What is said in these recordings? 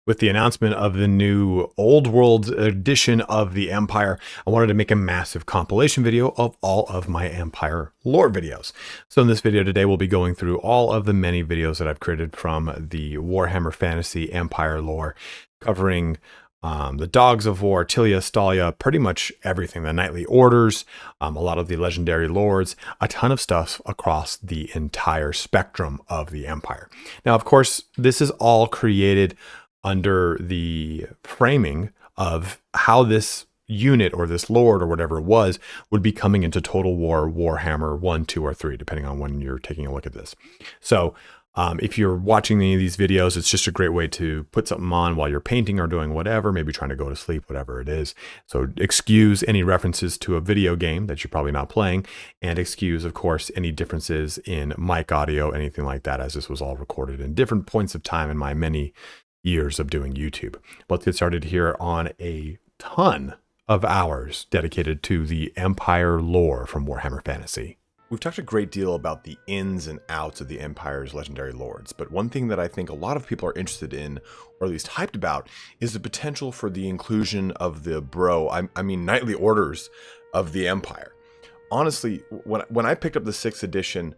With the announcement of the new Old World edition of the Empire, I wanted to make a massive compilation video of all of my Empire lore videos. So in this video today, we'll be going through all of the many videos that I've created from the Warhammer Fantasy Empire lore, covering the Dogs of War, Tilea, Estalia, pretty much everything, the Knightly Orders, a lot of the Legendary Lords, a ton of stuff across the entire spectrum of the Empire. Now, of course, this is all created under the framing of how this unit or this lord or whatever it was would be coming into Total War Warhammer 1, 2, or 3, depending on when you're taking a look at this. So if you're watching any of these videos, it's just a great way to put something on while you're painting or doing whatever, maybe trying to go to sleep, whatever it is. So excuse any references to a video game that you're probably not playing, and excuse, of course, any differences in mic audio, anything like that, as this was all recorded in different points of time in my many years of doing YouTube. Let's get started here on a ton of hours dedicated to the Empire lore from Warhammer Fantasy. We've talked a great deal about the ins and outs of the Empire's legendary lords, but one thing that I think a lot of people are interested in, or at least hyped about, is the potential for the inclusion of the knightly orders of the Empire. Honestly, when I picked up the 6th edition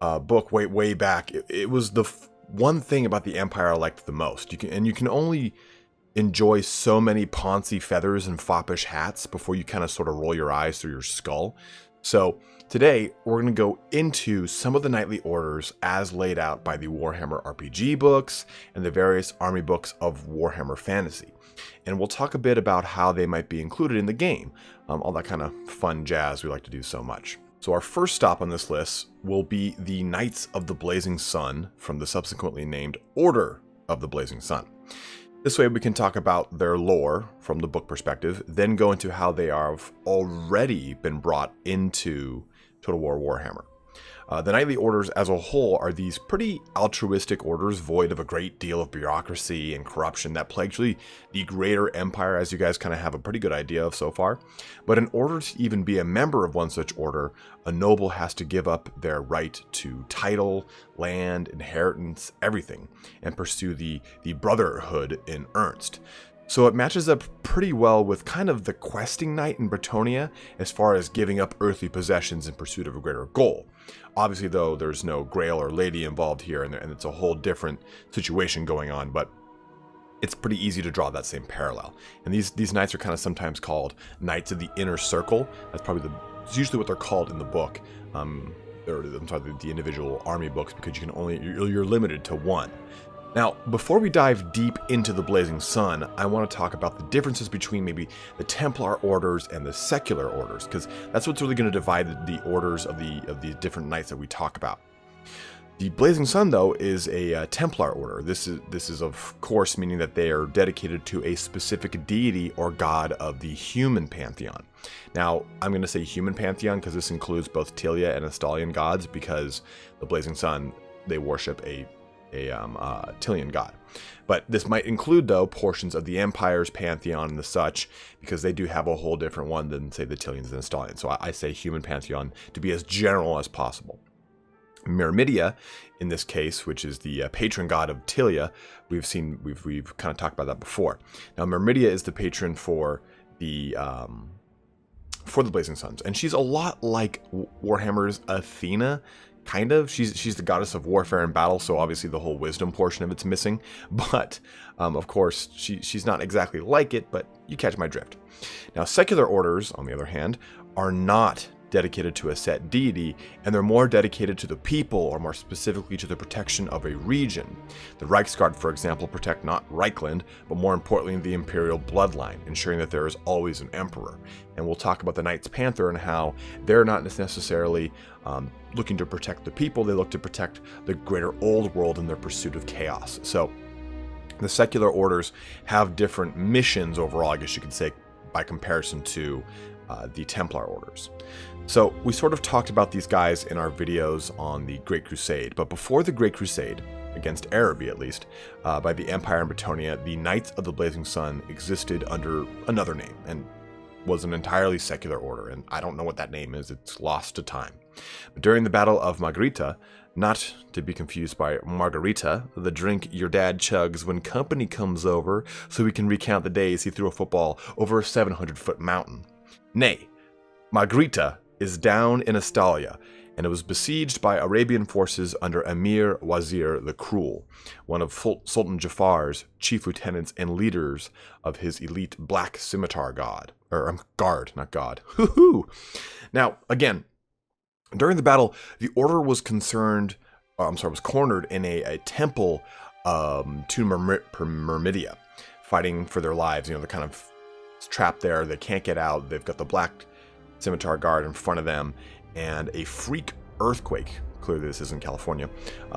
book way back, it was the one thing about the Empire I liked the most. You can only enjoy so many poncy feathers and foppish hats before you kind of sort of roll your eyes through your skull. So today we're going to go into some of the knightly orders as laid out by the Warhammer RPG books and the various army books of Warhammer Fantasy. And we'll talk a bit about how they might be included in the game. All that kind of fun jazz we like to do so much. So our first stop on this list will be the Knights of the Blazing Sun from the subsequently named Order of the Blazing Sun. This way we can talk about their lore from the book perspective, then go into how they have already been brought into Total War Warhammer. The Knightly Orders as a whole are these pretty altruistic orders void of a great deal of bureaucracy and corruption that plagues really the greater empire, as you guys kind of have a pretty good idea of so far. But in order to even be a member of one such order, a noble has to give up their right to title, land, inheritance, everything, and pursue the brotherhood in earnest. So it matches up pretty well with kind of the questing knight in Bretonnia as far as giving up earthly possessions in pursuit of a greater goal. Obviously, though, there's no grail or lady involved here, and it's a whole different situation going on, but it's pretty easy to draw that same parallel. And these knights are kind of sometimes called Knights of the Inner Circle. That's probably it's usually what they're called in the book. I'm sorry, the individual army books, because you're limited to one. Now, before we dive deep into the Blazing Sun, I want to talk about the differences between maybe the Templar orders and the secular orders, because that's what's really going to divide the orders of the different knights that we talk about. The Blazing Sun, though, is a Templar order. This is of course meaning that they are dedicated to a specific deity or god of the human pantheon. Now, I'm going to say human pantheon because this includes both Tilea and Estalian gods, because the Blazing Sun, they worship a Tilean god. But this might include, though, portions of the Empire's pantheon and the such, because they do have a whole different one than, say, the Tileans and Estalians. So I say human pantheon to be as general as possible. Myrmidia, in this case, which is the patron god of Tilea, we've kind of talked about that before. Now, Myrmidia is the patron for the Blazing Suns, and she's a lot like Warhammer's Athena. Kind of. She's the goddess of warfare and battle, so obviously the whole wisdom portion of it's missing. But, of course, she's not exactly like it, but you catch my drift. Now, secular orders, on the other hand, are not dedicated to a set deity, and they're more dedicated to the people, or more specifically to the protection of a region. The Reichsguard, for example, protect not Reichland, but more importantly the imperial bloodline, ensuring that there is always an emperor. And we'll talk about the Knights Panther and how they're not necessarily looking to protect the people, they look to protect the greater old world in their pursuit of chaos. So the secular orders have different missions overall, I guess you could say, by comparison to the Templar orders. So we sort of talked about these guys in our videos on the Great Crusade, but before the Great Crusade, against Araby at least, by the Empire in Bretonnia, the Knights of the Blazing Sun existed under another name, and was an entirely secular order, and I don't know what that name is. It's lost to time. But during the Battle of Margarita, not to be confused by Margarita, the drink your dad chugs when company comes over so he can recount the days he threw a football over a 700-foot mountain. Nay, Margarita is down in Estalia, and it was besieged by Arabian forces under Emir Wazir the Cruel, one of Sultan Jafar's chief lieutenants and leaders of his elite Black Scimitar guard. Now, again, during the battle, the order was was cornered in a temple to Myrmidia, fighting for their lives. They're kind of trapped there. They can't get out. They've got the Black Scimitar guard in front of them, and a freak earthquake, clearly this is in California,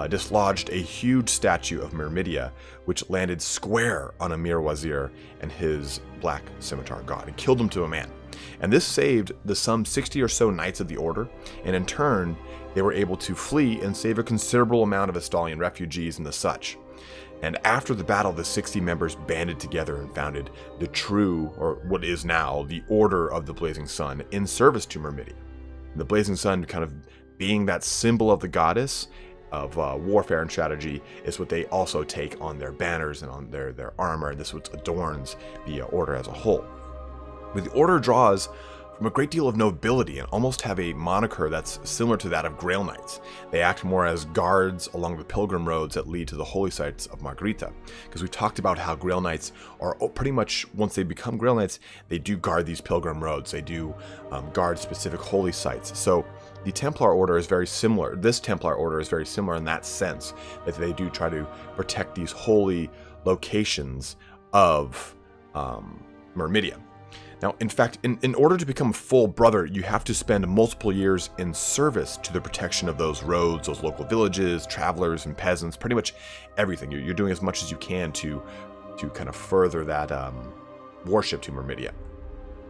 dislodged a huge statue of Myrmidia, which landed square on Emir Wazir and his Black Scimitar god and killed him to a man. And this saved the some 60 or so knights of the order, and in turn, they were able to flee and save a considerable amount of Estalian refugees and the such. And after the battle, the 60 members banded together and founded the true, or what is now, the Order of the Blazing Sun in service to Myrmidia. The Blazing Sun, kind of being that symbol of the goddess of warfare and strategy, is what they also take on their banners and on their armor, and this is what adorns the order as a whole. But the order draws from a great deal of nobility and almost have a moniker that's similar to that of Grail Knights. They act more as guards along the pilgrim roads that lead to the holy sites of Margarita, because we talked about how Grail Knights are pretty much, once they become Grail Knights, they do guard these pilgrim roads. They do guard specific holy sites. So the Templar Order is very similar. This Templar Order is very similar in that sense, that they do try to protect these holy locations of Myrmidia. Now, in fact, in order to become a full brother, you have to spend multiple years in service to the protection of those roads, those local villages, travelers and peasants, pretty much everything. You're doing as much as you can to kind of further that worship to Myrmidia.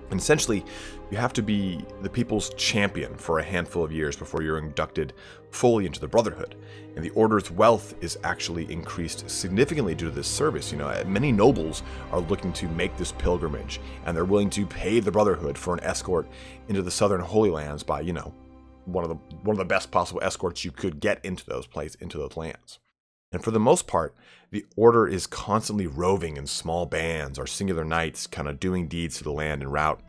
And essentially, you have to be the people's champion for a handful of years before you're inducted fully into the Brotherhood. And the Order's wealth is actually increased significantly due to this service. Many nobles are looking to make this pilgrimage, and they're willing to pay the Brotherhood for an escort into the Southern Holy Lands by, one of the best possible escorts you could get into those lands. And for the most part, the Order is constantly roving in small bands or singular knights, kind of doing deeds to the land en route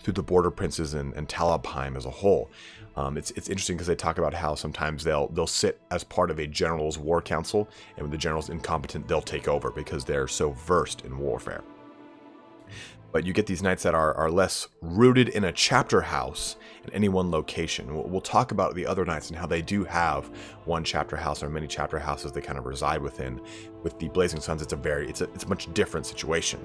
through the border princes and Talabheim as a whole. It's interesting because they talk about how sometimes they'll sit as part of a general's war council, and when the general's incompetent, they'll take over because they're so versed in warfare. But you get these knights that are less rooted in a chapter house in any one location. We'll talk about the other knights and how they do have one chapter house or many chapter houses they kind of reside within. With the Blazing Suns, it's a much different situation.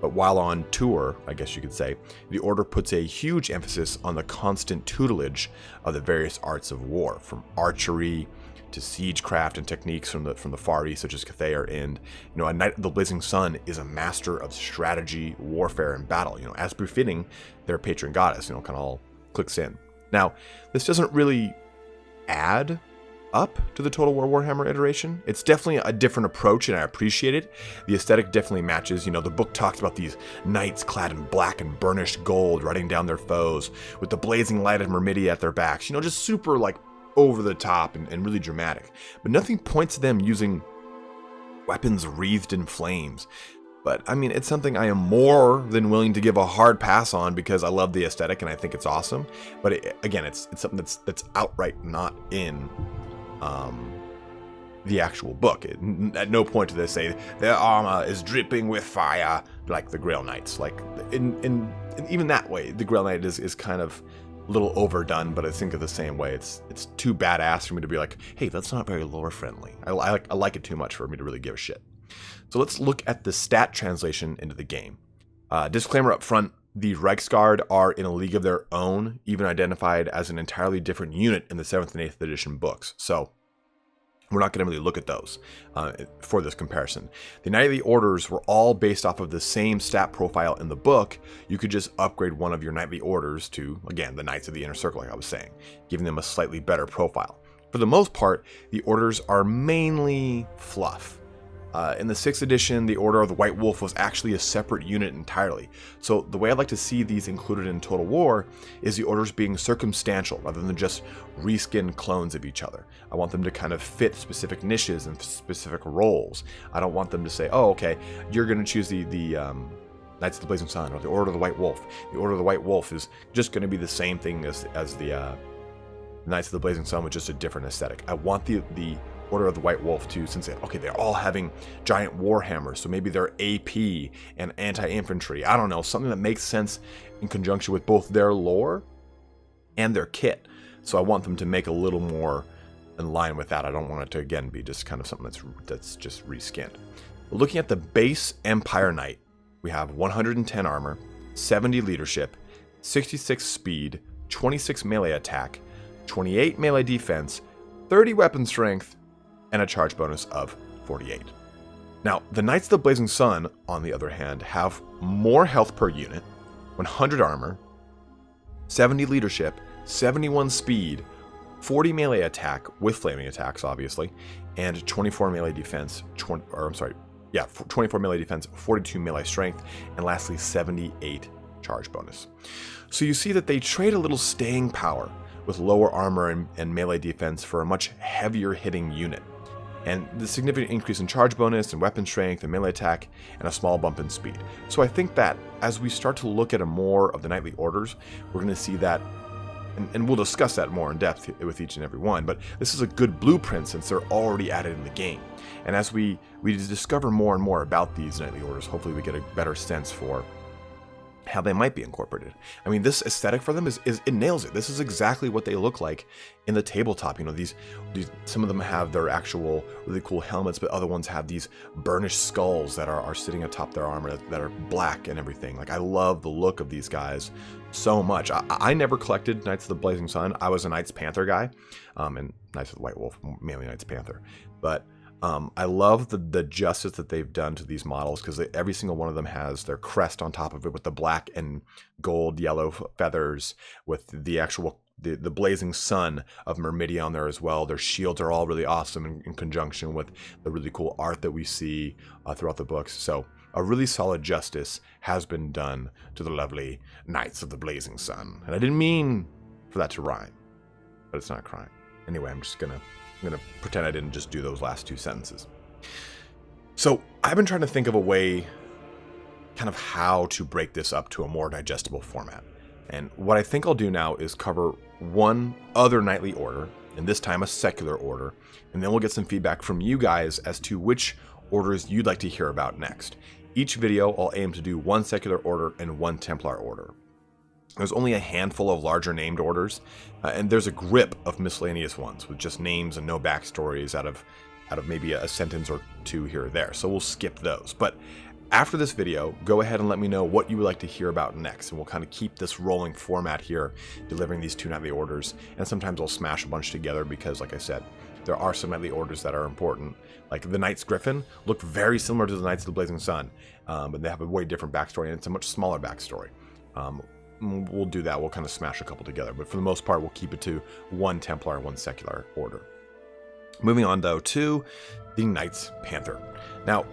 But while on tour, I guess you could say, the Order puts a huge emphasis on the constant tutelage of the various arts of war, from archery to siegecraft and techniques from the Far East, such as Cathay, and a Knight of the Blazing Sun is a master of strategy, warfare, and battle. As befitting their patron goddess. Kind of all clicks in. Now, this doesn't really add up to the Total War Warhammer iteration. It's definitely a different approach, and I appreciate it. The aesthetic definitely matches. The book talks about these knights clad in black and burnished gold, riding down their foes with the blazing light of Myrmidia at their backs. Just super over the top and really dramatic, but nothing points to them using weapons wreathed in flames. But it's something I am more than willing to give a hard pass on because I love the aesthetic and I think it's awesome. But it's something that's outright not in the actual book. At no point do they say their armor is dripping with fire like the Grail Knights. In even that way, the Grail Knight is kind of little overdone, but I think of the same way. It's too badass for me to be like, hey, that's not very lore friendly. I like it too much for me to really give a shit. So let's look at the stat translation into the game. Disclaimer up front, the Reichsguard are in a league of their own, even identified as an entirely different unit in the 7th and 8th edition books. So we're not going to really look at those for this comparison. The Knightly Orders were all based off of the same stat profile in the book. You could just upgrade one of your Knightly Orders to, again, the Knights of the Inner Circle, like I was saying, giving them a slightly better profile. For the most part, the orders are mainly fluff. In the 6th edition, the Order of the White Wolf was actually a separate unit entirely. So the way I'd like to see these included in Total War is the orders being circumstantial rather than just reskin clones of each other. I want them to kind of fit specific niches and specific roles. I don't want them to say, oh, okay, you're going to choose the Knights of the Blazing Sun or the Order of the White Wolf. The Order of the White Wolf is just going to be the same thing as the Knights of the Blazing Sun with just a different aesthetic. I want the Order of the White Wolf to, since they're all having giant warhammers, so maybe they're AP and anti-infantry. I don't know, something that makes sense in conjunction with both their lore and their kit. So I want them to make a little more in line with that. I don't want it to again be just kind of something that's just reskinned. Looking at the base Empire Knight, we have 110 armor, 70 leadership, 66 speed, 26 melee attack, 28 melee defense, 30 weapon strength, and a charge bonus of 48. Now, the Knights of the Blazing Sun, on the other hand, have more health per unit, 100 armor, 70 leadership, 71 speed, 40 melee attack, with flaming attacks, obviously, and 24 melee defense, 24 melee defense, 42 melee strength, and lastly, 78 charge bonus. So you see that they trade a little staying power with lower armor and melee defense for a much heavier hitting unit, and the significant increase in charge bonus and weapon strength and melee attack, and a small bump in speed. So I think that as we start to look at more of the knightly orders, we're going to see that, and we'll discuss that more in depth with each and every one, but this is a good blueprint since they're already added in the game. And as we discover more and more about these knightly orders, hopefully we get a better sense for how they might be incorporated. I mean, this aesthetic for them it nails it. This is exactly what they look like in the tabletop. You know, these some of them have their actual really cool helmets, but other ones have these burnished skulls that are sitting atop their armor that are black and everything. Like, I love the look of these guys so much. I never collected Knights of the Blazing Sun. I was a Knights Panther guy, and Knights of the White Wolf, mainly Knights Panther. But I love the justice that they've done to these models, because every single one of them has their crest on top of it with the black and gold, yellow feathers, with the actual the blazing sun of Myrmidia on there as well. Their shields are all really awesome in conjunction with the really cool art that we see throughout the books. So a really solid justice has been done to the lovely Knights of the Blazing Sun. And I didn't mean for that to rhyme, but it's not a crime. Anyway, I'm going to pretend I didn't just do those last two sentences. So I've been trying to think of a way, kind of how to break this up to a more digestible format. And what I think I'll do now is cover one other knightly order, and this time a secular order, and then we'll get some feedback from you guys as to which orders you'd like to hear about next. Each video I'll aim to do one secular order and one Templar order. There's only a handful of larger named orders, and there's a grip of miscellaneous ones with just names and no backstories out of maybe a sentence or two here or there. So we'll skip those. But after this video, go ahead and let me know what you would like to hear about next, and we'll kind of keep this rolling format here, delivering these two knightly orders. And sometimes I'll smash a bunch together because, like I said, there are some knightly orders that are important. Like the Knights Griffin look very similar to the Knights of the Blazing Sun, but they have a way different backstory, and it's a much smaller backstory. We'll do that. We'll kind of smash a couple together, but for the most part, we'll keep it to one Templar and one secular order. Moving on, though, to the Knights Panther. Now,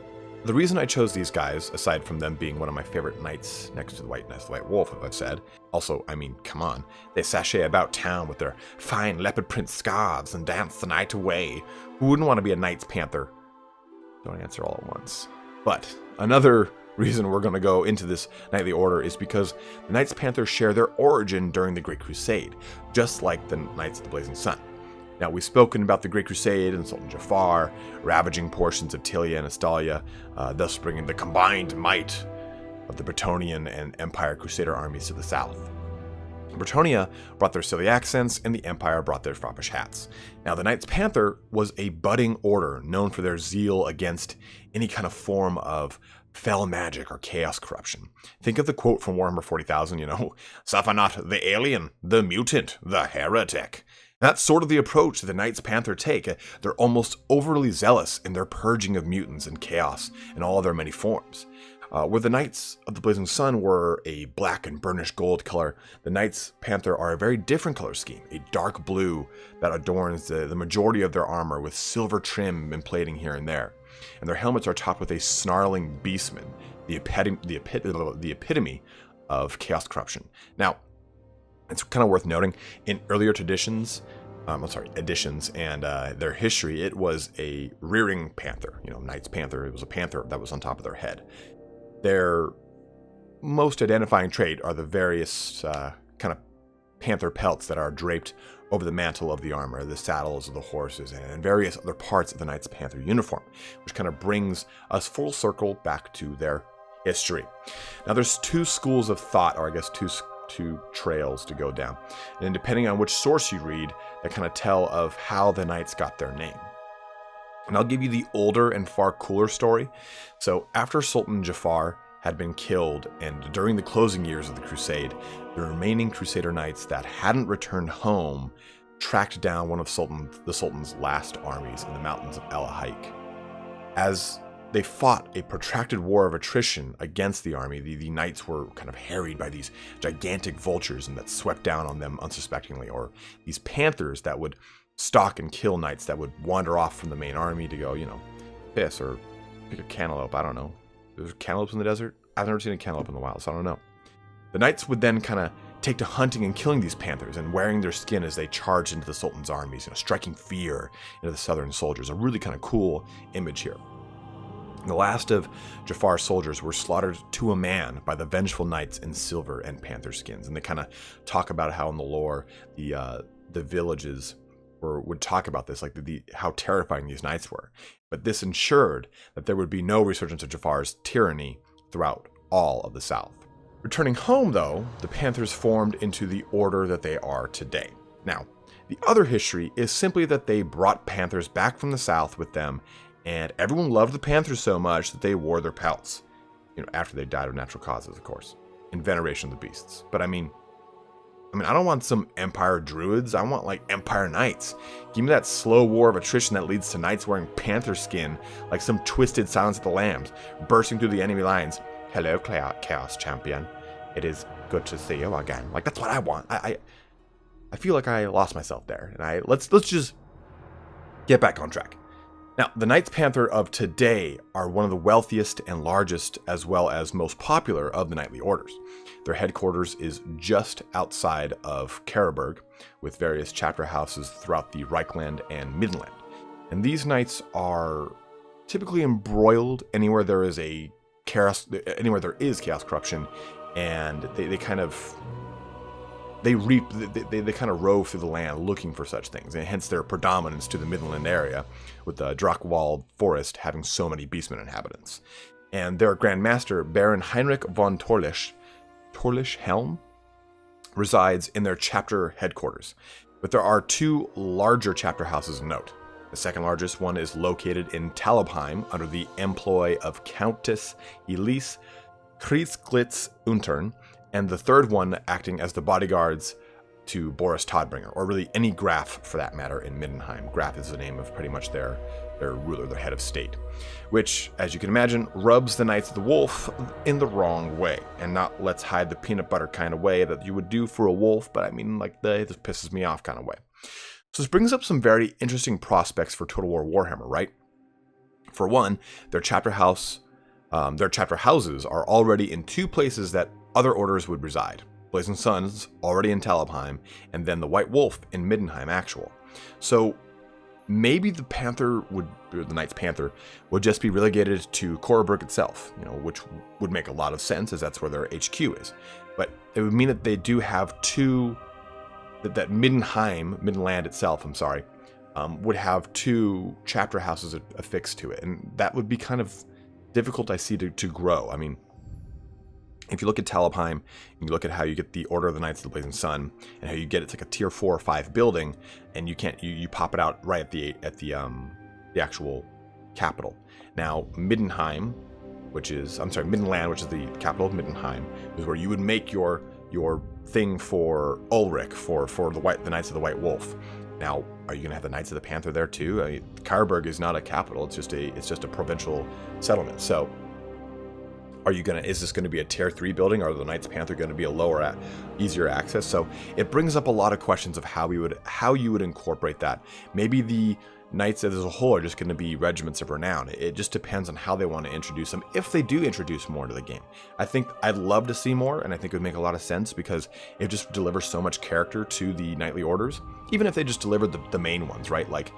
the reason I chose these guys, aside from them being one of my favorite knights next to the White Wolf, as I've said, also, I mean, come on, they sashay about town with their fine leopard print scarves and dance the night away. Who wouldn't want to be a Knights Panther? Don't answer all at once. But another reason we're going to go into this knightly order is because the Knights Panther share their origin during the Great Crusade, just like the Knights of the Blazing Sun. Now, we've spoken about the Great Crusade and Sultan Jafar ravaging portions of Tilea and Estalia, thus bringing the combined might of the Bretonnian and Empire Crusader armies to the south. Bretonnia brought their silly accents, and the Empire brought their foppish hats. Now, the Knights Panther was a budding order known for their zeal against any kind of form of fell magic or chaos corruption. Think of the quote from Warhammer 40,000, suffer not the alien, the mutant, the heretic. That's sort of the approach that the Knights Panther take. They're almost overly zealous in their purging of mutants and chaos in all their many forms. Where the Knights of the Blazing Sun were a black and burnished gold color, the Knights Panther are a very different color scheme, a dark blue that adorns the majority of their armor with silver trim and plating here and there. and their helmets are topped with a snarling beastman, the epitome of chaos corruption. Now, it's kind of worth noting, in earlier editions and their history, it was a rearing panther, Knight's Panther. It was a panther that was on top of their head. Their most identifying trait are the various kind of panther pelts that are draped over the mantle of the armor, the saddles of the horses, and various other parts of the Knight's Panther uniform, which kind of brings us full circle back to their history. Now, there's two schools of thought, or I guess two trails to go down, and depending on which source you read, that kind of tell of how the Knights got their name. And I'll give you the older and far cooler story. So after Sultan Jafar had been killed, and during the closing years of the Crusade, the remaining Crusader Knights that hadn't returned home tracked down one of the Sultan's last armies in the mountains of El Haik. As they fought a protracted war of attrition against the army, the knights were kind of harried by these gigantic vultures and that swept down on them unsuspectingly, or these panthers that would stalk and kill knights that would wander off from the main army to go, piss or pick a cantaloupe. I don't know. There's cantaloupes in the desert? I've never seen a cantaloupe in the wild, so I don't know. The knights would then kind of take to hunting and killing these panthers and wearing their skin as they charged into the Sultan's armies, striking fear into the southern soldiers. A really kind of cool image here. The last of Jafar's soldiers were slaughtered to a man by the vengeful knights in silver and panther skins. And they kind of talk about how in the lore, the villages would talk about this, like how terrifying these knights were. But this ensured that there would be no resurgence of Jafar's tyranny throughout all of the south. Returning home, though, the Panthers formed into the order that they are today. Now, the other history is simply that they brought Panthers back from the south with them, and everyone loved the Panthers so much that they wore their pelts, after they died of natural causes, of course, in veneration of the beasts. But I mean, I don't want some Empire druids. I want, Empire knights. Give me that slow war of attrition that leads to knights wearing panther skin, like some twisted Silence of the Lambs, bursting through the enemy lines. Hello, Chaos Champion. It is good to see you again. That's what I want. I feel like I lost myself there, and let's just get back on track. Now, the Knights Panther of today are one of the wealthiest and largest, as well as most popular, of the knightly orders. Their headquarters is just outside of Karaberg, with various chapter houses throughout the Reichland and Midland. And these knights are typically embroiled anywhere there is chaos corruption, and they kind of rove through the land looking for such things, and hence their predominance to the Midland area, with the Drachenfels Forest having so many beastmen inhabitants. And their Grand Master, Baron Heinrich von Torlich-Helm, resides in their chapter headquarters. But there are two larger chapter houses of note. The second largest one is located in Talabheim under the employ of Countess Elise Kriesglitz-Untern, and the third one acting as the bodyguards to Boris Todbringer, or really any Graf for that matter in Middenheim. Graf is the name of pretty much their ruler, their head of state, which, as you can imagine, rubs the Knights of the Wolf in the wrong way, and not let's hide the peanut butter kind of way that you would do for a wolf, but this pisses me off kind of way. So this brings up some very interesting prospects for Total War Warhammer, right? For one, their chapter houses are already in two places that other orders would reside. Blazing Suns already in Talabheim, and then the White Wolf in Middenheim actual. So maybe the Knights Panther would just be relegated to Karaberg itself, which would make a lot of sense as that's where their HQ is. But it would mean that they do have that Middenland itself, would have two chapter houses affixed to it. And that would be kind of difficult, I see, to grow. If you look at Talabheim, and you look at how you get the Order of the Knights of the Blazing Sun, and how you get it's like a tier 4 or 5 building, and you pop it out right at the actual capital. Now, Middenland, which is the capital of Middenheim, is where you would make your thing for Ulrich for the Knights of the White Wolf. Now, are you going to have the Knights of the Panther there too? Karaberg is not a capital; it's just a provincial settlement. So, Is this gonna be a tier 3 building? Are the Knights Panther gonna be a lower, easier access? So it brings up a lot of questions of how you would incorporate that. Maybe the Knights as a whole are just going to be regiments of renown. It just depends on how they want to introduce them, if they do introduce more into the game. I think I'd love to see more, and I think it would make a lot of sense because it just delivers so much character to the knightly orders, even if they just delivered the main ones, right? Like,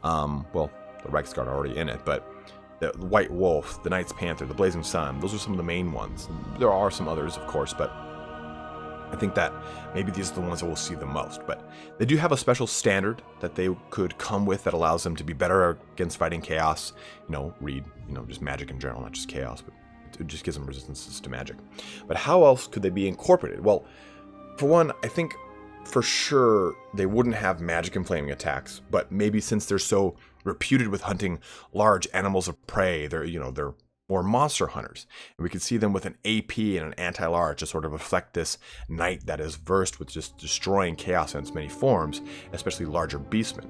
well, the Reichsguard are already in it, but the White Wolf, the Knights Panther, the Blazing Sun, those are some of the main ones. There are some others, of course, but I think that maybe these are the ones that we'll see the most. But they do have a special standard that they could come with that allows them to be better against fighting chaos. Just magic in general, not just chaos, but it just gives them resistances to magic. But how else could they be incorporated? Well, for one, I think for sure they wouldn't have magic and flaming attacks, but maybe since they're so reputed with hunting large animals of prey, they're more monster hunters. And we could see them with an AP and an anti-large to sort of reflect this knight that is versed with just destroying chaos in its many forms, especially larger beastmen.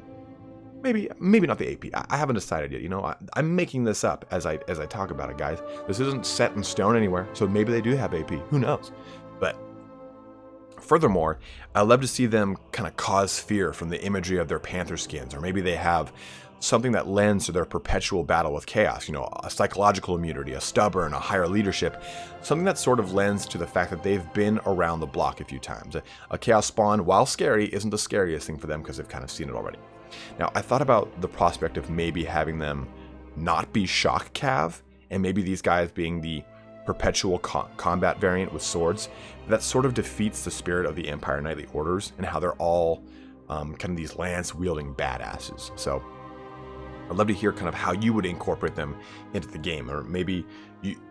Maybe not the AP. I haven't decided yet. I'm making this up as I talk about it, guys. This isn't set in stone anywhere, so maybe they do have AP. Who knows? But furthermore, I'd love to see them kind of cause fear from the imagery of their panther skins, or maybe they have something that lends to their perpetual battle with chaos, a psychological immunity, a stubborn, a higher leadership, something that sort of lends to the fact that they've been around the block a few times. A chaos spawn, while scary, isn't the scariest thing for them because they've kind of seen it already. Now, I thought about the prospect of maybe having them not be shock cav, and maybe these guys being the perpetual combat variant with swords. That sort of defeats the spirit of the Empire Knightly Orders and how they're all kind of these lance-wielding badasses. So I'd love to hear kind of how you would incorporate them into the game, or maybe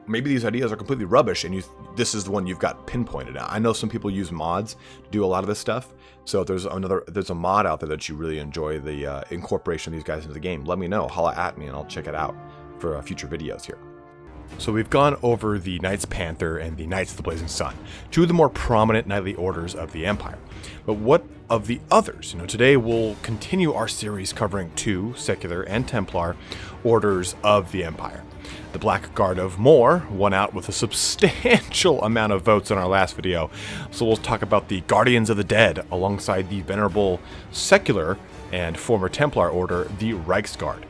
these ideas are completely rubbish and this is the one you've got pinpointed. I know some people use mods to do a lot of this stuff, so if there's a mod out there that you really enjoy the incorporation of these guys into the game, let me know. Holla at me and I'll check it out for future videos here. So we've gone over the Knights Panther and the Knights of the Blazing Sun, two of the more prominent knightly orders of the Empire. But what of the others? Today we'll continue our series covering two secular and Templar orders of the Empire. The Black Guard of More won out with a substantial amount of votes in our last video, so we'll talk about the Guardians of the Dead alongside the venerable secular and former Templar order, the Reichsguard.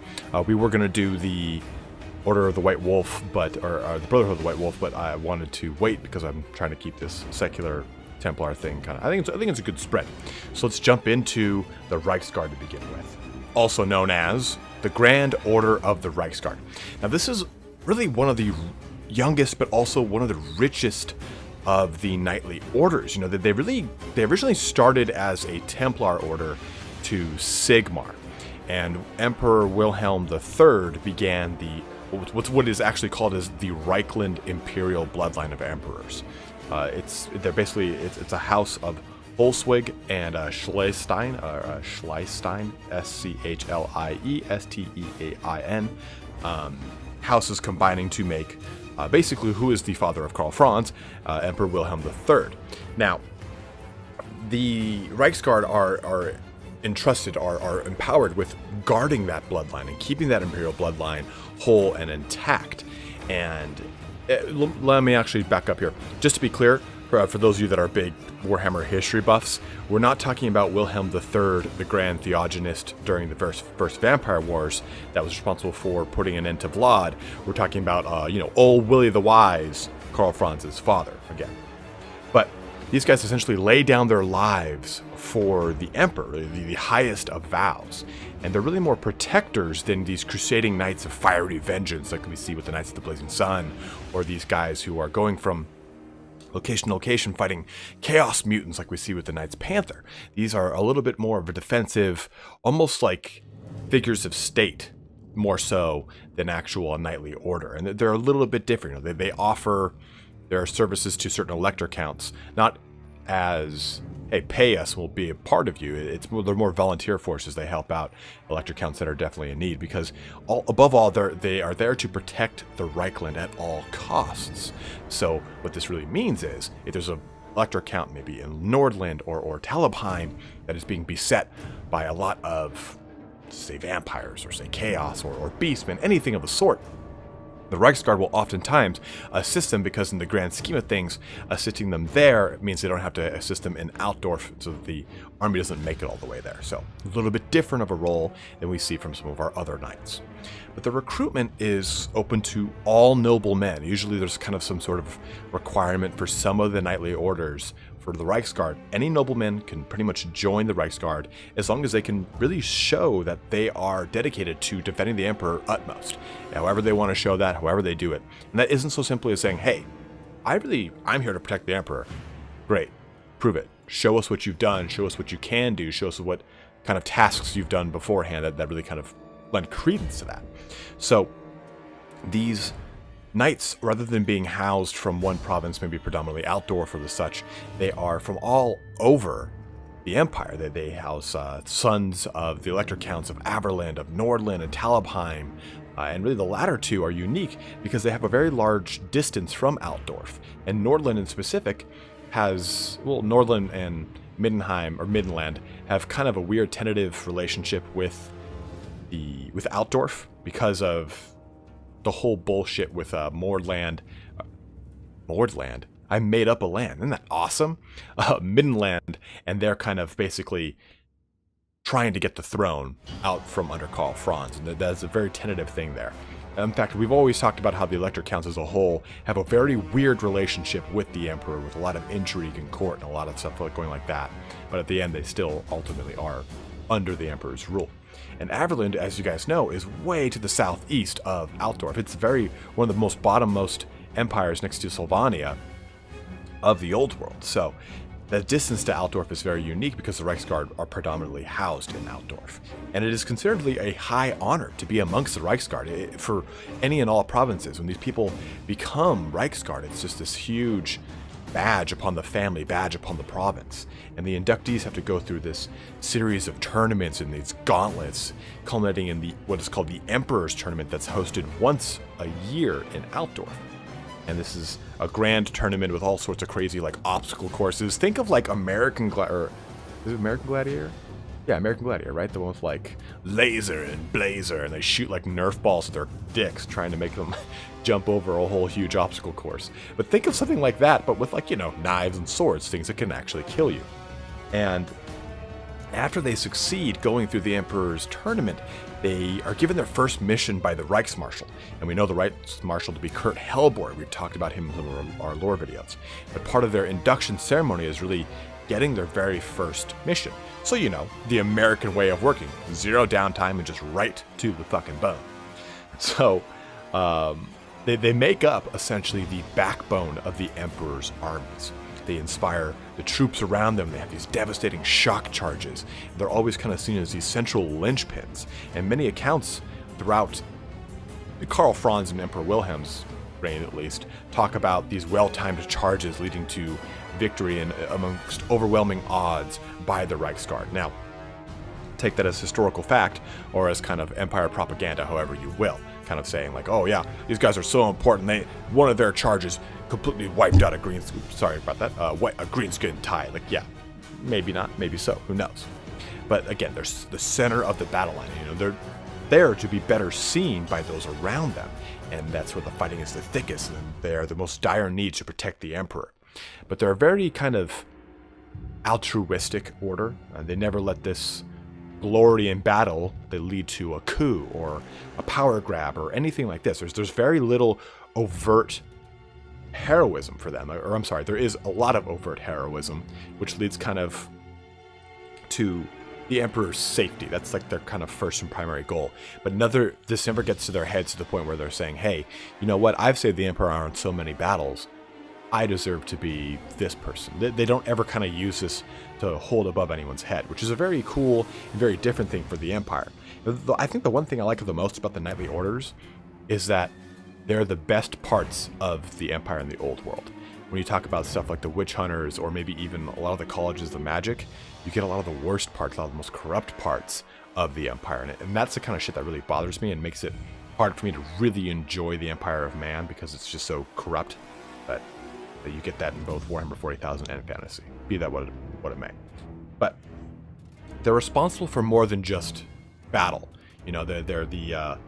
We were going to do the Order of the White Wolf, or the Brotherhood of the White Wolf, but I wanted to wait because I'm trying to keep this secular Templar thing kind of. I think it's a good spread. So let's jump into the Reichsguard to begin with, also known as the Grand Order of the Reichsguard. Now, this is really one of the youngest, but also one of the richest of the knightly orders. They originally started as a Templar order to Sigmar, and Emperor Wilhelm III began what is actually called as the Reichland Imperial Bloodline of Emperors. It's a house of Holzwig and Schlestein, Schliestein, houses combining to make basically who is the father of Karl Franz, Emperor Wilhelm III. Now, the Reichsguard are empowered with guarding that bloodline and keeping that imperial bloodline whole and intact. And let me actually back up here. Just to be clear, for those of you that are big Warhammer history buffs, we're not talking about Wilhelm III, the Grand Theogenist during the first Vampire Wars that was responsible for putting an end to Vlad. We're talking about, old Willie the Wise, Karl Franz's father, again. But these guys essentially lay down their lives for the Emperor, the highest of vows. And they're really more protectors than these crusading knights of fiery vengeance like we see with the Knights of the Blazing Sun, or these guys who are going from location to location fighting chaos mutants like we see with the Knights Panther. These are a little bit more of a defensive, almost like figures of state, more so than actual knightly order. And they're a little bit different. They offer their services to certain elector counts, not as, hey, pay us, we'll be a part of you. They're more volunteer forces. They help out elector counts that are definitely in need, because above all, they are there to protect the Reichland at all costs. So what this really means is, if there's a elector count maybe in Nordland or Talabheim that is being beset by a lot of, say, vampires or say chaos or beastmen, anything of the sort, The Reichsguard will oftentimes assist them because in the grand scheme of things, assisting them there means they don't have to assist them in Altdorf, so that the army doesn't make it all the way there. So a little bit different of a role than we see from some of our other knights. But the recruitment is open to all noble men. Usually there's kind of some sort of requirement for some of the knightly orders. For the Reichsguard, any nobleman can pretty much join the Reichsguard as long as they can really show that they are dedicated to defending the Emperor utmost. However they want to show that, however they do it. And that isn't so simply as saying, hey, I'm here to protect the Emperor. Great, prove it. Show us what you've done, show us what you can do, show us what kind of tasks you've done beforehand that really kind of lend credence to that. So these knights, rather than being housed from one province, maybe predominantly Altdorf or the such, they are from all over the Empire. They house sons of the Elector Counts of Averland, of Nordland, and Talabheim. And really the latter two are unique because they have a very large distance from Altdorf. And Nordland in specific has, well, Nordland and Middenheim, or Middenland, have kind of a weird tentative relationship with Altdorf because of the whole bullshit with Mordland. I made up a land. Isn't that awesome? Middenland, and they're kind of basically trying to get the throne out from under Karl Franz, and that's a very tentative thing there. In fact, we've always talked about how the Elector Counts as a whole have a very weird relationship with the Emperor, with a lot of intrigue in court and a lot of stuff going like that. But at the end, they still ultimately are under the Emperor's rule. And Averland, as you guys know, is way to the southeast of Altdorf. It's one of the most bottommost empires next to Sylvania of the Old World. So the distance to Altdorf is very unique because the Reichsguard are predominantly housed in Altdorf. And it is considered a high honor to be amongst the Reichsguard for any and all provinces. When these people become Reichsguard, it's just this huge badge upon the family, badge upon the province. And the inductees have to go through this series of tournaments and these gauntlets, culminating in what is called the Emperor's Tournament that's hosted once a year in Altdorf. And this is a grand tournament with all sorts of crazy obstacle courses. Think of American Gladiator. Is it American Gladiator? Yeah, American Gladiator, right? The one with laser and blazer, and they shoot Nerf balls with their dicks, trying to make them jump over a whole huge obstacle course. But think of something like that, but with knives and swords, things that can actually kill you. And after they succeed going through the Emperor's Tournament, they are given their first mission by the Reichsmarshal. And we know the Reichsmarshal to be Kurt Hellborg. We've talked about him in some of our lore videos. But part of their induction ceremony is really getting their very first mission. So, the American way of working. 0 downtime and just right to the fucking bone. So, they make up essentially the backbone of the Emperor's armies. They inspire the troops around them. They have these devastating shock charges. They're always kind of seen as these central linchpins. And many accounts throughout Karl Franz and Emperor Wilhelm's reign, at least, talk about these well-timed charges leading to victory and amongst overwhelming odds by the Reichsguard. Now, take that as historical fact or as kind of empire propaganda, however you will. Kind of saying oh yeah, these guys are so important. One of their charges completely wiped out a green-skinned tie. Yeah, maybe not, maybe so. Who knows? But again, they're the center of the battle line. They're there to be better seen by those around them, and that's where the fighting is the thickest, and they are the most dire need to protect the Emperor. But they're a very kind of altruistic order. They never let this glory in battle that lead to a coup or a power grab or anything like this. There's very little overt heroism for them. Or I'm sorry, there is a lot of overt heroism, which leads kind of to the Emperor's safety. That's their kind of first and primary goal. But this never gets to their heads to the point where they're saying, hey, you know what? I've saved the Emperor on so many battles. I deserve to be this person. They don't ever kind of use this to hold above anyone's head, which is a very cool and very different thing for the Empire. I think the one thing I like the most about the Knightly Orders is that they're the best parts of the Empire in the Old World. When you talk about stuff like the Witch Hunters or maybe even a lot of the colleges of magic, you get a lot of the worst parts, a lot of the most corrupt parts of the Empire. And that's the kind of shit that really bothers me and makes it hard for me to really enjoy the Empire of Man because it's just so corrupt. But you get that in both Warhammer 40,000 and Fantasy, be that what it may. But they're responsible for more than just battle. They're the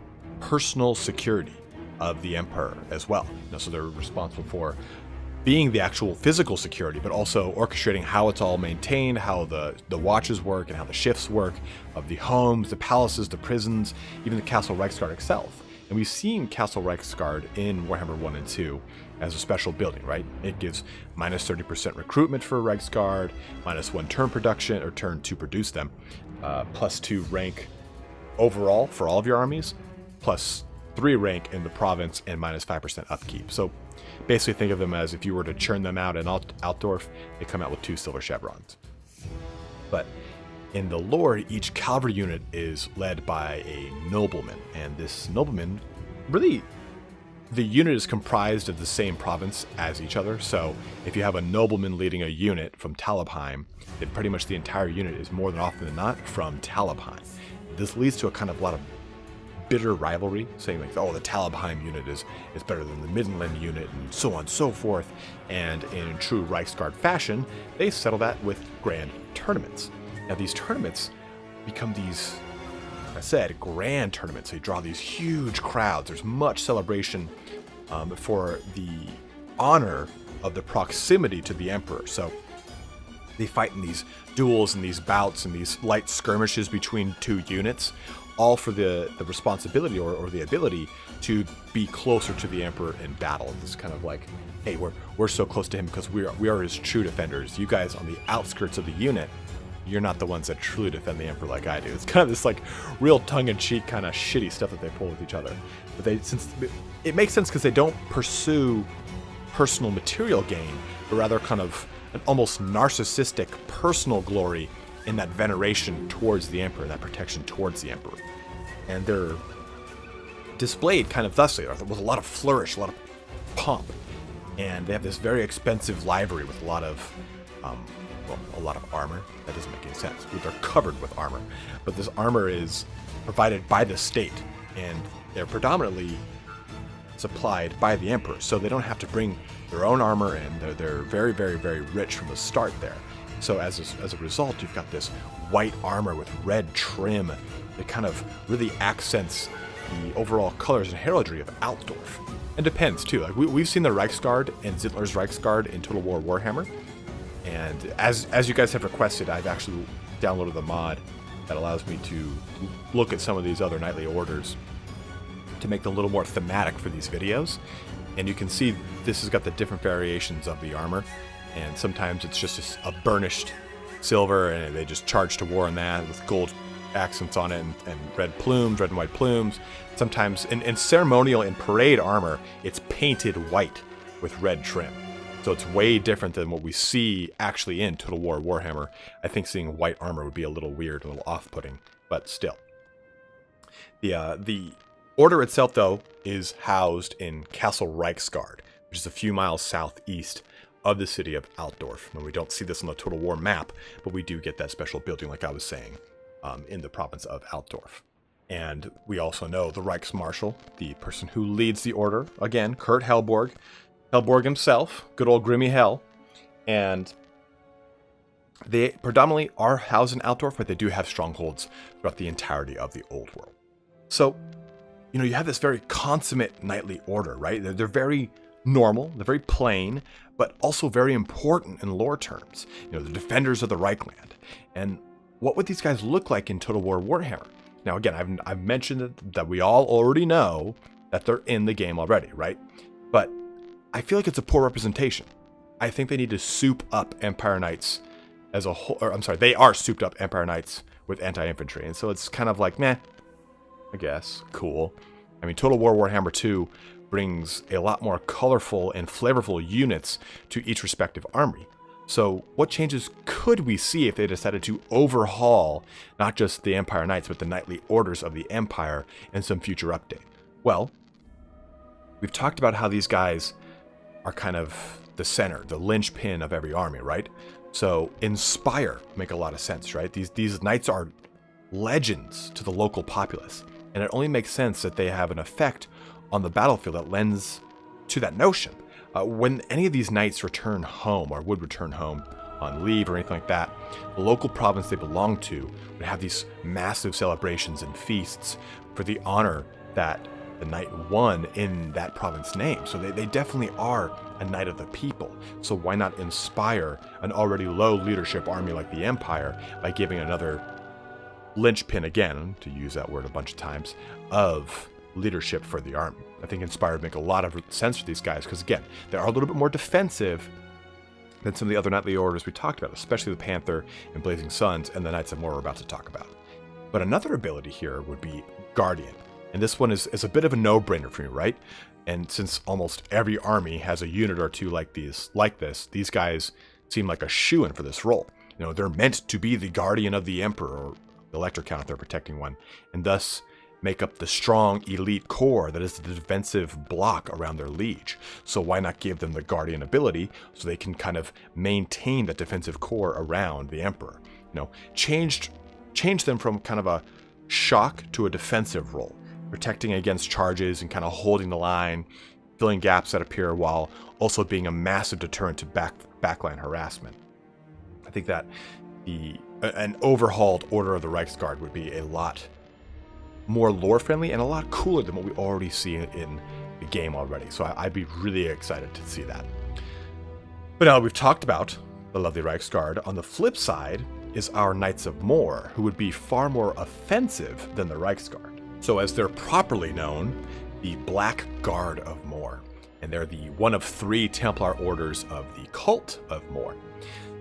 personal security of the Emperor as well. So they're responsible for being the actual physical security, but also orchestrating how it's all maintained, how the watches work and how the shifts work, of the homes, the palaces, the prisons, even the Castle Reichsguard itself. And we've seen Castle Reichsguard in Warhammer 1 and 2 as a special building, right? It gives minus 30% recruitment for Reichsguard, minus 1 turn production, or turn to produce them, plus 2 rank overall for all of your armies, plus 3 rank in the province, and minus 5% upkeep. So basically think of them as if you were to churn them out in Altdorf, they come out with 2 silver chevrons. But in the lore, each cavalry unit is led by a nobleman, and this nobleman, really, the unit is comprised of the same province as each other. So if you have a nobleman leading a unit from Talabheim, then pretty much the entire unit is more than often than not from Talabheim. This leads to a lot of bitter rivalry, saying like, oh, the Talabheim unit is better than the Midland unit, and so on and so forth. And in true Reichsguard fashion, they settle that with grand tournaments. Now these tournaments become these, like I said, grand tournaments. They draw these huge crowds. There's much celebration for the honor of the proximity to the Emperor. So they fight in these duels and these bouts and these light skirmishes between 2 units, all for the responsibility or the ability to be closer to the Emperor in battle. It's kind of like, hey, we're so close to him because we are his true defenders. You guys on the outskirts of the unit, you're not the ones that truly defend the Emperor like I do. It's kind of this like real tongue-in-cheek kind of shitty stuff that they pull with each other. But since it makes sense because they don't pursue personal material gain, but rather kind of an almost narcissistic personal glory in that veneration towards the Emperor, that protection towards the Emperor. And they're displayed kind of thusly, with a lot of flourish, a lot of pomp. And they have this very expensive livery with a lot of armor. That doesn't make any sense. They're covered with armor. But this armor is provided by the state, and they're predominantly supplied by the Emperor, so they don't have to bring their own armor in. They're very, very, very rich from the start there. So as a result, you've got this white armor with red trim that kind of really accents the overall colors and heraldry of Altdorf. And depends too. Like we've seen the Reichsguard and Zittler's Reichsguard in Total War Warhammer. And as you guys have requested, I've actually downloaded the mod that allows me to look at some of these other knightly orders to make them a little more thematic for these videos. And you can see this has got the different variations of the armor. And sometimes it's just a burnished silver, and they just charge to war on that with gold accents on it and red plumes, red and white plumes. Sometimes in ceremonial and parade armor, it's painted white with red trim. So it's way different than what we see actually in Total War Warhammer. I think seeing white armor would be a little weird, a little off-putting, but still. The order itself, though, is housed in Castle Reichsguard, which is a few miles southeast of the city of Altdorf. And we don't see this on the Total War map, but we do get that special building, like I was saying, in the province of Altdorf. And we also know the Reichsmarshal, the person who leads the order, again, Kurt Helborg himself, good old Grimmy Hell. And they predominantly are housed in Altdorf, but they do have strongholds throughout the entirety of the Old World. So, you have this very consummate knightly order, right? They're very normal, they're very plain, but also very important in lore terms. The defenders of the Reichland. And what would these guys look like in Total War Warhammer? Now, again, I've mentioned that we all already know that they're in the game already, right? But I feel like it's a poor representation. I think they need to soup up Empire Knights as a whole. Or, I'm sorry, they are souped up Empire Knights with anti-infantry. And so it's kind of like, meh, I guess, cool. I mean, Total War Warhammer 2 brings a lot more colorful and flavorful units to each respective army. So what changes could we see if they decided to overhaul not just the Empire Knights, but the knightly orders of the Empire in some future update? Well, we've talked about how these guys are kind of the center, the linchpin of every army, right? So Inspire make a lot of sense, right? These knights are legends to the local populace, and it only makes sense that they have an effect on the battlefield that lends to that notion. When any of these knights return home, or would return home on leave or anything like that, the local province they belong to would have these massive celebrations and feasts for the honor that the Knight 1 in that province name. So they definitely are a Knight of the People. So why not inspire an already low leadership army like the Empire by giving another linchpin, again, to use that word a bunch of times, of leadership for the army? I think Inspire would make a lot of sense for these guys, because again, they are a little bit more defensive than some of the other knightly orders we talked about, especially the Panther and Blazing Suns and the Knights of More we're about to talk about. But another ability here would be Guardian. And this one is a bit of a no-brainer for me, right? And since almost every army has a unit or two like this, these guys seem like a shoo-in for this role. You know, they're meant to be the guardian of the Emperor, or the Elector count if they're protecting one, and thus make up the strong elite core that is the defensive block around their liege. So why not give them the Guardian ability so they can kind of maintain that defensive core around the Emperor? You know, change them from kind of a shock to a defensive role, protecting against charges and kind of holding the line, filling gaps that appear while also being a massive deterrent to backline harassment. I think that an overhauled Order of the Reichsguard would be a lot more lore friendly and a lot cooler than what we already see in the game already. So I'd be really excited to see that. But now we've talked about the lovely Reichsguard. On the flip side is our Knights of More, who would be far more offensive than the Reichsguard. So as they're properly known, the Black Guard of More. And they're the one of 3 Templar orders of the Cult of More.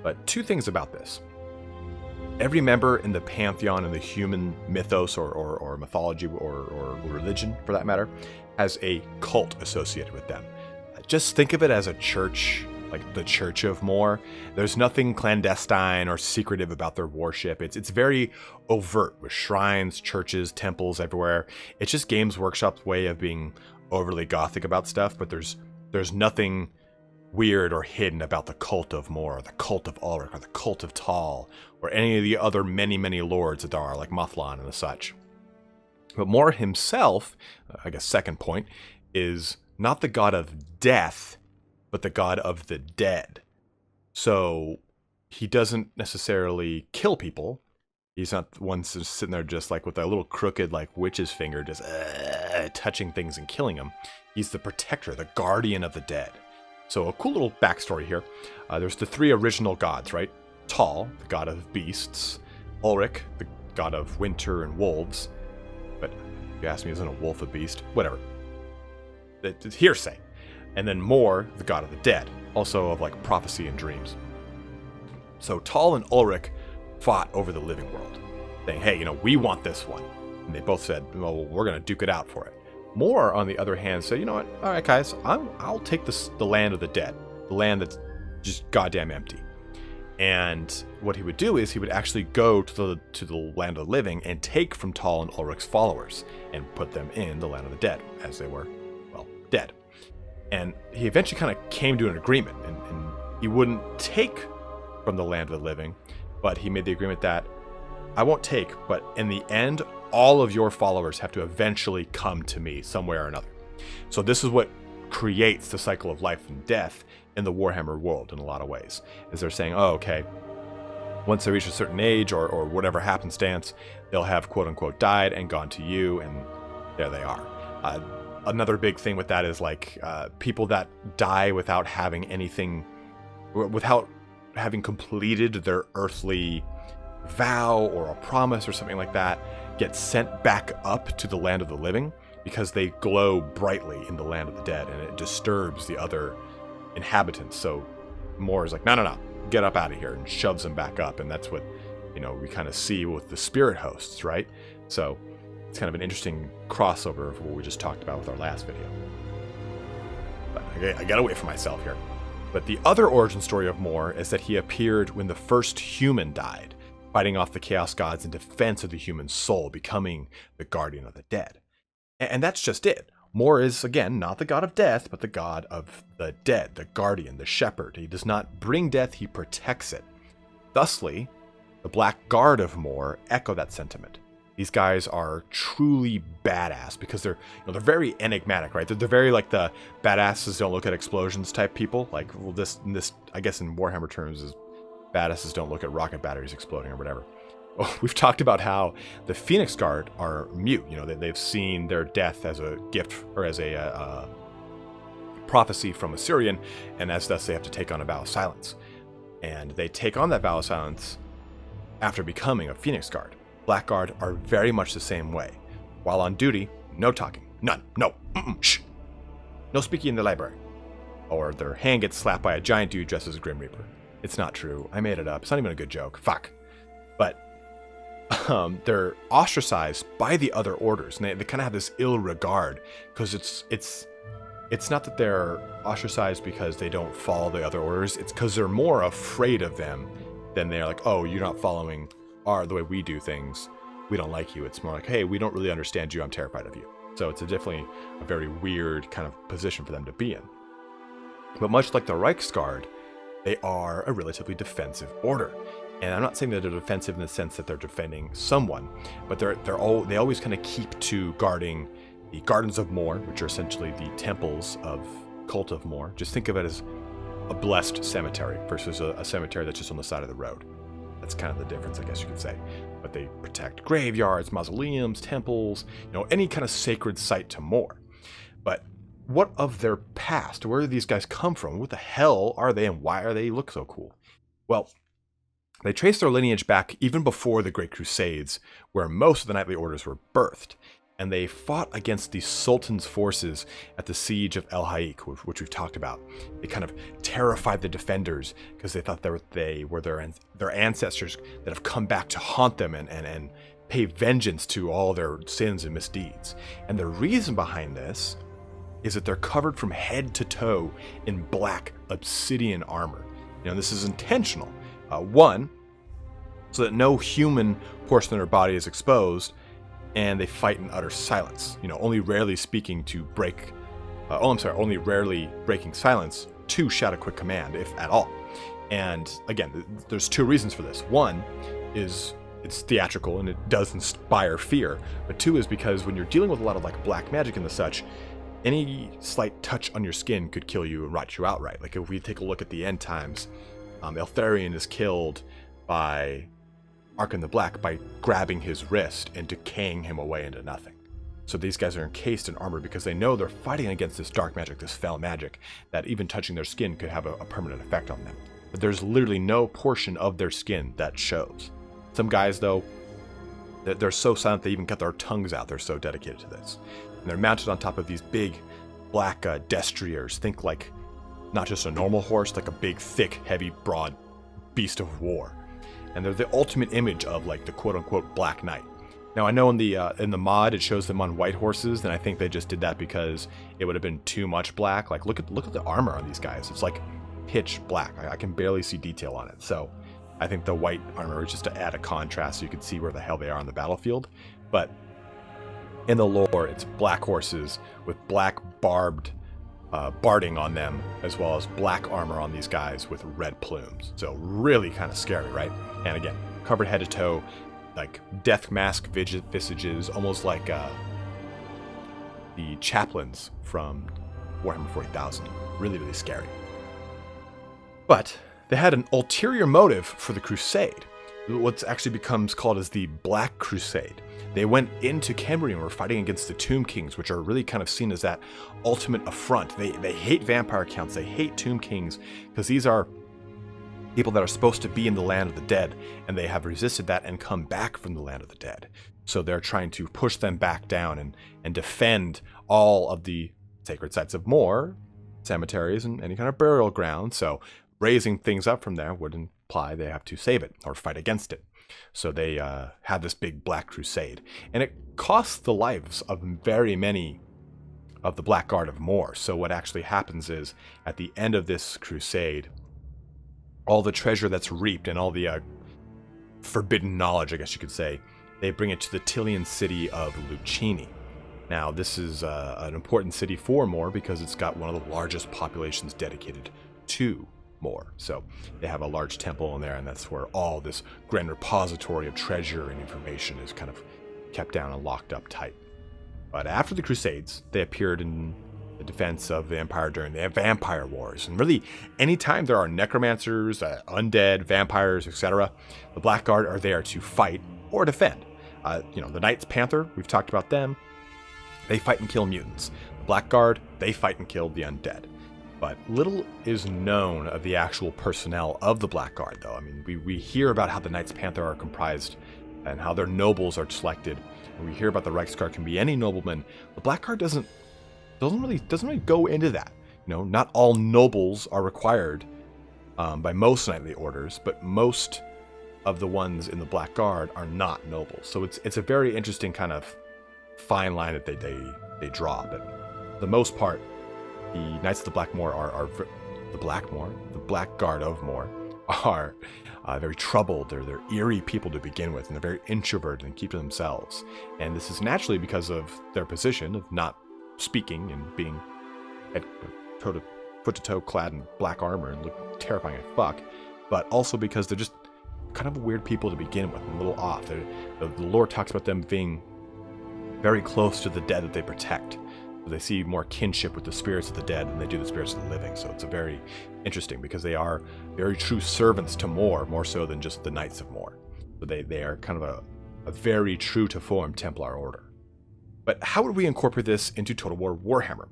But 2 things about this. Every member in the Pantheon and the human mythos or mythology or religion, for that matter, has a cult associated with them. Just think of it as a church, like the Church of More. There's nothing clandestine or secretive about their worship. It's very overt, with shrines, churches, temples everywhere. It's just Games Workshop's way of being overly gothic about stuff, but there's nothing weird or hidden about the Cult of More, or the Cult of Ulrich, or the Cult of Tal, or any of the other many lords that there are, like Mothlon and such. But More himself, I guess second point, is not the god of death, but the god of the dead. So he doesn't necessarily kill people. He's not the one sitting there just like with a little crooked like witch's finger just touching things and killing them. He's the protector, the guardian of the dead. So a cool little backstory here. There's the 3 original gods, right? Tal, the god of beasts. Ulrich, the god of winter and wolves. But if you ask me, isn't a wolf a beast? Whatever. It's hearsay. And then More, the god of the dead. Also of like prophecy and dreams. So Tal and Ulrich fought over the living world, saying, hey, we want this one. And they both said, well, we're going to duke it out for it. More, on the other hand, said, you know what? All right, guys, I'll take the land of the dead, the land that's just goddamn empty. And what he would do is he would actually go to the land of the living and take from Tal and Ulrich's followers and put them in the land of the dead, as they were, well, dead. And he eventually kind of came to an agreement, and he wouldn't take from the land of the living, but he made the agreement that I won't take, but in the end, all of your followers have to eventually come to me somewhere or another. So this is what creates the cycle of life and death in the Warhammer world in a lot of ways. Is they're saying, oh, okay, once they reach a certain age or whatever happenstance, they'll have quote unquote died and gone to you, and there they are. Another big thing with that is like people that die without having anything, without having completed their earthly vow or a promise or something like that, get sent back up to the land of the living because they glow brightly in the land of the dead and it disturbs the other inhabitants. So More is like, no, get up out of here, and shoves them back up. And that's what, we kind of see with the spirit hosts, right? So it's kind of an interesting crossover of what we just talked about with our last video. But I got away from myself here. But the other origin story of More is that he appeared when the first human died, fighting off the Chaos Gods in defense of the human soul, becoming the guardian of the dead. And that's just it. More is, again, not the god of death, but the god of the dead, the guardian, the shepherd. He does not bring death, he protects it. Thusly, the Black Guard of More echo that sentiment. These guys are truly badass because they're very enigmatic, right? They're very like the badasses don't look at explosions type people. Like, well, this I guess in Warhammer terms is badasses don't look at rocket batteries exploding or whatever. we've talked about how the Phoenix Guard are mute. You know, they've seen their death as a gift or as a prophecy from Assyrian, and as thus they have to take on a vow of silence. And they take on that vow of silence after becoming a Phoenix Guard. Blackguard are very much the same way. While on duty, no talking. None. No. Shh. No speaking in the library. Or their hand gets slapped by a giant dude dressed as a Grim Reaper. It's not true. I made it up. It's not even a good joke. Fuck. But they're ostracized by the other orders, and they kind of have this ill regard, because it's not that they're ostracized because they don't follow the other orders. It's because they're more afraid of them than they're like, oh, you're not following the way we do things. We don't like you. It's more like, hey, we don't really understand you. I'm terrified of you. So it's definitely a very weird kind of position for them to be in. But much like the Reichsguard, they are a relatively defensive order. And I'm not saying that they're defensive in the sense that they're defending someone, but they always kind of keep to guarding the Gardens of Mor, which are essentially the temples of Cult of Mor. Just think of it as a blessed cemetery versus a cemetery that's just on the side of the road. That's kind of the difference, I guess you could say. But they protect graveyards, mausoleums, temples, any kind of sacred site to Mor. But what of their past? Where do these guys come from? What the hell are they, and why are they look so cool? Well, they trace their lineage back even before the Great Crusades, where most of the knightly orders were birthed. And they fought against the Sultan's forces at the siege of El Haik, which we've talked about. They kind of terrified the defenders because they thought they were their ancestors that have come back to haunt them and pay vengeance to all their sins and misdeeds. And the reason behind this is that they're covered from head to toe in black obsidian armor. This is intentional. One, so that no human portion of their body is exposed, and they fight in utter silence. Only rarely only rarely breaking silence to shout a quick command, if at all. And again, there's two reasons for this. One is it's theatrical and it does inspire fear. But two is because when you're dealing with a lot of like black magic and the such, any slight touch on your skin could kill you and rot you outright. Like if we take a look at the end times, Eltharion is killed by Arkan the Black by grabbing his wrist and decaying him away into nothing. So these guys are encased in armor because they know they're fighting against this dark magic, this fell magic, that even touching their skin could have a permanent effect on them. But there's literally no portion of their skin that shows. Some guys, though, they're so silent they even cut their tongues out. They're so dedicated to this. And they're mounted on top of these big black destriers. Think like not just a normal horse, like a big, thick, heavy, broad beast of war. And they're the ultimate image of like the quote-unquote Black Knight. Now I know in the mod it shows them on white horses, and I think they just did that because it would have been too much black. Like look at the armor on these guys. It's like pitch black. I can barely see detail on it. So I think the white armor is just to add a contrast so you can see where the hell they are on the battlefield. But in the lore, it's black horses with black barbed barding on them, as well as black armor on these guys with red plumes. So really kind of scary, right? And again, covered head to toe, like death mask visages, almost like the chaplains from Warhammer 40,000. Really, really scary. But they had an ulterior motive for the crusade. What actually becomes called as the Black Crusade. They went into Cambria and were fighting against the Tomb Kings, which are really kind of seen as that ultimate affront. They hate vampire counts, they hate Tomb Kings, because these are people that are supposed to be in the land of the dead, and they have resisted that and come back from the land of the dead. So they're trying to push them back down and defend all of the sacred sites of Mor, cemeteries, and any kind of burial ground. So raising things up from there would imply they have to save it or fight against it. So they had this big Black Crusade, and it costs the lives of very many of the Black Guard of Mor. So what actually happens is, at the end of this crusade, all the treasure that's reaped and all the forbidden knowledge, I guess you could say, they bring it to the Tilean city of Lucini. Now, this is an important city for Mor because it's got one of the largest populations dedicated to Mor. So they have a large temple in there, and that's where all this grand repository of treasure and information is kind of kept down and locked up tight. But after the Crusades, they appeared in the defense of the Empire during the Vampire Wars. And really, anytime there are necromancers, undead, vampires, etc., the Blackguard are there to fight or defend. The Knights Panther, we've talked about them. They fight and kill mutants. The Blackguard, they fight and kill the undead. But little is known of the actual personnel of the Blackguard, though. I mean, we hear about how the Knights Panther are comprised and how their nobles are selected. And we hear about the Reichsguard can be any nobleman. The Blackguard doesn't really go into that. Not all nobles are required by most knightly orders, but most of the ones in the Blackguard are not nobles. So it's a very interesting kind of fine line that they draw. But for the most part, the Knights of the Blackmoor the Blackguard of Moor are very troubled. They're eerie people to begin with, and they're very introverted and keep to themselves. And this is naturally because of their position of not speaking and being foot to toe clad in black armor and look terrifying as fuck, but also because they're just kind of weird people to begin with, a little off. The lore talks about them being very close to the dead that they protect. They see more kinship with the spirits of the dead than they do the spirits of the living. So it's a very interesting because they are very true servants to Moor, more so than just the Knights of Moor. So they are kind of a very true to form Templar order. But how would we incorporate this into Total War Warhammer?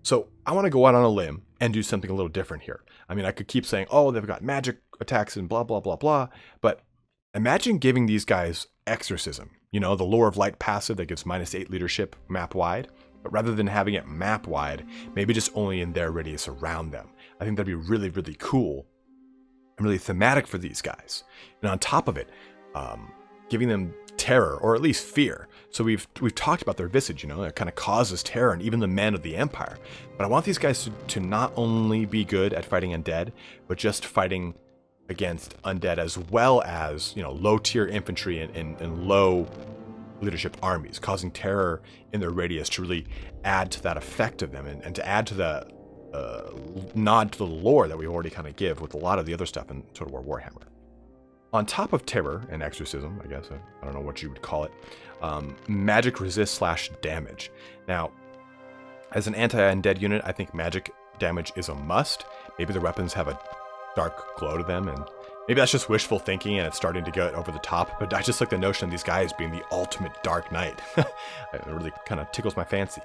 So I want to go out on a limb and do something a little different here. I mean, I could keep saying, oh, they've got magic attacks and blah, blah, blah, blah. But imagine giving these guys exorcism. The Lore of Light passive that gives -8 leadership map wide. But rather than having it map wide, maybe just only in their radius around them. I think that'd be really, really cool and really thematic for these guys. And on top of it, giving them terror, or at least fear. So we've talked about their visage, it kind of causes terror, and even the men of the Empire. But I want these guys to not only be good at fighting undead, but just fighting against undead as well as, low tier infantry and low leadership armies, causing terror in their radius to really add to that effect of them and to add to the nod to the lore that we already kind of give with a lot of the other stuff in Total War Warhammer. On top of terror and exorcism, I guess, I don't know what you would call it, magic resist / damage. Now, as an anti-undead unit, I think magic damage is a must. Maybe their weapons have a dark glow to them, and maybe that's just wishful thinking and it's starting to get over the top, but I just like the notion of these guys being the ultimate Dark Knight. It really kind of tickles my fancy.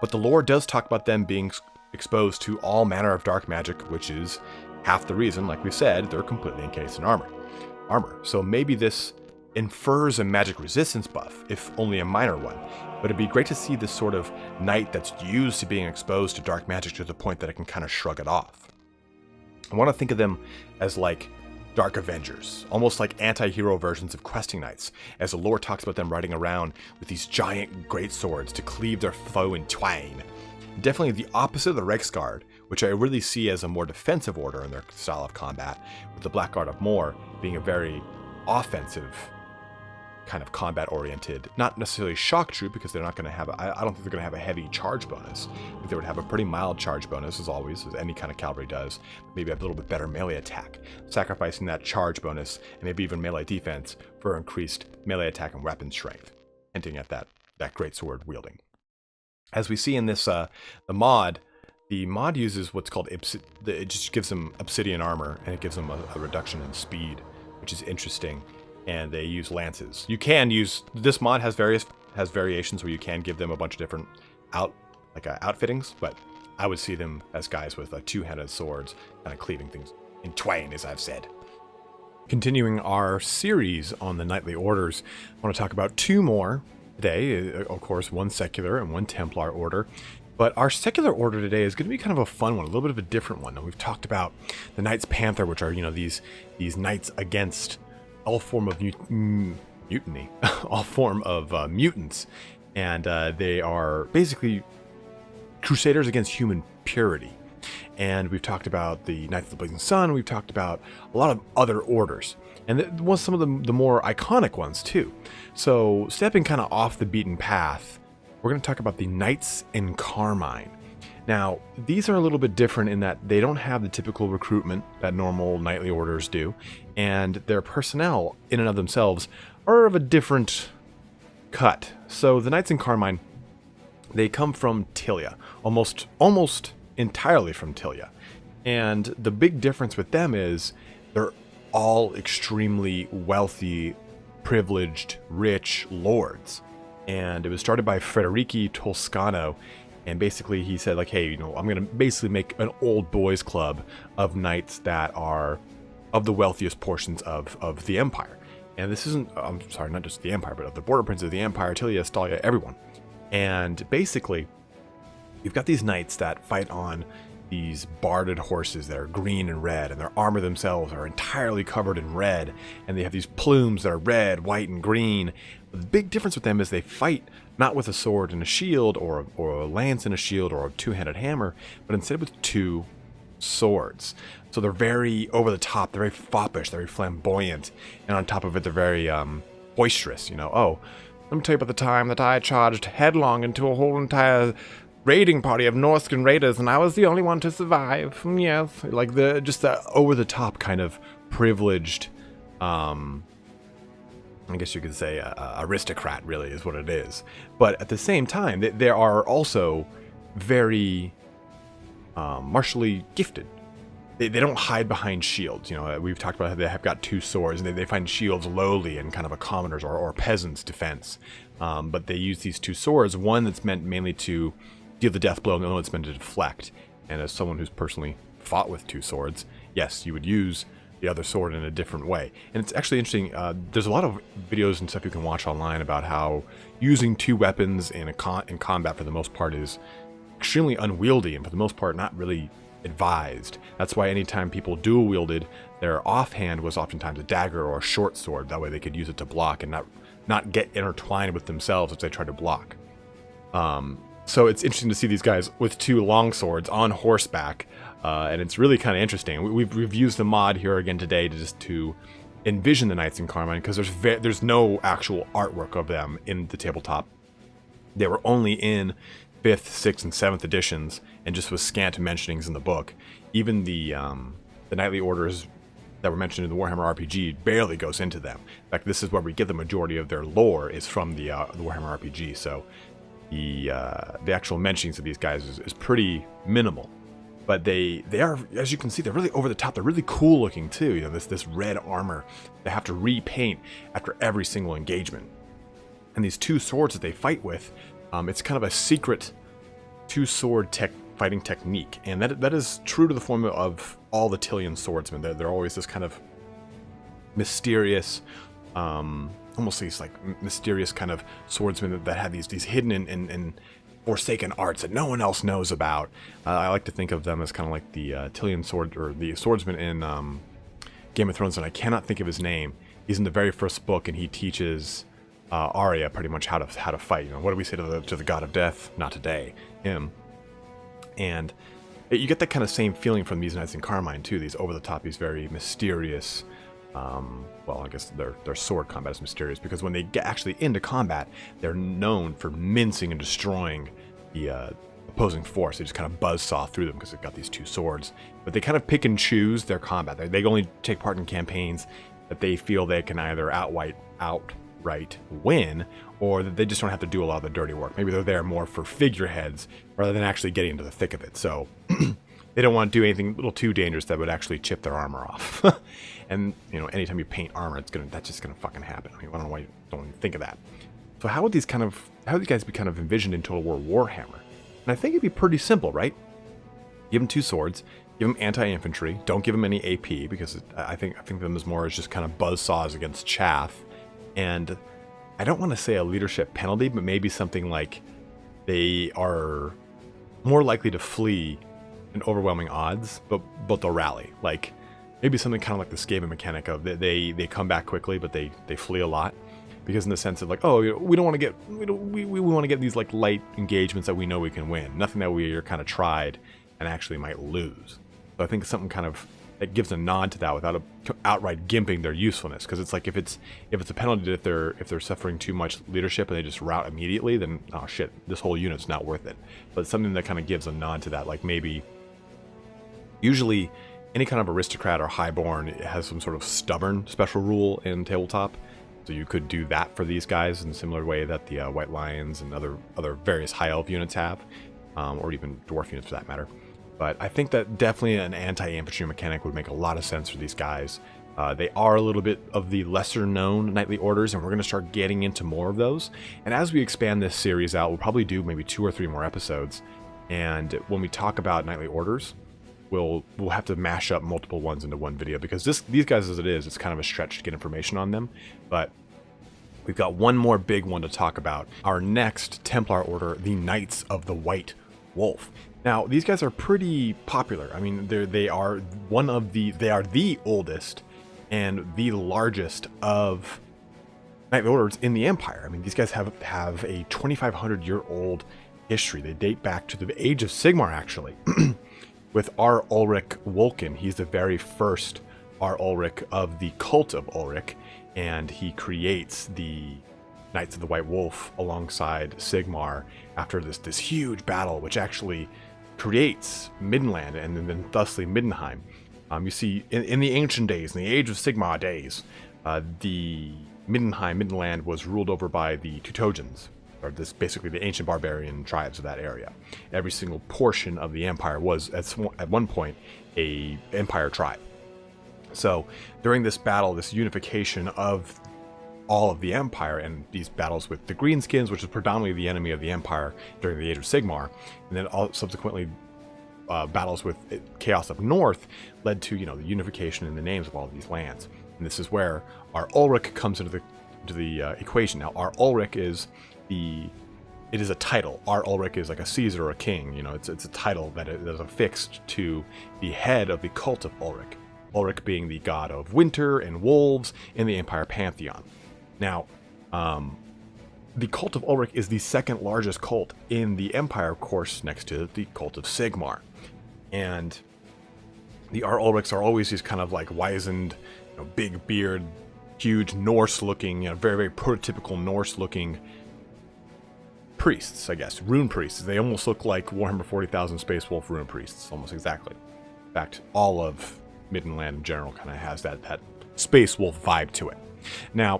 But the lore does talk about them being exposed to all manner of dark magic, which is half the reason, like we said, they're completely encased in armor. So maybe this infers a magic resistance buff, if only a minor one. But it'd be great to see this sort of knight that's used to being exposed to dark magic to the point that it can kind of shrug it off. I want to think of them as like Dark Avengers, almost like anti-hero versions of questing knights, as the lore talks about them riding around with these giant great swords to cleave their foe in twain. Definitely the opposite of the Reichsguard, which I really see as a more defensive order in their style of combat, with the Blackguard of Moor being a very offensive kind of combat-oriented, not necessarily shock troop, because they're not going to have, I don't think they're going to have a heavy charge bonus. I think they would have a pretty mild charge bonus, as always, as any kind of cavalry does. Maybe a little bit better melee attack, sacrificing that charge bonus, and maybe even melee defense for increased melee attack and weapon strength, hinting at that great sword wielding. As we see in this, the mod uses what's called, it just gives them obsidian armor, and it gives them a reduction in speed, which is interesting. And they use lances. You can use, this mod has variations where you can give them a bunch of different outfittings, but I would see them as guys with two-handed swords, kind of cleaving things in twain, as I've said. Continuing our series on the knightly orders, I want to talk about two more today. Of course, one secular and one Templar order. But our secular order today is going to be kind of a fun one, a little bit of a different one. Now, we've talked about the Knights Panther, which are, these knights against all form of mutiny, all form of mutants, and they are basically crusaders against human purity. And we've talked about the Knights of the Blazing Sun. We've talked about a lot of other orders, and some of the more iconic ones too. So stepping kind of off the beaten path, we're going to talk about the Knights in Carmine. Now, these are a little bit different in that they don't have the typical recruitment that normal knightly orders do, and their personnel, in and of themselves, are of a different cut. So the Knights in Carmine, They come from Tilea, almost entirely from Tilea. And the big difference with them is they're all extremely wealthy, privileged, rich lords. And it was started by Federici Toscano. And basically he said, like, hey, I'm going to basically make an old boys club of knights that are of the wealthiest portions of the empire. And this isn't, I'm sorry, not just the empire, but of the border princes of the empire, Tilea, Estalia, everyone. And basically, you've got these knights that fight on these barded horses that are green and red, and their armor themselves are entirely covered in red, and they have these plumes that are red, white, and green. The big difference with them is they fight not with a sword and a shield, or a lance and a shield, or a two-handed hammer, but instead with two swords. So they're very over the top, they're very foppish, they're very flamboyant, and on top of it, they're very boisterous. Oh, let me tell you about the time that I charged headlong into a whole entire raiding party of Norscan raiders, and I was the only one to survive. Yes, like just the over-the-top kind of privileged, I guess you could say aristocrat, really, is what it is. But at the same time, they are also very martially gifted. They don't hide behind shields. We've talked about how they have got two swords, and they find shields lowly in kind of a commoner's or peasant's defense. But they use these two swords, one that's meant mainly to deal the death blow, and the other one that's meant to deflect. And as someone who's personally fought with two swords, yes, you would use the other sword in a different way. And it's actually interesting, there's a lot of videos and stuff you can watch online about how using two weapons in combat for the most part is extremely unwieldy, and for the most part not really advised. That's why anytime people dual wielded, their offhand was oftentimes a dagger or a short sword. That way they could use it to block and not get intertwined with themselves as they try to block. So it's interesting to see these guys with two long swords on horseback, and it's really kind of interesting. We've used the mod here again today to envision the Knights in Carmine, because there's no actual artwork of them in the tabletop. They were only in 5th, 6th, and 7th editions, and just with scant mentionings in the book. Even the knightly orders that were mentioned in the Warhammer RPG barely goes into them. In fact, this is where we get the majority of their lore, is from the Warhammer RPG. So the actual mentionings of these guys is pretty minimal. But they are, as you can see, they're really over the top. They're really cool looking too. This red armor they have to repaint after every single engagement. And these two swords that they fight with, it's kind of a secret two-sword fighting technique, and that is true to the formula of all the Tilean swordsmen. They're always this kind of mysterious, almost these like mysterious kind of swordsmen that have these hidden and forsaken arts that no one else knows about. I like to think of them as kind of like the Tilean sword, or the swordsman in Game of Thrones, and I cannot think of his name. He's in the very first book, and he teaches Arya pretty much how to fight. What do we say to the god of death? Not today, him. And you get that kind of same feeling from these Knights in Carmine too. These over the top, these very mysterious. Well, I guess their sword combat is mysterious, because when they get actually into combat, they're known for mincing and destroying the opposing force. They just kind of buzzsaw through them because they've got these two swords. But they kind of pick and choose their combat. They only take part in campaigns that they feel they can either outright win, or that they just don't have to do a lot of the dirty work. Maybe they're there more for figureheads rather than actually getting into the thick of it. So they don't want to do anything a little too dangerous that would actually chip their armor off. And anytime you paint armor, that's just gonna fucking happen. I don't know why you don't even think of that. So how would these guys be kind of envisioned in Total War Warhammer? And I think it'd be pretty simple, right? Give them two swords, give them anti-infantry, don't give them any AP, because I think of them as more as just kind of buzzsaws against chaff. And I don't want to say a leadership penalty, but maybe something like they are more likely to flee in overwhelming odds, but they'll rally. Like maybe something kind of like the Skaven mechanic of they come back quickly, but they flee a lot. Because in the sense of like, oh, we want to get these like light engagements that we know we can win. Nothing that we are kind of tried and actually might lose. So I think something kind of that gives a nod to that without outright gimping their usefulness. Because it's like if it's a penalty if they're suffering too much leadership and they just rout immediately, then oh shit, this whole unit's not worth it. But something that kind of gives a nod to that, like maybe usually any kind of aristocrat or highborn has some sort of stubborn special rule in tabletop. So you could do that for these guys in a similar way that the White Lions and other various High Elf units have, or even Dwarf units for that matter. But I think that definitely an anti-infantry mechanic would make a lot of sense for these guys. They are a little bit of the lesser known knightly orders, and we're going to start getting into more of those. And as we expand this series out, we'll probably do maybe 2 or 3 more episodes. And when we talk about knightly orders, we'll have to mash up multiple ones into one video, because these guys as it is, it's kind of a stretch to get information on them. But we've got one more big one to talk about. Our next Templar order, the Knights of the White Wolf. Now, these guys are pretty popular. I mean, they are the oldest and the largest of knightly orders in the Empire. I mean, these guys have a 2,500-year-old history. They date back to the Age of Sigmar, actually. With R. Ulrich Wolken, he's the very first R. Ulrich of the cult of Ulrich, and he creates the Knights of the White Wolf alongside Sigmar after this huge battle, which actually creates Middenland and then thusly Middenheim. You see, in the ancient days, in the Age of Sigmar days, the Middenland was ruled over by the Teutonians, or basically the ancient barbarian tribes of that area. Every single portion of the empire was at one point a empire tribe. So during this battle, this unification of all of the empire, and these battles with the Greenskins, which is predominantly the enemy of the empire during the Age of Sigmar, and then subsequently battles with Chaos up north, led to the unification in the names of all of these lands. And this is where our Ulrich comes into the equation. Now, our Ulrich is it is a title. Our Ulrich is like a Caesar or a king. It's a title that is affixed to the head of the cult of Ulrich. Ulrich being the god of winter and wolves in the Empire Pantheon. Now, the cult of Ulrich is the second largest cult in the Empire, of course, next to the cult of Sigmar. And the R. Ulrichs are always these kind of like wizened, big beard, huge Norse-looking, very, very prototypical Norse-looking priests, I guess, rune priests. They almost look like Warhammer 40,000 Space Wolf rune priests, almost exactly. In fact, all of Middenland in general kind of has that Space Wolf vibe to it. Now,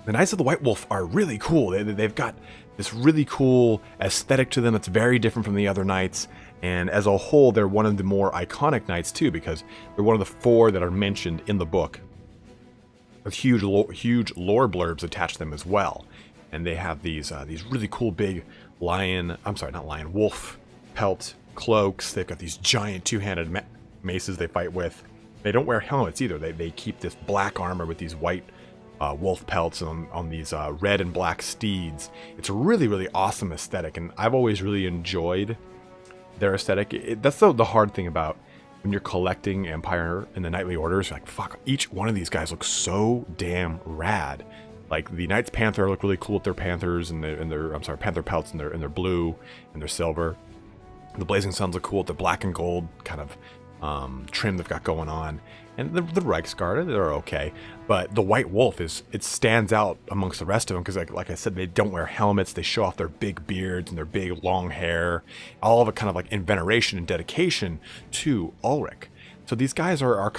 the Knights of the White Wolf are really cool. They've got this really cool aesthetic to them that's very different from the other knights. And as a whole, they're one of the more iconic knights too, because they're one of the 4 that are mentioned in the book, with huge lore blurbs attached to them as well. And they have these really cool big wolf pelt cloaks. They've got these giant 2-handed maces they fight with. They don't wear helmets either. They keep this black armor with these white wolf pelts on these red and black steeds. It's a really, really awesome aesthetic, and I've always really enjoyed their aesthetic. That's the hard thing about when you're collecting Empire and the Knightly Orders. You're like, fuck, each one of these guys looks so damn rad. Like the Knights Panther look really cool with their panthers and their panther pelts and their blue and their silver. The Blazing Suns look cool with the black and gold kind of trim they've got going on. And the Reichsguard, they're okay. But the White Wolf it stands out amongst the rest of them because, like I said, they don't wear helmets. They show off their big beards and their big long hair. All of it kind of like in veneration and dedication to Ulrich. So these guys are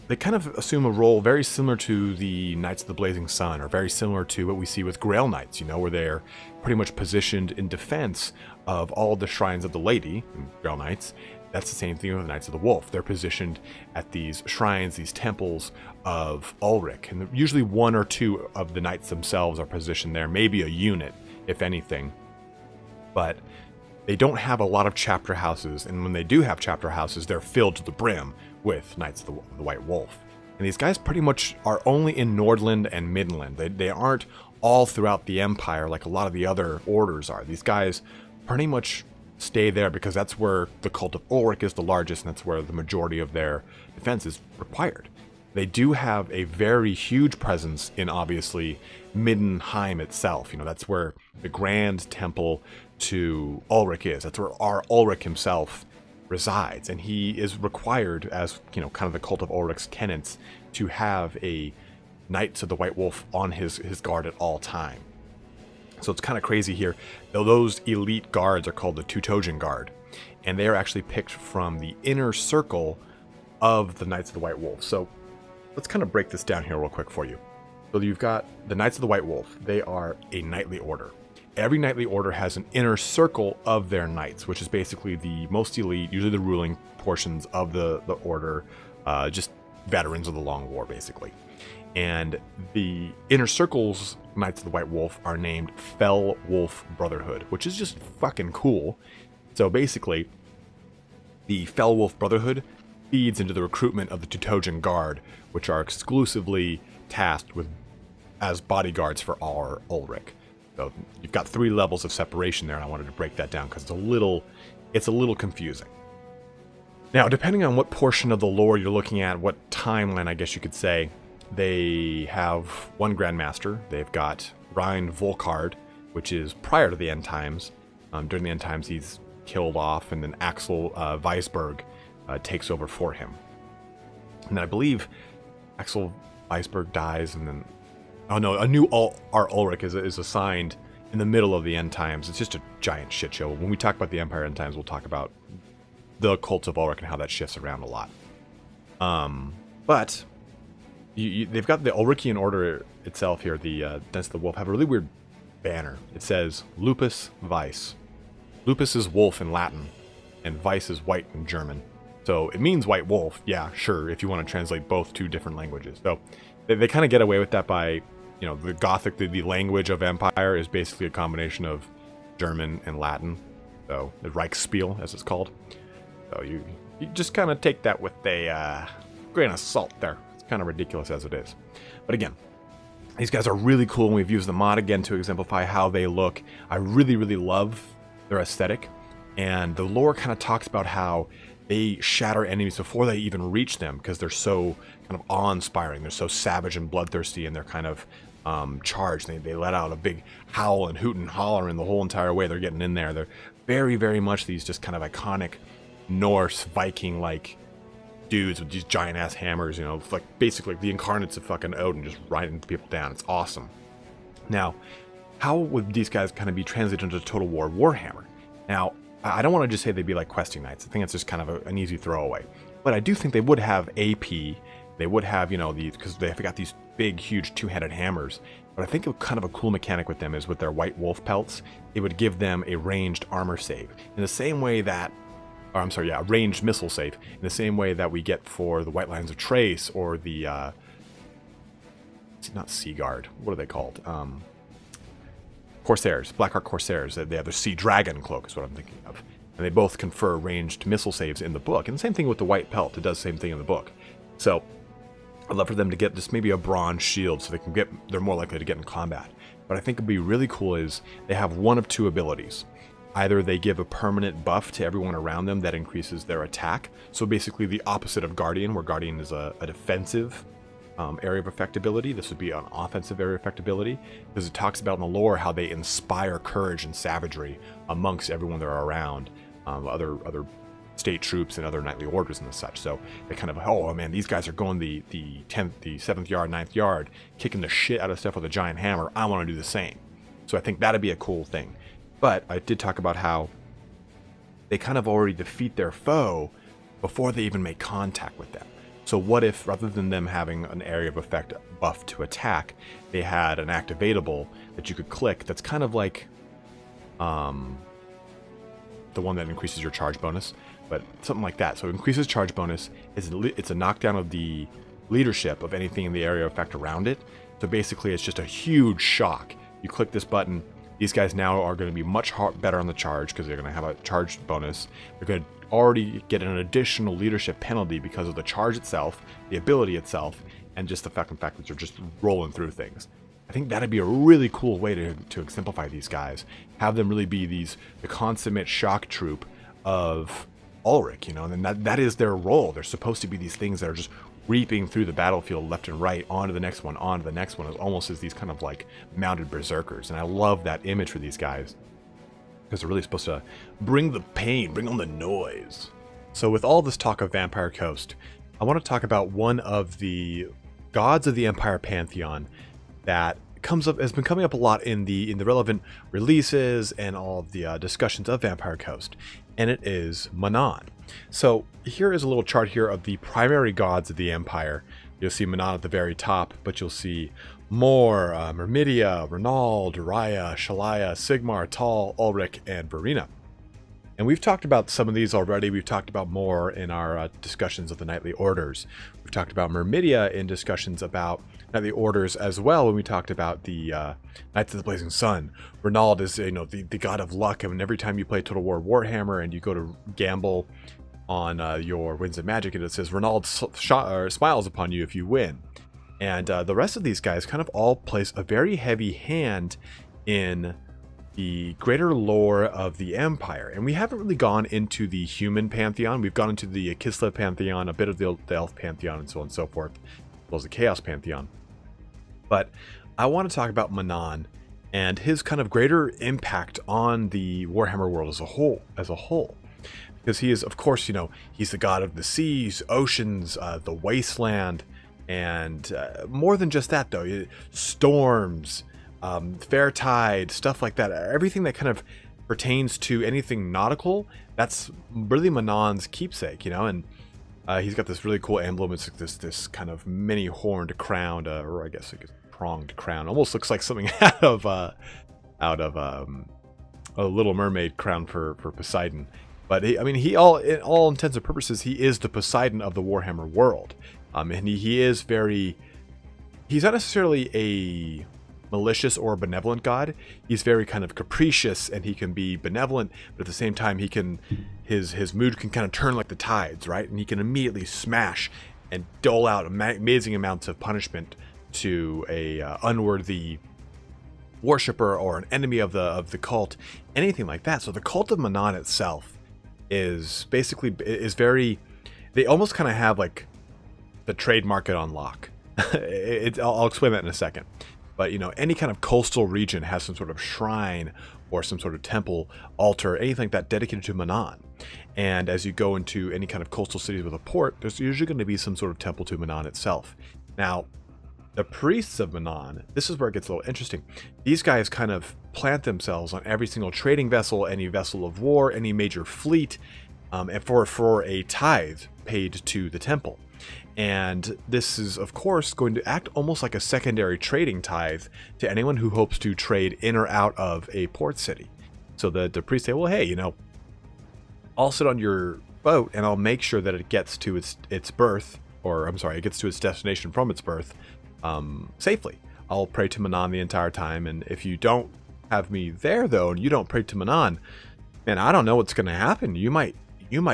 they kind of assume a role very similar to the Knights of the Blazing Sun, or very similar to what we see with Grail Knights, where they're pretty much positioned in defense of all the shrines of the Lady, Grail Knights. That's the same thing with the Knights of the Wolf. They're positioned at these shrines, these temples of Ulrich. And usually 1 or 2 of the knights themselves are positioned there, maybe a unit, if anything. But they don't have a lot of chapter houses, and when they do have chapter houses, they're filled to the brim with Knights of the White Wolf. And these guys pretty much are only in Nordland and Midland. They aren't all throughout the Empire like a lot of the other orders are. These guys pretty much stay there because that's where the cult of Ulrich is the largest, and that's where the majority of their defense is required. They do have a very huge presence in, obviously, Middenheim itself. That's where the grand temple to Ulrich is. That's where our Ulrich himself resides, and he is required as, kind of the cult of Ulrich's tenants to have a Knights of the White Wolf on his guard at all time. So it's kind of crazy here. Those elite guards are called the Teutonian Guard, and they are actually picked from the inner circle of the Knights of the White Wolf. So let's kind of break this down here real quick for you. So you've got the Knights of the White Wolf. They are a knightly order. Every knightly order has an inner circle of their knights, which is basically the most elite, usually the ruling portions of the order, just veterans of the Long War, basically. And the inner circles Knights of the White Wolf are named Fell Wolf Brotherhood, which is just fucking cool. So basically, the Fell Wolf Brotherhood feeds into the recruitment of the Teutogen Guard, which are exclusively tasked with as bodyguards for our Ulrich. So you've got 3 levels of separation there, and I wanted to break that down because it's a little confusing. Now, depending on what portion of the lore you're looking at, what timeline, I guess you could say, they have one Grandmaster. They've got Rhine Volkard, which is prior to the End Times. During the End Times, he's killed off, and then Axel Weisberg takes over for him. And then I believe Axel Weisberg dies, and then... Oh no, a new our Ulrich is assigned in the middle of the End Times. It's just a giant shit show. When we talk about the Empire End Times, we'll talk about the cults of Ulrich and how that shifts around a lot. But they've got the Ulrichian order itself here, the Knights of the Wolf, have a really weird banner. It says Lupus Vice. Lupus is wolf in Latin, and Vice is white in German. So it means white wolf, yeah, sure, if you want to translate both to different languages. So they kind of get away with that by, the Gothic, the language of Empire is basically a combination of German and Latin. So the Reichsspiel, as it's called. So you just kind of take that with a grain of salt there. It's kind of ridiculous as it is. But again, these guys are really cool, and we've used the mod again to exemplify how they look. I really, really love their aesthetic. And the lore kind of talks about how they shatter enemies before they even reach them because they're so kind of awe-inspiring. They're so savage and bloodthirsty, and they're kind of charged. They let out a big howl and hoot and holler in the whole entire way they're getting in there. They're very, very much these just kind of iconic Norse Viking-like dudes with these giant-ass hammers, like basically the incarnates of fucking Odin, just riding people down. It's awesome. Now, how would these guys kind of be translated into Total War Warhammer? Now, I don't want to just say they'd be like questing knights. I think it's just kind of an easy throwaway. But I do think they would have AP. They would have, because they've got these big, huge two-handed hammers. But I think kind of a cool mechanic with them is with their white wolf pelts, it would give them a ranged armor save. In the same way that, a ranged missile save. In the same way that we get for the White Lions of Trace or the, it's not Sea Guard. What are they called? Corsairs, Blackheart Corsairs. They have their Sea Dragon cloak is what I'm thinking of. And they both confer ranged missile saves in the book. And the same thing with the white pelt. It does the same thing in the book. So I'd love for them to get just maybe a bronze shield so they're more likely to get in combat. But I think it'd be really cool is they have one of 2 abilities. Either they give a permanent buff to everyone around them that increases their attack. So basically the opposite of Guardian, where Guardian is a defensive area of effectability. This would be an offensive area of effectability, because it talks about in the lore how they inspire courage and savagery amongst everyone they're around, other state troops and other knightly orders and such. So they kind of, oh man, these guys are going the 10th, the 7th yard, 9th yard, kicking the shit out of stuff with a giant hammer. I want to do the same. So I think that'd be a cool thing. But I did talk about how they kind of already defeat their foe before they even make contact with them. So what if, rather than them having an area of effect buff to attack, they had an activatable that you could click that's kind of like the one that increases your charge bonus, but something like that. So it increases charge bonus. It's a knockdown of the leadership of anything in the area of effect around it. So basically it's just a huge shock. You click this button, these guys now are going to be much better on the charge because they're going to have a charge bonus. They're going to already get an additional leadership penalty because of the charge itself, the ability itself, and just the fact that they're just rolling through things. I think that'd be a really cool way to exemplify these guys. Have them really be the consummate shock troop of Ulrich, and that is their role. They're supposed to be these things that are just reaping through the battlefield left and right, onto the next one, onto the next one, as almost as these kind of like mounted berserkers. And I love that image for these guys, because they're really supposed to bring the pain, bring on the noise. So with all this talk of Vampire Coast, I want to talk about one of the gods of the Empire Pantheon that has been coming up a lot in the relevant releases and all of the discussions of Vampire Coast, and it is Manon. So here is a little chart here of the primary gods of the Empire. You'll see Manon at the very top, but you'll see Mor, Myrmidia, Renald, Raya, Shalaya, Sigmar, Tal, Ulrich, and Verena. And we've talked about some of these already. We've talked about Mor in our discussions of the Knightly Orders. We've talked about Myrmidia in discussions about Knightly Orders as well when we talked about the Knights of the Blazing Sun. Renald is, you know, the god of luck. I mean, every time you play Total War Warhammer and you go to gamble on your Winds of Magic, and it says Renald smiles upon you if you win. And the rest of these guys kind of all place a very heavy hand in the greater lore of the Empire. And we haven't really gone into the human pantheon. We've gone into the Kislev pantheon, a bit of the elf pantheon, and so on and so forth, as well as the Chaos pantheon. But I want to talk about Manon and his kind of greater impact on the Warhammer world as a whole. Because he is, of course, you know, he's the god of the seas, oceans, the wasteland, and more than just that, though. Storms, fair tide, stuff like that. Everything that kind of pertains to anything nautical, that's really Manon's keepsake, you know. And he's got this really cool emblem. It's like this kind of mini horned crown, or I guess like a pronged crown. Almost looks like something out of a Little Mermaid crown for Poseidon. But in all intents and purposes, he is the Poseidon of the Warhammer world. And he is he's not necessarily a malicious or benevolent god. He's very kind of capricious, and he can be benevolent, but at the same time, his mood can kind of turn like the tides, right? And he can immediately smash and dole out amazing amounts of punishment to a unworthy worshipper or an enemy of the cult, anything like that. So the cult of Manon itself is very, they almost kind of have like the trade market on lock. I'll explain that in a second. But, you know, any kind of coastal region has some sort of shrine or some sort of temple, altar, anything like that dedicated to Manon. And as you go into any kind of coastal cities with a port, there's usually going to be some sort of temple to Manon itself. Now, the priests of Manon, this is where it gets a little interesting. These guys kind of plant themselves on every single trading vessel, any vessel of war, any major fleet, and for a tithe paid to the temple. And this is, of course, going to act almost like a secondary trading tithe to anyone who hopes to trade in or out of a port city. So the priests say, well, hey, you know, I'll sit on your boat and I'll make sure that it gets to its berth, or I'm sorry, it gets to its destination from its berth safely. I'll pray to Manon the entire time, and if you don't have me there, though, and you don't pray to Manon, man, I don't know what's going to happen. You might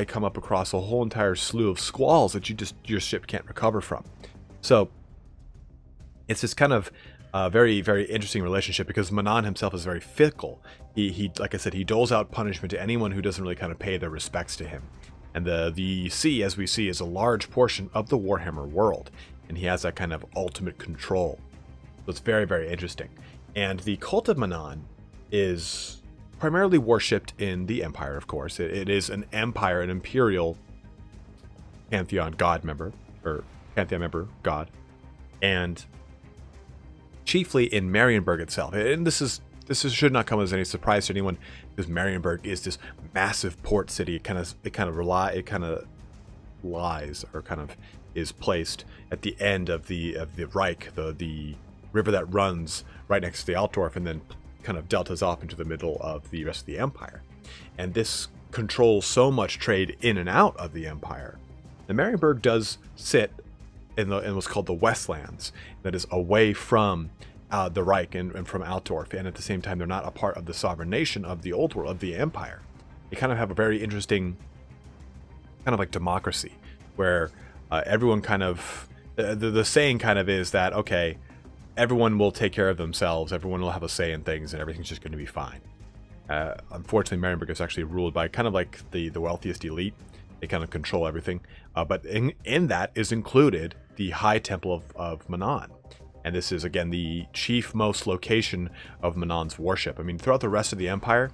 come up across a whole entire slew of squalls that your ship can't recover from. So it's this kind of very, very interesting relationship, because Manon himself is very fickle. He like I said, he doles out punishment to anyone who doesn't really kind of pay their respects to him. And the sea, as we see, is a large portion of the Warhammer world, and he has that kind of ultimate control. So it's very, very interesting. And the cult of Manon is primarily worshipped in the Empire, of course. It is an empire, an imperial Pantheon god member, or Pantheon member god, and chiefly in Marienburg itself. And this should not come as any surprise to anyone, because Marienburg is this massive port city. It kind of lies, or kind of is placed at the end of the Reich, the river that runs right next to the Altdorf, and then kind of deltas off into the middle of the rest of the Empire. And this controls so much trade in and out of the Empire. And Marienburg does sit in what's called the Westlands, that is away from the Reich and from Altdorf, and at the same time they're not a part of the sovereign nation of the old world, of the Empire. They kind of have a very interesting kind of like democracy, where everyone kind of, the saying kind of is that, okay, everyone will take care of themselves, everyone will have a say in things, and everything's just going to be fine. Unfortunately, Marienburg is actually ruled by kind of like the wealthiest elite. They kind of control everything. But in that is included the High Temple of Manon. And this is, again, the chief most location of Manon's worship. I mean, throughout the rest of the Empire,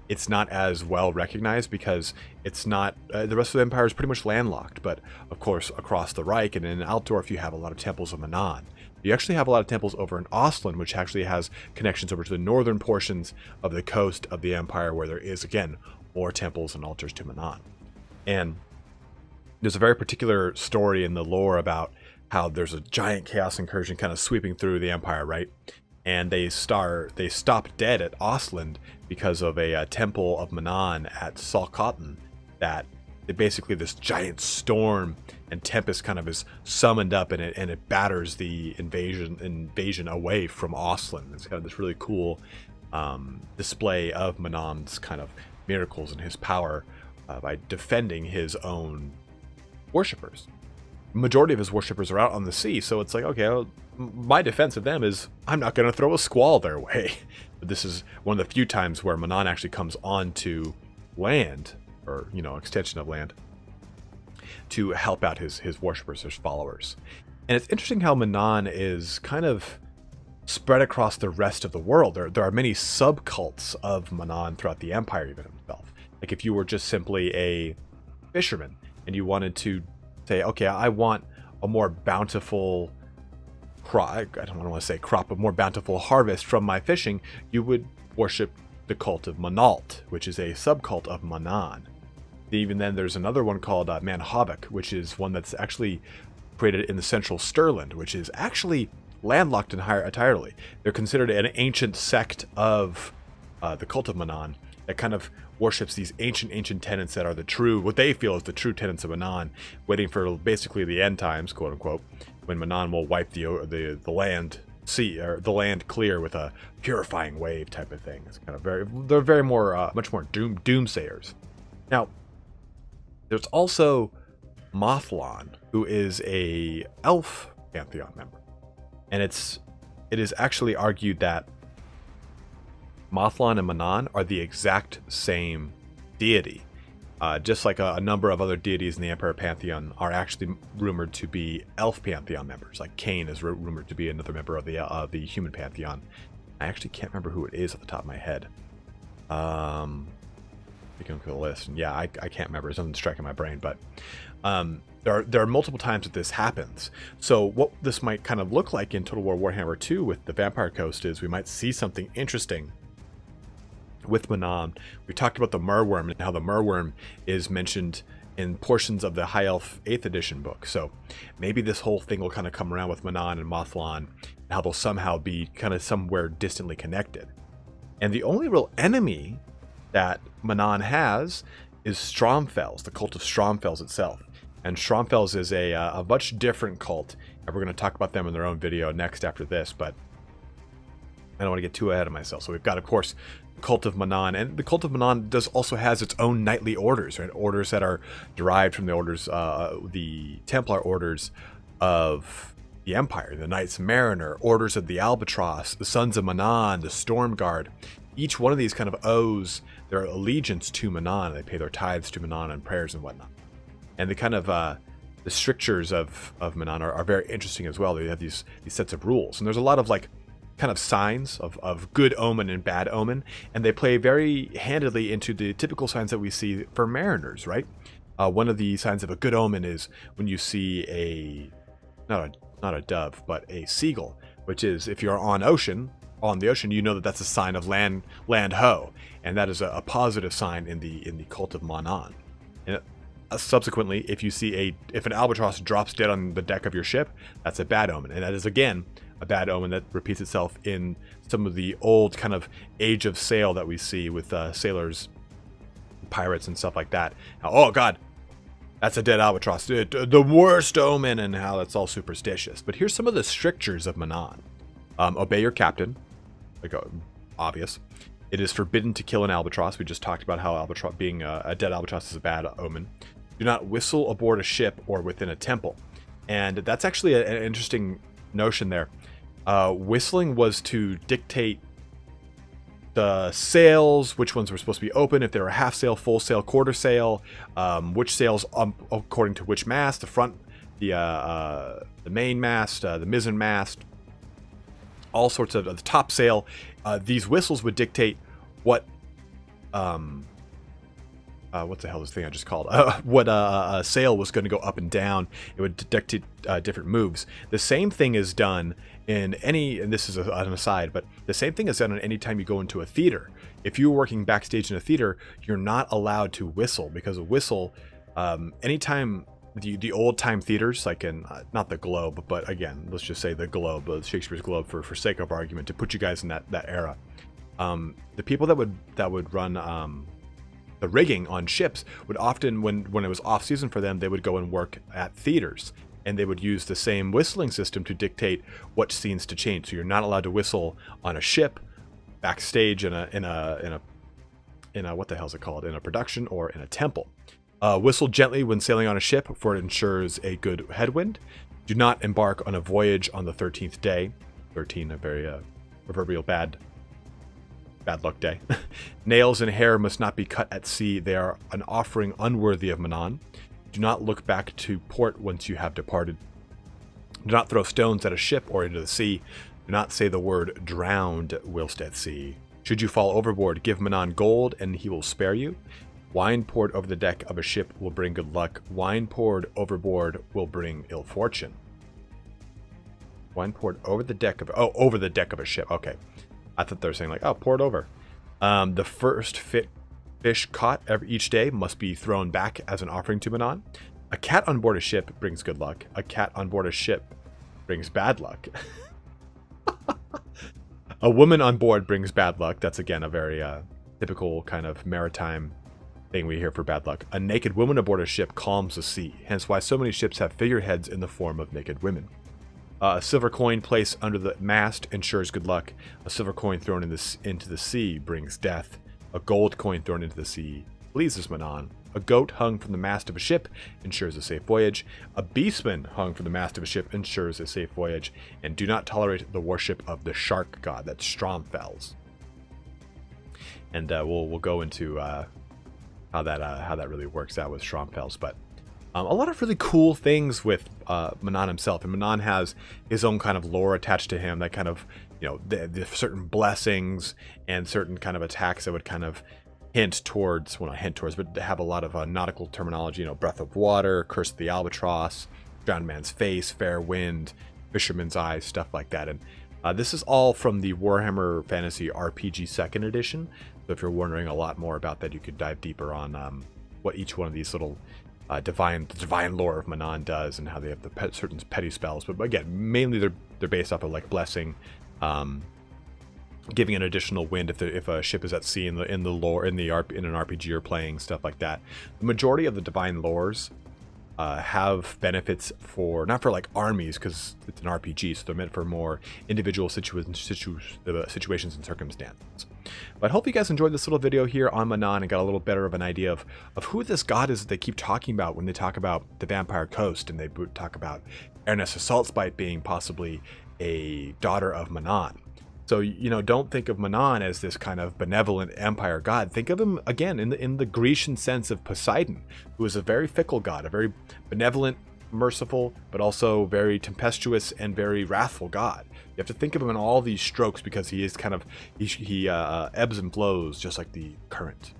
it's not as well recognized, because it's not, the rest of the Empire is pretty much landlocked. But, of course, across the Reich and in Altdorf, you have a lot of temples of Manon. You actually have a lot of temples over in Ostland, which actually has connections over to the northern portions of the coast of the Empire, where there is, again, more temples and altars to Manon. And there's a very particular story in the lore about how there's a giant chaos incursion kind of sweeping through the Empire, right? And they stop dead at Ostland because of a temple of Manan at Salcotton, that basically this giant storm and tempest kind of is summoned up, and it batters the invasion away from Ostland. It's kind of this really cool display of Manan's kind of miracles and his power by defending his own worshippers. Majority of his worshippers are out on the sea, so it's like, okay, well, my defense of them is I'm not going to throw a squall their way. But this is one of the few times where Manan actually comes onto land, or extension of land, to help out his worshippers, his followers. And it's interesting how Manan is kind of spread across the rest of the world. There are many subcults of Manan throughout the Empire, even himself. Like if you were just simply a fisherman and you wanted to say, okay, I want a more bountiful crop, I don't want to say crop, but more bountiful harvest from my fishing, you would worship the cult of Manalt, which is a subcult of Manan. Even then, there's another one called Manhabak, which is one that's actually created in the central Stirland, which is actually landlocked entirely. They're considered an ancient sect of the cult of Manan that kind of worships these ancient tenets that are what they feel is the true tenets of Manan, waiting for basically the end times, quote unquote, when Manan will wipe the land clear with a purifying wave type of thing. It's kind of they're very more much more doomsayers. Now, there's also Mothlan, who is a elf Pantheon member, and it is actually argued that Mothlan and Manan are the exact same deity. Just like a number of other deities in the Emperor Pantheon are actually rumored to be elf Pantheon members. Like Cain is rumored to be another member of the human Pantheon. I actually can't remember who it is off the top of my head. You can look at the list. And yeah, I can't remember. It's something striking my brain. But there are multiple times that this happens. So what this might kind of look like in Total War Warhammer 2 with the Vampire Coast is we might see something interesting with Manan. We talked about the Merworm and how the Merworm is mentioned in portions of the High Elf 8th edition book. So maybe this whole thing will kind of come around with Manan and Mothlan, and how they'll somehow be kind of somewhere distantly connected. And the only real enemy that Manan has is Stromfels, the cult of Stromfels itself. And Stromfels is a much different cult, and we're going to talk about them in their own video next after this, but I don't want to get too ahead of myself. So we've got, of course, Cult of Manan, and the Cult of Manan also has its own knightly orders, right? Orders that are derived from the orders, the Templar orders of the Empire, the Knights Mariner, Orders of the Albatross, the Sons of Manan, the Storm Guard. Each one of these kind of owes their allegiance to Manan. They pay their tithes to Manan and prayers and whatnot. And the kind of the strictures of Manan are very interesting as well. They have these sets of rules, and there's a lot of like kind of signs of good omen and bad omen, and they play very handedly into the typical signs that we see for mariners, right? One of the signs of a good omen is when you see not a dove, but a seagull, which is if you're on the ocean, you know that's a sign of land ho, and that is a positive sign in the cult of Manan. And subsequently, if an albatross drops dead on the deck of your ship, that's a bad omen, and that is again a bad omen that repeats itself in some of the old kind of Age of Sail that we see with sailors, pirates, and stuff like that. Oh God, that's a dead albatross, the worst omen, and how that's all superstitious. But here's some of the strictures of Manan. Obey your captain, like obvious. It is forbidden to kill an albatross. We just talked about how being a dead albatross is a bad omen. Do not whistle aboard a ship or within a temple. And that's actually an interesting notion there. Whistling was to dictate the sails, which ones were supposed to be open, if they were half sail, full sail, quarter sail, which sails according to which mast, the front, the main mast, the mizzen mast, all sorts of the top sail. These whistles would dictate what the hell is this thing I just called? What sail was going to go up and down. It would dictate different moves. The same thing is done in and this is an aside, but the same thing is done any time you go into a theater. If you're working backstage in a theater, you're not allowed to whistle, because a whistle, anytime the old time theaters, like in not the Globe, but again, let's just say the Globe, Shakespeare's Globe, for sake of argument, to put you guys in that era. The people that would run the rigging on ships would often, when it was off season for them, they would go and work at theaters, and they would use the same whistling system to dictate what scenes to change. So you're not allowed to whistle on a ship, backstage in a what the hell is it called, in a production or in a temple. Whistle gently when sailing on a ship, for it ensures a good headwind. Do not embark on a voyage on the 13th day. 13, a very proverbial bad luck day. Nails and hair must not be cut at sea. They are an offering unworthy of Manon. Do not look back to port once you have departed. Do not throw stones at a ship or into the sea. Do not say the word drowned whilst at sea. Should you fall overboard, give Manon gold and he will spare you. Wine poured over the deck of a ship will bring good luck. Wine poured overboard will bring ill fortune. Wine poured over the deck of... Oh, over the deck of a ship. Okay. I thought they were saying like, oh, poured over. The first fish caught each day must be thrown back as an offering to Manon. A cat on board a ship brings good luck. A cat on board a ship brings bad luck. A woman on board brings bad luck. That's, again, a very typical kind of maritime thing we hear for bad luck. A naked woman aboard a ship calms the sea, hence why so many ships have figureheads in the form of naked women. A silver coin placed under the mast ensures good luck. A silver coin thrown into the sea brings death. A gold coin thrown into the sea pleases Manon. A goat hung from the mast of a ship ensures a safe voyage. A beastman hung from the mast of a ship ensures a safe voyage. And do not tolerate the worship of the shark god. That's Drachenfels. And we'll go into how that really works out with Drachenfels, but a lot of really cool things with Manon himself, and Manon has his own kind of lore attached to him. That kind of, you know, the certain blessings and certain kind of attacks that would kind of hint towards, well, not hint towards, but have a lot of nautical terminology. You know, breath of water, curse of the albatross, drowned man's face, fair wind, fisherman's eyes, stuff like that. And this is all from the Warhammer Fantasy RPG 2nd edition. So if you're wondering a lot more about that, you could dive deeper on what each one of these little divine lore of Manon does and how they have the certain petty spells. But again, mainly they're based off of like blessing, giving an additional wind if a ship is at sea in the lore in an RPG you're playing, stuff like that. The majority of the divine lores have benefits for, not for like armies, because it's an RPG, so they're meant for more individual situations and circumstances. But I hope you guys enjoyed this little video here on Manon and got a little better of an idea of who this god is that they keep talking about when they talk about the Vampire Coast, and they talk about Ernest Saltspite being possibly a daughter of Manon. So, you know, don't think of Manon as this kind of benevolent empire god. Think of him, again, in the Grecian sense of Poseidon, who is a very fickle god, a very benevolent, merciful, but also very tempestuous and very wrathful god. You have to think of him in all these strokes because he is kind of, he ebbs and flows just like the current.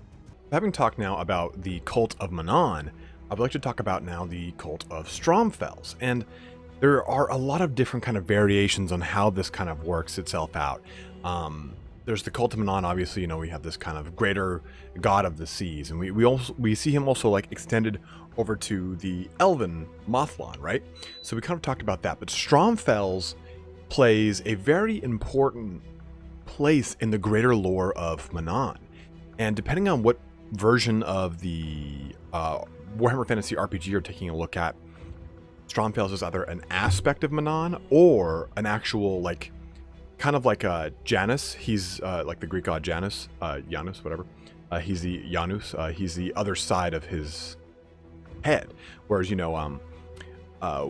Having talked now about the cult of Manon, I would like to talk about now the cult of Drachenfels. And there are a lot of different kind of variations on how this kind of works itself out. There's the cult of Manon, obviously, you know, we have this kind of greater god of the seas, and we see him also like extended over to the elven Mothlon, right? So we kind of talked about that, but Drachenfels plays a very important place in the greater lore of Manon. And depending on what version of the Warhammer Fantasy RPG you're taking a look at, Drachenfels is either an aspect of Manon or an actual, like, kind of like Janus. He's like the Greek god Janus, Janus, whatever. He's the Janus. He's the other side of his head. Whereas, you know,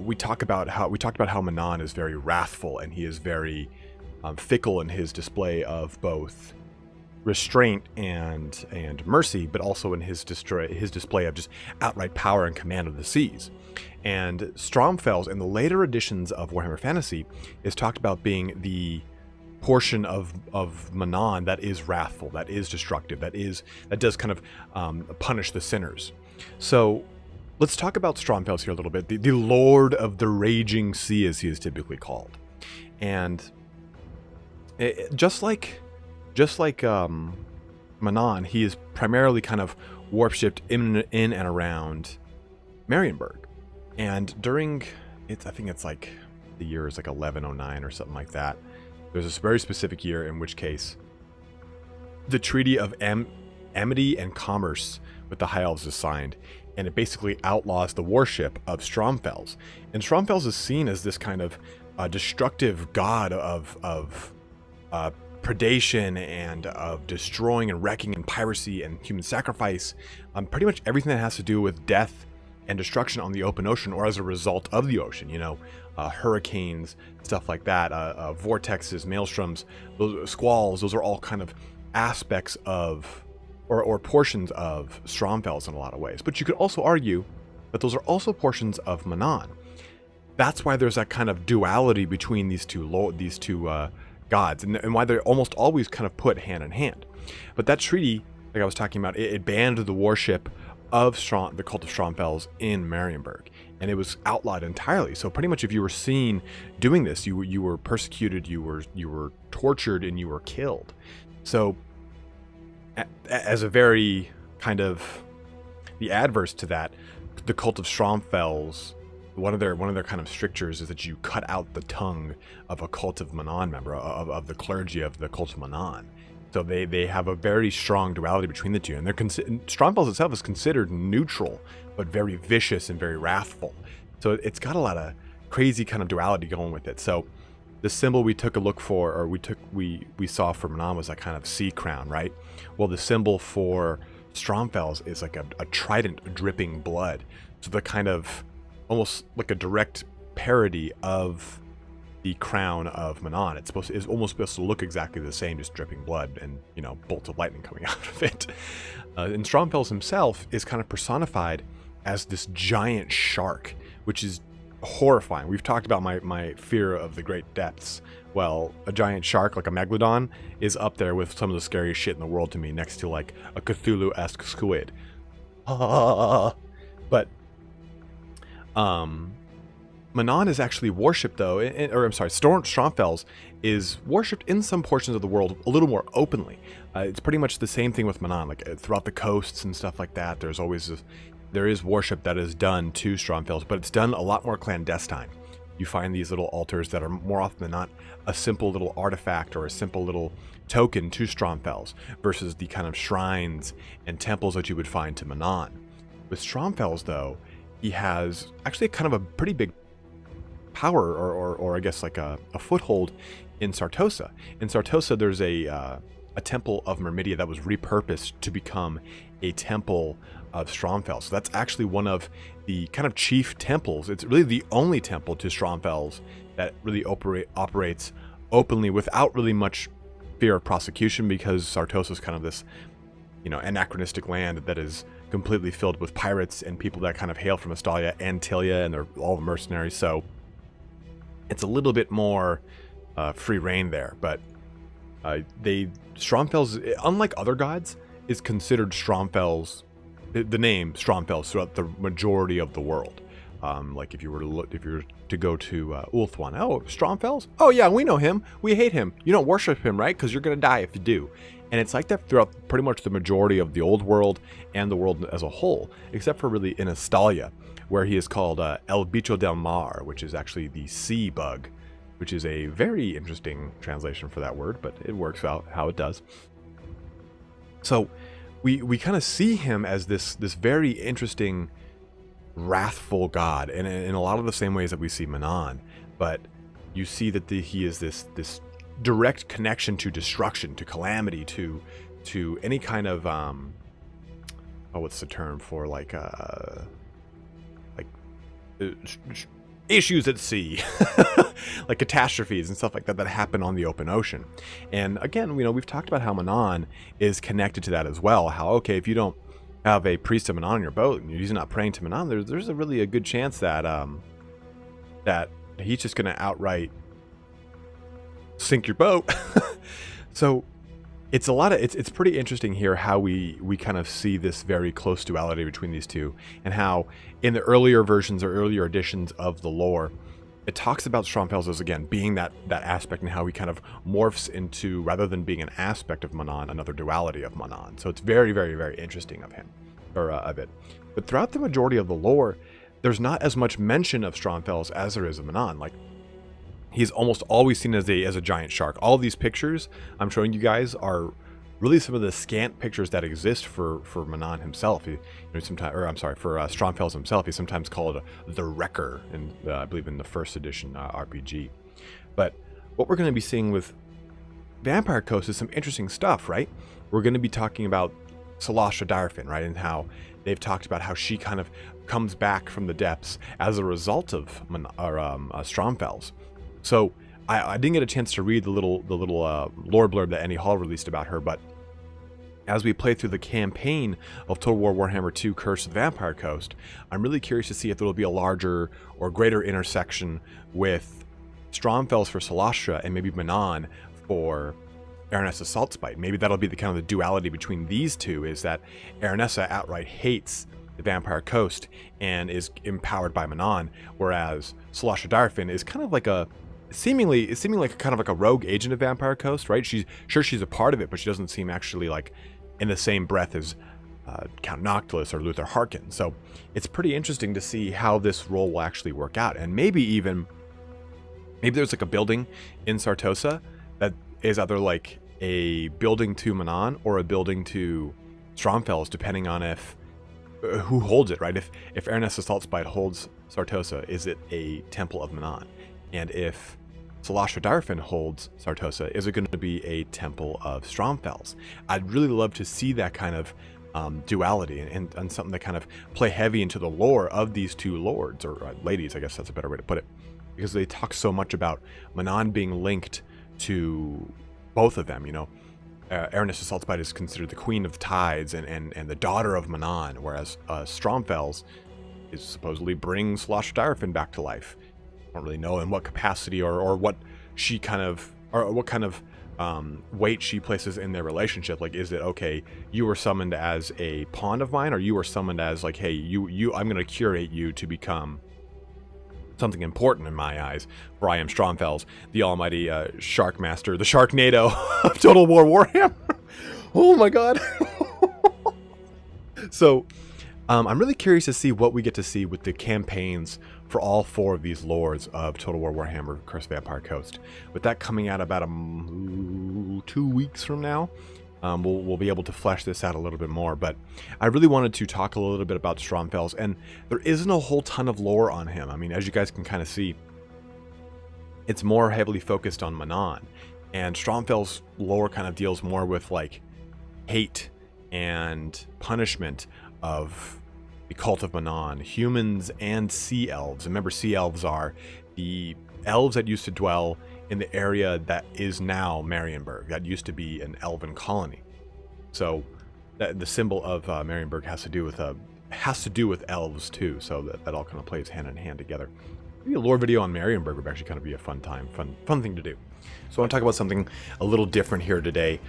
we talked about how Manon is very wrathful, and he is very fickle in his display of both restraint and mercy, but also in his display of just outright power and command of the seas. And Drachenfels in the later editions of Warhammer Fantasy is talked about being the portion of Manon that is wrathful, that is destructive, that does kind of punish the sinners. So let's talk about Drachenfels here a little bit. The Lord of the Raging Sea, as he is typically called. And just like Manon, he is primarily kind of warp-shipped in and around Marienburg. And during, I think it's like, the year is like 1109 or something like that. There's this very specific year in which case the Treaty of Amity and Commerce with the High Elves is signed, and it basically outlaws the worship of Stromfels. And Stromfels is seen as this kind of destructive god of predation and of destroying and wrecking and piracy and human sacrifice. Pretty much everything that has to do with death and destruction on the open ocean or as a result of the ocean, you know, hurricanes, stuff like that, vortexes, maelstroms, those squalls, those are all kind of aspects of or portions of Stromfels in a lot of ways. But you could also argue that those are also portions of Manan. That's why there's that kind of duality between these two gods, and why they're almost always kind of put hand in hand. But that treaty, like I was talking about, it banned the worship of the cult of Stromfels in Marienburg, and it was outlawed entirely. So pretty much if you were seen doing this, you were persecuted, you were tortured, and you were killed. So as a very kind of the adverse to that, the cult of Stromfels, one of their kind of strictures is that you cut out the tongue of a cult of Manan member, of the clergy of the cult of Manan. So they have a very strong duality between the two, and Stromfels itself is considered neutral, but very vicious and very wrathful. So it's got a lot of crazy kind of duality going with it. So the symbol we took a look for, or we saw for Manan, was that kind of sea crown, right? Well, the symbol for Stromfels is like a trident dripping blood. So the kind of almost like a direct parody of the crown of Manan. It's almost supposed to look exactly the same, just dripping blood and, you know, bolts of lightning coming out of it. And Stromfels himself is kind of personified as this giant shark, which is horrifying. We've talked about my fear of the great depths. Well, a giant shark like a megalodon is up there with some of the scariest shit in the world to me, next to like a Cthulhu-esque squid. But Manan is actually worshipped though, Stromfels is worshipped in some portions of the world a little more openly. It's pretty much the same thing with Manan, like throughout the coasts and stuff like that. There is worship that is done to Stromfels, but it's done a lot more clandestine. You find these little altars that are more often than not a simple little artifact or a simple little token to Stromfels, versus the kind of shrines and temples that you would find to Manan. With Stromfels though, he has actually kind of a pretty big power, or I guess like a foothold in Sartosa. In Sartosa, there's a temple of Myrmidia that was repurposed to become a temple of Stromfels. So that's actually one of the kind of chief temples. It's really the only temple to Stromfels that really operates openly without really much fear of prosecution, because Sartosa is kind of this, you know, anachronistic land that is completely filled with pirates and people that kind of hail from Estalia and Tilea, and they're all mercenaries. So it's a little bit more free reign there. But Stromfels, unlike other gods, is considered Stromfels, the name Stromfels, throughout the majority of the world. Like if you were to go to Ulthuan, oh, Stromfels? Oh yeah, we know him. We hate him. You don't worship him, right? Because you're gonna die if you do. And it's like that throughout pretty much the majority of the old world and the world as a whole, except for really in Estalia, where he is called El Bicho del Mar, which is actually the sea bug, which is a very interesting translation for that word, but it works out how it does. So we kind of see him as this very interesting, wrathful god, and in a lot of the same ways that we see Manan. But you see that he is this direct connection to destruction, to calamity, to any kind of what's the term for issues at sea, like catastrophes and stuff like that happen on the open ocean. And again, you know, we've talked about how Manan is connected to that as well. How, okay, if you don't have a priest of Manan on your boat and you're not praying to Manan, there's a really a good chance that that he's just going to outright sink your boat. So it's it's pretty interesting here how we kind of see this very close duality between these two, and how in the earlier versions or earlier editions of the lore, it talks about Stromfels as, again, being that aspect, and how he kind of morphs into, rather than being an aspect of Manan, another duality of Manan. So it's very, very, very interesting of him, or of it. But throughout the majority of the lore, there's not as much mention of Stromfels as there is of Manon. Like, he's almost always seen as a giant shark. All these pictures I'm showing you guys are really some of the scant pictures that exist for Manon himself. Sometimes, or I'm sorry, for Stromfels himself. He's sometimes called the Wrecker, in I believe in the first edition RPG. But what we're going to be seeing with Vampire Coast is some interesting stuff, right? We're going to be talking about Solasha Darfin, right, and how they've talked about how she kind of comes back from the depths as a result of Stromfels. So I didn't get a chance to read the little lore blurb that Annie Hall released about her, but as we play through the campaign of Total War Warhammer 2 Curse of the Vampire Coast, I'm really curious to see if there will be a larger or greater intersection with Stromfels for Solasha and maybe Manon for Aranessa Saltspite. Maybe that'll be the kind of the duality between these two, is that Aranessa outright hates the Vampire Coast and is empowered by Manon, whereas Solasha Darfin is kind of like a seemingly like kind of like a rogue agent of Vampire Coast, right? She's a part of it, but she doesn't seem actually like in the same breath as Count Noctilus or Luther Harkin. So it's pretty interesting to see how this role will actually work out, and maybe there's like a building in Sartosa that is either like a building to Manon or a building to Stromfels, depending on if who holds it, right? If Aranessa Saltspite holds Sartosa, is it a temple of Manon? And if Solasha Darfin holds Sartosa, is it going to be a temple of Stromfels? I'd really love to see that kind of duality and something that kind of play heavy into the lore of these two lords, or ladies, I guess that's a better way to put it, because they talk so much about Manon being linked to both of them. You know, Aranessa Saltspite is considered the queen of the tides and the daughter of Manon, whereas Stromfels is supposedly brings Solasha Darfin back to life. I don't really know in what capacity or what she kind of, or what kind of weight she places in their relationship. Like, is it, okay, you were summoned as a pawn of mine, or you were summoned as like, hey, I'm going to curate you to become something important in my eyes, for I am Stromfels, the almighty Shark Master, the Sharknado of Total War Warhammer. Oh my god. So I'm really curious to see what we get to see with the campaigns for all four of these lords of Total War Warhammer Curse of Vampire Coast. With that coming out about 2 weeks from now, we'll be able to flesh this out a little bit more. But I really wanted to talk a little bit about Stromfels, and there isn't a whole ton of lore on him. I mean, as you guys can kind of see, it's more heavily focused on Manon, and Stromfels' lore kind of deals more with like hate and punishment of the cult of Manon, humans and sea elves. Remember, sea elves are the elves that used to dwell in the area that is now Marienburg. That used to be an elven colony. So the symbol of Marienburg has to do with elves too. So that all kind of plays hand in hand together. Maybe a lore video on Marienburg would actually kind of be a fun thing to do. So I want to talk about something a little different here today.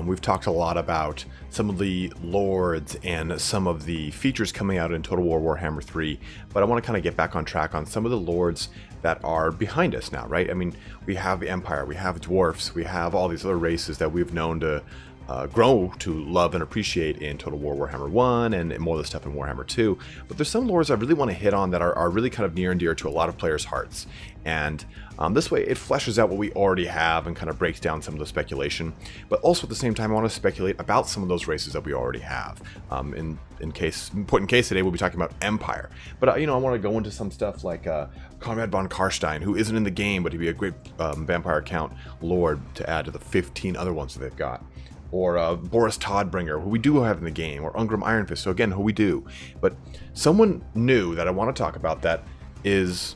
We've talked a lot about some of the lords and some of the features coming out in Total War Warhammer 3, but I want to kind of get back on track on some of the lords that are behind us now, right? I mean, we have the Empire, we have dwarfs, we have all these other races that we've known to grow to love and appreciate in Total War Warhammer 1 and more of the stuff in Warhammer 2. But there's some lores I really want to hit on that are really kind of near and dear to a lot of players' hearts. And this way it fleshes out what we already have and kind of breaks down some of the speculation. But also at the same time, I want to speculate about some of those races that we already have. In case today, we'll be talking about Empire. But I want to go into some stuff like Conrad von Karstein, who isn't in the game, but he'd be a great Vampire Count Lord to add to the 15 other ones that they've got. Or Boris Todbringer, who we do have in the game, or Ungrim Ironfist, so again, who we do. But someone new that I want to talk about that is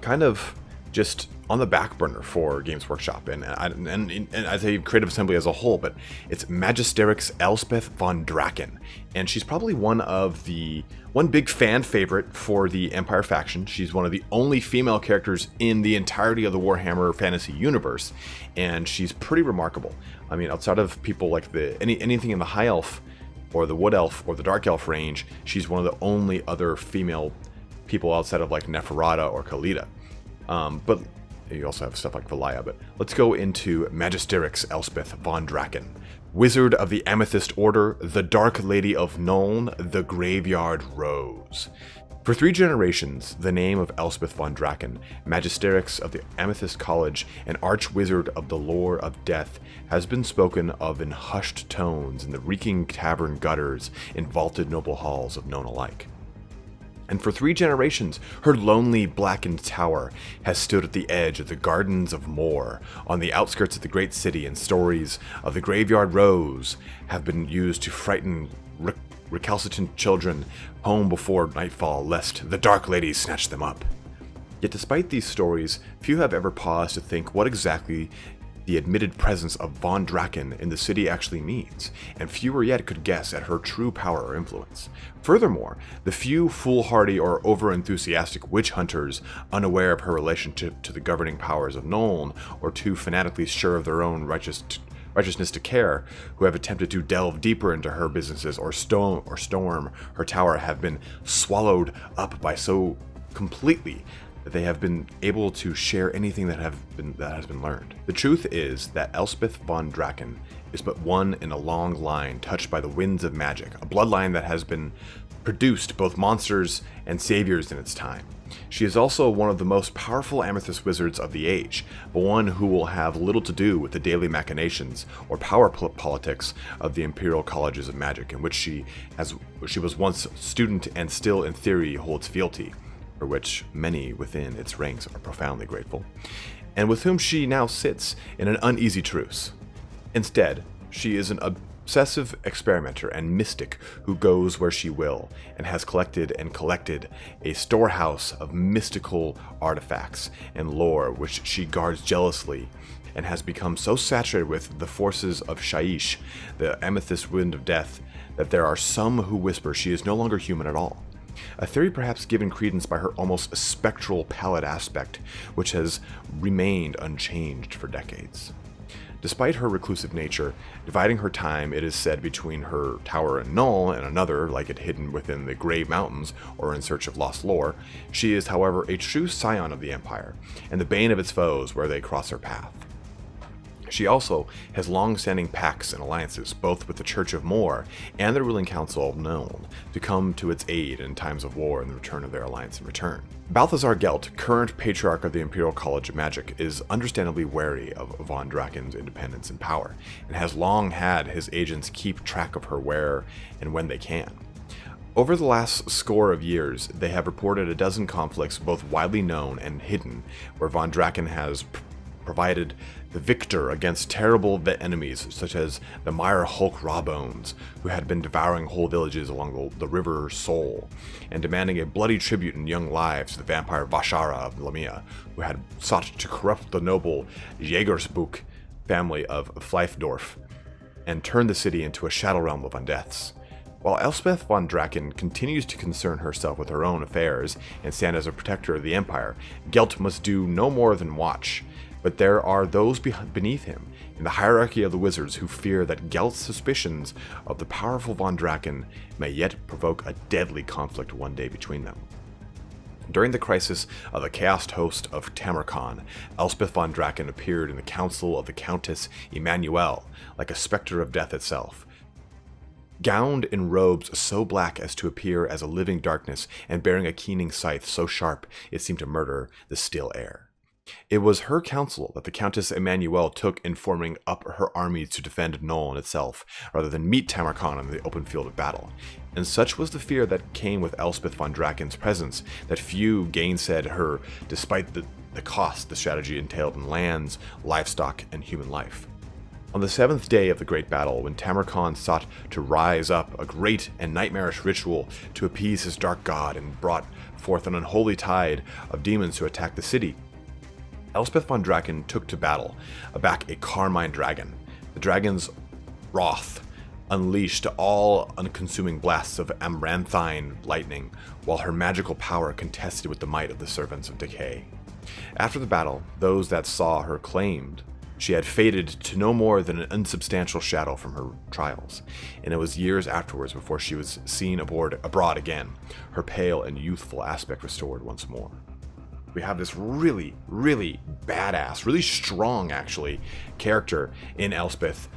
kind of just on the back burner for Games Workshop and as a creative assembly as a whole, but it's Magisterix Elspeth von Draken. And she's probably one big fan favorite for the Empire faction. She's one of the only female characters in the entirety of the Warhammer Fantasy universe, and she's pretty remarkable. I mean, outside of people like anything in the High Elf or the Wood Elf or the Dark Elf range, she's one of the only other female people outside of like Neferata or Khalida. But you also have stuff like Valaya, but let's go into Magisterix Elspeth von Draken. Wizard of the Amethyst Order, the Dark Lady of Nuln, the Graveyard Rose. For 3 generations, the name of Elspeth von Draken, Magisterix of the Amethyst College and Archwizard of the Lore of Death, has been spoken of in hushed tones in the reeking tavern gutters in vaulted noble halls of known alike. And for 3 generations, her lonely blackened tower has stood at the edge of the Gardens of Moor, on the outskirts of the great city, and stories of the Graveyard Rose have been used to frighten recalcitrant children home before nightfall, lest the Dark Lady snatch them up. Yet despite these stories, few have ever paused to think what exactly the admitted presence of Von Draken in the city actually means, and fewer yet could guess at her true power or influence. Furthermore, the few foolhardy or over-enthusiastic witch hunters unaware of her relationship to the governing powers of Nuln, or too fanatically sure of their own righteousness to care, who have attempted to delve deeper into her businesses or storm her tower, have been swallowed up by so completely that they have been able to share anything that has been learned. The truth is that Elspeth von Draken is but one in a long line touched by the winds of magic, a bloodline that has been produced both monsters and saviors in its time. She is also one of the most powerful amethyst wizards of the age, but one who will have little to do with the daily machinations or power politics of the Imperial Colleges of Magic, in which she was once student and still in theory holds fealty, for which many within its ranks are profoundly grateful, and with whom she now sits in an uneasy truce. Instead, she is an obsessive experimenter and mystic who goes where she will, and has collected a storehouse of mystical artifacts and lore which she guards jealously, and has become so saturated with the forces of Shaiish, the amethyst wind of death, that there are some who whisper she is no longer human at all. A theory perhaps given credence by her almost spectral pallid aspect, which has remained unchanged for decades. Despite her reclusive nature, dividing her time, it is said, between her tower in Null and another, like it hidden within the Grey Mountains or in search of lost lore, she is, however, a true scion of the Empire, and the bane of its foes where they cross her path. She also has long-standing pacts and alliances, both with the Church of Moor and the ruling council of Nuln, to come to its aid in times of war and the return of their alliance in return. Balthazar Gelt, current patriarch of the Imperial College of Magic, is understandably wary of von Draken's independence and power, and has long had his agents keep track of her where and when they can. Over the last score of years, they have reported a dozen conflicts, both widely known and hidden, where von Draken has provided the victor against terrible enemies such as the Mire Hulk Rawbones, who had been devouring whole villages along the river Sol, and demanding a bloody tribute in young lives to the vampire Vashara of Lamia, who had sought to corrupt the noble Jägersbuch family of Fleifdorf, and turn the city into a shadow realm of undeaths. While Elspeth von Draken continues to concern herself with her own affairs and stand as a protector of the Empire, Gelt must do no more than watch. But there are those beneath him in the hierarchy of the wizards who fear that Gelt's suspicions of the powerful von Draken may yet provoke a deadly conflict one day between them. During the crisis of the chaos host of Tamarkon, Elspeth von Draken appeared in the council of the Countess Emmanuel, like a specter of death itself, gowned in robes so black as to appear as a living darkness, and bearing a keening scythe so sharp it seemed to murder the still air. It was her counsel that the Countess Emmanuel took in forming up her armies to defend Nuln itself, rather than meet Tamarkon on the open field of battle. And such was the fear that came with Elspeth von Draken's presence, that few gainsaid her, despite the cost the strategy entailed in lands, livestock, and human life. On the 7th day of the great battle, when Tamarkon sought to rise up a great and nightmarish ritual to appease his dark god and brought forth an unholy tide of demons to attack the city, Elspeth von Draken took to battle, aback a carmine dragon. The dragon's wrath unleashed all unconsuming blasts of amaranthine lightning, while her magical power contested with the might of the servants of decay. After the battle, those that saw her claimed she had faded to no more than an unsubstantial shadow from her trials, and it was years afterwards before she was seen abroad again, her pale and youthful aspect restored once more. We have this really, really badass, really strong, actually, character in Elspeth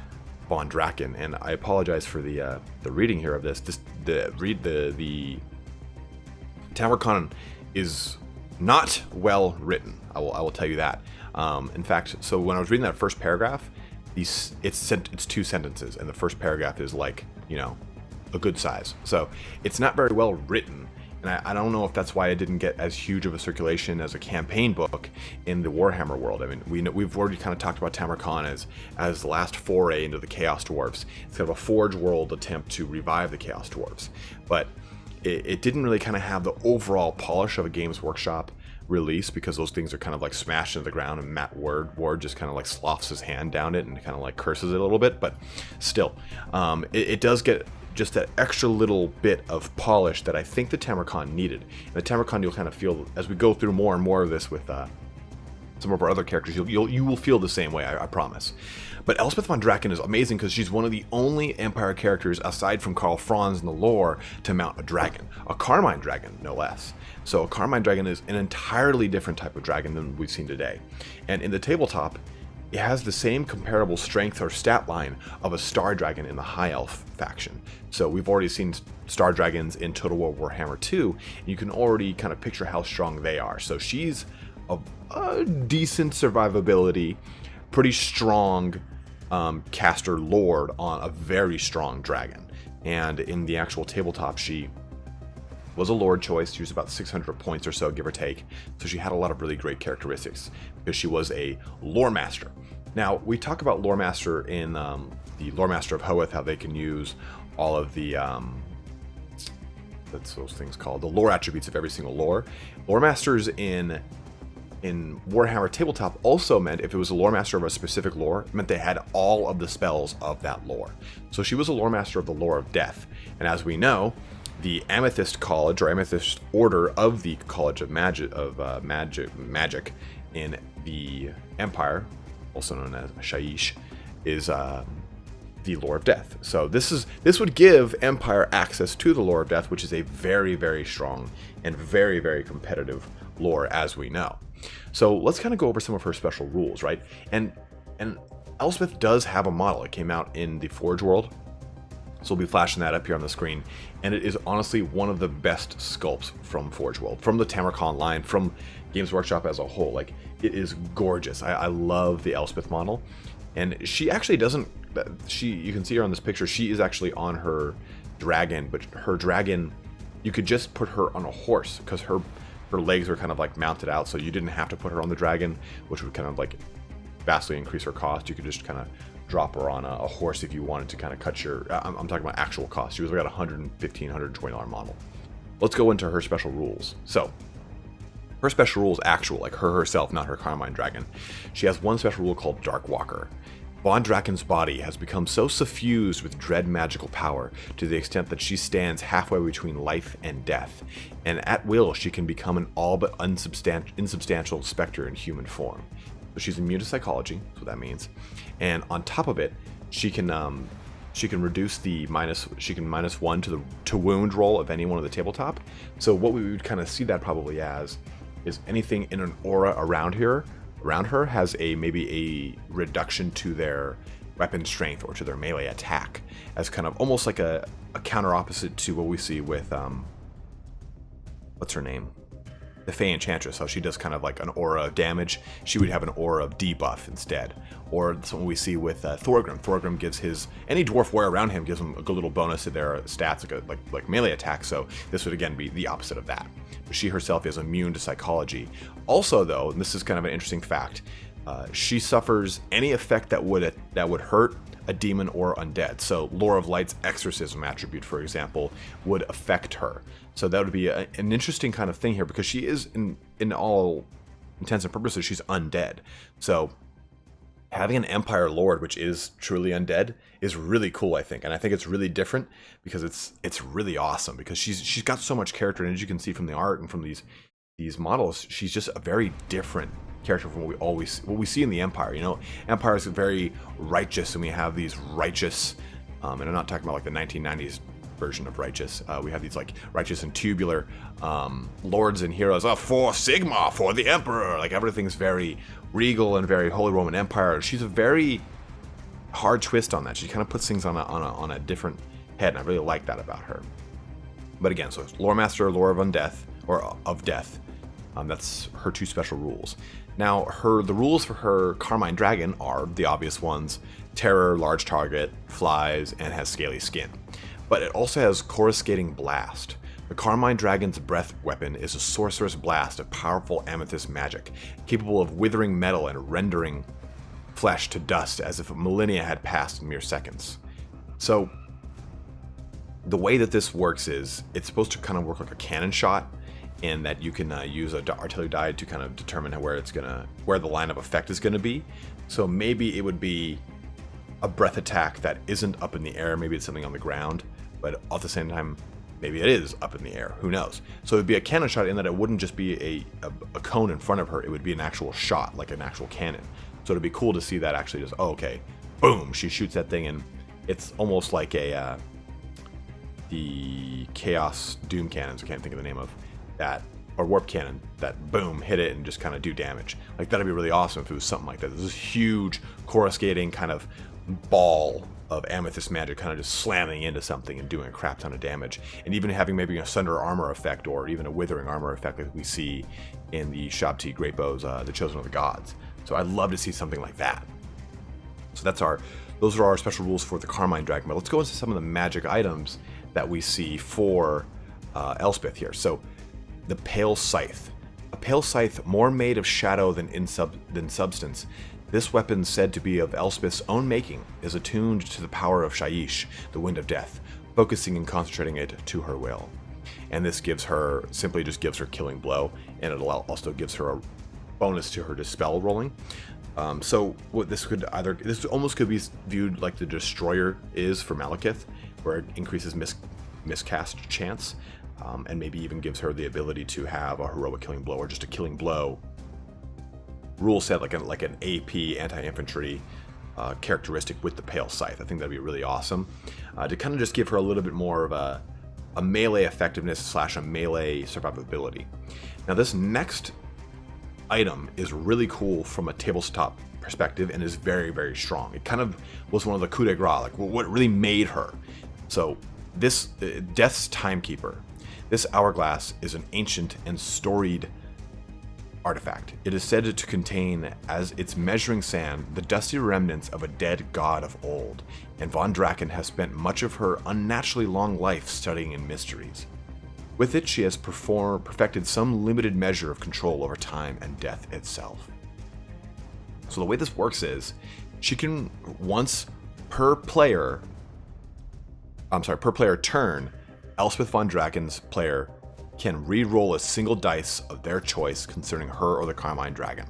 von Draken, and I apologize for the reading here of this. The Tamarcon is not well written. I will tell you that. In fact, so when I was reading that first paragraph, it's 2 sentences, and the first paragraph is like, you know, a good size. So it's not very well written, and I don't know if that's why it didn't get as huge of a circulation as a campaign book in the Warhammer world. I mean, we've already kind of talked about Tamarcon as the last foray into the Chaos Dwarfs. It's kind of a Forge World attempt to revive the Chaos Dwarfs, but it didn't really kind of have the overall polish of a Games Workshop release, because those things are kind of like smashed into the ground, and Matt Ward just kind of like sloughs his hand down it and kind of like curses it a little bit. But still, it does get just that extra little bit of polish that I think the Tamarcon needed. And the Tamarcon, you'll kind of feel as we go through more and more of this with some of our other characters, you will feel the same way, I promise. But Elspeth von Draken is amazing because she's one of the only Empire characters, aside from Karl Franz in the lore, to mount a dragon. A Carmine dragon, no less. So a Carmine dragon is an entirely different type of dragon than we've seen today. And in the tabletop, it has the same comparable strength or stat line of a Star Dragon in the High Elf faction. So we've already seen Star Dragons in Total War Warhammer 2, and you can already kind of picture how strong they are. So she's a decent survivability, pretty strong caster lord on a very strong dragon. And in the actual tabletop, she was a lord choice. She was about 600 points or so, give or take. So she had a lot of really great characteristics because she was a lore master. Now, we talk about lore master in the Lore Master of Hoeth, how they can use all of the that's those things called the lore attributes of every single lore. Lore masters in Warhammer Tabletop also meant, if it was a lore master of a specific lore, it meant they had all of the spells of that lore. So she was a lore master of the lore of death. And as we know, the Amethyst College, or Amethyst Order of the College of Magic in the Empire, also known as Shaiish, is the Lore of Death. So this would give Empire access to the Lore of Death, which is a very, very strong and very, very competitive lore, as we know. So let's kind of go over some of her special rules, right? And Elspeth does have a model. It came out in the Forge world, so we'll be flashing that up here on the screen. And it is honestly one of the best sculpts from Forge World, from the Tamarcon line, from Games Workshop as a whole. Like, it is gorgeous. I love the Elspeth model. And she actually doesn't, you can see her on this picture, she is actually on her dragon, but her dragon, you could just put her on a horse because her legs are kind of like mounted out, so you didn't have to put her on the dragon, which would kind of like vastly increase her cost. You could just kind of drop her on a horse if you wanted to kind of cut your, I'm talking about actual cost. She was like a $115, $120 model. Let's go into her special rules. So her special rule is actual, like her herself, not her Carmine dragon. She has one special rule called Dark Walker. Von Draken's body has become so suffused with dread magical power to the extent that she stands halfway between life and death, and at will she can become an all but insubstantial specter in human form. So she's immune to psychology, that's what that means. And on top of it, she can reduce the -1 to wound roll of anyone on the tabletop. So what we would kind of see that probably as is anything in an aura around her has maybe a reduction to their weapon strength or to their melee attack, as kind of almost like a counter opposite to what we see with what's her name? The Fey Enchantress, how she does kind of like an aura of damage. She would have an aura of debuff instead. Or something we see with Thorgrim. Thorgrim gives any dwarf warrior around him gives them a good little bonus to their stats, like melee attack. So this would again be the opposite of that. But she herself is immune to psychology. Also, though, and this is kind of an interesting fact, she suffers any effect that would hurt a demon or undead. So Lore of Light's exorcism attribute, for example, would affect her. So that would be an interesting kind of thing here, because she is, in all intents and purposes, she's undead. So having an Empire Lord, which is truly undead, is really cool, I think. And I think it's really different because it's really awesome, because she's got so much character, and as you can see from the art and from these models, she's just a very different character from what we see in the Empire. You know, Empire is very righteous, and we have these righteous, and I'm not talking about like the 1990s version of righteous. We have these like righteous and tubular lords and heroes. For Sigma, for the Emperor. Like everything's very regal and very Holy Roman Empire. She's a very hard twist on that. She kind of puts things on a different head, and I really like that about her. But again, so it's Lore Master, Lore of Undeath, or of death. That's her 2 special rules. Now, the rules for her Carmine Dragon are the obvious ones: terror, large target, flies, and has scaly skin. But it also has Coruscating Blast. The Carmine Dragon's breath weapon is a sorcerous blast of powerful amethyst magic, capable of withering metal and rendering flesh to dust as if millennia had passed in mere seconds. So, the way that this works is, it's supposed to kind of work like a cannon shot, in that you can use an artillery die to kind of determine where the line of effect is gonna be. So maybe it would be a breath attack that isn't up in the air. Maybe it's something on the ground, but at the same time, maybe it is up in the air. Who knows? So it'd be a cannon shot in that it wouldn't just be a cone in front of her. It would be an actual shot, like an actual cannon. So it'd be cool to see that actually just, oh, okay, boom, she shoots that thing, and it's almost like the Chaos Doom cannons. I can't think of the name of that, or warp cannon, that boom, hit it and just kind of do damage. Like, that'd be really awesome if it was something like that. This is huge coruscating kind of ball of amethyst magic kind of just slamming into something and doing a crap ton of damage, and even having maybe a sunder armor effect or even a withering armor effect like we see in the Shabti Great Bows, the Chosen of the Gods. So I'd love to see something like that. So those are our special rules for the Carmine Dragon. But let's go into some of the magic items that we see for Elspeth here. So the Pale Scythe. A pale scythe more made of shadow than substance. This weapon, said to be of Elspeth's own making, is attuned to the power of Shaiish, the Wind of Death, focusing and concentrating it to her will. And this simply just gives her Killing Blow, and it also gives her a bonus to her Dispel rolling. So what this almost could be viewed like the Destroyer is for Malekith, where it increases miscast chance. And maybe even gives her the ability to have a heroic Killing Blow, or just a Killing Blow rule set, like an AP anti-infantry characteristic with the Pale Scythe. I think that'd be really awesome to kind of just give her a little bit more of a melee effectiveness / a melee survivability. Now, this next item is really cool from a tabletop perspective and is very, very strong. It kind of was one of the coup de grace, like what really made her. So this Death's Timekeeper. This hourglass is an ancient and storied artifact. It is said to contain, as its measuring sand, the dusty remnants of a dead god of old, and Von Draken has spent much of her unnaturally long life studying in mysteries. With it, she has perfected some limited measure of control over time and death itself. So the way this works is, she can once per player turn, Elspeth Von Draken's player can re-roll a single dice of their choice concerning her or the Carmine Dragon.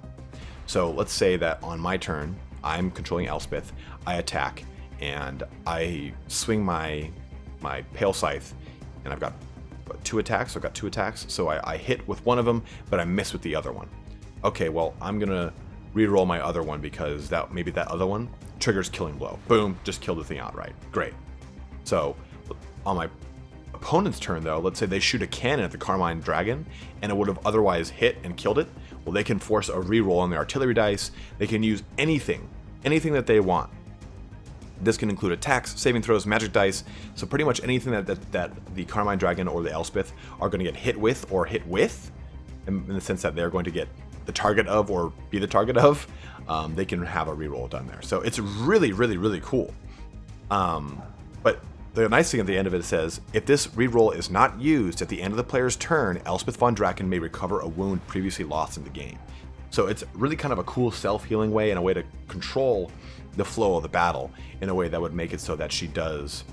So let's say that on my turn, I'm controlling Elspeth, I attack, and I swing my Pale Scythe, and I've got 2 attacks. So I've got 2 attacks, so I hit with one of them, but I miss with the other one. Okay, well, I'm gonna re-roll my other one because maybe that other one triggers Killing Blow. Boom, just killed the thing outright. Great. So on my opponent's turn, though, let's say they shoot a cannon at the Carmine Dragon and it would have otherwise hit and killed it. Well, they can force a re-roll on the artillery dice. They can use anything that they want. This can include attacks, saving throws, magic dice. So pretty much anything that the Carmine Dragon or the Elspeth are going to get hit with, in the sense that they're going to get the target of or be the target of, they can have a re-roll done there. So it's really, really, really cool. But the nice thing at the end of it says, if this reroll is not used at the end of the player's turn, Elspeth Von Draken may recover a wound previously lost in the game. So it's really kind of a cool self-healing way and a way to control the flow of the battle in a way that would make it so that she does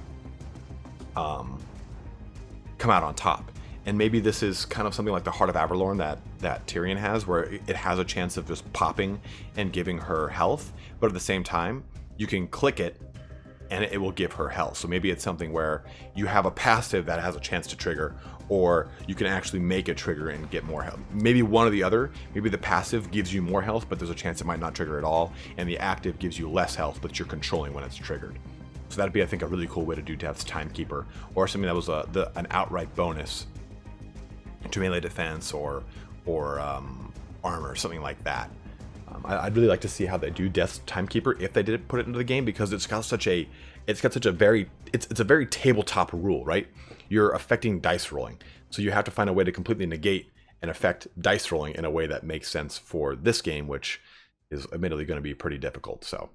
come out on top. And maybe this is kind of something like the Heart of Averlorn that Tyrion has, where it has a chance of just popping and giving her health, but at the same time, you can click it and it will give her health. So maybe it's something where you have a passive that has a chance to trigger, or you can actually make a trigger and get more health. Maybe one or the other. Maybe the passive gives you more health, but there's a chance it might not trigger at all, and the active gives you less health, but you're controlling when it's triggered. So that'd be, I think, a really cool way to do Death's Timekeeper, or something that was an outright bonus to melee defense or armor, something like that. I'd really like to see how they do Death's Timekeeper if they did put it into the game, because it's a very tabletop rule, right? You're affecting dice rolling, so you have to find a way to completely negate and affect dice rolling in a way that makes sense for this game, which is admittedly going to be pretty difficult. So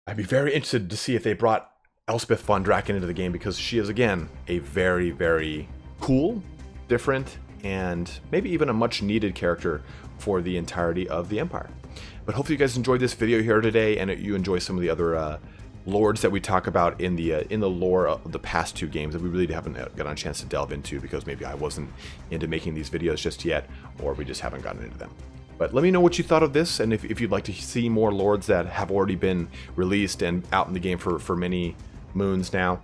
I'd be very interested to see if they brought Elspeth von Draken into the game, because she is, again, a very, very cool, different, and maybe even a much needed character for the entirety of the Empire. But hopefully you guys enjoyed this video here today, and you enjoy some of the other lords that we talk about in the lore of the past two games that we really haven't gotten a chance to delve into, because maybe I wasn't into making these videos just yet, or we just haven't gotten into them. But let me know what you thought of this, and if you'd like to see more lords that have already been released and out in the game for many moons now.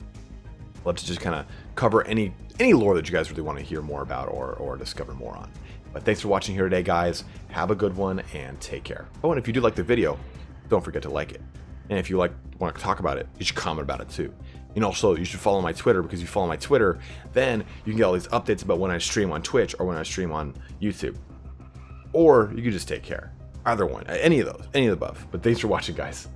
Let's just kind of cover any lore that you guys really want to hear more about or discover more on. But thanks for watching here today, guys. Have a good one, and take care. Oh, and if you do like the video, don't forget to like it. And if you want to talk about it, you should comment about it too. And also, you should follow my Twitter, because if you follow my Twitter, then you can get all these updates about when I stream on Twitch or when I stream on YouTube. Or you can just take care. Either one. Any of those. Any of the above. But thanks for watching, guys.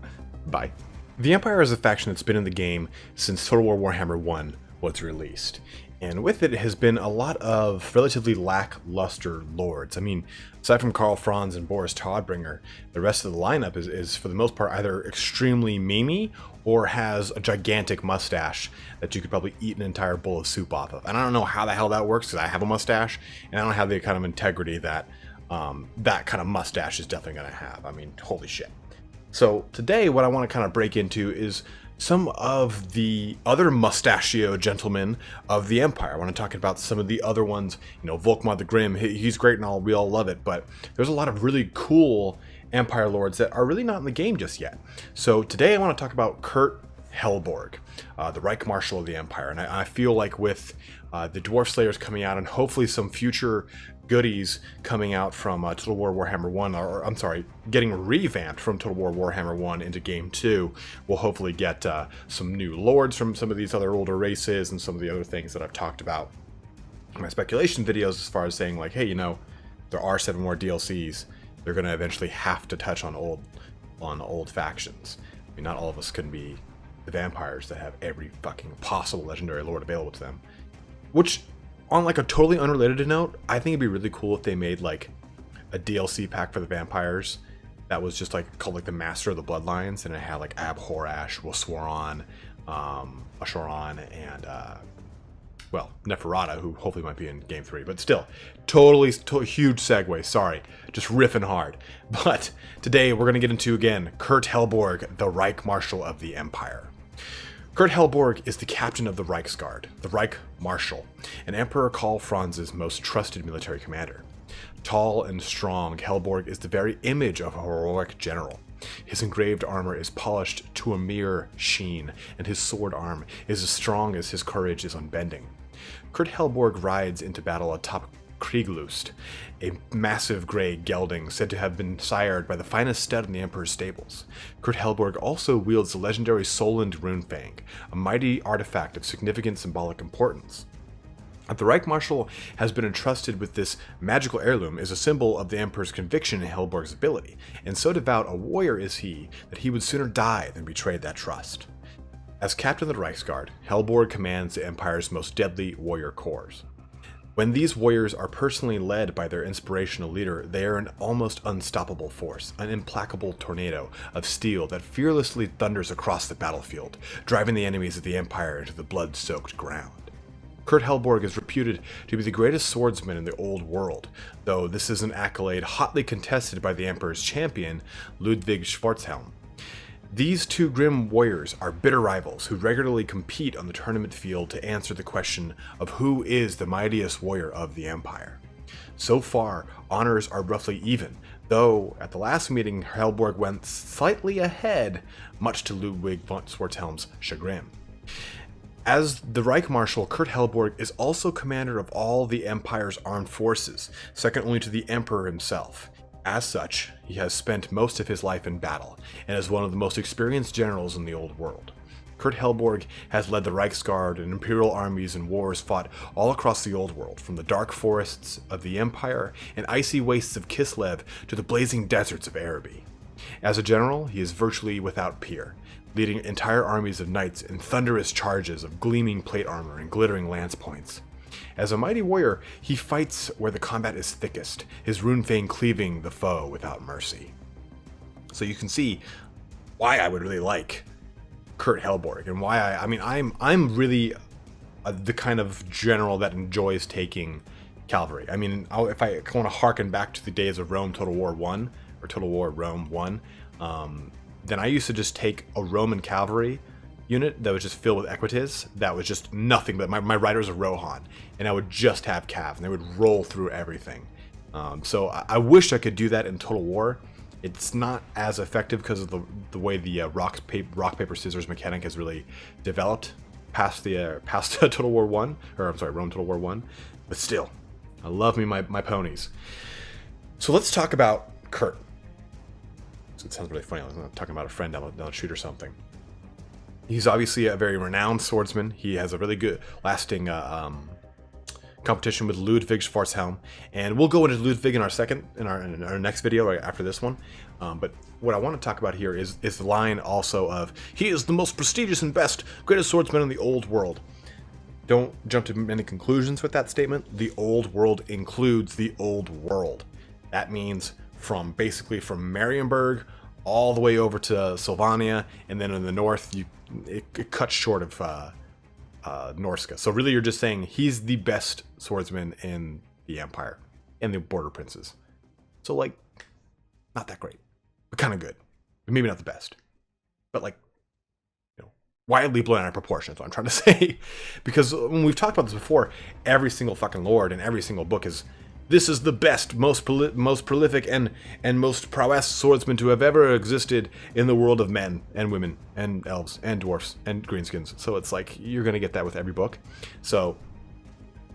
Bye. The Empire is a faction that's been in the game since Total War Warhammer 1 was released. And with it has been a lot of relatively lackluster lords. I mean, aside from Karl Franz and Boris Todbringer, the rest of the lineup is for the most part either extremely memey or has a gigantic mustache that you could probably eat an entire bowl of soup off of. And I don't know how the hell that works, because I have a mustache, and I don't have the kind of integrity that that kind of mustache is definitely going to have. I mean, holy shit. So today what I want to kind of break into is some of the other mustachio gentlemen of the Empire. I want to talk about some of the other ones. You know, Volkmar the Grim, he's great and all, we all love it, but there's a lot of really cool Empire lords that are really not in the game just yet. So today I want to talk about Kurt Helborg, the Reich Marshal of the Empire. And I feel like with the Dwarf Slayers coming out, and hopefully some future goodies coming out from Total War Warhammer 1, or I'm sorry, getting revamped from Total War Warhammer 1 into Game 2, we'll hopefully get some new lords from some of these other older races and some of the other things that I've talked about in my speculation videos, as far as saying like, hey, you know, there are 7 more DLCs. They're going to eventually have to touch on old factions. I mean, not all of us can be the vampires that have every fucking possible legendary lord available to them. Which, on like a totally unrelated note, I think it'd be really cool if they made like a DLC pack for the vampires that was just like called like the Master of the Bloodlines, and it had like Abhorrash, Waswaran, Ashoran, and well, Neferata, who hopefully might be in Game 3, but still, totally huge segue, sorry, just riffing hard. But today we're going to get into, again, Kurt Helborg, the Reich Marshal of the Empire. Kurt Helborg is the captain of the Reichsguard, the Reich Marshal, and Emperor Karl Franz's most trusted military commander. Tall and strong, Helborg is the very image of a heroic general. His engraved armor is polished to a mere sheen, and his sword arm is as strong as his courage is unbending. Kurt Helborg rides into battle atop Krieglust, a massive grey gelding said to have been sired by the finest stud in the Emperor's stables. Kurt Helborg also wields the legendary Solend Runefang, a mighty artifact of significant symbolic importance. The Reich Marshal has been entrusted with this magical heirloom as a symbol of the Emperor's conviction in Helborg's ability, and so devout a warrior is he that he would sooner die than betray that trust. As captain of the Reichsguard, Helborg commands the Empire's most deadly warrior corps. When these warriors are personally led by their inspirational leader, they are an almost unstoppable force, an implacable tornado of steel that fearlessly thunders across the battlefield, driving the enemies of the Empire into the blood-soaked ground. Kurt Helborg is reputed to be the greatest swordsman in the old world, though this is an accolade hotly contested by the Emperor's champion, Ludwig Schwarzhelm. These two grim warriors are bitter rivals who regularly compete on the tournament field to answer the question of who is the mightiest warrior of the Empire. So far, honors are roughly even, though at the last meeting Helborg went slightly ahead, much to Ludwig von Schwarzhelm's chagrin. As the Reich Marshal, Kurt Helborg is also commander of all the Empire's armed forces, second only to the Emperor himself. As such, he has spent most of his life in battle, and is one of the most experienced generals in the old world. Kurt Helborg has led the Reichsguard and Imperial armies in wars fought all across the Old World, from the dark forests of the Empire and icy wastes of Kislev to the blazing deserts of Araby. As a general, he is virtually without peer, leading entire armies of knights in thunderous charges of gleaming plate armor and glittering lance points. As a mighty warrior, he fights where the combat is thickest, his rune fang cleaving the foe without mercy. So you can see why I would really like Kurt Helborg, and why I'm really the kind of general that enjoys taking cavalry. I mean, if I want to harken back to the days of Rome Total War 1, or Total War Rome 1, then I used to just take a Roman cavalry unit that was just filled with equites, that was just nothing but my rider was a Rohan, and I would just have cav, and they would roll through everything. So I wish I could do that in Total War. It's not as effective because of the way the rock paper scissors mechanic has really developed past Total War 1, or I'm sorry, Rome Total War 1. But still, I love me my ponies. So let's talk about Kurt. It sounds really funny. I'm talking about a friend down the street or something. He's obviously a very renowned swordsman. He has a really good, lasting competition with Ludwig Schwarzhelm, and we'll go into Ludwig in our next video right after this one. But what I want to talk about here is the line also of, he is the most prestigious and best, greatest swordsman in the old world. Don't jump to many conclusions with that statement. The old world includes the old world. That means basically from Marienburg all the way over to Sylvania, and then in the north it cuts short of Norska. So really you're just saying he's the best swordsman in the Empire and the Border Princes. So like, not that great, but kind of good. But maybe not the best. But like, widely blown out of proportion is what I'm trying to say. Because when we've talked about this before, every single fucking lord in every single book is, this is the best, most prolific, and most prowess swordsman to have ever existed in the world of men and women and elves and dwarfs and greenskins. So it's like, you're going to get that with every book. So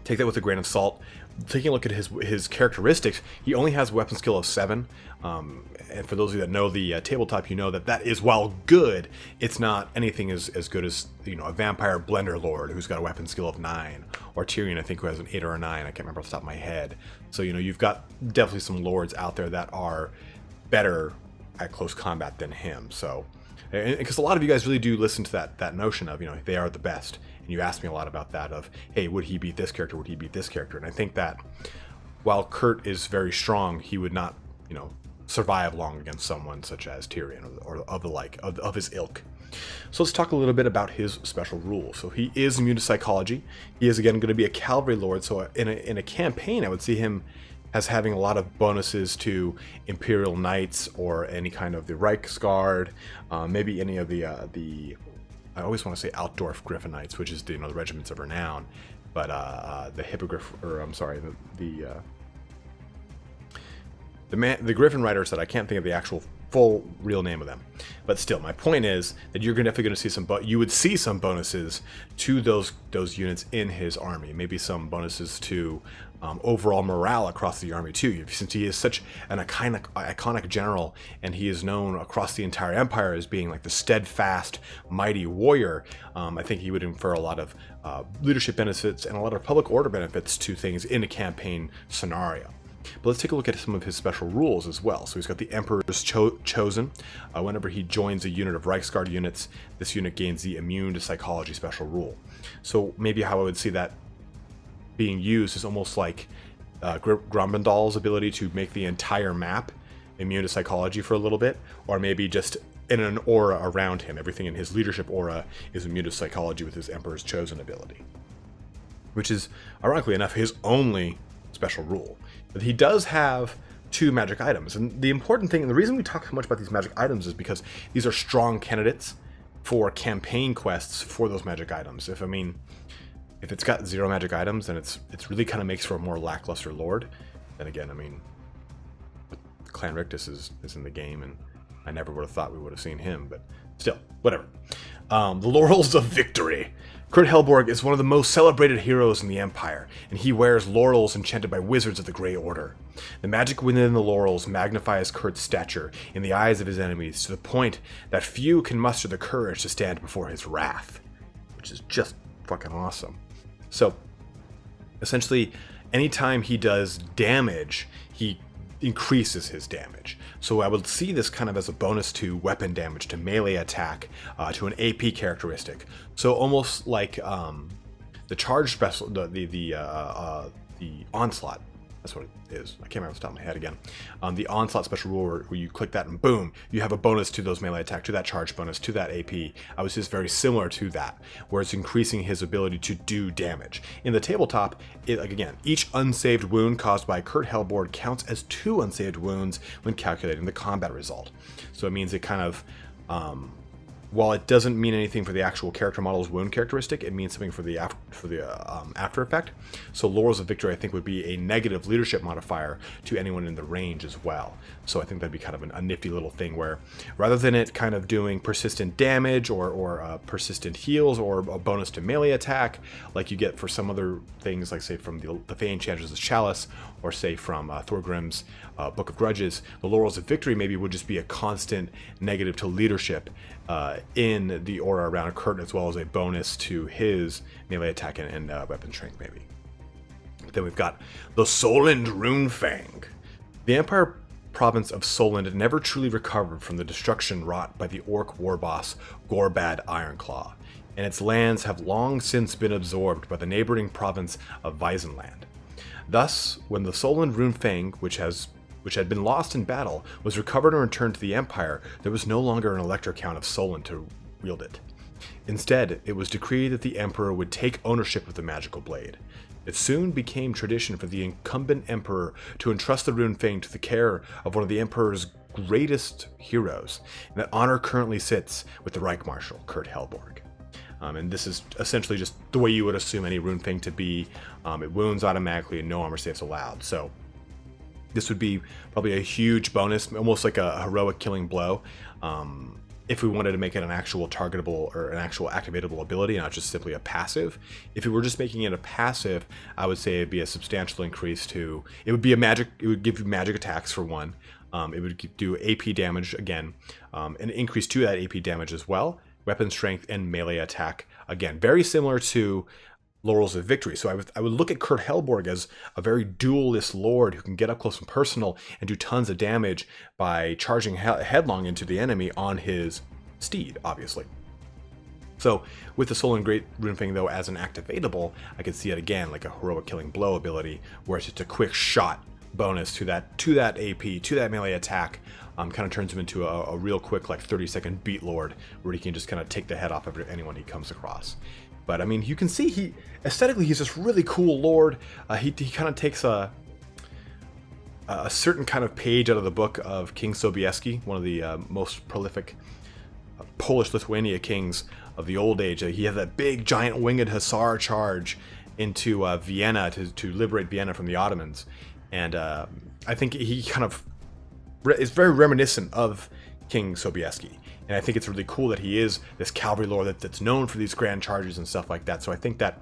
take that with a grain of salt. Taking a look at his characteristics, he only has weapon skill of 7. And for those of you that know the tabletop, you know that is, while good, it's not anything as good as a vampire blender lord who's got a weapon skill of 9, or Tyrion, I think, who has an 8 or a 9. I can't remember off the top of my head. So you've got definitely some lords out there that are better at close combat than him. So because a lot of you guys really do listen to that notion of they are the best, and you asked me a lot about that of, hey, would he beat this character, would he beat this character? And I think that while Kurt is very strong, he would not survive long against someone such as Tyrion or of the like of his ilk. So let's talk a little bit about his special rules. So he is immune to psychology. He is again going to be a cavalry lord, so in a campaign I would see him as having a lot of bonuses to Imperial Knights or any kind of the Reichsguard, maybe any of the I always want to say Altdorf Griffin Knights, which is the regiments of renown, but the Hippogriff, or I'm sorry, the Griffin Riders, that I can't think of the actual full real name of them, but still, my point is that you're definitely going to see you would see some bonuses to those units in his army, maybe some bonuses to overall morale across the army too, since he is such an iconic general, and he is known across the entire empire as being like the steadfast, mighty warrior. I think he would infer a lot of leadership benefits and a lot of public order benefits to things in a campaign scenario. But let's take a look at some of his special rules as well. So he's got the Emperor's Chosen. Whenever he joins a unit of Reichsguard units, this unit gains the immune to psychology special rule. So maybe how I would see that being used is almost like Grombendal's ability to make the entire map immune to psychology for a little bit, or maybe just in an aura around him. Everything in his leadership aura is immune to psychology with his Emperor's Chosen ability, which is, ironically enough, his only special rule. But he does have 2 magic items, and the important thing, and the reason we talk so much about these magic items, is because these are strong candidates for campaign quests for those magic items. If it's got 0 magic items, then it's really kind of makes for a more lackluster lord. Then again, Clan Rictus is in the game, and I never would have thought we would have seen him, but still, whatever. The laurels of victory. Kurt Helborg is one of the most celebrated heroes in the Empire, and he wears laurels enchanted by wizards of the Grey Order. The magic within the laurels magnifies Kurt's stature in the eyes of his enemies to the point that few can muster the courage to stand before his wrath, which is just fucking awesome. So, essentially, anytime he does damage, he increases his damage. So I would see this kind of as a bonus to weapon damage, to melee attack, to an AP characteristic. So almost like the charge special, the onslaught. That's what it is. I can't remember off the top of my head again. The onslaught special rule where you click that and boom, you have a bonus to those melee attack, to that charge bonus, to that AP. I was just very similar to that, where it's increasing his ability to do damage. In the tabletop, like again, each unsaved wound caused by Kurt Helborg counts as 2 unsaved wounds when calculating the combat result. So it means it kind of, while it doesn't mean anything for the actual character model's wound characteristic, it means something for the after effect. So Laurels of Victory, I think, would be a negative leadership modifier to anyone in the range as well. So I think that'd be kind of a nifty little thing where, rather than it kind of doing persistent damage or persistent heals or a bonus to melee attack, like you get for some other things, like say from the Fey Enchantress's Chalice, or say from Thorgrim's Book of Grudges, the Laurels of Victory maybe would just be a constant negative to leadership in the aura around Kurt, as well as a bonus to his melee attack and weapon strength, maybe. Then we've got the Solend Runefang. The Empire province of Solend never truly recovered from the destruction wrought by the orc war boss Gorbad Ironclaw, and its lands have long since been absorbed by the neighboring province of Weisenland. Thus, when the Solend Runefang, which had been lost in battle, was recovered and returned to the Empire, there was no longer an Elector Count of Solend to wield it. Instead, it was decreed that the Emperor would take ownership of the magical blade. It soon became tradition for the incumbent Emperor to entrust the Runefang to the care of one of the Emperor's greatest heroes, and that honor currently sits with the Reich Marshal, Kurt Helborg. And this is essentially just the way you would assume any Runefang to be. It wounds automatically and no armor saves allowed. So this would be probably a huge bonus, almost like a heroic killing blow, if we wanted to make it an actual targetable or an actual activatable ability, not just simply a passive. If we were just making it a passive, I would say it'd be a substantial increase to, it would give you magic attacks for one. It would do AP damage again, an increase to that AP damage as well, weapon strength and melee attack. Again, very similar to Laurels of Victory. So I would look at Kurt Helborg as a very duelist lord who can get up close and personal and do tons of damage by charging headlong into the enemy on his steed, obviously. So with the Solend Great Runefang, though, as an activatable, I could see it again like a heroic killing blow ability, where it's just a quick shot bonus to that AP, to that melee attack. Kind of turns him into a real quick, like 30-second beat lord, where he can just kind of take the head off of anyone he comes across. But I mean, you can see aesthetically he's this really cool lord. He kind of takes a certain kind of page out of the book of King Sobieski, one of the most prolific Polish-Lithuania kings of the old age. He had that big giant winged hussar charge into Vienna to liberate Vienna from the Ottomans, and I think he kind of is very reminiscent of King Sobieski. And I think it's really cool that he is this cavalry lord that's known for these grand charges and stuff like that. So I think that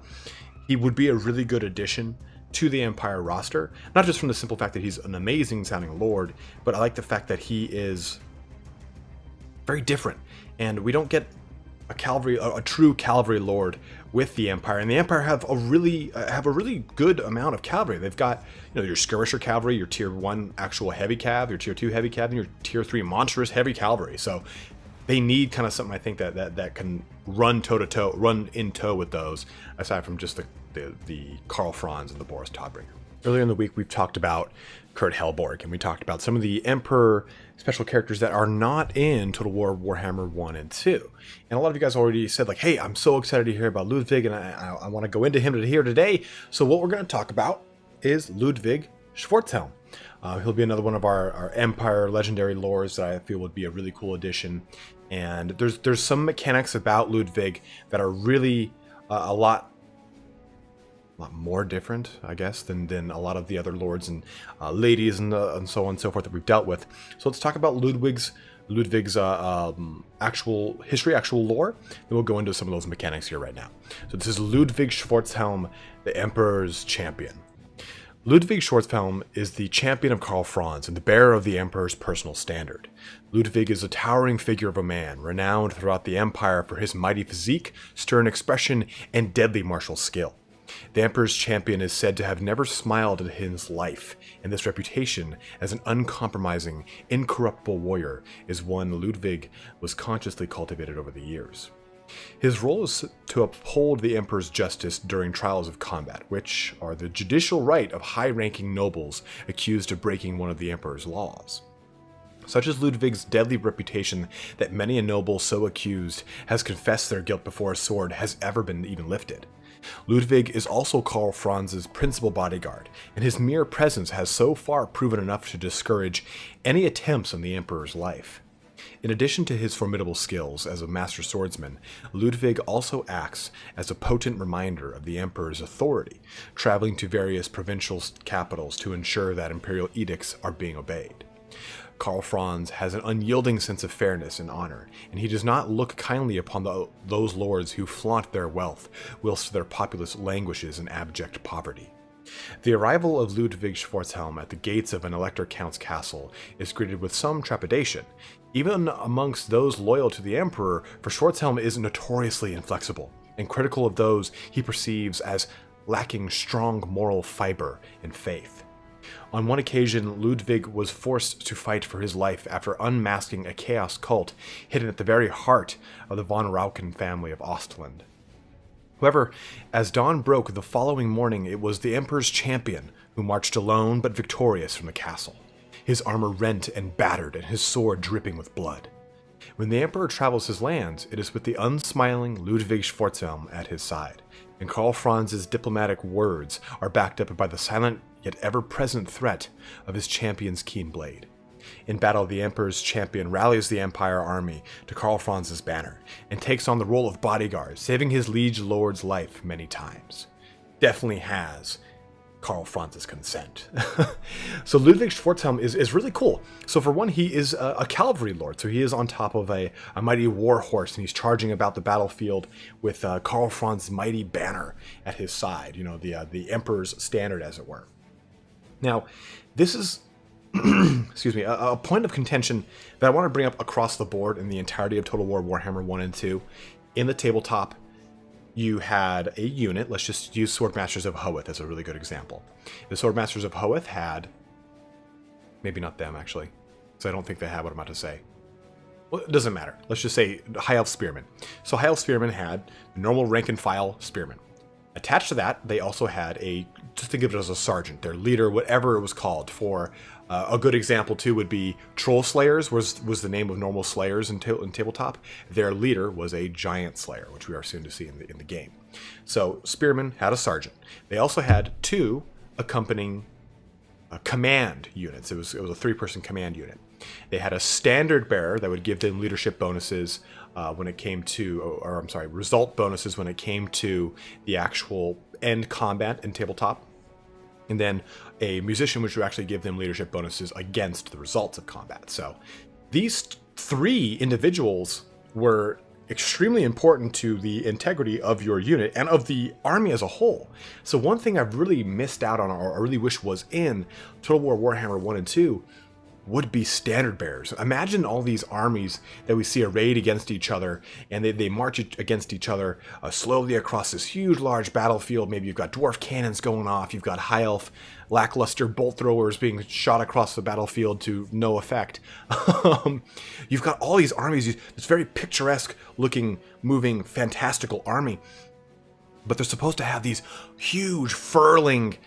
he would be a really good addition to the Empire roster, not just from the simple fact that he's an amazing sounding lord, but I like the fact that he is very different. And we don't get a true cavalry lord with the Empire, and the Empire have a really good amount of cavalry. They've got, your skirmisher cavalry, your tier 1 actual heavy cav, your tier 2 heavy cav, and your tier 3 monstrous heavy cavalry. So they need kind of something, I think, that can run in tow with those, aside from just the Karl Franz and the Boris Todbringer. Earlier in the week, we've talked about Kurt Helborg, and we talked about some of the Emperor special characters that are not in Total War Warhammer 1 and 2. And a lot of you guys already said, like, hey, I'm so excited to hear about Ludwig, and I want to go into him here today. So what we're going to talk about is Ludwig Schwarzhelm. He'll be another one of our Empire legendary lores that I feel would be a really cool addition. And there's some mechanics about Ludwig that are really a lot more different, I guess, than a lot of the other lords and ladies and so on and so forth that we've dealt with. So let's talk about Ludwig's Ludwig's actual history, actual lore. Then we'll go into some of those mechanics here right now. So this is Ludwig Schwarzhelm, the Emperor's champion. Ludwig Schwarzhelm is the champion of Karl Franz and the bearer of the Emperor's personal standard. Ludwig is a towering figure of a man, renowned throughout the Empire for his mighty physique, stern expression, and deadly martial skill. The Emperor's champion is said to have never smiled in his life, and this reputation as an uncompromising, incorruptible warrior is one Ludwig was consciously cultivated over the years. His role is to uphold the Emperor's justice during trials of combat, which are the judicial right of high-ranking nobles accused of breaking one of the Emperor's laws. Such is Ludwig's deadly reputation that many a noble so accused has confessed their guilt before a sword has ever been even lifted. Ludwig is also Karl Franz's principal bodyguard, and his mere presence has so far proven enough to discourage any attempts on the Emperor's life. In addition to his formidable skills as a master swordsman, Ludwig also acts as a potent reminder of the Emperor's authority, traveling to various provincial capitals to ensure that imperial edicts are being obeyed. Karl Franz has an unyielding sense of fairness and honor, and he does not look kindly upon those lords who flaunt their wealth, whilst their populace languishes in abject poverty. The arrival of Ludwig Schwarzhelm at the gates of an Elector Count's castle is greeted with some trepidation, even amongst those loyal to the Emperor, for Schwarzhelm is notoriously inflexible, and critical of those he perceives as lacking strong moral fiber and faith. On one occasion, Ludwig was forced to fight for his life after unmasking a chaos cult hidden at the very heart of the von Rauken family of Ostland. However, as dawn broke the following morning, it was the Emperor's champion who marched alone but victorious from the castle, his armor rent and battered and his sword dripping with blood. When the Emperor travels his lands, it is with the unsmiling Ludwig Schwarzhelm at his side, and Karl Franz's diplomatic words are backed up by the silent yet ever-present threat of his champion's keen blade. In battle, the Emperor's champion rallies the Empire army to Karl Franz's banner, and takes on the role of bodyguard, saving his liege lord's life many times. Definitely has Karl Franz's consent. So Ludwig Schwarzhelm is really cool. So for one, he is a cavalry lord, so he is on top of a mighty war horse, and he's charging about the battlefield with Karl Franz's mighty banner at his side, you know, the Emperor's standard, as it were. Now, this is excuse me, a point of contention that I want to bring up across the board in the entirety of Total War Warhammer 1 and 2. In the tabletop, you had a unit. Let's just use Swordmasters of Hoeth as a really good example. The Swordmasters of Hoeth had, maybe not them actually, because I don't think they had what I'm about to say. Well, it doesn't matter. Let's just say High Elf Spearmen. So High Elf Spearmen had the normal rank and file Spearmen. Attached to that, they also had just think of it as a sergeant, their leader, whatever it was called. For a good example too would be Troll Slayers was the name of normal Slayers in tabletop. Their leader was a Giant Slayer, which we are soon to see in the game. So Spearmen had a sergeant. They also had two accompanying command units. It was a 3-person command unit. They had a standard bearer that would give them leadership bonuses when it came to, result bonuses when it came to the actual end combat in tabletop. And then a musician, which would actually give them leadership bonuses against the results of combat. So these 3 individuals were extremely important to the integrity of your unit and of the army as a whole. So one thing I've really missed out on, or I really wish was in Total War Warhammer 1 and 2, would be standard bearers. Imagine all these armies that we see arrayed against each other, and they march against each other slowly across this huge, large battlefield. Maybe you've got dwarf cannons going off, you've got high elf, lackluster bolt throwers being shot across the battlefield to no effect. You've got all these armies, this very picturesque looking, moving, fantastical army, but they're supposed to have these huge, furling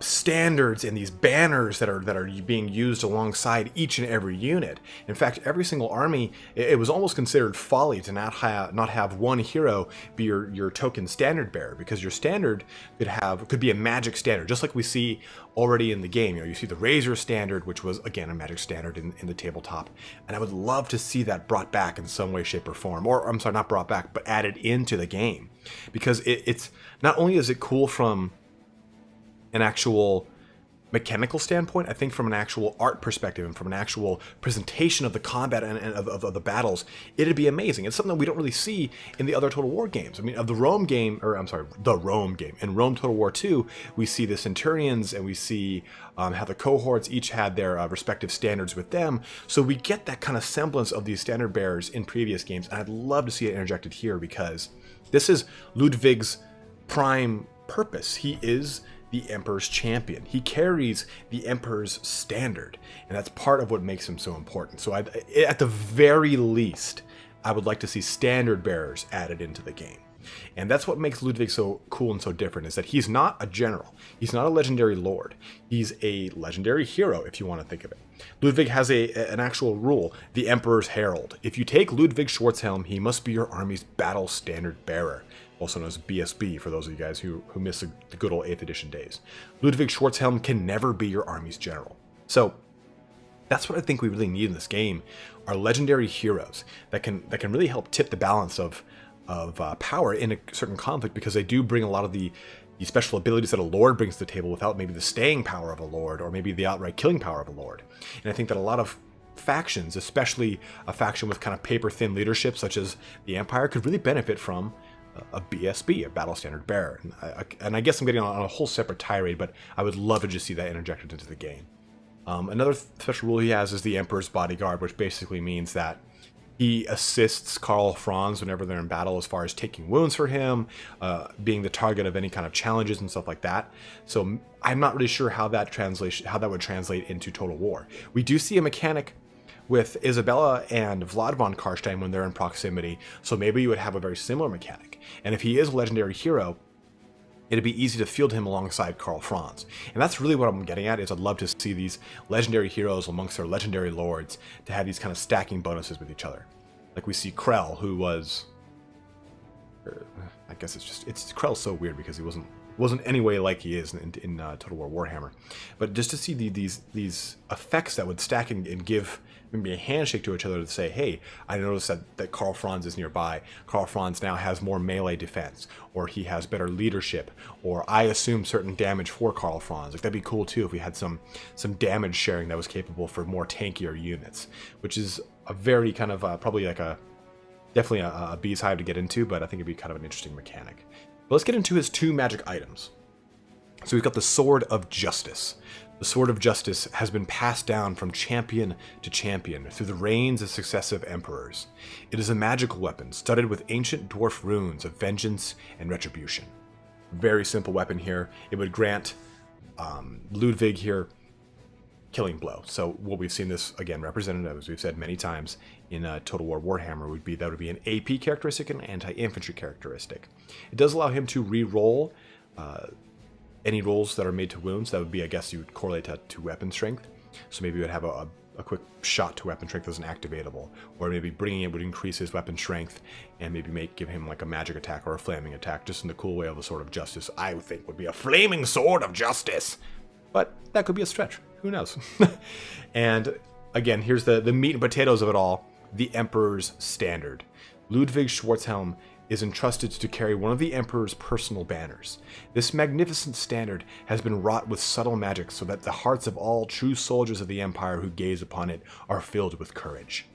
standards and these banners that are being used alongside each and every unit. In fact, every single army, it was almost considered folly to not have one hero be your token standard bearer, because your standard could be a magic standard, just like we see already in the game. You know, you see the Razor standard, which was again a magic standard in the tabletop, and I would love to see that brought back in some way, shape, or form. Or I'm sorry, not brought back, but added into the game, because it's not only is it cool from an actual mechanical standpoint, I think from an actual art perspective and from an actual presentation of the combat and of the battles, it'd be amazing. It's something that we don't really see in the other Total War games. I mean, of the Rome game, or I'm sorry, the Rome game. In Rome Total War 2, we see the Centurions and we see how the cohorts each had their respective standards with them. So we get that kind of semblance of these standard bearers in previous games. And I'd love to see it interjected here because this is Ludwig's prime purpose. He is the Emperor's champion. He carries the Emperor's standard, and that's part of what makes him so important. So at the very least, I would like to see standard bearers added into the game. And that's what makes Ludwig so cool and so different, is that he's not a general. He's not a legendary lord. He's a legendary hero, if you want to think of it. Ludwig has an actual rule, the Emperor's Herald. If you take Ludwig Schwarzhelm, he must be your army's battle standard bearer, also known as BSB for those of you guys who miss the good old 8th edition days. Ludwig Schwarzhelm can never be your army's general. So that's what I think we really need in this game, are legendary heroes that can really help tip the balance of power in a certain conflict, because they do bring a lot of the special abilities that a lord brings to the table without maybe the staying power of a lord or maybe the outright killing power of a lord. And I think that a lot of factions, especially a faction with kind of paper-thin leadership such as the Empire, could really benefit from a BSB, a battle standard bearer. And I guess I'm getting on a whole separate tirade, but I would love to just see that interjected into the game. Another special rule he has is the Emperor's Bodyguard, which basically means that he assists Karl Franz whenever they're in battle, as far as taking wounds for him, being the target of any kind of challenges and stuff like that. So I'm not really sure how that would translate into Total War. We do see a mechanic with Isabella and Vlad von Karstein when they're in proximity, so maybe you would have a very similar mechanic. And if he is a legendary hero, it'd be easy to field him alongside Karl Franz. And that's really what I'm getting at, is I'd love to see these legendary heroes amongst their legendary lords to have these kind of stacking bonuses with each other. Like we see Krell, who was... I guess Krell's so weird because he wasn't any way like he is in Total War Warhammer. But just to see these effects that would stack and give maybe a handshake to each other to say, hey, I noticed that Karl Franz is nearby. Karl Franz now has more melee defense, or he has better leadership, or I assume certain damage for Karl Franz. Like, that'd be cool too if we had some damage sharing that was capable for more tankier units, which is a very kind of probably like definitely a bee's hive to get into, but I think it'd be kind of an interesting mechanic. But let's get into his 2 magic items. So we've got the Sword of Justice. The Sword of Justice has been passed down from champion to champion through the reigns of successive emperors. It is a magical weapon studded with ancient dwarf runes of vengeance and retribution. Very simple weapon here. It would grant Ludwig here Killing Blow. So what we've seen this again represented, as we've said many times in Total War Warhammer, would be an AP characteristic and an anti-infantry characteristic. It does allow him to re-roll any rolls that are made to wounds. That would be, I guess, you would correlate that to weapon strength. So maybe you would have a quick shot to weapon strength as an activatable, or maybe bringing it would increase his weapon strength and maybe give him like a magic attack or a flaming attack, just in the cool way of the Sword of Justice. I would think would be a flaming Sword of Justice, but that could be a stretch. Who knows? And again, here's the meat and potatoes of it all: the Emperor's Standard. Ludwig Schwarzhelm is entrusted to carry one of the Emperor's personal banners. This magnificent standard has been wrought with subtle magic so that the hearts of all true soldiers of the Empire who gaze upon it are filled with courage.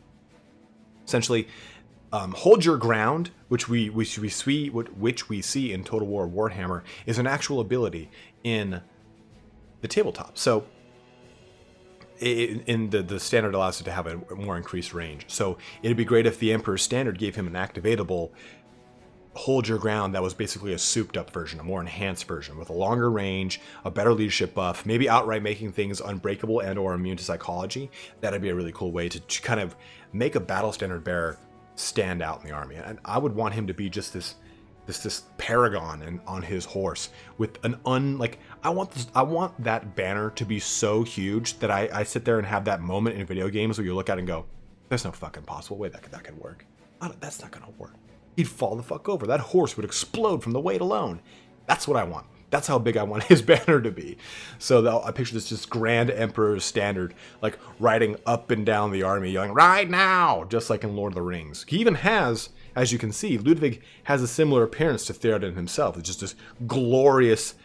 Essentially, hold your ground, which we see in Total War Warhammer, is an actual ability in the tabletop. So in the standard allows it to have a more increased range. So it'd be great if the Emperor's Standard gave him an activatable hold your ground that was basically a souped up version, a more enhanced version with a longer range, a better leadership buff, maybe outright making things unbreakable and or immune to psychology. That'd be a really cool way to kind of make a battle standard bearer stand out in the army. And I would want him to be just this paragon and on his horse with an I want that banner to be so huge that I sit there and have that moment in video games where you look at it and go, there's no fucking possible way that could work. That's not gonna work. He'd fall the fuck over. That horse would explode from the weight alone. That's what I want. That's how big I want his banner to be. So I picture this just grand Emperor's Standard, like riding up and down the army, yelling, "Ride now!" just like in Lord of the Rings. He even has, as you can see, Ludwig has a similar appearance to Theoden himself. It's just this glorious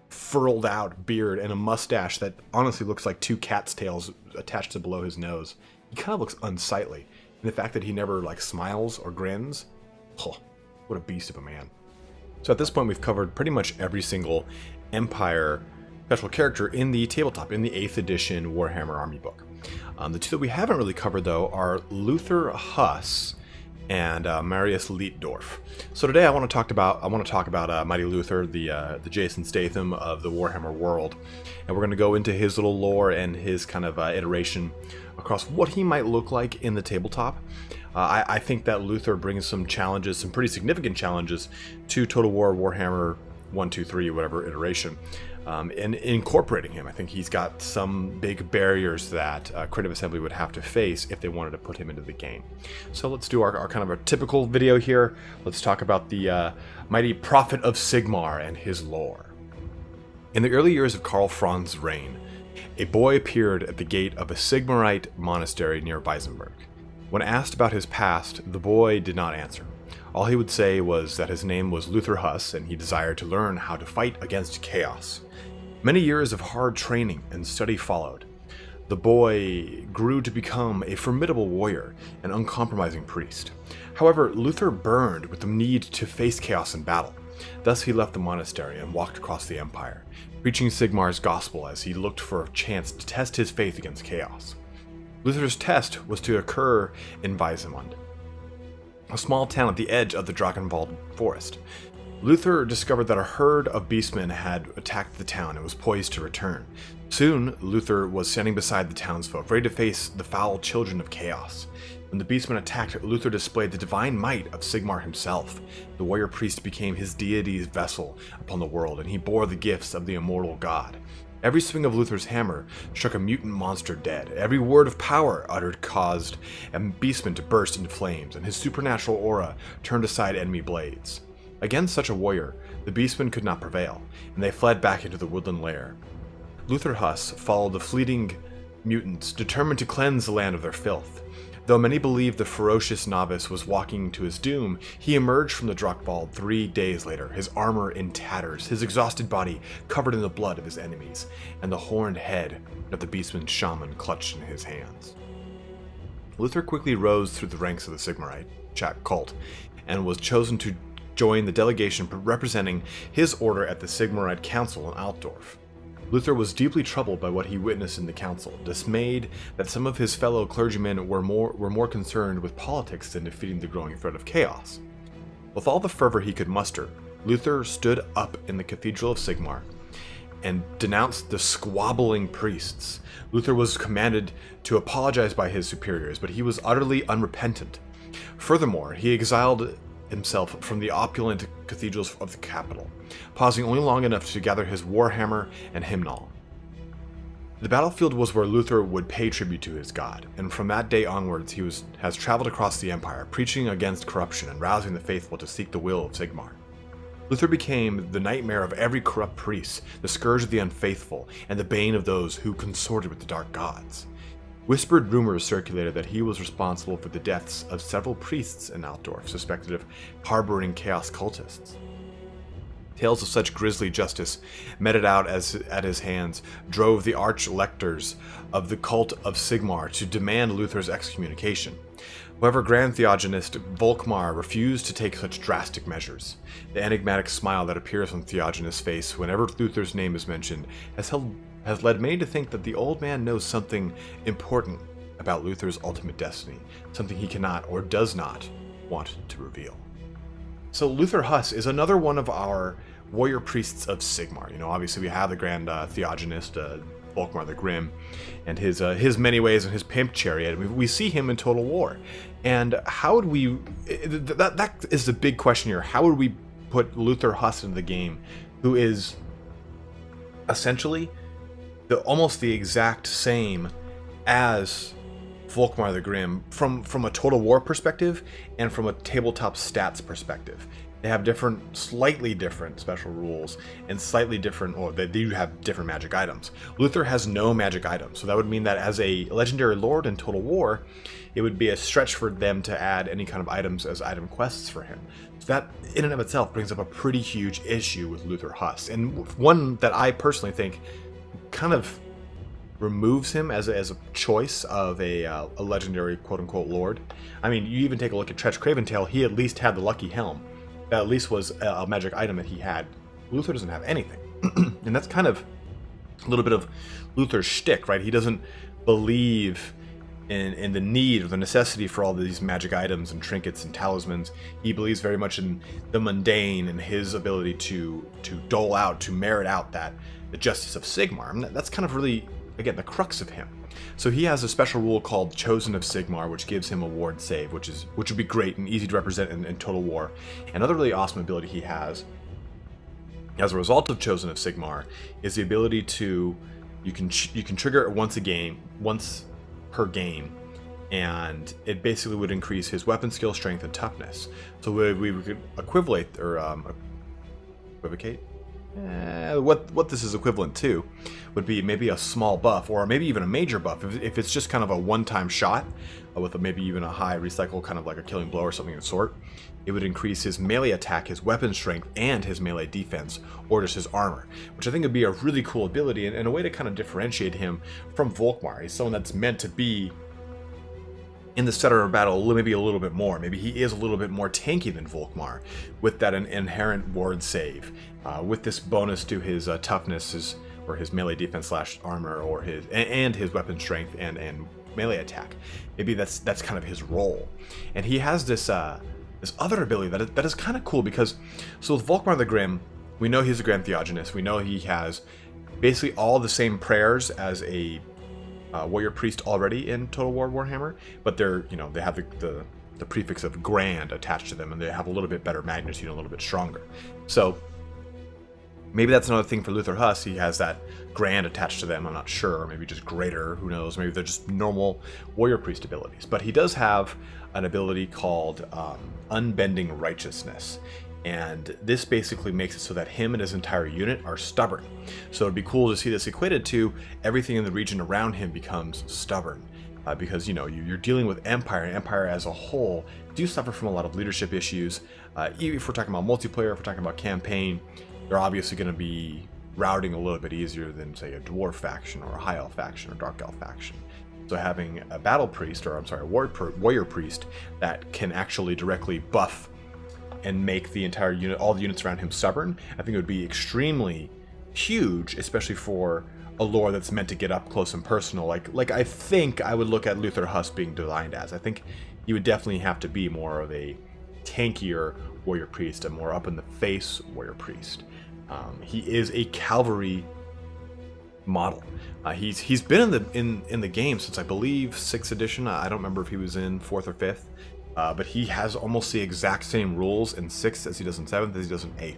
furled out beard and a mustache that honestly looks like two cat's tails attached to below his nose. He kind of looks unsightly. And the fact that he never like smiles or grins, oh, what a beast of a man. So at this point we've covered pretty much every single Empire special character in the tabletop, in the 8th edition Warhammer Army book. The two that we haven't really covered though are Luther Huss and Marius Leitdorf. So today I want to talk about Mighty Luther, the Jason Statham of the Warhammer world, and we're going to go into his little lore and his kind of iteration across what he might look like in the tabletop. I think that Luther brings some challenges, some pretty significant challenges to Total War Warhammer 1, 2, 3, whatever iteration. And incorporating him, I think he's got some big barriers that Creative Assembly would have to face if they wanted to put him into the game. So let's do our kind of a typical video here. Let's talk about the mighty Prophet of Sigmar and his lore. In the early years of Karl Franz's reign, a boy appeared at the gate of a Sigmarite monastery near Weissenberg. When asked about his past, the boy did not answer. All he would say was that his name was Luther Huss and he desired to learn how to fight against chaos. Many years of hard training and study followed. The boy grew to become a formidable warrior and uncompromising priest. However, Luther burned with the need to face chaos in battle. Thus he left the monastery and walked across the empire, preaching Sigmar's gospel as he looked for a chance to test his faith against chaos. Luther's test was to occur in Weissenberg, a small town at the edge of the Drachenfels forest. Luther discovered that a herd of beastmen had attacked the town and was poised to return. Soon, Luther was standing beside the townsfolk, ready to face the foul children of chaos. When the beastmen attacked, Luther displayed the divine might of Sigmar himself. The warrior priest became his deity's vessel upon the world, and he bore the gifts of the immortal god. Every swing of Luther's hammer struck a mutant monster dead. Every word of power uttered caused a beastman to burst into flames, and his supernatural aura turned aside enemy blades. Against such a warrior, the beastmen could not prevail, and they fled back into the woodland lair. Luther Huss followed the fleeting mutants, determined to cleanse the land of their filth. Though many believed the ferocious novice was walking to his doom, he emerged from the Drachenfels 3 days later, his armor in tatters, his exhausted body covered in the blood of his enemies, and the horned head of the beastman shaman clutched in his hands. Luther quickly rose through the ranks of the Sigmarite cult, and was chosen to join the delegation representing his order at the Sigmarite Council in Altdorf. Luther was deeply troubled by what he witnessed in the council, dismayed that some of his fellow clergymen were more concerned with politics than defeating the growing threat of chaos. With all the fervor he could muster, Luther stood up in the Cathedral of Sigmar and denounced the squabbling priests. Luther was commanded to apologize by his superiors, but he was utterly unrepentant. Furthermore, he exiled himself from the opulent cathedrals of the capital, pausing only long enough to gather his warhammer and hymnal. The battlefield was where Luther would pay tribute to his god, and from that day onwards he has traveled across the empire, preaching against corruption and rousing the faithful to seek the will of Sigmar. Luther became the nightmare of every corrupt priest, the scourge of the unfaithful, and the bane of those who consorted with the dark gods. Whispered rumors circulated that he was responsible for the deaths of several priests in Altdorf, suspected of harboring chaos cultists. Tales of such grisly justice meted out at his hands drove the arch-lectors of the cult of Sigmar to demand Luther's excommunication. However, Grand Theogenist Volkmar refused to take such drastic measures. The enigmatic smile that appears on Theogenist's face whenever Luther's name is mentioned has led many to think that the old man knows something important about Luther's ultimate destiny, something he cannot or does not want to reveal. So Luther Huss is another one of our warrior priests of Sigmar. You know, obviously we have the Grand Theogenist, Volkmar the Grim, and his many ways and his pimp chariot. We see him in Total War. And how would we... That is the big question here. How would we put Luther Huss into the game, who is essentially almost the exact same as Volkmar the Grim from a Total War perspective and from a tabletop stats perspective. They have slightly different special rules and slightly different, or they do have different magic items. Luther has no magic items, so that would mean that as a legendary lord in Total War, it would be a stretch for them to add any kind of items as item quests for him. So that in and of itself brings up a pretty huge issue with Luther Huss, and one that I personally think kind of removes him as a choice of a legendary quote-unquote lord. I mean, you even take a look at Tretch Craventail, he at least had the Lucky Helm. That at least was a magic item that he had. Luther doesn't have anything. And that's kind of a little bit of Luther's shtick, right? He doesn't believe in the need or the necessity for all these magic items and trinkets and talismans. He believes very much in the mundane and his ability to dole out, to merit out the justice of Sigmar. And that's kind of really, again, the crux of him. So he has a special rule called Chosen of Sigmar, which gives him a ward save, which would be great and easy to represent in Total War. Another really awesome ability he has, as a result of Chosen of Sigmar, is the ability to you can trigger it once per game, and it basically would increase his weapon skill, strength, and toughness. So we could equivalate or equivocate. What this is equivalent to would be maybe a small buff, or maybe even a major buff if it's just kind of a one-time shot with maybe even a high recycle, kind of like a killing blow or something of the sort. It would increase his melee attack, his weapon strength, and his melee defense, or just his armor, which I think would be a really cool ability and a way to kind of differentiate him from Volkmar. He's someone that's meant to be in the center of battle maybe a little bit more. Maybe he is a little bit more tanky than Volkmar with that inherent ward save, with this bonus to his toughness, or his melee defense / armor, or his weapon strength and melee attack. Maybe that's kind of his role. And he has this other ability that is kind of cool, because so with Volkmar the Grim, we know he's a Grand Theogenist. We know he has basically all the same prayers as a warrior priest already in Total War Warhammer, but they have the prefix of grand attached to them, and they have a little bit better magnitude, a little bit stronger. So maybe that's another thing for Luther Huss. He has that grand attached to them. I'm not sure. Or maybe just greater. Who knows? Maybe they're just normal warrior priest abilities. But he does have an ability called Unbending Righteousness. And this basically makes it so that him and his entire unit are stubborn. So it'd be cool to see this equated to everything in the region around him becomes stubborn. Because, you're dealing with Empire, and Empire as a whole do suffer from a lot of leadership issues. Even if we're talking about multiplayer, if we're talking about campaign, they're obviously going to be routing a little bit easier than, say, a Dwarf faction or a High Elf faction or Dark Elf faction. So having a battle priest, or a warrior priest that can actually directly buff and make the entire unit, all the units around him stubborn, I think it would be extremely huge, especially for a lore that's meant to get up close and personal. Like I think I would look at Luther Huss being designed as. I think you would definitely have to be more of a tankier warrior priest, a more up in the face warrior priest. He is a cavalry model. He's been in the game since I believe 6th edition. I don't remember if he was in 4th or 5th. But he has almost the exact same rules in 6th as he does in 7th as he does in 8th.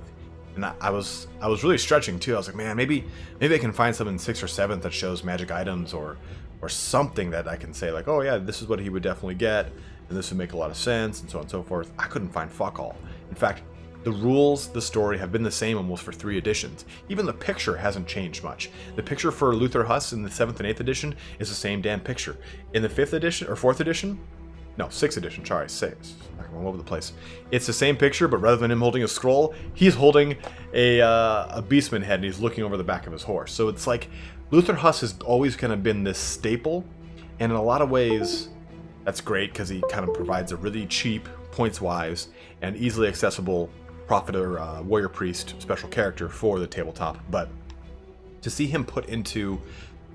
And I was really stretching too. I was like, man, maybe I can find something in 6th or 7th that shows magic items or something that I can say like, oh yeah, this is what he would definitely get, and this would make a lot of sense, and so on and so forth. I couldn't find fuck all. In fact, the rules, the story have been the same almost for 3 editions. Even the picture hasn't changed much. The picture for Luther Huss in the 7th and 8th edition is the same damn picture. In the 5th edition or 4th edition, no, 6th edition, sorry, 6. I'm all over the place. It's the same picture, but rather than him holding a scroll, he's holding a beastman head, and he's looking over the back of his horse. So it's like Luther Huss has always kind of been this staple, and in a lot of ways, that's great because he kind of provides a really cheap, points-wise, and easily accessible prophet or warrior priest special character for the tabletop. But to see him put into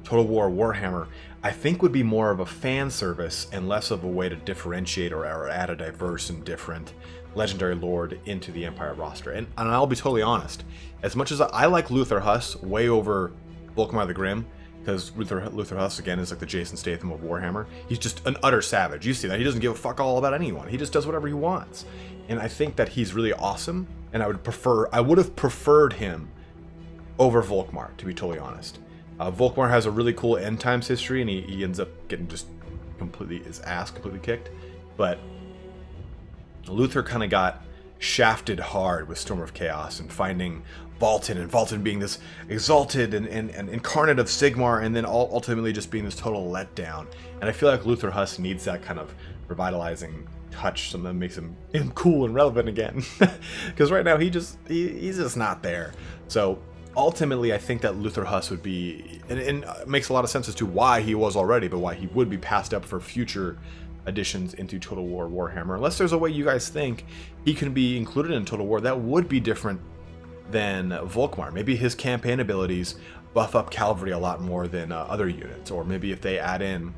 Total War Warhammer, I think would be more of a fan service and less of a way to differentiate or add a diverse and different legendary lord into the Empire roster. And I'll be totally honest, as much as I like Luther Huss way over Volkmar the Grim, because Luther Huss, again, is like the Jason Statham of Warhammer. He's just an utter savage. You see that. He doesn't give a fuck all about anyone. He just does whatever he wants. And I think that he's really awesome, and I would have preferred him over Volkmar, to be totally honest. Volkmar has a really cool end times history, and he ends up getting just his ass completely kicked. But Luther kind of got shafted hard with Storm of Chaos and finding Vultan, and Vultan being this exalted and incarnate of Sigmar, and then ultimately just being this total letdown. And I feel like Luther Huss needs that kind of revitalizing touch, something that makes him cool and relevant again. Because right now he's just not there. So ultimately, I think that Luther Huss would be, and it makes a lot of sense as to why he was already, but why he would be passed up for future additions into Total War Warhammer. Unless there's a way you guys think he can be included in Total War that would be different than Volkmar. Maybe his campaign abilities buff up cavalry a lot more than other units, or maybe if they add in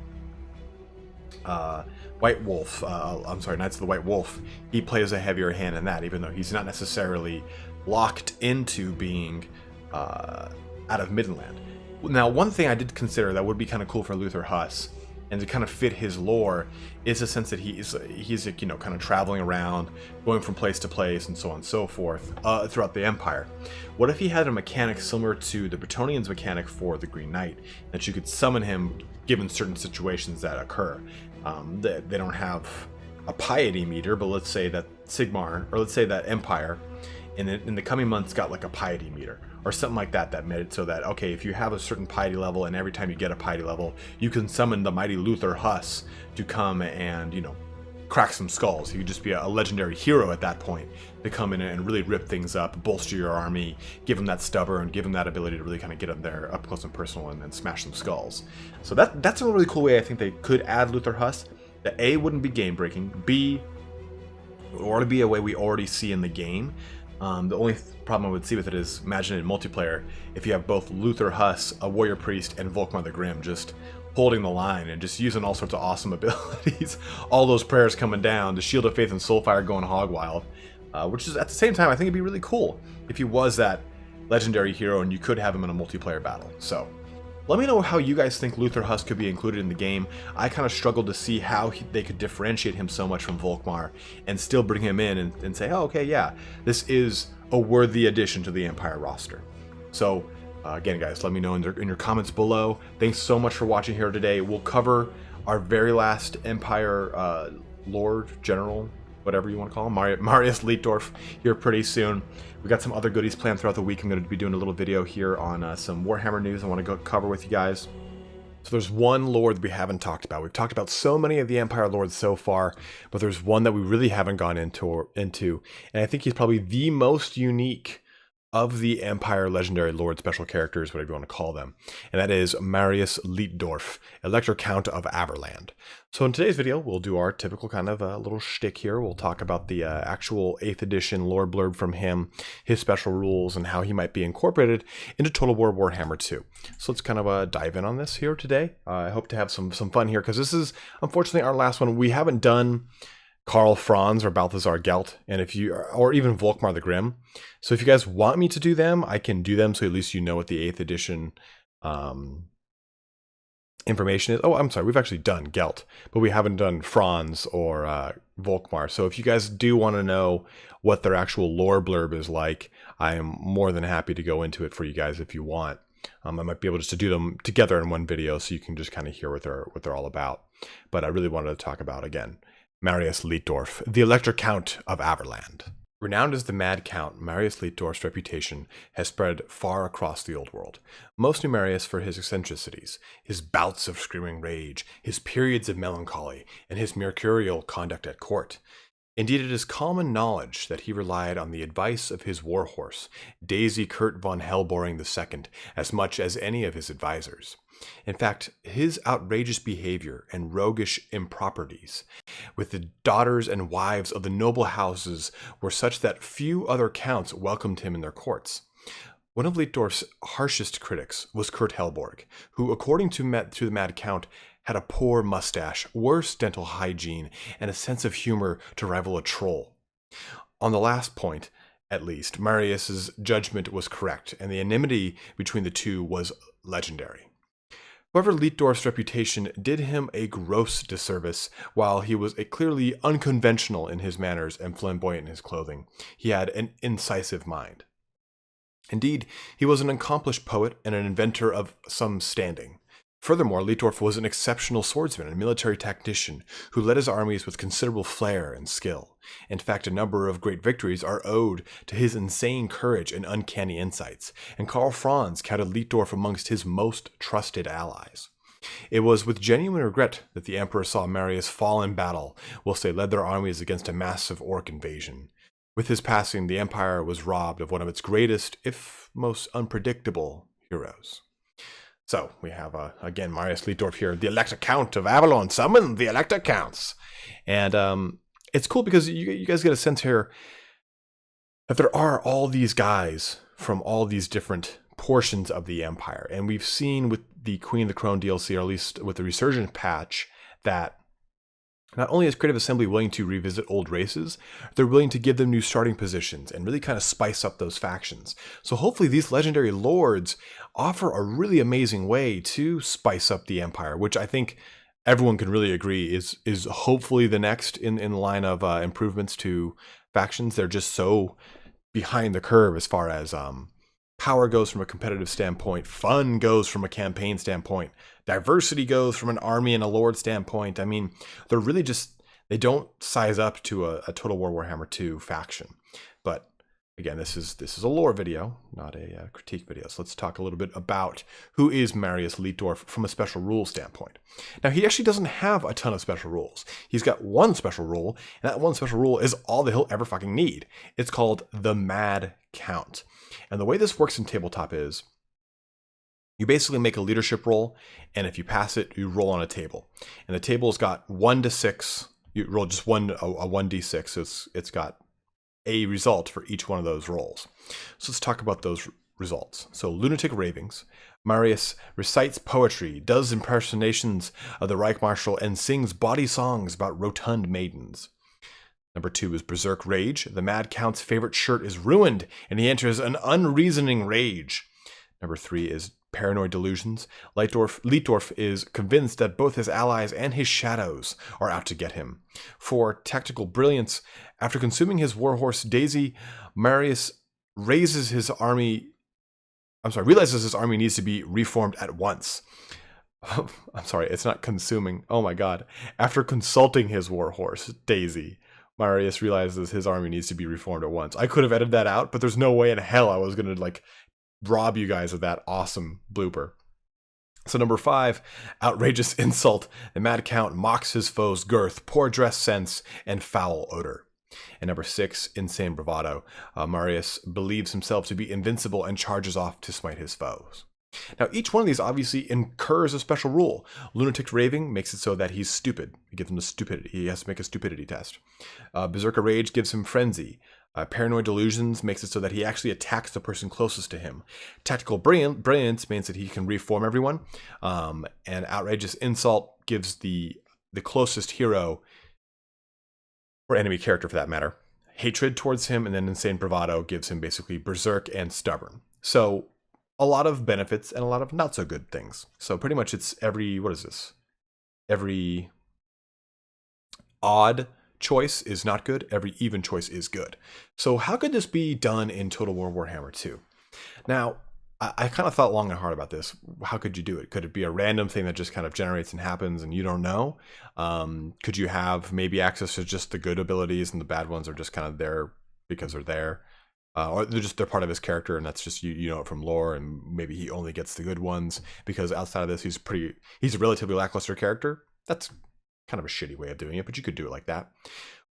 White Wolf, Knights of the White Wolf, he plays a heavier hand in that, even though he's not necessarily locked into being out of Midland. Now, one thing I did consider that would be kind of cool for Luther Huss, and to kind of fit his lore, is the sense that he's kind of traveling around, going from place to place, and so on and so forth throughout the Empire. What if he had a mechanic similar to the Bretonnians' mechanic for the Green Knight, that you could summon him given certain situations that occur? They don't have a piety meter, but let's say that Sigmar, or let's say that Empire, in the coming months got like a piety meter or something like that, that made it so that, okay, if you have a certain piety level, and every time you get a piety level, you can summon the mighty Luther Huss to come and, crack some skulls. He could just be a legendary hero at that point to come in and really rip things up, bolster your army, give him that stubber, and give him that ability to really kind of get up there up close and personal and smash some skulls. So that's a really cool way I think they could add Luther Huss. That A, wouldn't be game breaking, B, or to be a way we already see in the game. The only problem I would see with it is, imagine in multiplayer, if you have both Luther Huss, a Warrior Priest, and Volkmar the Grim just holding the line and just using all sorts of awesome abilities, all those prayers coming down, the Shield of Faith and Soulfire going hog wild, which is, at the same time, I think it'd be really cool if he was that legendary hero and you could have him in a multiplayer battle. So let me know how you guys think Luther Huss could be included in the game. I kind of struggled to see how they could differentiate him so much from Volkmar and still bring him in and say, oh, okay, yeah, this is a worthy addition to the Empire roster. So again, guys, let me know in your comments below. Thanks so much for watching here today. We'll cover our very last Empire Lord, General, whatever you want to call him, Marius Leitdorf, here pretty soon. We got some other goodies planned throughout the week. I'm going to be doing a little video here on some Warhammer news I want to go cover with you guys. So there's one lord that we haven't talked about. We've talked about so many of the Empire lords so far, but there's one that we really haven't gone into, and I think he's probably the most unique of the Empire legendary lord special characters, whatever you want to call them, and that is Marius Leitdorf, Elector Count of Averland. So in today's video, we'll do our typical kind of little shtick here. We'll talk about the actual 8th edition lore blurb from him, his special rules, and how he might be incorporated into Total War Warhammer 2. So let's kind of dive in on this here today. I hope to have some fun here, because this is unfortunately our last one. We haven't done Karl Franz or Balthazar Gelt, and or even Volkmar the Grim. So if you guys want me to do them, I can do them, so at least you know what the 8th edition information is. Oh, I'm sorry, we've actually done Gelt, but we haven't done Franz or Volkmar. So if you guys do want to know what their actual lore blurb is like, I am more than happy to go into it for you guys if you want. I might be able just to do them together in one video, so you can just kind of hear what they're all about. But I really wanted to talk about, again, Marius Leitdorf, the Elector Count of Averland. Renowned as the Mad Count, Marius Leitdorf's reputation has spread far across the Old World. Most knew Marius for his eccentricities, his bouts of screaming rage, his periods of melancholy, and his mercurial conduct at court. Indeed, it is common knowledge that he relied on the advice of his warhorse, Daisy Kurt von Hellboring II, as much as any of his advisors. In fact, his outrageous behavior and roguish improprieties with the daughters and wives of the noble houses were such that few other counts welcomed him in their courts. One of Leitdorf's harshest critics was Kurt Hellborg, who, according to the Mad Count, had a poor mustache, worse dental hygiene, and a sense of humor to rival a troll. On the last point, at least, Marius's judgment was correct, and the enmity between the two was legendary. However, Leitdorf's reputation did him a gross disservice. While he was clearly unconventional in his manners and flamboyant in his clothing, he had an incisive mind. Indeed, he was an accomplished poet and an inventor of some standing. Furthermore, Altdorf was an exceptional swordsman and military tactician who led his armies with considerable flair and skill. In fact, a number of great victories are owed to his insane courage and uncanny insights, and Karl Franz counted Altdorf amongst his most trusted allies. It was with genuine regret that the Emperor saw Marius fall in battle whilst they led their armies against a massive orc invasion. With his passing, the Empire was robbed of one of its greatest, if most unpredictable, heroes. So, we have, again, Marius Altdorf here, the Elector Count of Avalon, summon the Elector Counts. And it's cool because you guys get a sense here that there are all these guys from all these different portions of the Empire. And we've seen with the Queen of the Crown DLC, or at least with the Resurgence patch, that not only is Creative Assembly willing to revisit old races, they're willing to give them new starting positions and really kind of spice up those factions. So hopefully these legendary lords offer a really amazing way to spice up the Empire, which I think everyone can really agree is hopefully the next in the line of improvements to factions. They're just so behind the curve as far as power goes from a competitive standpoint, fun goes from a campaign standpoint, diversity goes from an army and a lord standpoint. I mean, they're really just, they don't size up to a Total War Warhammer 2 faction. But again, this is a lore video, not a critique video. So let's talk a little bit about who is Marius Altdorf from a special rules standpoint. Now, he actually doesn't have a ton of special rules. He's got one special rule, and that one special rule is all that he'll ever fucking need. It's called the Mad Count. And the way this works in tabletop is you basically make a leadership roll, and if you pass it, you roll on a table. And the table's got 1 to 6. You roll just a 1d6. So it's got a result for each one of those rolls. So let's talk about those results. So Lunatic Ravings. Marius recites poetry, does impersonations of the Reich Marshal, and sings bawdy songs about rotund maidens. Number 2 is Berserk Rage. The Mad Count's favorite shirt is ruined, and he enters an unreasoning rage. Number 3 is Paranoid Delusions. Altdorf is convinced that both his allies and his shadows are out to get him. 4, Tactical Brilliance. After consuming his warhorse Daisy, Marius realizes his army needs to be reformed at once. I'm sorry, it's not consuming. Oh my god. After consulting his warhorse Daisy, Marius realizes his army needs to be reformed at once. I could have edited that out, but there's no way in hell I was going to rob you guys of that awesome blooper. So number 5, Outrageous Insult. The Mad Count mocks his foe's girth, poor dress sense, and foul odor. And number 6, Insane Bravado. Marius believes himself to be invincible and charges off to smite his foes. Now, each one of these obviously incurs a special rule. Lunatic Raving makes it so that he's stupid. It gives him a stupidity. He has to make a stupidity test. Berserker Rage gives him Frenzy. Paranoid Delusions makes it so that he actually attacks the person closest to him. Tactical Brilliance means that he can reform everyone. And Outrageous Insult gives the closest hero, or enemy character for that matter, hatred towards him. And then Insane Bravado gives him basically Berserk and Stubborn. So a lot of benefits and a lot of not so good things. So pretty much it's every odd choice is not good, every even choice is good. So how could this be done in Total War Warhammer 2? Now, I kind of thought long and hard about this. How could you do it? Could it be a random thing that just kind of generates and happens and you don't know? Could you have maybe access to just the good abilities and the bad ones are just kind of there because they're there? Or they're part of his character, and that's just you know it from lore, and maybe he only gets the good ones because outside of this he's a relatively lackluster character. That's kind of a shitty way of doing it, but you could do it like that.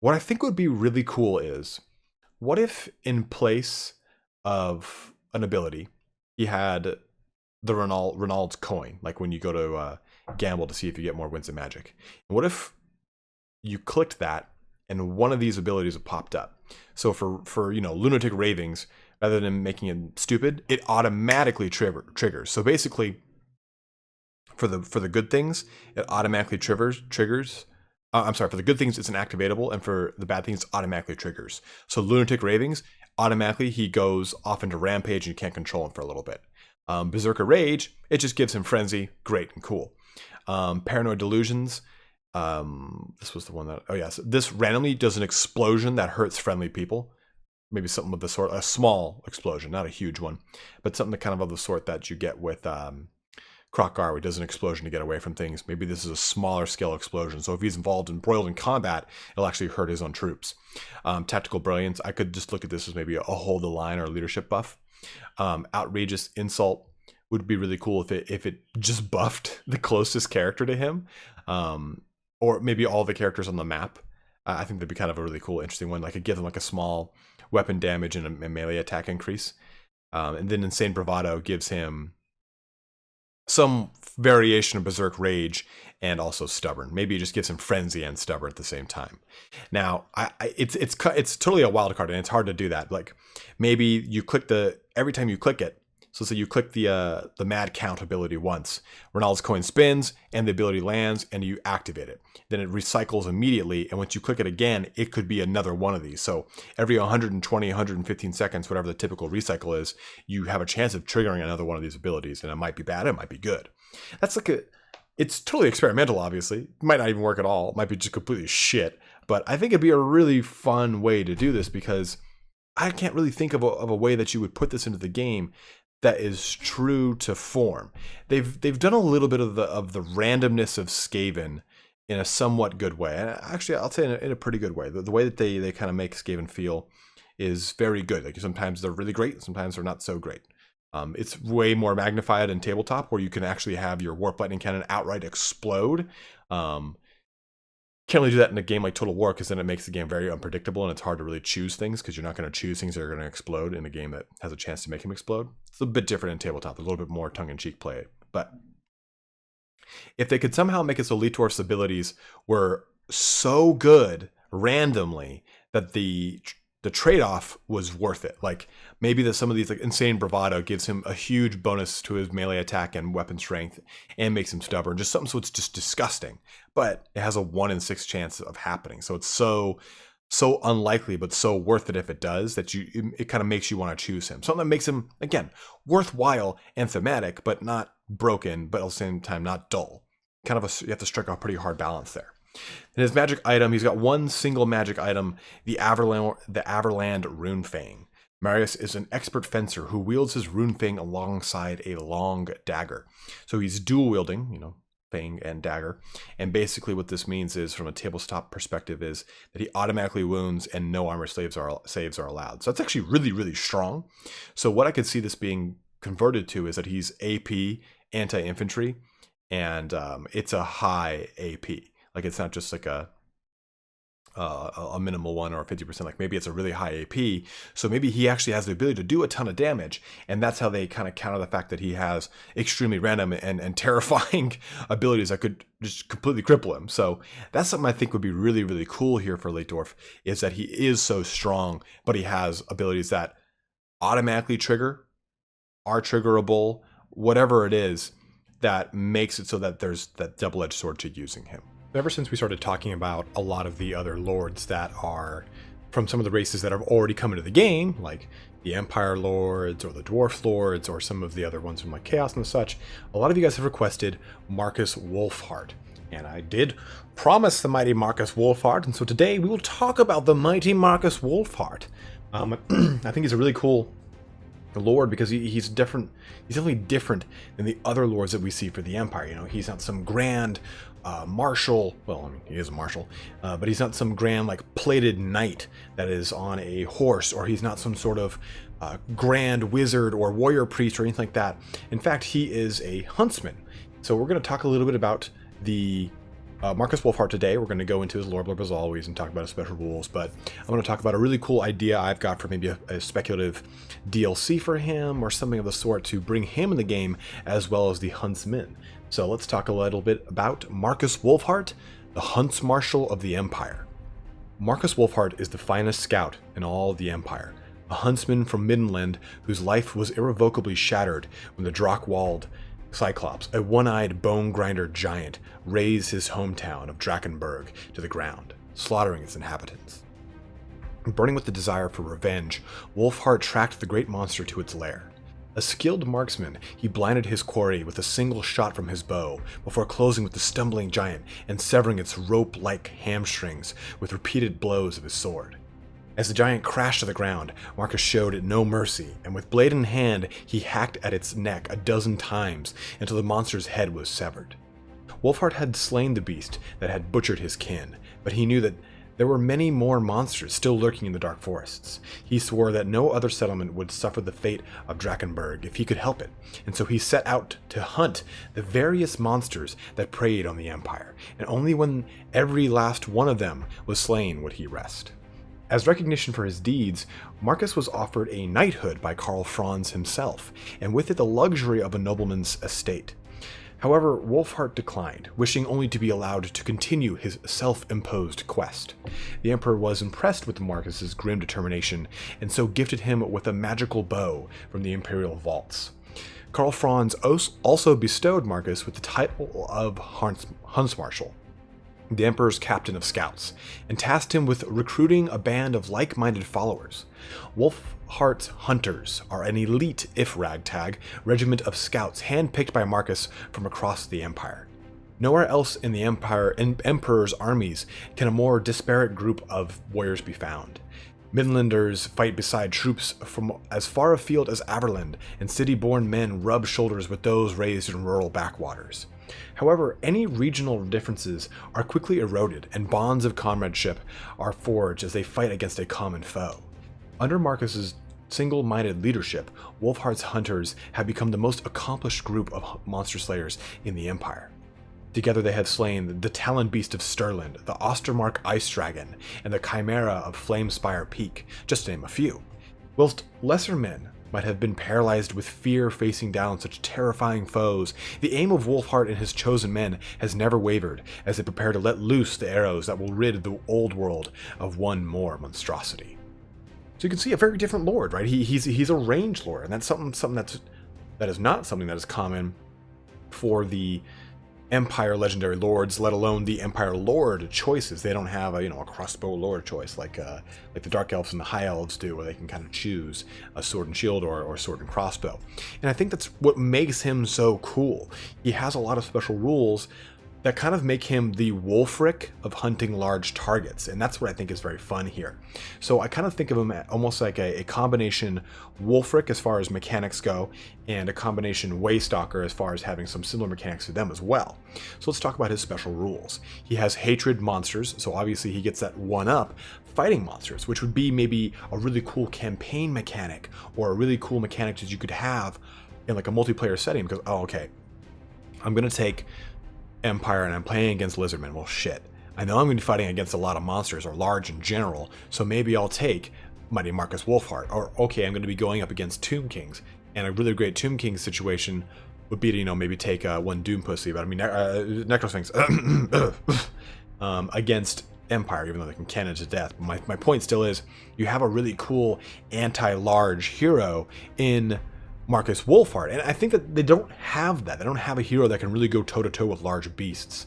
What I think would be really cool is, what if in place of an ability, he had the Renaud's coin, like when you go to gamble to see if you get more wins in Magic. And what if you clicked that and one of these abilities popped up? So for Lunatic Ravings, rather than making it stupid, it automatically triggers. So basically, for the good things, it automatically triggers. For the good things, it's an activatable, and for the bad things, it automatically triggers. So Lunatic Ravings, automatically he goes off into Rampage and you can't control him for a little bit. Berserker Rage, it just gives him Frenzy, great and cool. Paranoid Delusions, this was the one that, so this randomly does an explosion that hurts friendly people. Maybe something of the sort, a small explosion, not a huge one, but something kind of the sort that you get with Kroq-Gar, where he does an explosion to get away from things. Maybe this is a smaller scale explosion. So if he's embroiled in combat, it'll actually hurt his own troops. Tactical Brilliance, I could just look at this as maybe a hold the line or a leadership buff. Outrageous Insult would be really cool if it just buffed the closest character to him, or maybe all the characters on the map. I think that'd be kind of a really cool, interesting one. Like, it give them like a small weapon damage and a melee attack increase. And then Insane Bravado gives him some variation of Berserk Rage and also Stubborn. Maybe it just gives him Frenzy and Stubborn at the same time. Now, it's totally a wild card, and it's hard to do that. Like, maybe you click every time you click it. So say you click the Mad Count ability once. Ronaldo's coin spins and the ability lands, and you activate it. Then it recycles immediately, and once you click it again, it could be another one of these. So every 120, 115 seconds, whatever the typical recycle is, you have a chance of triggering another one of these abilities, and it might be bad, it might be good. That's like it's totally experimental, obviously. It might not even work at all. It might be just completely shit. But I think it'd be a really fun way to do this, because I can't really think of a way that you would put this into the game that is true to form. They've done a little bit of the randomness of Skaven in a somewhat good way. And actually, I'll say in a pretty good way. The way that they kind of make Skaven feel is very good. Like, sometimes they're really great, sometimes they're not so great. It's way more magnified in tabletop, where you can actually have your Warp Lightning Cannon outright explode. Can't really do that in a game like Total War, because then it makes the game very unpredictable, and it's hard to really choose things, because you're not going to choose things that are going to explode in a game that has a chance to make him explode. It's a bit different in tabletop. There's a little bit more tongue-in-cheek play. But if they could somehow make it so Litorf's abilities were so good randomly that the trade-off was worth it. Like, maybe some of these, like Insane Bravado gives him a huge bonus to his melee attack and weapon strength and makes him stubborn. Just something so it's just disgusting. But it has a 1 in 6 chance of happening. So it's so unlikely, but so worth it if it does, that it kind of makes you want to choose him. Something that makes him, again, worthwhile and thematic, but not broken, but at the same time not dull. You have to strike a pretty hard balance there. In his magic item, he's got one single magic item, the Averland Rune Fang. Marius is an expert fencer who wields his Rune Fang alongside a long dagger. So he's dual wielding, Fang and dagger. And basically what this means is, from a tabletop perspective, is that he automatically wounds and no armor saves are allowed. So that's actually really, really strong. So what I could see this being converted to is that he's AP anti-infantry, and it's a high AP. Like, it's not just like a minimal one or a 50%. Like, maybe it's a really high AP. So maybe he actually has the ability to do a ton of damage. And that's how they kind of counter the fact that he has extremely random and terrifying abilities that could just completely cripple him. So that's something I think would be really, really cool here for Altdorf, is that he is so strong, but he has abilities that automatically trigger, are triggerable, whatever it is that makes it so that there's that double-edged sword to using him. Ever since we started talking about a lot of the other lords that are from some of the races that have already come into the game, like the Empire Lords or the Dwarf Lords or some of the other ones from like Chaos and such, a lot of you guys have requested Marcus Wolfheart. And I did promise the mighty Marcus Wolfheart, and so today we will talk about the mighty Marcus Wolfheart. I think he's a really cool lord, because he's different. He's definitely different than the other lords that we see for the Empire. He's not some grand marshal. Well, I mean, he is a marshal, but he's not some grand, like, plated knight that is on a horse, or he's not some sort of grand wizard or warrior priest or anything like that. In fact, he is a huntsman. So we're going to talk a little bit about the Marcus Wolfheart today. We're going to go into his lore blurb as always and talk about his special rules, but I'm going to talk about a really cool idea I've got for maybe a speculative DLC for him or something of the sort to bring him in the game, as well as the huntsmen. So let's talk a little bit about Marcus Wolfheart, the Hunts Marshal of the Empire. Marcus Wolfheart is the finest scout in all the Empire, a huntsman from Middenland whose life was irrevocably shattered when the Drachenfels Cyclops, a one-eyed bone-grinder giant, razed his hometown of Drachenberg to the ground, slaughtering its inhabitants. Burning with the desire for revenge, Wolfheart tracked the great monster to its lair. A skilled marksman, he blinded his quarry with a single shot from his bow, before closing with the stumbling giant and severing its rope-like hamstrings with repeated blows of his sword. As the giant crashed to the ground, Marcus showed it no mercy, and with blade in hand, he hacked at its neck a dozen times until the monster's head was severed. Wolfheart had slain the beast that had butchered his kin, but he knew that there were many more monsters still lurking in the dark forests. He swore that no other settlement would suffer the fate of Drachenberg if he could help it, and so he set out to hunt the various monsters that preyed on the Empire, and only when every last one of them was slain would he rest. As recognition for his deeds, Marcus was offered a knighthood by Karl Franz himself, and with it the luxury of a nobleman's estate. However, Wolfheart declined, wishing only to be allowed to continue his self-imposed quest. The Emperor was impressed with Marcus's grim determination, and so gifted him with a magical bow from the Imperial vaults. Karl Franz also bestowed Marcus with the title of Huntsmarshal, the Emperor's captain of scouts, and tasked him with recruiting a band of like-minded followers. Wolfheart's hunters are an elite, if ragtag, regiment of scouts handpicked by Marcus from across the Empire. Nowhere else in the Emperor's armies can a more disparate group of warriors be found. Midlanders fight beside troops from as far afield as Averland, and city-born men rub shoulders with those raised in rural backwaters. However, any regional differences are quickly eroded, and bonds of comradeship are forged as they fight against a common foe. Under Marcus's single-minded leadership, Wolfheart's hunters have become the most accomplished group of monster slayers in the Empire. Together they have slain the Talon Beast of Stirland, the Ostermark Ice Dragon, and the Chimera of Flamespire Peak, just to name a few. Whilst lesser men might have been paralyzed with fear facing down such terrifying foes, the aim of Wolfheart and his chosen men has never wavered as they prepare to let loose the arrows that will rid the old world of one more monstrosity. So you can see a very different lord, right? He's a ranged lord, and that's something that is not something that is common for the Empire legendary lords, let alone the Empire lord choices. They don't have a crossbow lord choice like the Dark Elves and the High Elves do, where they can kind of choose a sword and shield or sword and crossbow. And I think that's what makes him so cool. He has a lot of special rules that kind of make him the Wulfric of hunting large targets, and that's what I think is very fun here. So I kind of think of him almost like a combination Wulfric as far as mechanics go, and a combination Waystalker as far as having some similar mechanics to them as well. So let's talk about his special rules. He has hatred monsters, so obviously he gets that one up fighting monsters, which would be maybe a really cool campaign mechanic, or a really cool mechanic that you could have in like a multiplayer setting, because, oh, okay, I'm going to take Empire and I'm playing against Lizardmen. Well, shit. I know I'm going to be fighting against a lot of monsters, or large in general, so maybe I'll take Mighty Marcus Wolfheart. Or, okay, I'm going to be going up against Tomb Kings, and a really great Tomb King situation would be to, maybe take one Doom Pussy, but I mean, Necrosphinx, against Empire, even though they can cannon to death. But my point still is, you have a really cool anti-large hero in Marcus Wolfheart, and I think that they don't have that. They don't have a hero that can really go toe-to-toe with large beasts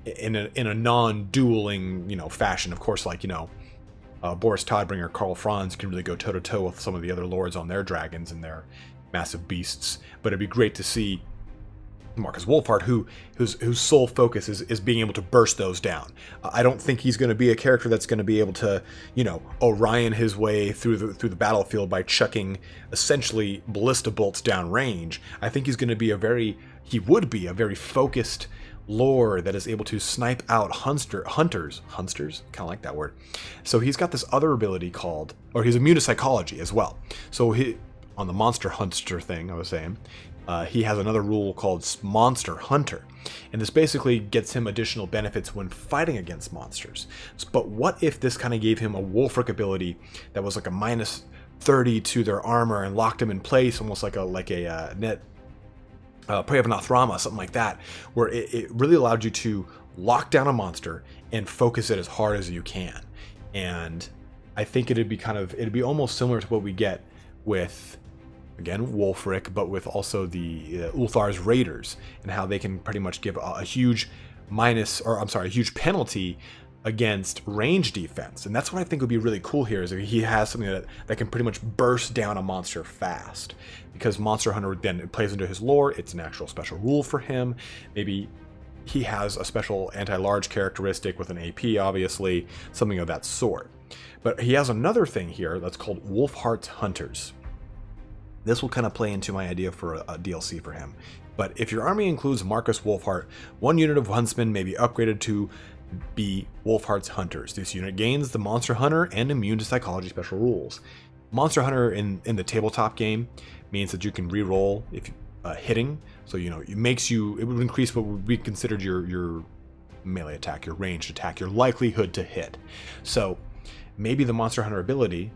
in a non-dueling, fashion. Of course, like, Boris Todbringer, Karl Franz can really go toe-to-toe with some of the other lords on their dragons and their massive beasts, but it'd be great to see Marcus Wolfheart, whose sole focus is being able to burst those down. I don't think he's going to be a character that's going to be able to, Orion his way through the battlefield by chucking essentially ballista bolts down range. I think he's going to be a very focused lore that is able to snipe out hunters, kind of like that word. So he's got this other ability he's immune to psychology as well. So on the monster hunter thing I was saying, he has another rule called Monster Hunter, and this basically gets him additional benefits when fighting against monsters. But what if this kind of gave him a Wulfric ability that was like a minus 30 to their armor and locked him in place, almost like a net Prey of Nothrama, something like that, where it really allowed you to lock down a monster and focus it as hard as you can. And I think it'd be almost similar to what we get with, again, Wulfric, but with also the Ulthar's Raiders, and how they can pretty much give a huge huge penalty against range defense. And that's what I think would be really cool here, is if he has something that can pretty much burst down a monster fast. Because Monster Hunter then plays into his lore, it's an actual special rule for him. Maybe he has a special anti-large characteristic with an AP, obviously, something of that sort. But he has another thing here that's called Wolfheart's Hunters. This will kind of play into my idea for a DLC for him. But if your army includes Marcus Wolfheart, one unit of Huntsmen may be upgraded to be Wolfheart's Hunters. This unit gains the Monster Hunter and immune to psychology special rules. Monster Hunter in the tabletop game means that you can re-roll if hitting. So, you know, it would increase what would be considered your melee attack, your ranged attack, your likelihood to hit. So maybe the Monster Hunter ability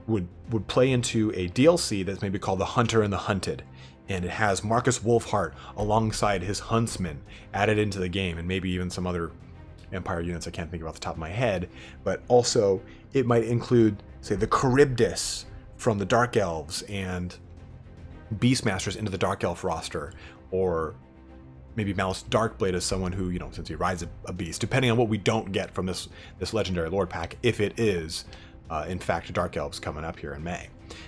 would play into a DLC that's maybe called the Hunter and the Hunted. And it has Marcus Wolfheart alongside his Huntsman added into the game, and maybe even some other Empire units I can't think of off the top of my head. But also, it might include, say, the Charybdis from the Dark Elves and Beastmasters into the Dark Elf roster, or maybe Malice Darkblade as someone who, you know, since he rides a beast, depending on what we don't get from this Legendary Lord pack, if it is, in fact, Dark Elves coming up here in May.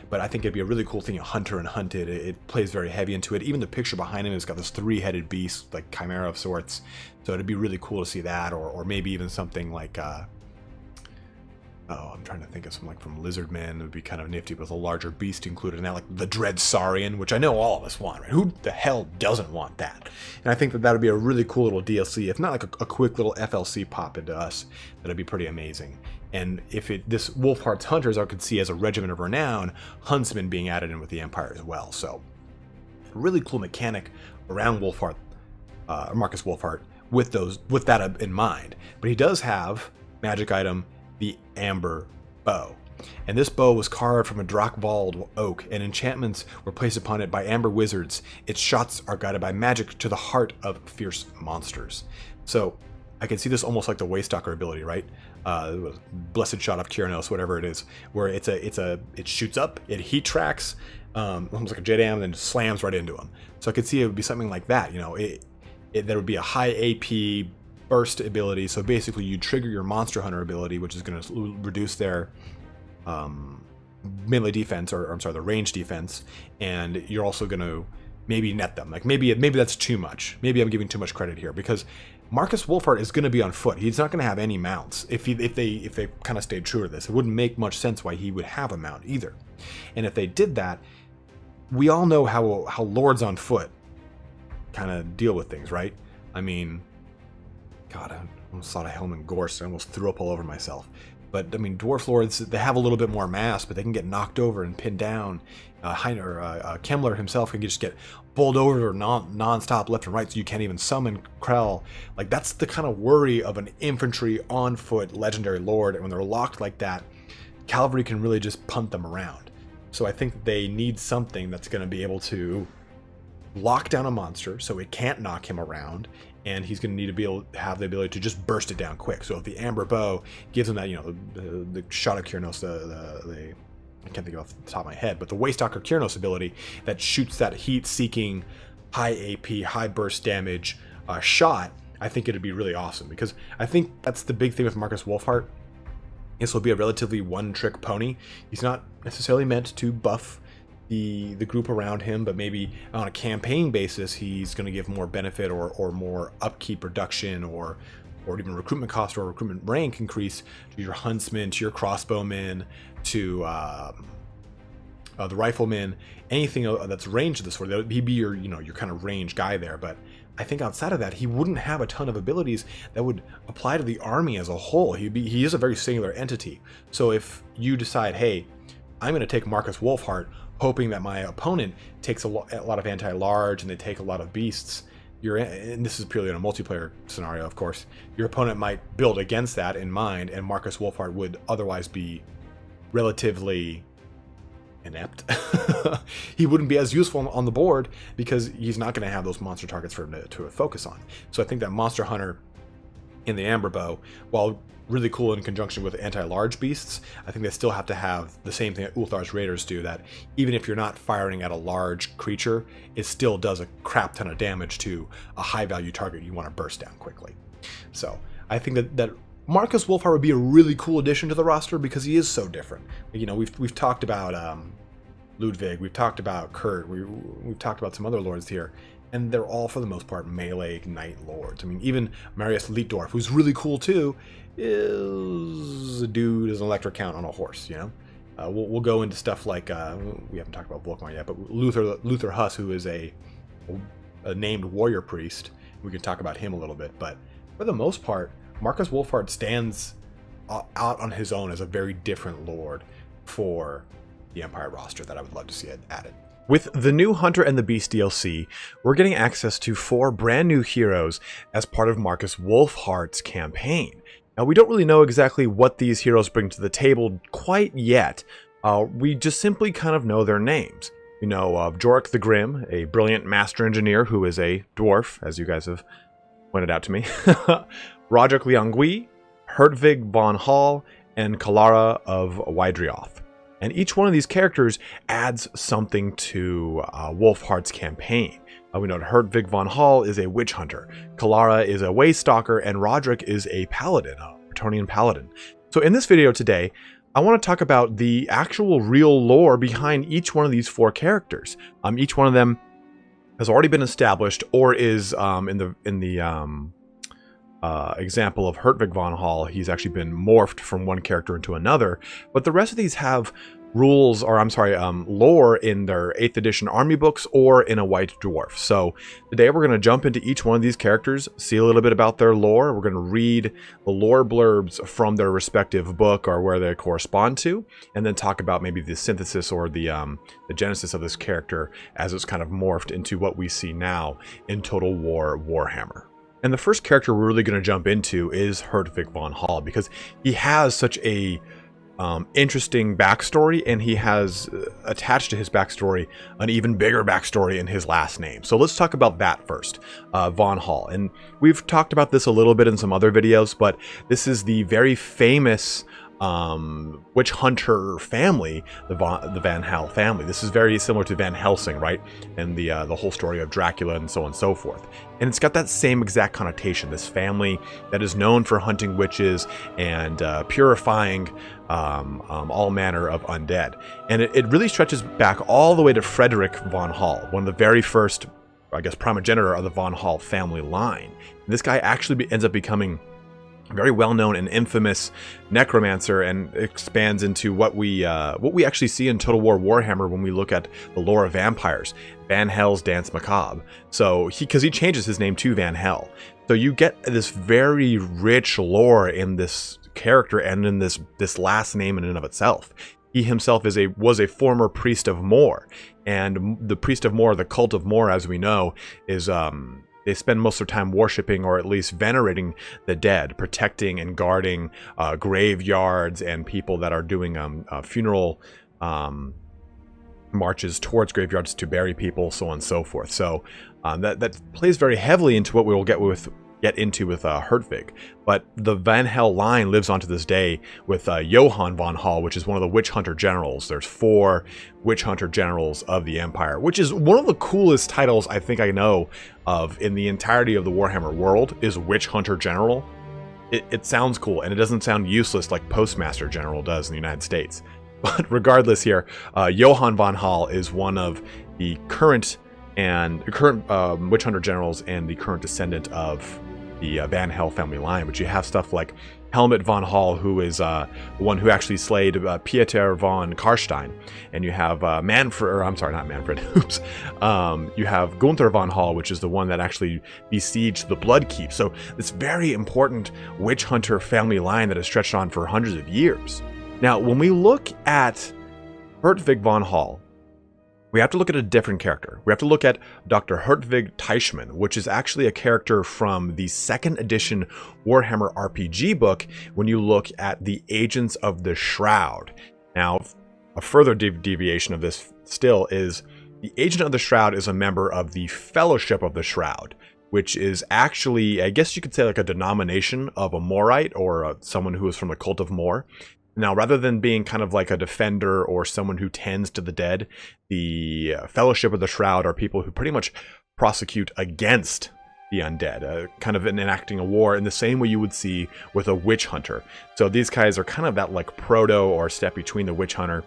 But I think it'd be a really cool thing, a Hunter and Hunted. It plays very heavy into it. Even the picture behind him has got this three-headed beast, like chimera of sorts. So it'd be really cool to see that, or maybe even something like, I'm trying to think of something like from Lizardman. It would be kind of nifty with a larger beast included in that, like the Dread Saurian, which I know all of us want, right? Who the hell doesn't want that? And I think that would be a really cool little DLC, if not like a quick little FLC pop into us. That'd be pretty amazing. And if this Wolfheart's Hunters I could see as a regiment of renown, Huntsmen being added in with the Empire as well. So a really cool mechanic around Wolfheart, Marcus Wolfheart, with that in mind. But he does have magic item, the Amber Bow. And this bow was carved from a Drachenfels oak, and enchantments were placed upon it by amber wizards. Its shots are guided by magic to the heart of fierce monsters. So I can see this almost like the Waystalker ability, right? Blessed Shot of Kyranos, whatever it is, where it shoots up, it heat tracks, almost like a Jet Am, and then slams right into him. So I could see it would be something like that. You know, there would be a high AP burst ability. So basically, you trigger your Monster Hunter ability, which is going to reduce their melee defense, or I'm sorry, the range defense, and you're also going to maybe net them. Like maybe that's too much. Maybe I'm giving too much credit here, because Marcus Wolfheart is going to be on foot. He's not going to have any mounts. If they kind of stayed true to this, it wouldn't make much sense why he would have a mount either. And if they did that, we all know how lords on foot kind of deal with things, right? I mean, God, I almost thought of Helman Gorst. I almost threw up all over myself. But I mean, dwarf lords, they have a little bit more mass, but they can get knocked over and pinned down. Kemmler himself can just get bowled over non-stop left and right, so you can't even summon Krell. Like, that's the kind of worry of an infantry on foot legendary lord, and when they're locked like that, cavalry can really just punt them around. So I think that they need something that's going to be able to lock down a monster so it can't knock him around, and he's going to need to be able to have the ability to just burst it down quick. So if the Amber Bow gives him that, you know, the Shot of Kyranos, I can't think of off the top of my head, but the Waystalker Kyranos ability that shoots that heat-seeking, high AP, high burst damage shot, I think it'd be really awesome, because I think that's the big thing with Marcus Wolfheart. This will be a relatively one-trick pony. He's not necessarily meant to buff the group around him, but maybe on a campaign basis, he's going to give more benefit or more upkeep reduction, or even recruitment cost or recruitment rank increase to your huntsmen, to your crossbowmen, to the riflemen, anything that's ranged of this sort. He'd be your kind of range guy there. But I think outside of that, he wouldn't have a ton of abilities that would apply to the army as a whole. He is a very singular entity. So if you decide, hey, I'm going to take Marcus Wolfheart, hoping that my opponent takes a lot of anti-large and they take a lot of beasts, and this is purely in a multiplayer scenario, of course, your opponent might build against that in mind, and Marcus Wolfheart would otherwise be relatively inept. He wouldn't be as useful on the board because he's not going to have those monster targets for him to focus on. So I think that Monster Hunter in the Amber Bow, while really cool in conjunction with anti-large beasts, I think they still have to have the same thing that Ulthar's Raiders do, that even if you're not firing at a large creature, it still does a crap ton of damage to a high-value target you want to burst down quickly. So I think that Marcus Wolfheart would be a really cool addition to the roster because he is so different. You know, we've talked about Ludwig, we've talked about Kurt, we've talked about some other lords here, and they're all, for the most part, melee knight lords. I mean, even Marius Leitdorf, who's really cool too, is a dude as an electric count on a horse, you know? We'll go into stuff like, we haven't talked about Volkmar yet, but Luther Huss, who is a named warrior priest. We can talk about him a little bit, but for the most part, Marcus Wolfhard stands out on his own as a very different lord for the Empire roster that I would love to see added. With the new Hunter and the Beast DLC, we're getting access to 4 brand new heroes as part of Marcus Wolfhard's campaign. Now, we don't really know exactly what these heroes bring to the table quite yet. We just simply kind of know their names. You know of Jorik the Grim, a brilliant master engineer who is a dwarf, as you guys have pointed out to me. Roderick Liangui, Hertvig von Hall, and Kalara of Wydrioth. And each one of these characters adds something to Wolfhard's campaign. We know that Hertvig von Hall is a witch hunter, Kalara is a waystalker, and Roderick is a paladin, a Bretonnian paladin. So in this video today, I want to talk about the actual real lore behind each one of these 4 characters. Each one of them has already been established, or is in the example of Hertvig von Hall, he's actually been morphed from one character into another. But the rest of these have rules, or I'm sorry, lore in their 8th edition army books or in a white dwarf. So today we're going to jump into each one of these characters, see a little bit about their lore. We're going to read the lore blurbs from their respective book or where they correspond to, and then talk about maybe the synthesis or the genesis of this character as it's kind of morphed into what we see now in Total War Warhammer. And the first character we're really going to jump into is Hertvig von Hall, because he has such a interesting backstory, and he has attached to his backstory an even bigger backstory in his last name. So let's talk about that first, von Hall. And we've talked about this a little bit in some other videos, but this is the very famous witch hunter family, the Van Hel family. This is very similar to Van Helsing, right? And the whole story of Dracula and so on and so forth. And it's got that same exact connotation. This family that is known for hunting witches and purifying all manner of undead. And it really stretches back all the way to Frederick von Hall, one of the very first, I guess, primogenitor of the von Hall family line. And this guy actually ends up becoming very well-known and infamous necromancer, and expands into what we actually see in Total War Warhammer when we look at the lore of vampires, Van Hel's Dance Macabre. So because he changes his name to Van Hel, so you get this very rich lore in this character and in this last name in and of itself. He himself was a former priest of Mor, and the priest of Mor, the cult of Mor, as we know, is they spend most of their time worshiping, or at least venerating, the dead, protecting and guarding graveyards and people that are doing funeral marches towards graveyards to bury people, so on and so forth. So that plays very heavily into what we will get into with Hertvig. But the Van Hel line lives on to this day with Johann von Hall, which is one of the witch hunter generals. There's 4 witch hunter generals of the Empire, which is one of the coolest titles I think I know of in the entirety of the Warhammer world, is witch hunter general. It sounds cool, and it doesn't sound useless like postmaster general does in the United States. But regardless here, Johann von Hall is one of the current witch hunter generals and the current descendant of the Van Hel family line. But you have stuff like Helmut von Hall, who is the one who actually slayed Pieter von Karstein, and you have oops, you have Gunther von Hall, which is the one that actually besieged the Blood Keep. So this very important witch hunter family line that has stretched on for hundreds of years. Now, when we look at Hertvig von Hall, we have to look at a different character. We have to look at Dr. Hertvig Teichmann, which is actually a character from the 2nd edition Warhammer RPG book when you look at the Agents of the Shroud. Now, a further deviation of this still is the Agent of the Shroud is a member of the Fellowship of the Shroud, which is actually, I guess you could say, like a denomination of a Morite, or someone who is from the cult of Mor. Now, rather than being kind of like a defender or someone who tends to the dead, the Fellowship of the Shroud are people who pretty much prosecute against the undead, kind of enacting a war in the same way you would see with a witch hunter. So these guys are kind of that like proto or step between the witch hunter,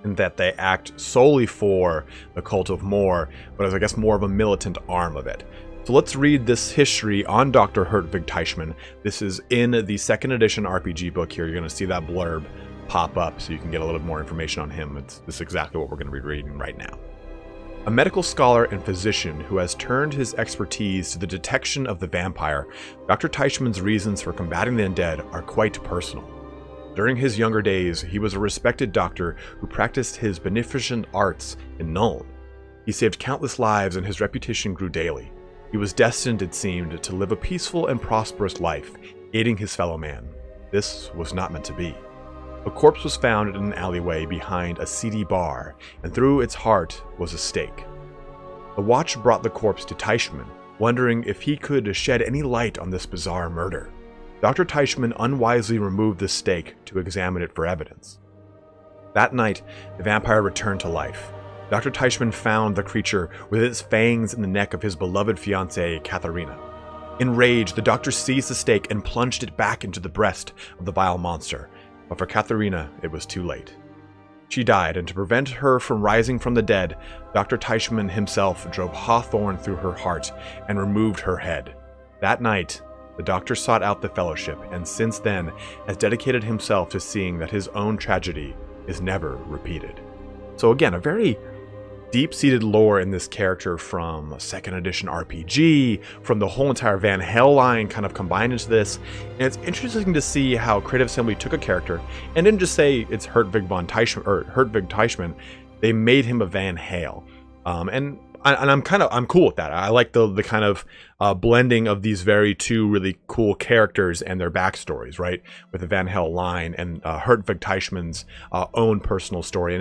in that they act solely for the cult of Mor, but as I guess more of a militant arm of it. So let's read this history on Dr. Hertwig Teichmann. This is in the 2nd edition RPG book here. You're going to see that blurb pop up so you can get a little more information on him. This is exactly what we're going to be reading right now. A medical scholar and physician who has turned his expertise to the detection of the vampire, Dr. Teichmann's reasons for combating the undead are quite personal. During his younger days, he was a respected doctor who practiced his beneficent arts in Nuln. He saved countless lives and his reputation grew daily. He was destined, it seemed, to live a peaceful and prosperous life, aiding his fellow man. This was not meant to be. A corpse was found in an alleyway behind a seedy bar, and through its heart was a stake. The watch brought the corpse to Teichmann, wondering if he could shed any light on this bizarre murder. Dr. Teichmann unwisely removed the stake to examine it for evidence. That night, the vampire returned to life. Dr. Teichmann found the creature with its fangs in the neck of his beloved fiancée, Katharina. Enraged, the doctor seized the stake and plunged it back into the breast of the vile monster, but for Katharina, it was too late. She died, and to prevent her from rising from the dead, Dr. Teichmann himself drove hawthorn through her heart and removed her head. That night, the doctor sought out the fellowship, and since then has dedicated himself to seeing that his own tragedy is never repeated. So again, a very deep-seated lore in this character from a 2nd edition RPG, from the whole entire Van Hell line kind of combined into this. And it's interesting to see how Creative Assembly took a character and didn't just say it's Hertwig Teichmann. They made him a Van Hale. And I'm cool with that. I like the kind of blending of these two really cool characters and their backstories, right? With the Van Hell line and Hertwig Teichmann's own personal story,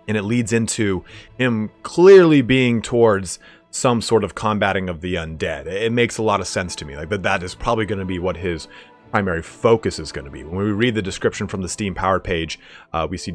and it leads into him clearly being towards some sort of combating of the undead. It makes a lot of sense to me. Like that is probably going to be what his primary focus is going to be. When we read the description from the Steam Powered page, we see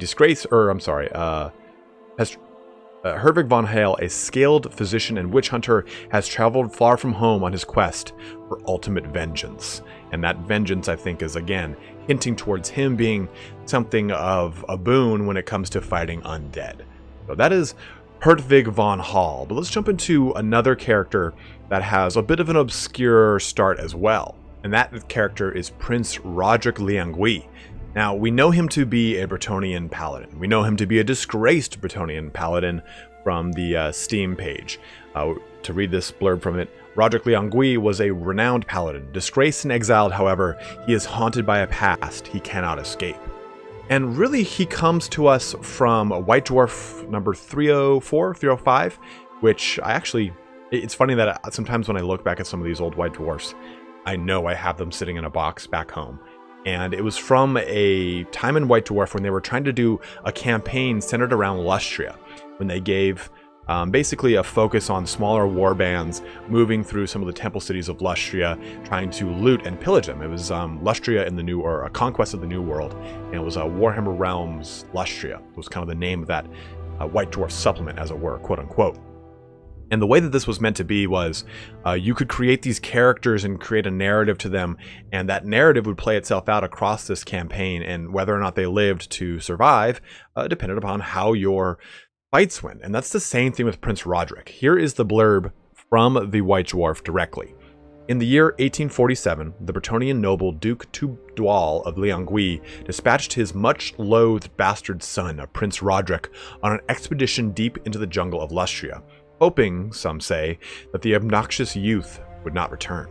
Hertwig von Hale, a skilled physician and witch hunter, has traveled far from home on his quest for ultimate vengeance. And that vengeance, I think, is again hinting towards him being something of a boon when it comes to fighting undead. So that is Hertwig von Hall. But let's jump into another character that has a bit of an obscure start as well. And that character is Prince Roderick Liangui. Now, we know him to be a Bretonnian paladin. We know him to be a disgraced Bretonnian paladin from the Steam page. To read this blurb from it, Roderick Liangui was a renowned paladin. Disgraced and exiled, however, he is haunted by a past he cannot escape. And really, he comes to us from White Dwarf number 304, 305, which it's funny that sometimes when I look back at some of these old White Dwarfs, I know I have them sitting in a box back home. And it was from a time in White Dwarf when they were trying to do a campaign centered around Lustria, when they gave basically a focus on smaller war bands moving through some of the temple cities of Lustria, trying to loot and pillage them. It was Lustria in the New, or a conquest of the New World, and it was Warhammer Realms Lustria. It was kind of the name of that White Dwarf supplement, as it were, quote unquote. And the way that this was meant to be was you could create these characters and create a narrative to them, and that narrative would play itself out across this campaign, and whether or not they lived to survive depended upon how your fights went. And that's the same thing with Prince Roderick. Here is the blurb from the White Dwarf directly. In the year 1847, the Bretonnian noble Duke Tudual of Liangui dispatched his much-loathed bastard son, Prince Roderick, on an expedition deep into the jungle of Lustria, hoping, some say, that the obnoxious youth would not return.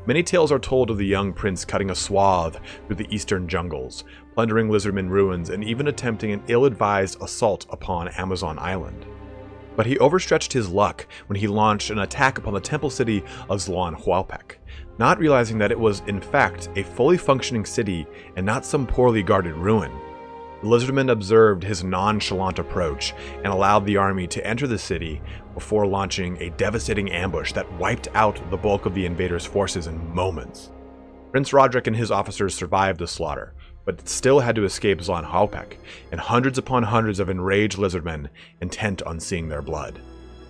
Many tales are told of the young prince cutting a swath through the eastern jungles, plundering lizardmen ruins, and even attempting an ill-advised assault upon Amazon Island. But he overstretched his luck when he launched an attack upon the temple city of Zloan-Hualpek, not realizing that it was in fact a fully functioning city and not some poorly guarded ruin. The lizardmen observed his nonchalant approach and allowed the army to enter the city before launching a devastating ambush that wiped out the bulk of the invaders' forces in moments. Prince Roderick and his officers survived the slaughter, but still had to escape Zloan-Hualpek, and hundreds upon hundreds of enraged lizardmen intent on seeing their blood.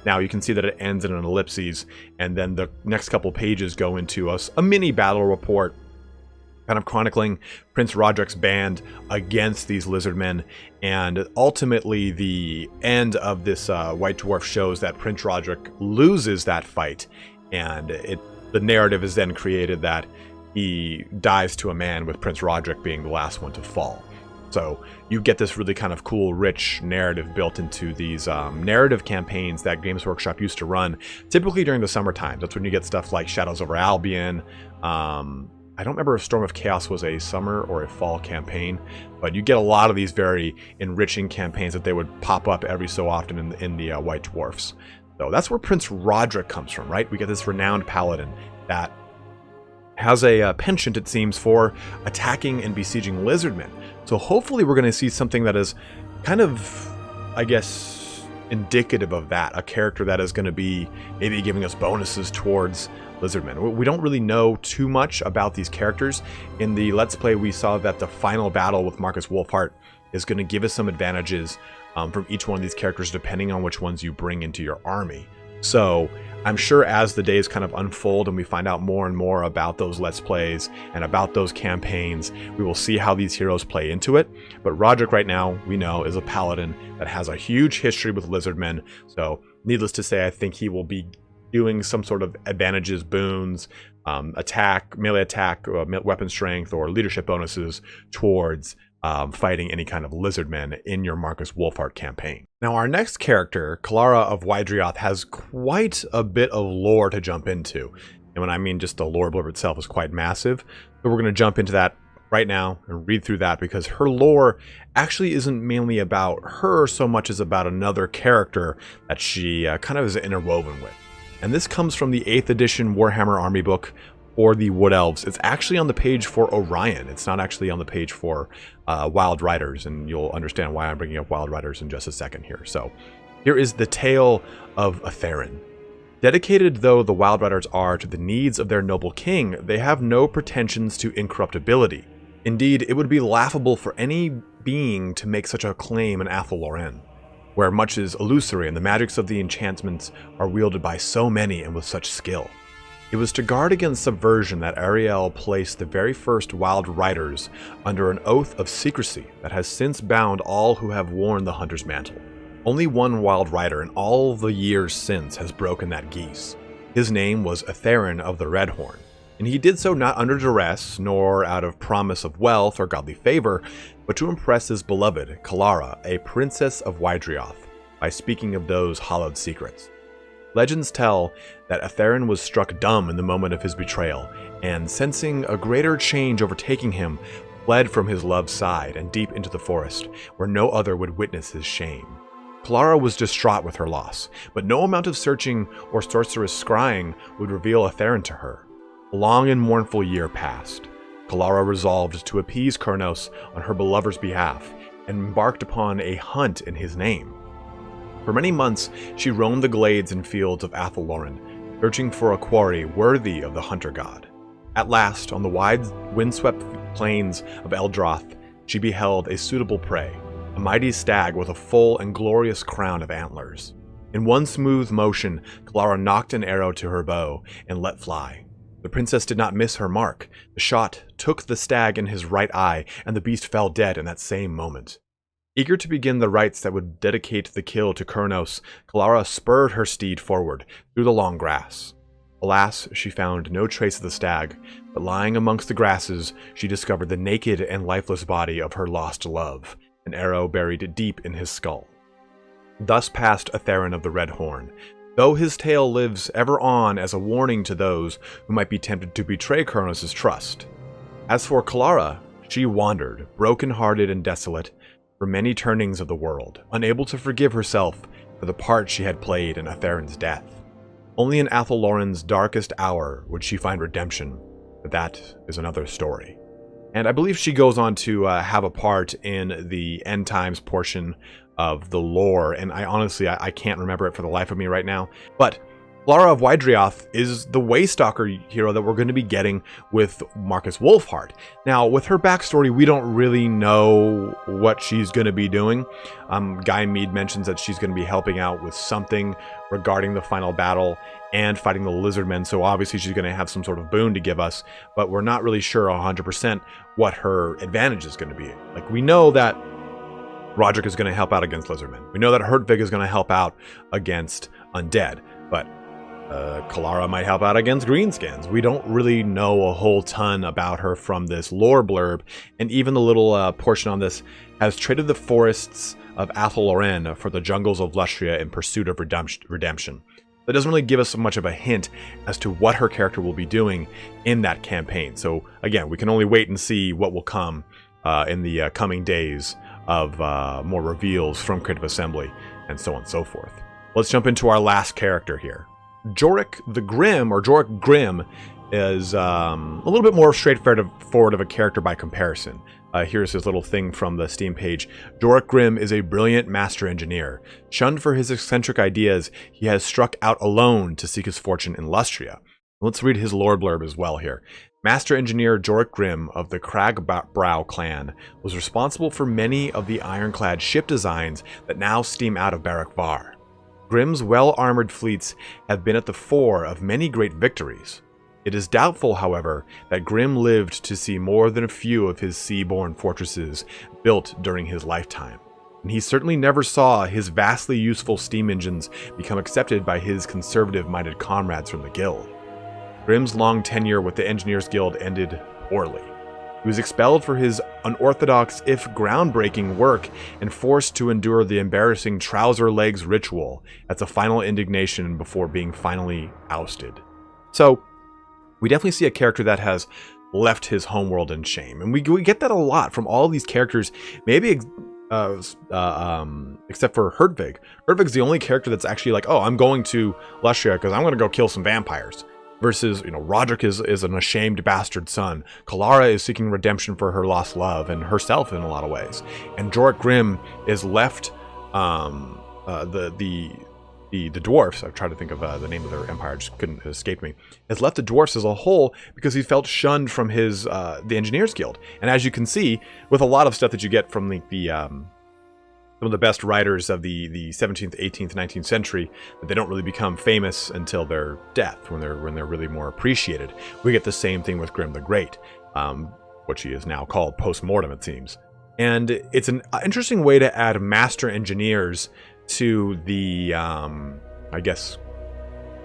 Now you can see that it ends in an ellipses, and then the next couple pages go into a mini battle report kind of chronicling Prince Roderick's band against these lizardmen, and ultimately the end of this White Dwarf shows that Prince Roderick loses that fight, and the narrative is then created that he dies to a man, with Prince Roderick being the last one to fall. So you get this really kind of cool, rich narrative built into these narrative campaigns that Games Workshop used to run, typically during the summertime. That's when you get stuff like Shadows over Albion. I don't remember if Storm of Chaos was a summer or a fall campaign, but you get a lot of these very enriching campaigns that they would pop up every so often in the White Dwarfs. So that's where Prince Roderick comes from, right? We get this renowned paladin that has a penchant, it seems, for attacking and besieging lizardmen. So hopefully we're going to see something that is kind of, I guess, indicative of that. A character that is going to be maybe giving us bonuses towards lizardmen. We don't really know too much about these characters. In the Let's Play, we saw that the final battle with Marcus Wolfhart is going to give us some advantages from each one of these characters, depending on which ones you bring into your army. So I'm sure as the days kind of unfold and we find out more and more about those Let's Plays and about those campaigns, we will see how these heroes play into it. But Roderick right now, we know, is a paladin that has a huge history with lizardmen. So needless to say, I think he will be doing some sort of advantages, boons, attack, melee attack, weapon strength, or leadership bonuses towards fighting any kind of lizardmen in your Marcus Wolfhart campaign. Now, our next character, Kalara of Wydrioth, has quite a bit of lore to jump into. And when I mean just the lore blurb itself is quite massive, so we're going to jump into that right now and read through that, because her lore actually isn't mainly about her so much as about another character that she kind of is interwoven with. And this comes from the 8th edition Warhammer Army book for the Wood Elves. It's actually on the page for Orion. It's not actually on the page for Wild Riders, and you'll understand why I'm bringing up Wild Riders in just a second here. So here is the tale of Atherin. Dedicated though the Wild Riders are to the needs of their noble king, they have no pretensions to incorruptibility. Indeed, it would be laughable for any being to make such a claim in Athel Loren, where much is illusory and the magics of the enchantments are wielded by so many and with such skill. It was to guard against subversion that Ariel placed the very first Wild Riders under an oath of secrecy that has since bound all who have worn the Hunter's Mantle. Only one Wild Rider in all the years since has broken that geese. His name was Atherin of the Red Horn, and he did so not under duress, nor out of promise of wealth or godly favor, but to impress his beloved, Kalara, a princess of Wydrioth, by speaking of those hallowed secrets. Legends tell that Atherin was struck dumb in the moment of his betrayal, and sensing a greater change overtaking him, fled from his love's side and deep into the forest, where no other would witness his shame. Kalara was distraught with her loss, but no amount of searching or sorceress scrying would reveal Atherin to her. A long and mournful year passed. Kalara resolved to appease Kurnos on her beloved's behalf, and embarked upon a hunt in his name. For many months, she roamed the glades and fields of Athel Loren, searching for a quarry worthy of the hunter god. At last, on the wide, windswept plains of Eldroth, she beheld a suitable prey, a mighty stag with a full and glorious crown of antlers. In one smooth motion, Kalara knocked an arrow to her bow and let fly. The princess did not miss her mark. The shot took the stag in his right eye, and the beast fell dead in that same moment. Eager to begin the rites that would dedicate the kill to Kurnos, Kalara spurred her steed forward through the long grass. Alas, she found no trace of the stag, but lying amongst the grasses, she discovered the naked and lifeless body of her lost love, an arrow buried deep in his skull. Thus passed Atherin of the Red Horn, though his tale lives ever on as a warning to those who might be tempted to betray Kurnos' trust. As for Kalara, she wandered, broken-hearted and desolate, for many turnings of the world, unable to forgive herself for the part she had played in Atherin's death. Only in Athel Loren's darkest hour would she find redemption, but that is another story. And I believe she goes on to have a part in the End Times portion of the lore, and I honestly can't remember it for the life of me right now, but Clara of Wydrioth is the Waystalker hero that we're going to be getting with Marcus Wolfhard. Now, with her backstory, we don't really know what she's going to be doing. Guy Mead mentions that she's going to be helping out with something regarding the final battle and fighting the Lizardmen, so obviously she's going to have some sort of boon to give us, but we're not really sure 100% what her advantage is going to be. Like, we know that Roderick is going to help out against Lizardmen. We know that Hertvig is going to help out against Undead, but Kalara might help out against Greenskins. We don't really know a whole ton about her from this lore blurb, and even the little portion on this has traded the forests of Athel Loren for the jungles of Lustria in pursuit of redemption. That doesn't really give us much of a hint as to what her character will be doing in that campaign. So again, we can only wait and see what will come in the coming days of more reveals from Creative Assembly and so on and so forth. Let's jump into our last character here. Jorik the Grim, or Jorik Grim, is a little bit more straightforward of a character by comparison. Here's his little thing from the Steam page. Jorik Grim is a brilliant master engineer. Shunned for his eccentric ideas, he has struck out alone to seek his fortune in Lustria. Let's read his lore blurb as well here. Master engineer Jorik Grim of the Cragbrow clan was responsible for many of the ironclad ship designs that now steam out of Barak Var. Grim's well-armored fleets have been at the fore of many great victories. It is doubtful, however, that Grim lived to see more than a few of his sea-borne fortresses built during his lifetime, and he certainly never saw his vastly useful steam engines become accepted by his conservative-minded comrades from the Guild. Grim's long tenure with the Engineers Guild ended poorly. He was expelled for his unorthodox, if groundbreaking, work and forced to endure the embarrassing trouser legs ritual as a final indignation before being finally ousted. So, we definitely see a character that has left his homeworld in shame, and we get that a lot from all of these characters. Maybe except for Hertvig. Hertvig's the only character that's actually like, oh, I'm going to Lustria because I'm going to go kill some vampires. Versus, Roderick is an ashamed bastard son. Kalara is seeking redemption for her lost love and herself in a lot of ways. And Jorik Grim is left the dwarfs. I've tried to think of the name of their empire, just couldn't escape me. Has left the dwarfs as a whole because he felt shunned from his the Engineers Guild. And as you can see, with a lot of stuff that you get from some of the best writers of the 17th, 18th, 19th century, that they don't really become famous until their death, when they're really more appreciated. We get the same thing with Grim the Great, which he is now called post-mortem, it seems. And it's an interesting way to add master engineers to the, I guess,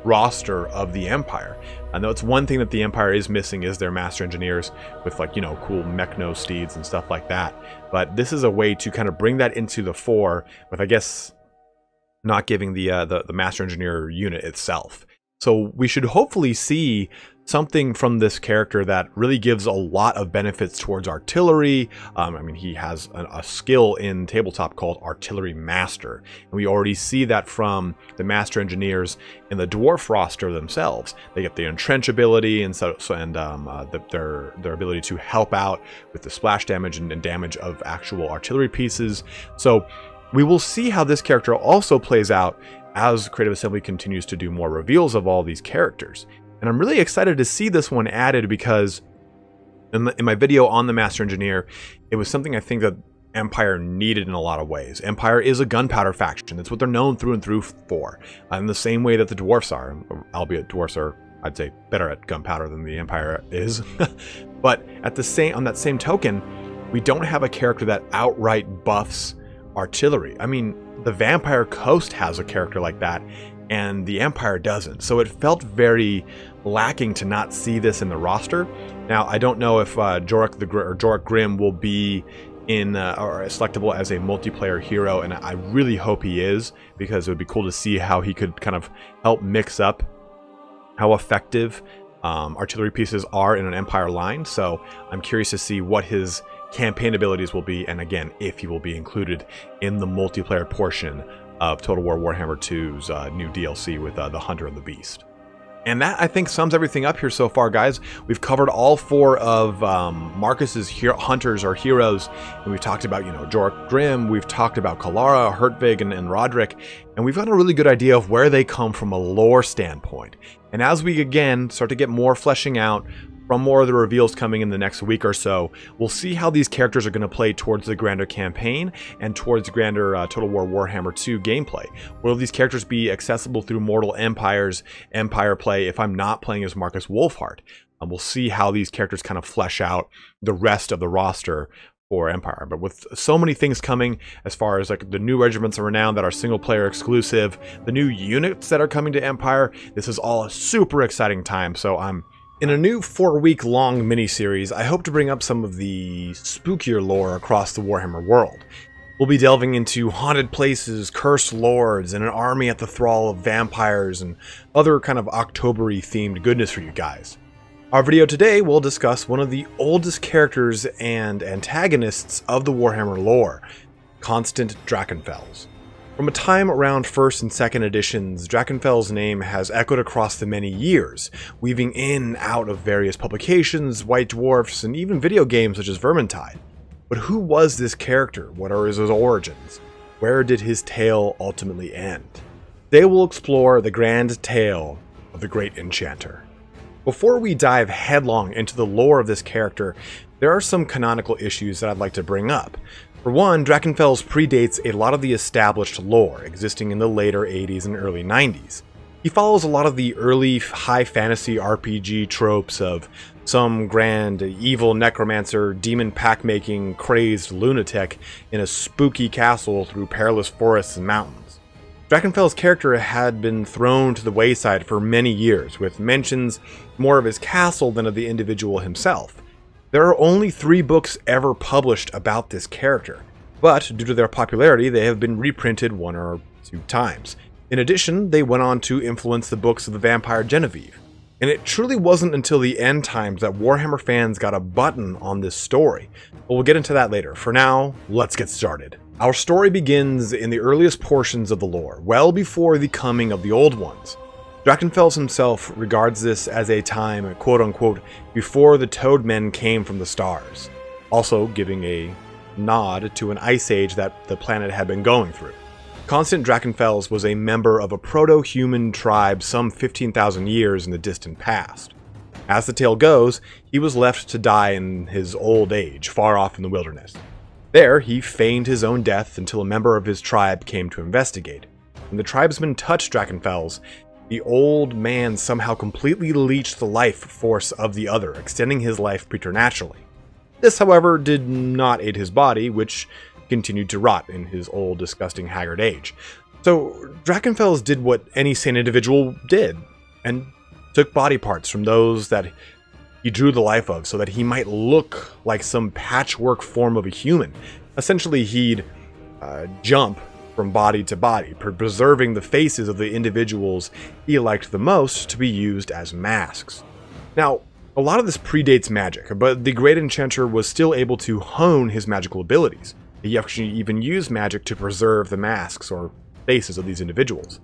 roster of the Empire. I know it's one thing that the Empire is missing is their master engineers with, like, cool mechno steeds and stuff like that. But this is a way to kind of bring that into the fore with, I guess, not giving the master engineer unit itself. So we should hopefully see something from this character that really gives a lot of benefits towards artillery. I mean, he has a skill in tabletop called Artillery Master, and we already see that from the Master Engineers in the Dwarf roster themselves. They get the entrench ability and their ability to help out with the splash damage and damage of actual artillery pieces. So we will see how this character also plays out as Creative Assembly continues to do more reveals of all these characters. And I'm really excited to see this one added because in my video on the Master Engineer, it was something I think that Empire needed in a lot of ways. Empire is a gunpowder faction. That's what they're known through and through for. In the same way that the Dwarfs are, albeit Dwarfs are, I'd say, better at gunpowder than the Empire is. But on that same token, we don't have a character that outright buffs artillery. I mean, the Vampire Coast has a character like that, and the Empire doesn't. So it felt very lacking to not see this in the roster. Now, I don't know if Jorik Grim will be in or selectable as a multiplayer hero, and I really hope he is, because it would be cool to see how he could kind of help mix up how effective artillery pieces are in an Empire line. So I'm curious to see what his campaign abilities will be, and again, if he will be included in the multiplayer portion of Total War Warhammer 2's new DLC with the Hunter and the Beast. And that, I think, sums everything up here so far, guys. We've covered all 4 of Marcus's hunters or heroes, and we've talked about, Jork Grimm, we've talked about Kalara, Hertvig, and Roderick, and we've got a really good idea of where they come from a lore standpoint. And as we, again, start to get more fleshing out from more of the reveals coming in the next week or so, we'll see how these characters are going to play towards the grander campaign and towards grander Total War Warhammer 2 gameplay. Will these characters be accessible through Mortal Empire's Empire play if I'm not playing as Marcus Wolfhard? We'll see how these characters kind of flesh out the rest of the roster for Empire. But with so many things coming, as far as like the new regiments of renown that are single player exclusive, the new units that are coming to Empire, this is all a super exciting time. So in a new 4-week-long mini-series, I hope to bring up some of the spookier lore across the Warhammer world. We'll be delving into haunted places, cursed lords, and an army at the thrall of vampires, and other kind of October-y themed goodness for you guys. Our video today will discuss one of the oldest characters and antagonists of the Warhammer lore, Constant Drachenfels. From a time around 1st and 2nd editions, Drachenfels' name has echoed across the many years, weaving in and out of various publications, White Dwarfs, and even video games such as Vermintide. But who was this character? What are his origins? Where did his tale ultimately end? Today we'll explore the grand tale of the Great Enchanter. Before we dive headlong into the lore of this character, there are some canonical issues that I'd like to bring up. For one, Drachenfels predates a lot of the established lore existing in the later 80s and early 90s. He follows a lot of the early high fantasy RPG tropes of some grand evil necromancer, demon pack-making, crazed lunatic in a spooky castle through perilous forests and mountains. Drachenfels' character had been thrown to the wayside for many years, with mentions more of his castle than of the individual himself. There are only 3 books ever published about this character, but due to their popularity, they have been reprinted 1 or 2 times. In addition, they went on to influence the books of the vampire Genevieve. And it truly wasn't until the end times that Warhammer fans got a button on this story. But we'll get into that later. For now, let's get started. Our story begins in the earliest portions of the lore, well before the coming of the Old Ones. Drachenfels himself regards this as a time, quote-unquote, before the Toadmen came from the stars, also giving a nod to an ice age that the planet had been going through. Constant Drachenfels was a member of a proto-human tribe some 15,000 years in the distant past. As the tale goes, he was left to die in his old age, far off in the wilderness. There, he feigned his own death until a member of his tribe came to investigate. When the tribesmen touched Drachenfels, the old man somehow completely leached the life force of the other, extending his life preternaturally. This, however, did not aid his body, which continued to rot in his old, disgusting, haggard age. So Drachenfels did what any sane individual did, and took body parts from those that he drew the life of so that he might look like some patchwork form of a human. Essentially, he'd jump from body to body, preserving the faces of the individuals he liked the most to be used as masks. Now, a lot of this predates magic, but the Great Enchanter was still able to hone his magical abilities. He actually even used magic to preserve the masks or faces of these individuals.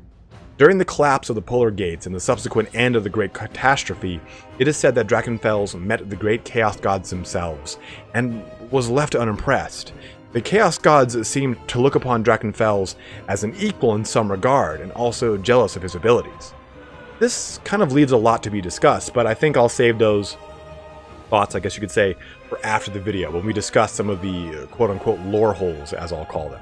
During the collapse of the Polar Gates and the subsequent end of the Great Catastrophe, it is said that Drachenfels met the great Chaos Gods themselves, and was left unimpressed. The Chaos Gods seemed to look upon Drachenfels as an equal in some regard, and also jealous of his abilities. This kind of leaves a lot to be discussed, but I think I'll save those thoughts, I guess you could say, for after the video, when we discuss some of the quote-unquote lore holes, as I'll call them.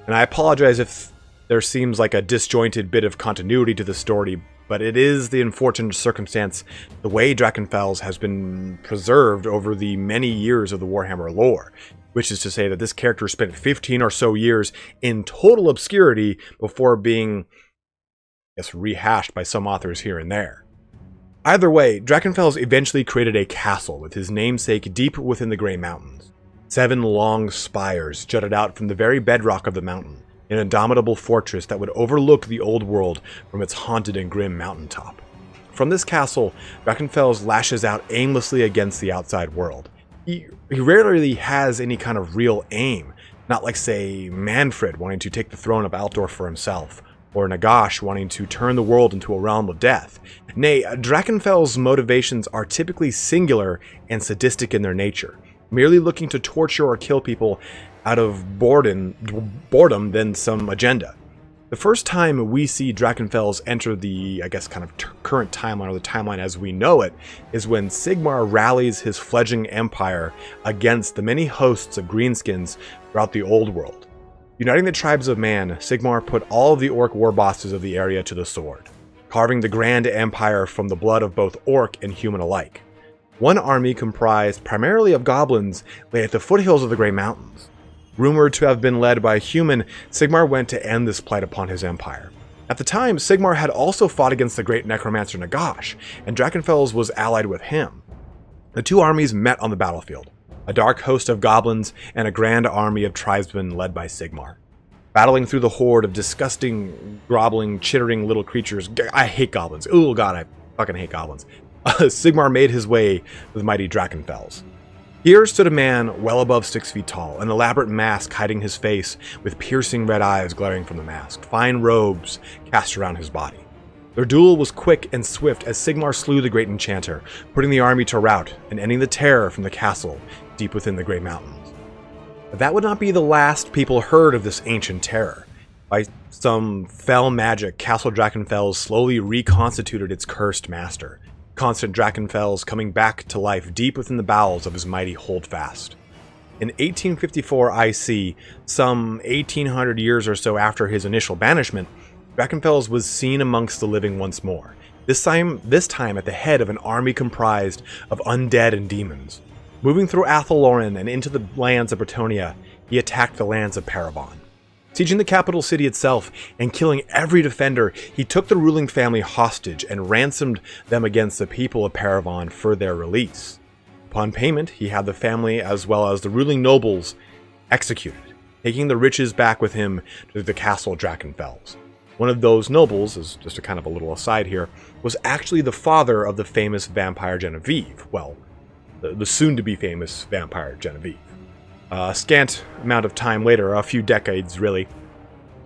And I apologize if there seems like a disjointed bit of continuity to the story, but it is the unfortunate circumstance the way Drachenfels has been preserved over the many years of the Warhammer lore, which is to say that this character spent 15 or so years in total obscurity before being, I guess, rehashed by some authors here and there. Either way, Drachenfels eventually created a castle with his namesake deep within the Grey Mountains. 7 long spires jutted out from the very bedrock of the mountain, an indomitable fortress that would overlook the old world from its haunted and grim mountaintop. From this castle, Drachenfels lashes out aimlessly against the outside world. He rarely has any kind of real aim, not like, say, Manfred wanting to take the throne of Altdorf for himself, or Nagash wanting to turn the world into a realm of death. Nay, Drachenfels' motivations are typically singular and sadistic in their nature, merely looking to torture or kill people out of boredom than some agenda. The first time we see Drachenfels enter the, I guess, kind of current timeline, or the timeline as we know it, is when Sigmar rallies his fledgling empire against the many hosts of greenskins throughout the old world. Uniting the tribes of man, Sigmar put all of the orc war bosses of the area to the sword, carving the grand empire from the blood of both orc and human alike. One army comprised primarily of goblins lay at the foothills of the Grey Mountains. Rumored to have been led by a human, Sigmar went to end this plight upon his empire. At the time, Sigmar had also fought against the great necromancer Nagash, and Drachenfels was allied with him. The two armies met on the battlefield, a dark host of goblins and a grand army of tribesmen led by Sigmar. Battling through the horde of disgusting, groveling, chittering little creatures. I hate goblins. Oh god, I fucking hate goblins. Sigmar made his way to the mighty Drachenfels. Here stood a man well above 6 feet tall, an elaborate mask hiding his face, with piercing red eyes glaring from the mask, fine robes cast around his body. Their duel was quick and swift as Sigmar slew the great enchanter, putting the army to rout and ending the terror from the castle deep within the Grey Mountains. But that would not be the last people heard of this ancient terror. By some fell magic, Castle Drachenfels slowly reconstituted its cursed master, constant Drachenfels coming back to life deep within the bowels of his mighty holdfast. In 1854 IC, some 1800 years or so after his initial banishment, Drachenfels was seen amongst the living once more, this time at the head of an army comprised of undead and demons. Moving through Athel-Loren and into the lands of Bretonnia, he attacked the lands of Paravan. Sieging the capital city itself and killing every defender, he took the ruling family hostage and ransomed them against the people of Paravan for their release. Upon payment, he had the family as well as the ruling nobles executed, taking the riches back with him to the castle Drachenfels. One of those nobles, as just a kind of a little aside here, was actually the father of the famous vampire Genevieve. Well, the soon-to-be famous vampire Genevieve. A scant amount of time later, a few decades really,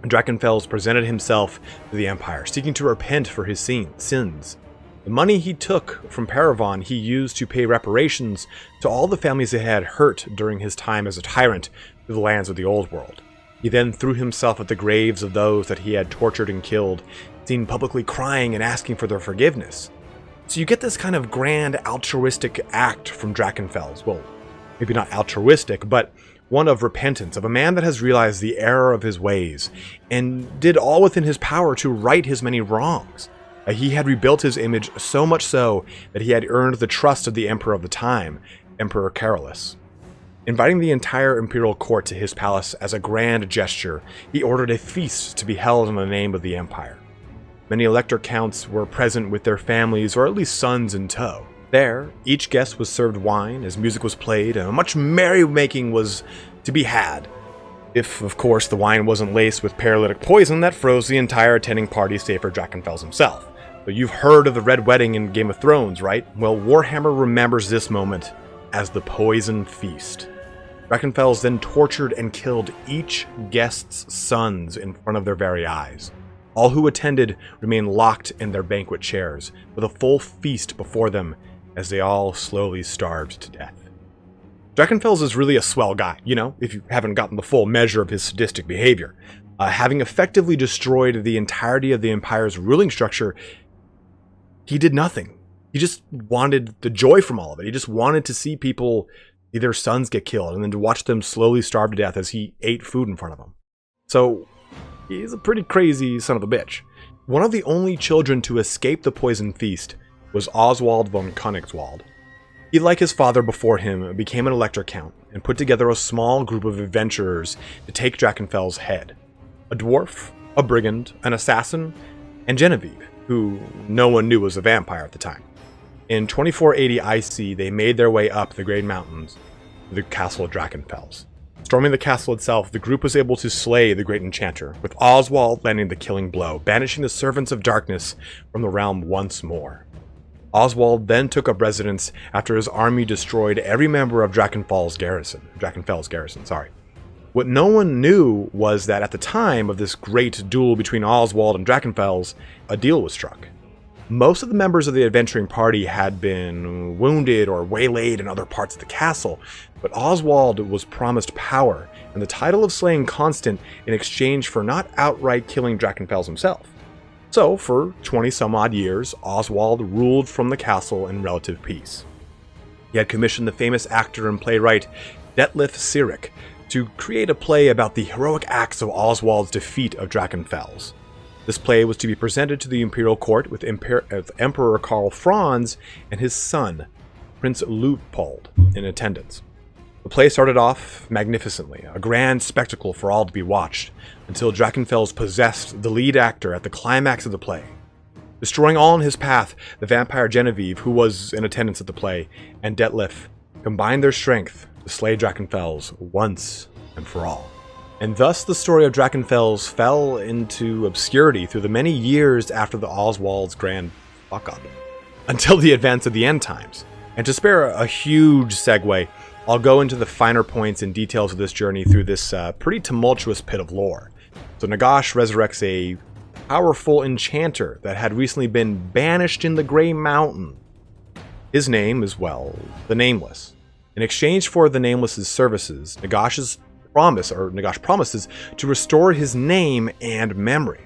Drachenfels presented himself to the Empire, seeking to repent for his sins. The money he took from Paravan he used to pay reparations to all the families he had hurt during his time as a tyrant through the lands of the Old World. He then threw himself at the graves of those that he had tortured and killed, seen publicly crying and asking for their forgiveness. So you get this kind of grand altruistic act from Drachenfels. Well, maybe not altruistic, but one of repentance, of a man that has realized the error of his ways, and did all within his power to right his many wrongs. He had rebuilt his image so much so that he had earned the trust of the emperor of the time, Emperor Carolus. Inviting the entire imperial court to his palace as a grand gesture, he ordered a feast to be held in the name of the empire. Many elector counts were present with their families or at least sons in tow. There, each guest was served wine as music was played and much merrymaking was to be had. If, of course, the wine wasn't laced with paralytic poison that froze the entire attending party save for Drachenfels himself. But you've heard of the Red Wedding in Game of Thrones, right? Well, Warhammer remembers this moment as the Poison Feast. Drachenfels then tortured and killed each guest's sons in front of their very eyes. All who attended remained locked in their banquet chairs, with a full feast before them as they all slowly starved to death. Drachenfels is really a swell guy, you know, if you haven't gotten the full measure of his sadistic behavior. Having effectively destroyed the entirety of the Empire's ruling structure, he did nothing. He just wanted the joy from all of it. He just wanted to see people, their sons get killed, and then to watch them slowly starve to death as he ate food in front of them. So, he's a pretty crazy son of a bitch. One of the only children to escape the poison feast was Oswald von Königswald. He, like his father before him, became an elector count and put together a small group of adventurers to take Drachenfels' head. A dwarf, a brigand, an assassin, and Genevieve, who no one knew was a vampire at the time. In 2480 IC, they made their way up the Grey Mountains to the castle Drachenfels. Storming the castle itself, the group was able to slay the great enchanter, with Oswald landing the killing blow, banishing the servants of darkness from the realm once more. Oswald then took up residence after his army destroyed every member of Drachenfels garrison. What no one knew was that at the time of this great duel between Oswald and Drachenfels, a deal was struck. Most of the members of the adventuring party had been wounded or waylaid in other parts of the castle, but Oswald was promised power and the title of slaying Constant in exchange for not outright killing Drachenfels himself. So, for 20-some-odd years, Oswald ruled from the castle in relative peace. He had commissioned the famous actor and playwright Detlef Sierck to create a play about the heroic acts of Oswald's defeat of Drachenfels. This play was to be presented to the imperial court with Emperor Karl Franz and his son, Prince Luitpold, in attendance. The play started off magnificently, a grand spectacle for all to be watched, until Drachenfels possessed the lead actor at the climax of the play. Destroying all in his path, the vampire Genevieve, who was in attendance at the play, and Detlef combined their strength to slay Drachenfels once and for all. And thus the story of Drachenfels fell into obscurity through the many years after the Oswald's grand fuck-up, until the advance of the end times. And to spare a huge segue, I'll go into the finer points and details of this journey through this pretty tumultuous pit of lore. So Nagash resurrects a powerful enchanter that had recently been banished in the Grey Mountain. His name is, well, the Nameless. In exchange for the Nameless's services, Nagash promises to restore his name and memory.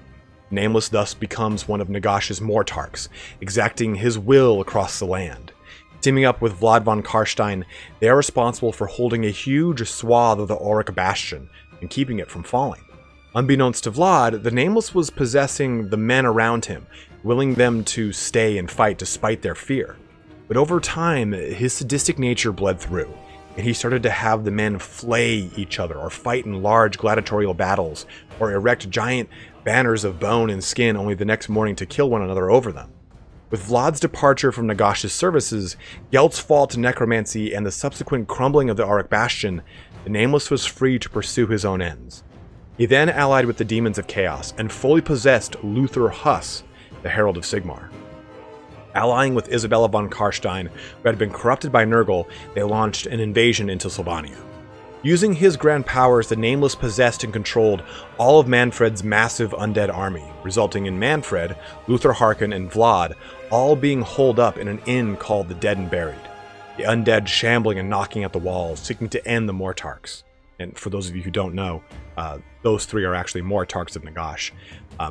Nameless thus becomes one of Nagash's Mortarchs, exacting his will across the land. Teaming up with Vlad von Karstein, they are responsible for holding a huge swath of the Auric Bastion and keeping it from falling. Unbeknownst to Vlad, the Nameless was possessing the men around him, willing them to stay and fight despite their fear. But over time, his sadistic nature bled through, and he started to have the men flay each other or fight in large gladiatorial battles or erect giant banners of bone and skin only the next morning to kill one another over them. With Vlad's departure from Nagash's services, Gelt's fall to necromancy, and the subsequent crumbling of the Auric Bastion, the Nameless was free to pursue his own ends. He then allied with the Demons of Chaos and fully possessed Luther Huss, the Herald of Sigmar. Allying with Isabella von Karstein, who had been corrupted by Nurgle, they launched an invasion into Sylvania. Using his grand powers, the Nameless possessed and controlled all of Manfred's massive undead army, resulting in Manfred, Luther Harkon, and Vlad all being holed up in an inn called the Dead and Buried. The undead shambling and knocking at the walls, seeking to end the Mortarchs. And for those of you who don't know, those three are actually Mortarchs of Nagash.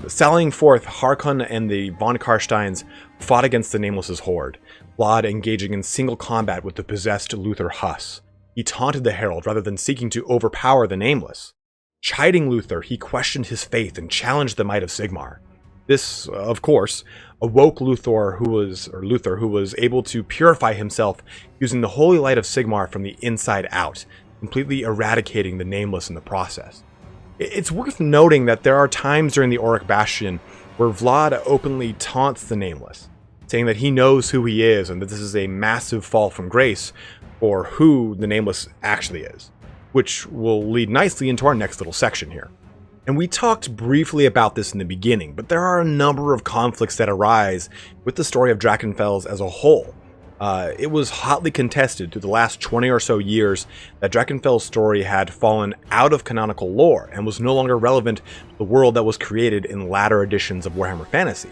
Sallying forth, Harkon and the von Karsteins fought against the Nameless's horde, Vlad engaging in single combat with the possessed Luther Huss. He taunted the Herald rather than seeking to overpower the Nameless. Chiding Luther, he questioned his faith and challenged the might of Sigmar. This, of course, awoke Luther, who was able to purify himself using the holy light of Sigmar from the inside out, completely eradicating the Nameless in the process. It's worth noting that there are times during the Auric Bastion where Vlad openly taunts the Nameless, saying that he knows who he is and that this is a massive fall from grace for who the Nameless actually is, which will lead nicely into our next little section here. And we talked briefly about this in the beginning, but there are a number of conflicts that arise with the story of Drachenfels as a whole. It was hotly contested through the last 20 or so years that Drachenfels' story had fallen out of canonical lore and was no longer relevant to the world that was created in latter editions of Warhammer Fantasy.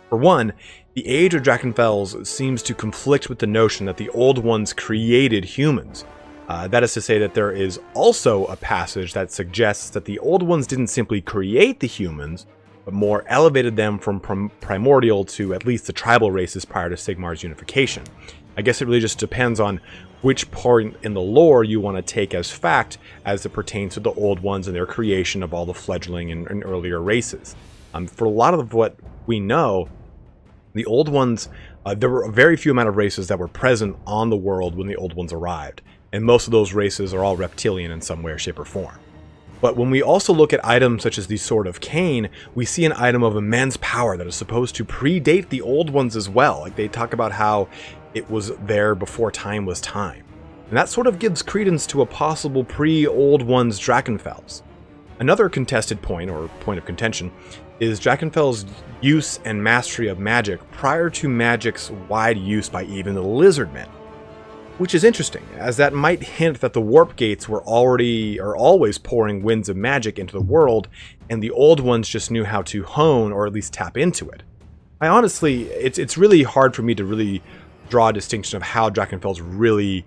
For one, the age of Drachenfels seems to conflict with the notion that the Old Ones created humans. That is to say that there is also a passage that suggests that the Old Ones didn't simply create the humans, but more elevated them from primordial to at least the tribal races prior to Sigmar's unification. I guess it really just depends on which point in the lore you want to take as fact as it pertains to the Old Ones and their creation of all the fledgling and earlier races. For a lot of what we know, the Old Ones, there were a very few amount of races that were present on the world when the Old Ones arrived, and most of those races are all reptilian in some way, shape, or form. But when we also look at items such as the Sword of Cain, we see an item of immense power that is supposed to predate the Old Ones as well. Like, they talk about how it was there before time was time. And that sort of gives credence to a possible pre-Old Ones Drachenfels. Another contested point, or point of contention, is Drachenfels' use and mastery of magic prior to magic's wide use by even the Lizardmen. which is interesting, as that might hint that the warp gates were already or always pouring winds of magic into the world, and the old ones just knew how to hone or at least tap into it. I honestly, it's really hard for me to really draw a distinction of how Drachenfels really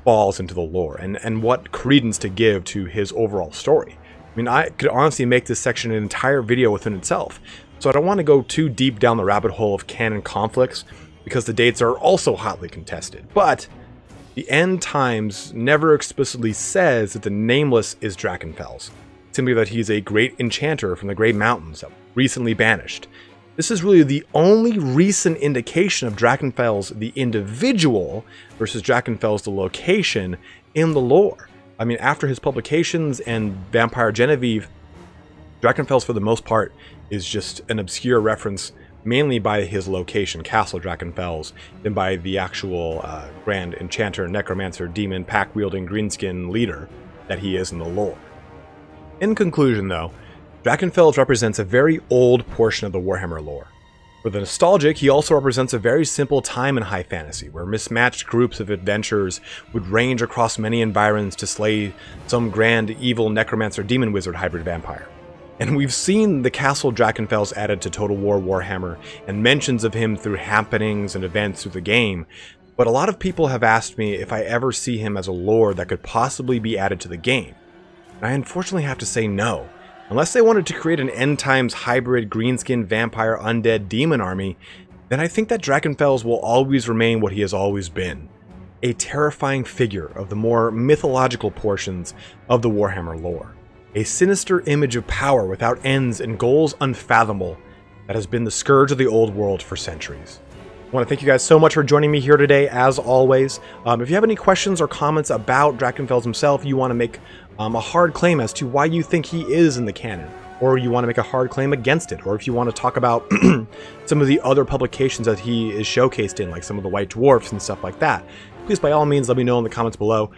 falls into the lore and what credence to give to his overall story. I mean, I could honestly make this section an entire video within itself, so I don't want to go too deep down the rabbit hole of canon conflicts, because the dates are also hotly contested. But the End Times never explicitly says that the Nameless is Drachenfels, simply that he's a great enchanter from the Grey Mountains that was recently banished. This is really the only recent indication of Drachenfels the individual versus Drachenfels the location in the lore. I mean, after his publications and Vampire Genevieve, Drachenfels for the most part is just an obscure reference, mainly by his location, Castle Drachenfels, than by the actual grand enchanter, necromancer, demon, pack-wielding, greenskin leader that he is in the lore. In conclusion, though, Drachenfels represents a very old portion of the Warhammer lore. For the nostalgic, he also represents a very simple time in high fantasy, where mismatched groups of adventurers would range across many environs to slay some grand, evil necromancer demon wizard hybrid vampire. And we've seen the Castle Drachenfels added to Total War Warhammer, and mentions of him through happenings and events through the game, but a lot of people have asked me if I ever see him as a lore that could possibly be added to the game. And I unfortunately have to say no. Unless they wanted to create an end times hybrid greenskin vampire undead demon army, then I think that Drachenfels will always remain what he has always been. A terrifying figure of the more mythological portions of the Warhammer lore. A sinister image of power without ends and goals unfathomable that has been the scourge of the old world for centuries. I want to thank you guys so much for joining me here today, as always. If you have any questions or comments about Drachenfels himself, you want to make a hard claim as to why you think he is in the canon, or you want to make a hard claim against it, or if you want to talk about some of the other publications that he is showcased in, like some of the White Dwarfs and stuff like that, please by all means let me know in the comments below.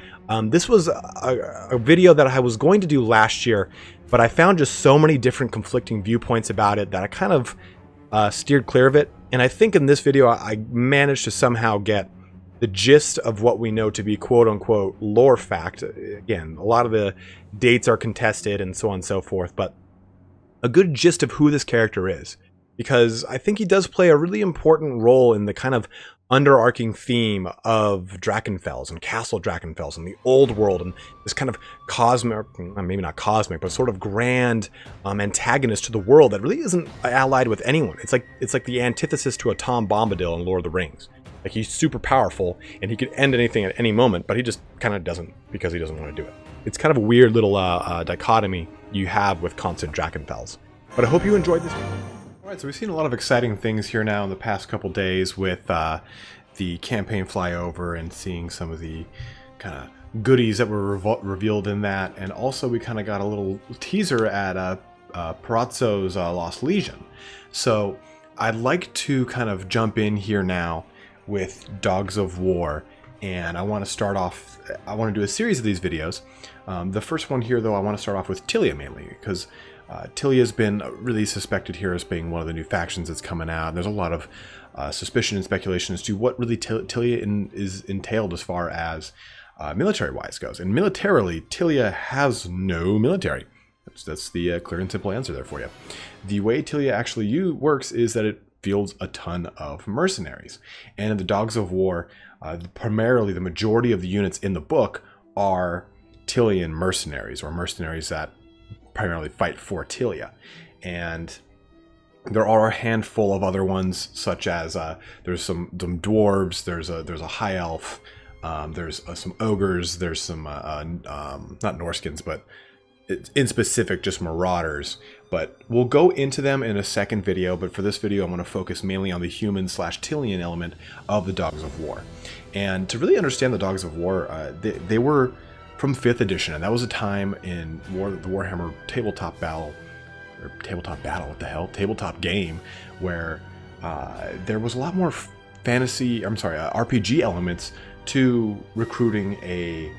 This was a video that I was going to do last year, but I found just so many different conflicting viewpoints about it that I kind of steered clear of it. And I think in this video I managed to somehow get the gist of what we know to be quote-unquote lore fact. Again, a lot of the dates are contested and so on and so forth, but a good gist of who this character is, because I think he does play a really important role in the kind of underarching theme of Drachenfels and Castle Drachenfels and the old world, and this kind of cosmic, maybe not cosmic, but sort of grand antagonist to the world that really isn't allied with anyone. It's like the antithesis to a Tom Bombadil in Lord of the Rings. Like, he's super powerful and he could end anything at any moment, but he just kind of doesn't, because he doesn't want to do it. It's kind of a weird little dichotomy you have with constant Drachenfels. But I hope you enjoyed this video. Alright, so we've seen a lot of exciting things here now in the past couple days with the campaign flyover and seeing some of the kind of goodies that were revealed in that. And also we kind of got a little teaser at Palazzo's Lost Legion. So I'd like to kind of jump in here now with Dogs of War, and I want to start off, I want to do a series of these videos. The first one here though, I want to start off with Tilea mainly, because Tilea has been really suspected here as being one of the new factions that's coming out. There's a lot of suspicion and speculation as to what really Tilea is entailed as far as military-wise goes. And militarily, Tilea has no military. That's the clear and simple answer there for you. The way Tilea actually works is that it fields a ton of mercenaries. And in the Dogs of War, primarily the majority of the units in the book are Tilean mercenaries, or mercenaries that primarily fight for Tilea. And there are a handful of other ones, such as there's some dwarves, there's a high elf, there's some ogres, there's some not Norskins, but in specific just marauders. But we'll go into them in a second video, but for this video I'm going to focus mainly on the human/Tilean element of the Dogs of War. And to really understand the Dogs of War, they were from 5th edition, and that was a time in the Warhammer tabletop battle, or tabletop game, where there was a lot more RPG elements to recruiting a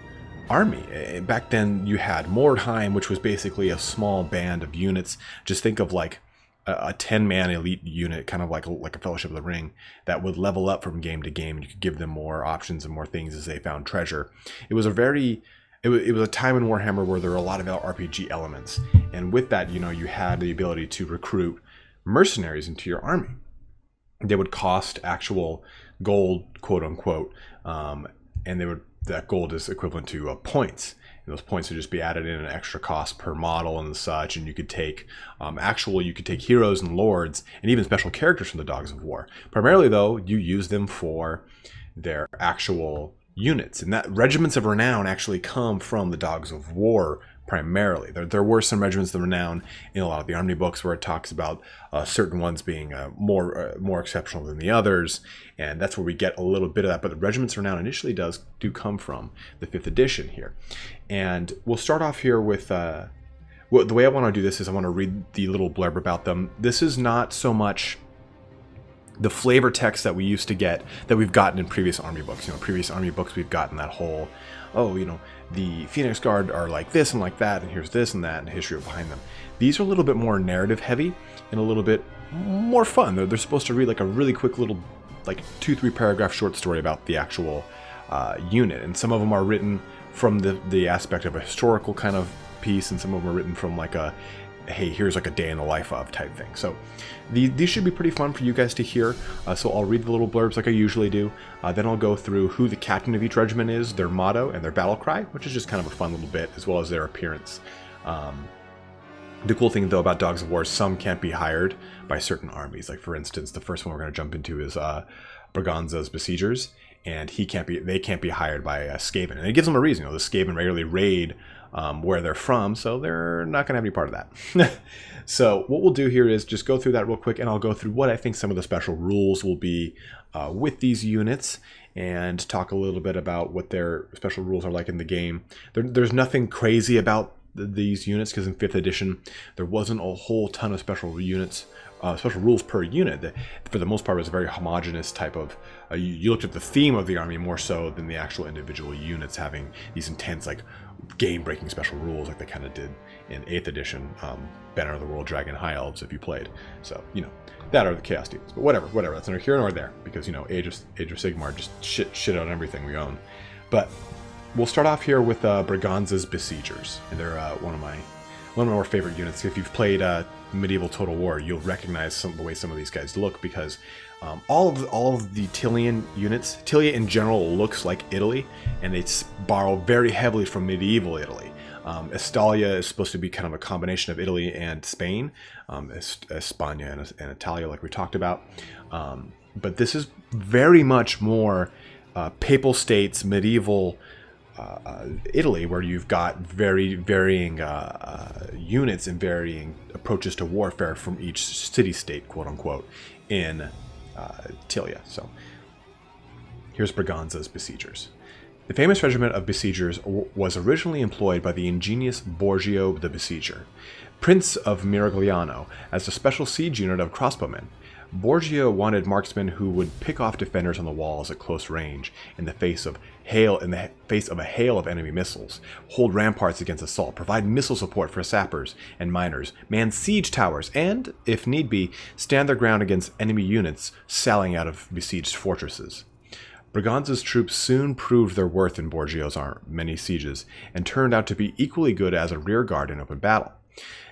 army. Back then you had Mordheim, which was basically a small band of units. Just think of like a 10-man elite unit, kind of like a Fellowship of the Ring, that would level up from game to game, and you could give them more options and more things as they found treasure. It was a very it was a time in Warhammer where there were a lot of RPG elements, and with that, you know, you had the ability to recruit mercenaries into your army. They would cost actual gold, quote unquote, and that gold is equivalent to points. And those points would just be added in an extra cost per model and such, and you could take you could take heroes and lords and even special characters from the Dogs of War. Primarily, though, you use them for their actual units, and that regiments of renown actually come from the Dogs of War primarily. There were some regiments of renown in a lot of the army books where it talks about certain ones being more exceptional than the others, and that's where we get a little bit of that. But the regiments of renown initially do come from the 5th edition here, and we'll start off here with the way I want to do this is I want to read the little blurb about them. This is not so much the flavor text that we used to get, that we've gotten in previous army books. You know, previous army books, we've gotten that whole, oh, you know, the Phoenix Guard are like this and like that, and here's this and that, and history behind them. These are a little bit more narrative heavy and a little bit more fun. They're supposed to read like a really quick little, like 2-3 paragraph short story about the actual unit, and some of them are written from the aspect of a historical kind of piece, and some of them are written from like a, hey, here's like a day in the life of type thing. So these should be pretty fun for you guys to hear. So I'll read the little blurbs like I usually do. Then I'll go through who the captain of each regiment is, their motto, and their battle cry, which is just kind of a fun little bit, as well as their appearance. The cool thing, though, about Dogs of War is some can't be hired by certain armies. Like, for instance, the first one we're going to jump into is Braganza's Besiegers, and they can't be hired by Skaven. And it gives them a reason. You know, the Skaven regularly raid where they're from, so they're not going to have any part of that. So what we'll do here is just go through that real quick, and I'll go through what I think some of the special rules will be with these units, and talk a little bit about what their special rules are like in the game. There's nothing crazy about these units, because in 5th edition there wasn't a whole ton of special rules per unit. For the most part, it was a very homogenous type of you looked at the theme of the army more so than the actual individual units having these intense, like, game-breaking special rules like they kind of did in 8th edition, Banner of the World, Dragon, High Elves, if you played. So, you know, that are the Chaos Demons. But whatever, that's neither here nor there, because, you know, Age of Sigmar just shit on everything we own. But we'll start off here with Braganza's Besiegers, and they're one of my more favorite units. If you've played medieval Total War, you'll recognize the way some of these guys look, because all of the Tilean units, Tilea in general looks like Italy, and they borrow very heavily from medieval Italy. Estalia is supposed to be kind of a combination of Italy and Spain, España and Italia, like we talked about. But this is very much more Papal States, medieval Italy, where you've got very varying units and varying approaches to warfare from each city-state, quote-unquote, in Tilea. So here's Braganza's Besiegers. The famous regiment of Besiegers was originally employed by the ingenious Borgio the Besieger, Prince of Miragliano, as a special siege unit of crossbowmen. Borgio wanted marksmen who would pick off defenders on the walls at close range in the face of a hail of enemy missiles, hold ramparts against assault, provide missile support for sappers and miners, man siege towers, and, if need be, stand their ground against enemy units sallying out of besieged fortresses. Braganza's troops soon proved their worth in Borgio's many sieges, and turned out to be equally good as a rear guard in open battle.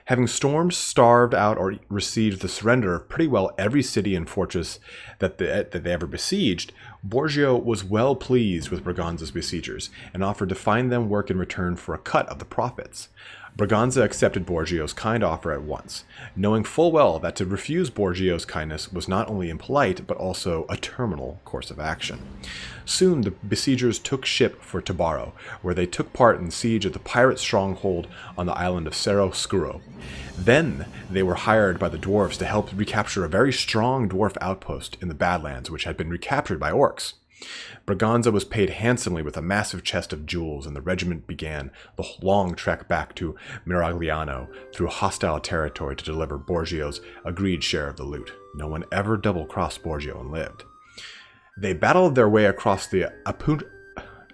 Having stormed, starved out, or received the surrender of pretty well every city and fortress that they ever besieged, Borgio was well pleased with Braganza's Besiegers, and offered to find them work in return for a cut of the profits. Braganza accepted Borgio's kind offer at once, knowing full well that to refuse Borgio's kindness was not only impolite, but also a terminal course of action. Soon the besiegers took ship for Tabaro, where they took part in the siege of the pirate stronghold on the island of Cerro Scuro. Then they were hired by the dwarves to help recapture a very strong dwarf outpost in the Badlands, which had been recaptured by orcs. Braganza was paid handsomely with a massive chest of jewels, and the regiment began the long trek back to Miragliano through hostile territory to deliver Borgio's agreed share of the loot. No one ever double-crossed Borgio and lived. They battled their way across the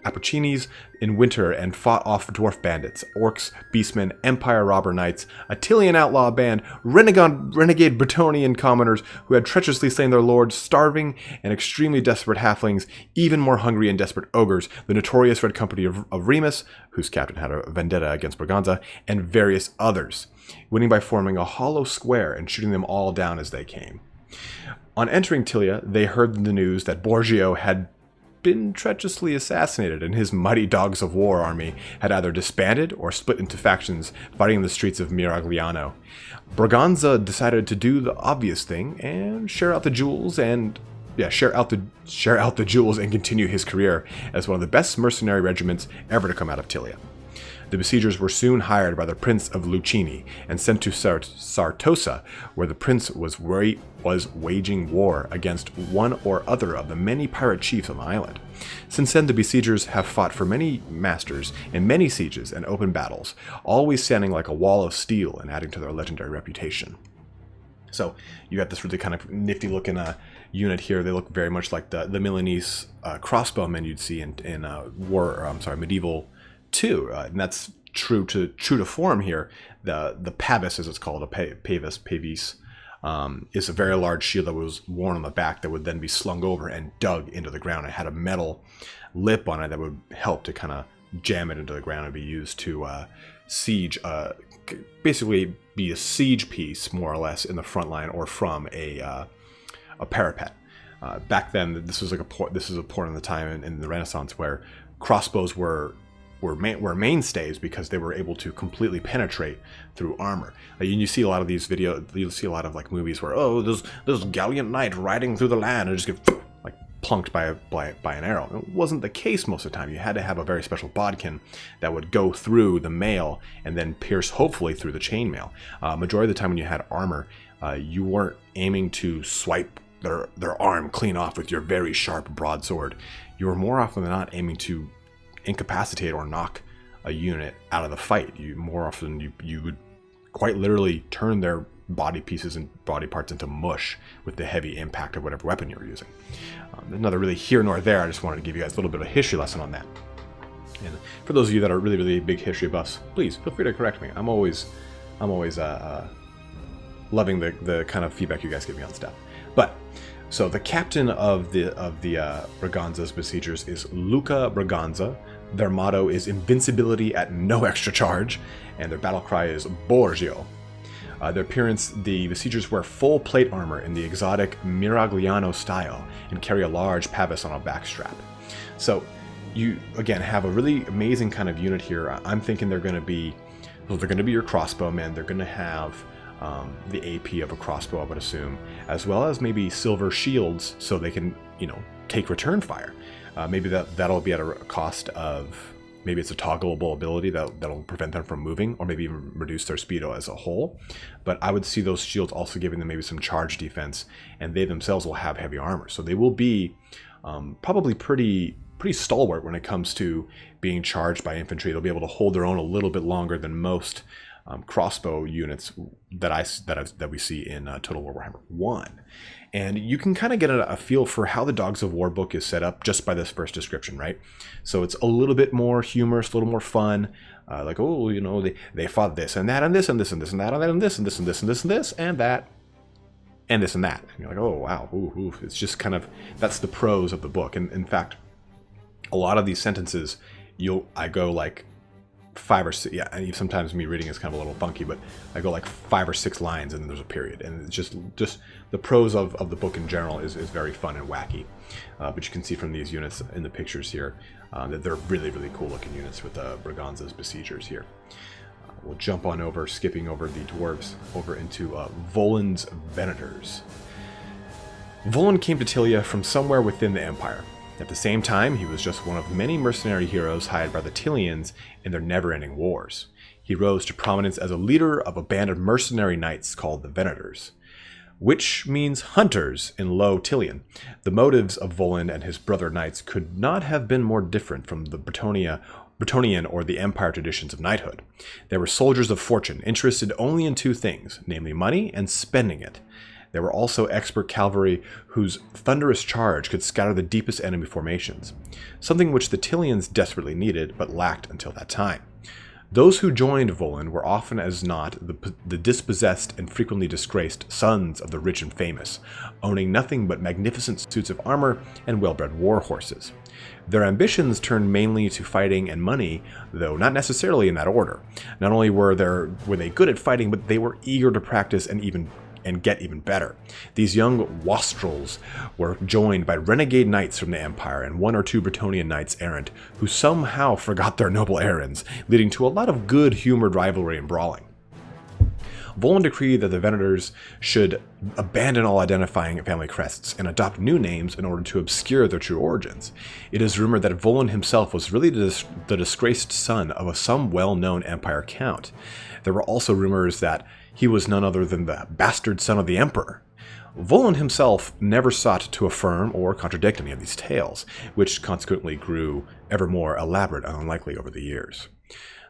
Appuccini's in winter and fought off dwarf bandits, orcs, beastmen, empire robber knights, a Tilean outlaw band, renegade Bretonnian commoners who had treacherously slain their lords, starving and extremely desperate halflings, even more hungry and desperate ogres, the notorious Red Company of Remus, whose captain had a vendetta against Braganza, and various others, winning by forming a hollow square and shooting them all down as they came. On entering Tilea, they heard the news that Borgio had been treacherously assassinated, and his mighty Dogs of War army had either disbanded or split into factions, fighting in the streets of Miragliano. Braganza decided to do the obvious thing and share out the jewels and continue his career as one of the best mercenary regiments ever to come out of Tilea. The besiegers were soon hired by the Prince of Lucchini and sent to Sartosa, where the prince was waging war against one or other of the many pirate chiefs on the island. Since then, the besiegers have fought for many masters in many sieges and open battles, always standing like a wall of steel and adding to their legendary reputation. So you got this really kind of nifty looking unit here. They look very much like the Milanese crossbowmen you'd see in Medieval 2, and that's true to form here. The pavis, as it's called, a pavis, is a very large shield that was worn on the back that would then be slung over and dug into the ground. It had a metal lip on it that would help to kind of jam it into the ground and be used to siege, basically be a siege piece more or less in the front line or from a parapet. Back then, this was like a port. This is a port in the time in the Renaissance where crossbows were mainstays because they were able to completely penetrate through armor. You see a lot of these videos, you'll see a lot of like movies where, oh, there's this gallant knight riding through the land and just get like plunked by an arrow. It wasn't the case most of the time. You had to have a very special bodkin that would go through the mail and then pierce hopefully through the chainmail. Majority of the time when you had armor, you weren't aiming to swipe their arm clean off with your very sharp broadsword. You were more often than not aiming to incapacitate or knock a unit out of the fight. More often you would quite literally turn their body pieces and body parts into mush with the heavy impact of whatever weapon you were using. Another really here nor there, I just wanted to give you guys a little bit of a history lesson on that. And for those of you that are really, really big history buffs, please feel free to correct me. I'm always loving the kind of feedback you guys give me on stuff. But so the captain of the Braganza's besiegers is Luca Braganza. Their motto is invincibility at no extra charge, and their battle cry is Borgio. Their appearance, the besiegers wear full plate armor in the exotic Miragliano style and carry a large pavis on a backstrap. So you again have a really amazing kind of unit here. I'm thinking they're going to be your crossbowmen. They're going to have the AP of a crossbow, I would assume, as well as maybe silver shields so they can, take return fire. Maybe that'll be at a cost of, maybe it's a toggleable ability that'll prevent them from moving, or maybe even reduce their speed as a whole. But I would see those shields also giving them maybe some charge defense, and they themselves will have heavy armor. So they will be probably pretty stalwart when it comes to being charged by infantry. They'll be able to hold their own a little bit longer than most crossbow units that we see in Total War Warhammer 1. And you can kind of get a feel for how the Dogs of War book is set up just by this first description, right? So it's a little bit more humorous, a little more fun. Like, oh, they fought this and that and this and this and this and that and that and this and this and this and this and this and that and this and that. And you're like, oh, wow. Ooh. It's just kind of, that's the prose of the book. And in fact, a lot of these sentences, I go like 5 or 6, yeah, and sometimes me reading is kind of a little funky, but I go like 5 or 6 lines and then there's a period, and it's just the prose of the book in general is very fun and wacky. But you can see from these units in the pictures here that they're really, really cool looking units with Braganza's besiegers here. We'll jump on over, skipping over the dwarves, over into Volan's Venators. Volan came to Tilea from somewhere within the Empire. At the same time, he was just one of many mercenary heroes hired by the Tileans in their never-ending wars. He rose to prominence as a leader of a band of mercenary knights called the Venators, which means hunters in Low Tilean. The motives of Volan and his brother knights could not have been more different from the Bretonnian or the Empire traditions of knighthood. They were soldiers of fortune, interested only in 2 things, namely money and spending it. They were also expert cavalry whose thunderous charge could scatter the deepest enemy formations, something which the Tileans desperately needed but lacked until that time. Those who joined Volund were often as not the dispossessed and frequently disgraced sons of the rich and famous, owning nothing but magnificent suits of armor and well-bred war horses. Their ambitions turned mainly to fighting and money, though not necessarily in that order. Not only were they good at fighting, but they were eager to practice and get even better. These young wastrels were joined by renegade knights from the Empire and one or two Bretonnian knights errant who somehow forgot their noble errands, leading to a lot of good-humored rivalry and brawling. Volund decreed that the Venators should abandon all identifying family crests and adopt new names in order to obscure their true origins. It is rumored that Volund himself was really the disgraced son of some well-known Empire count. There were also rumors that he was none other than the bastard son of the Emperor. Volund himself never sought to affirm or contradict any of these tales, which consequently grew ever more elaborate and unlikely over the years.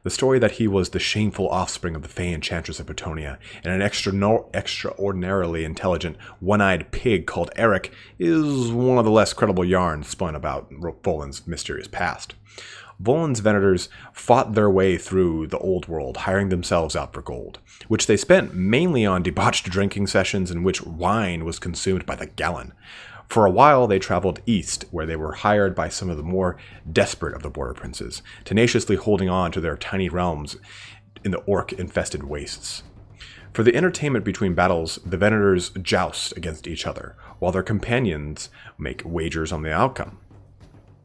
The story that he was the shameful offspring of the Fey Enchantress of Bretonnia and an extraordinarily intelligent, one-eyed pig called Eric is one of the less credible yarns spun about Volund's mysterious past. Volund's Venators fought their way through the old world, hiring themselves out for gold, which they spent mainly on debauched drinking sessions in which wine was consumed by the gallon. For a while, they traveled east, where they were hired by some of the more desperate of the border princes, tenaciously holding on to their tiny realms in the orc-infested wastes. For the entertainment between battles, the Venators joust against each other, while their companions make wagers on the outcome.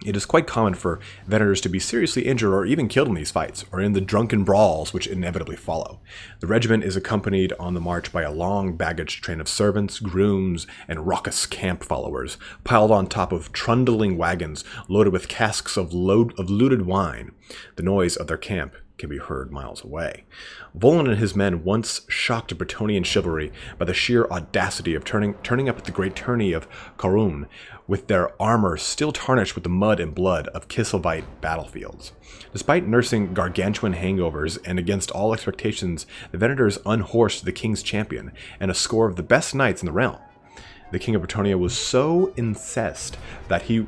It is quite common for Venators to be seriously injured or even killed in these fights, or in the drunken brawls which inevitably follow. The regiment is accompanied on the march by a long baggage train of servants, grooms, and raucous camp followers, piled on top of trundling wagons loaded with casks of looted wine. The noise of their camp can be heard miles away. Volund and his men once shocked Bretonnian chivalry by the sheer audacity of turning up at the great tourney of Corsair, with their armor still tarnished with the mud and blood of Kislevites battlefields. Despite nursing gargantuan hangovers and against all expectations, the Venators unhorsed the king's champion and a score of the best knights in the realm. The king of Bretonnia was so incensed that he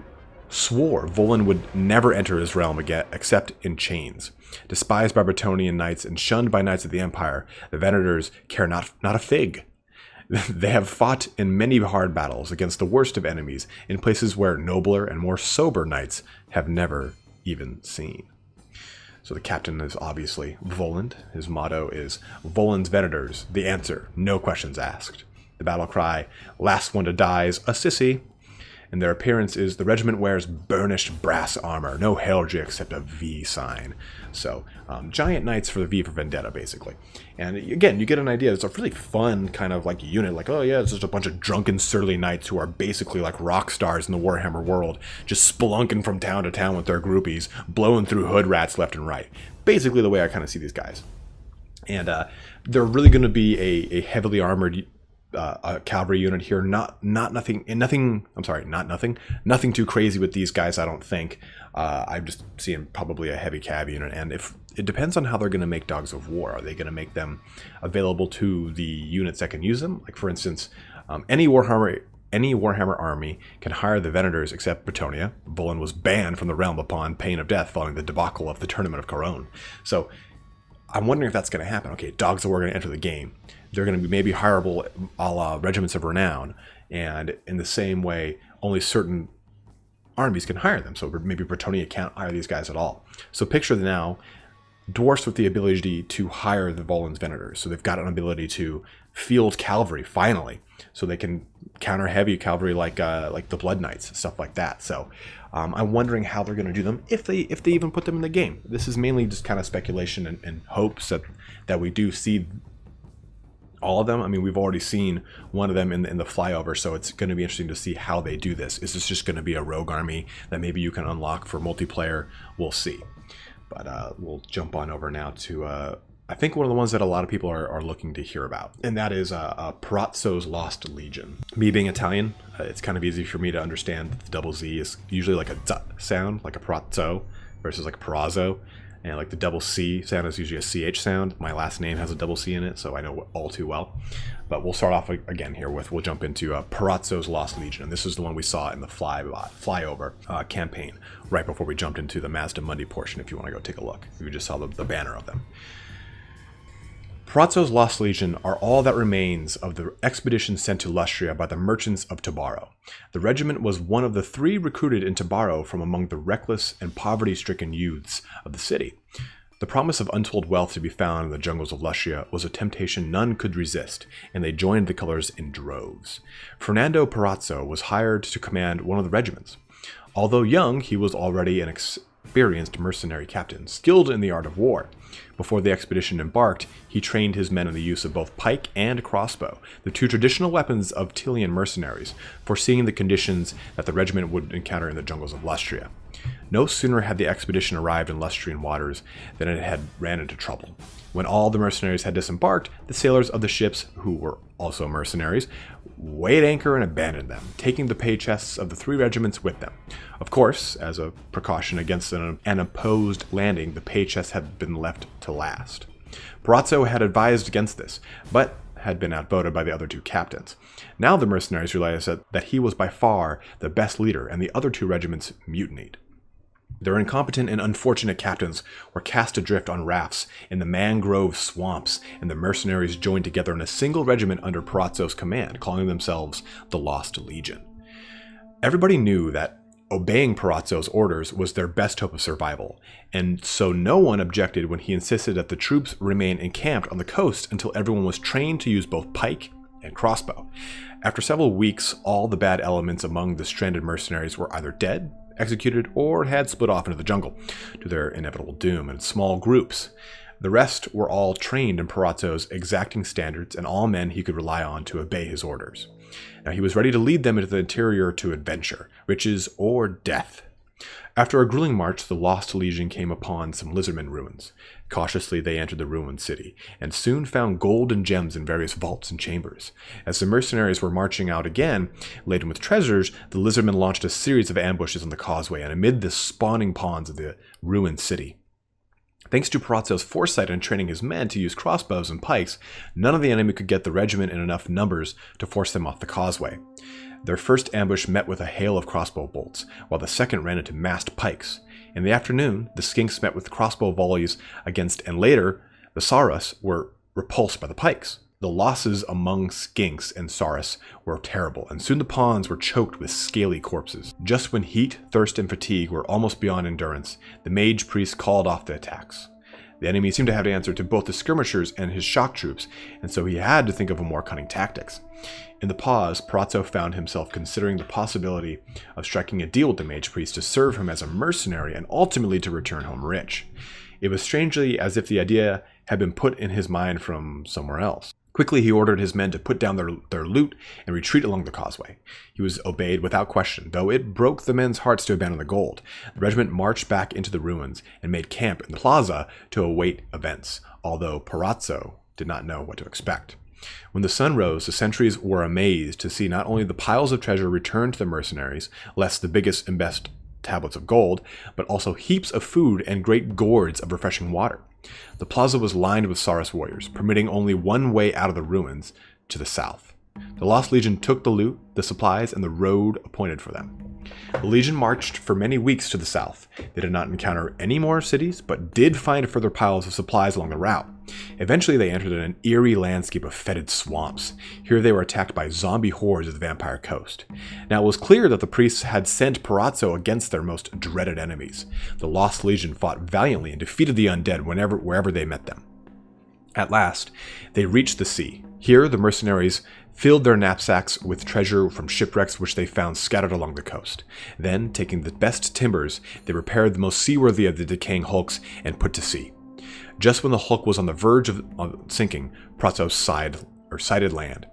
swore Volund would never enter his realm again except in chains. Despised by Bretonnian knights and shunned by knights of the Empire, the Venators care not a fig. They have fought in many hard battles against the worst of enemies in places where nobler and more sober knights have never even seen. So the captain is obviously Volund. His motto is Volund's Venators, the answer, no questions asked. The battle cry, last one to die, is a sissy. And their appearance is the regiment wears burnished brass armor, no heraldry except a V sign. So, giant knights for the V for Vendetta, basically. And again, you get an idea. It's a really fun kind of like unit. Like, oh yeah, it's just a bunch of drunken, surly knights who are basically like rock stars in the Warhammer world, just spelunking from town to town with their groupies, blowing through hood rats left and right. Basically the way I kind of see these guys. And they're really going to be a heavily armored a cavalry unit here. Nothing too crazy with these guys, I don't think. I'm just seeing probably a heavy cav unit, and if it depends on how they're going to make Dogs of War. Are they going to make them available to the units that can use them? Like, for instance, any Warhammer army can hire the Venators except Bretonnia. Volund was banned from the realm upon pain of death following the debacle of the Tournament of Corsair. So I'm wondering if that's going to happen. Okay, Dogs of War are going to enter the game. They're going to be maybe hireable a la Regiments of Renown, and in the same way, only certain armies can hire them. So maybe Bretonnia can't hire these guys at all. So picture now dwarfs with the ability to hire the Volund's Venators. So they've got an ability to field cavalry, finally. So they can counter heavy cavalry like the Blood Knights, stuff like that. So I'm wondering how they're going to do them, if they even put them in the game. This is mainly just kind of speculation and hopes that we do see all of them. I mean, we've already seen one of them in the flyover, so it's going to be interesting to see how they do this. Is this just going to be a rogue army that maybe you can unlock for multiplayer? We'll see. But we'll jump on over now to I think one of the ones that a lot of people are looking to hear about, and that is Parazzo's Lost Legion. Me being Italian, it's kind of easy for me to understand that the double Z is usually like a Z sound, like a Parazzo versus like Parazzo. And like the double C sound is usually a CH sound. My last name has a double C in it, so I know all too well. But we'll start off again here with, we'll jump into Parazzo's Lost Legion. And this is the one we saw in the flyover campaign, right before we jumped into the Mazda Mundi portion, if you want to go take a look. You just saw the banner of them. Parazzo's Lost Legion are all that remains of the expedition sent to Lustria by the merchants of Tabaro. The regiment was one of the 3 recruited in Tabaro from among the reckless and poverty-stricken youths of the city. The promise of untold wealth to be found in the jungles of Lustria was a temptation none could resist, and they joined the colors in droves. Fernando Parazzo was hired to command one of the regiments. Although young, he was already an experienced mercenary captain, skilled in the art of war. Before the expedition embarked, he trained his men in the use of both pike and crossbow, the 2 traditional weapons of Tilean mercenaries, foreseeing the conditions that the regiment would encounter in the jungles of Lustria. No sooner had the expedition arrived in Lustrian waters than it had ran into trouble. When all the mercenaries had disembarked, the sailors of the ships, who were also mercenaries, weighed anchor and abandoned them, taking the pay chests of the 3 regiments with them. Of course, as a precaution against an opposed landing, the pay chests had been left to last. Parazzo had advised against this, but had been outvoted by the other 2 captains. Now the mercenaries realized that he was by far the best leader, and the other 2 regiments mutinied. Their incompetent and unfortunate captains were cast adrift on rafts in the mangrove swamps, and the mercenaries joined together in a single regiment under Parazzo's command, calling themselves the Lost Legion. Everybody knew that obeying Parazzo's orders was their best hope of survival, and so no one objected when he insisted that the troops remain encamped on the coast until everyone was trained to use both pike and crossbow. After several weeks, all the bad elements among the stranded mercenaries were either dead, executed, or had split off into the jungle to their inevitable doom in small groups. The rest were all trained in Parazzo's exacting standards, and all men he could rely on to obey his orders. Now he was ready to lead them into the interior to adventure, riches, or death. After a grueling march, the Lost Legion came upon some lizardmen ruins. Cautiously they entered the ruined city, and soon found gold and gems in various vaults and chambers. As the mercenaries were marching out again, laden with treasures, the lizardmen launched a series of ambushes on the causeway and amid the spawning ponds of the ruined city. Thanks to Parazzo's foresight in training his men to use crossbows and pikes, none of the enemy could get the regiment in enough numbers to force them off the causeway. Their first ambush met with a hail of crossbow bolts, while the second ran into massed pikes. In the afternoon, the skinks met with crossbow volleys against, and later, the Saurus were repulsed by the pikes. The losses among skinks and Saurus were terrible, and soon the ponds were choked with scaly corpses. Just when heat, thirst, and fatigue were almost beyond endurance, the mage priest called off the attacks. The enemy seemed to have to answer to both the skirmishers and his shock troops, and so he had to think of a more cunning tactics. In the pause, Parazzo found himself considering the possibility of striking a deal with the mage priest to serve him as a mercenary and ultimately to return home rich. It was strangely as if the idea had been put in his mind from somewhere else. Quickly he ordered his men to put down their loot and retreat along the causeway. He was obeyed without question, though it broke the men's hearts to abandon the gold. The regiment marched back into the ruins and made camp in the plaza to await events, although Parazzo did not know what to expect. When the sun rose, the sentries were amazed to see not only the piles of treasure returned to the mercenaries, less the biggest and best tablets of gold, but also heaps of food and great gourds of refreshing water. The plaza was lined with Saurus warriors, permitting only one way out of the ruins, to the south. The Lost Legion took the loot, the supplies, and the road appointed for them. The Legion marched for many weeks to the south. They did not encounter any more cities, but did find further piles of supplies along the route. Eventually they entered an eerie landscape of fetid swamps. Here they were attacked by zombie hordes of the Vampire Coast. Now it was clear that the priests had sent Parazzo against their most dreaded enemies. The Lost Legion fought valiantly and defeated the undead wherever they met them. At last, they reached the sea. Here the mercenaries filled their knapsacks with treasure from shipwrecks which they found scattered along the coast. Then, taking the best timbers, they repaired the most seaworthy of the decaying hulks and put to sea. Just when the hulk was on the verge of sinking, Parazzo sighted land.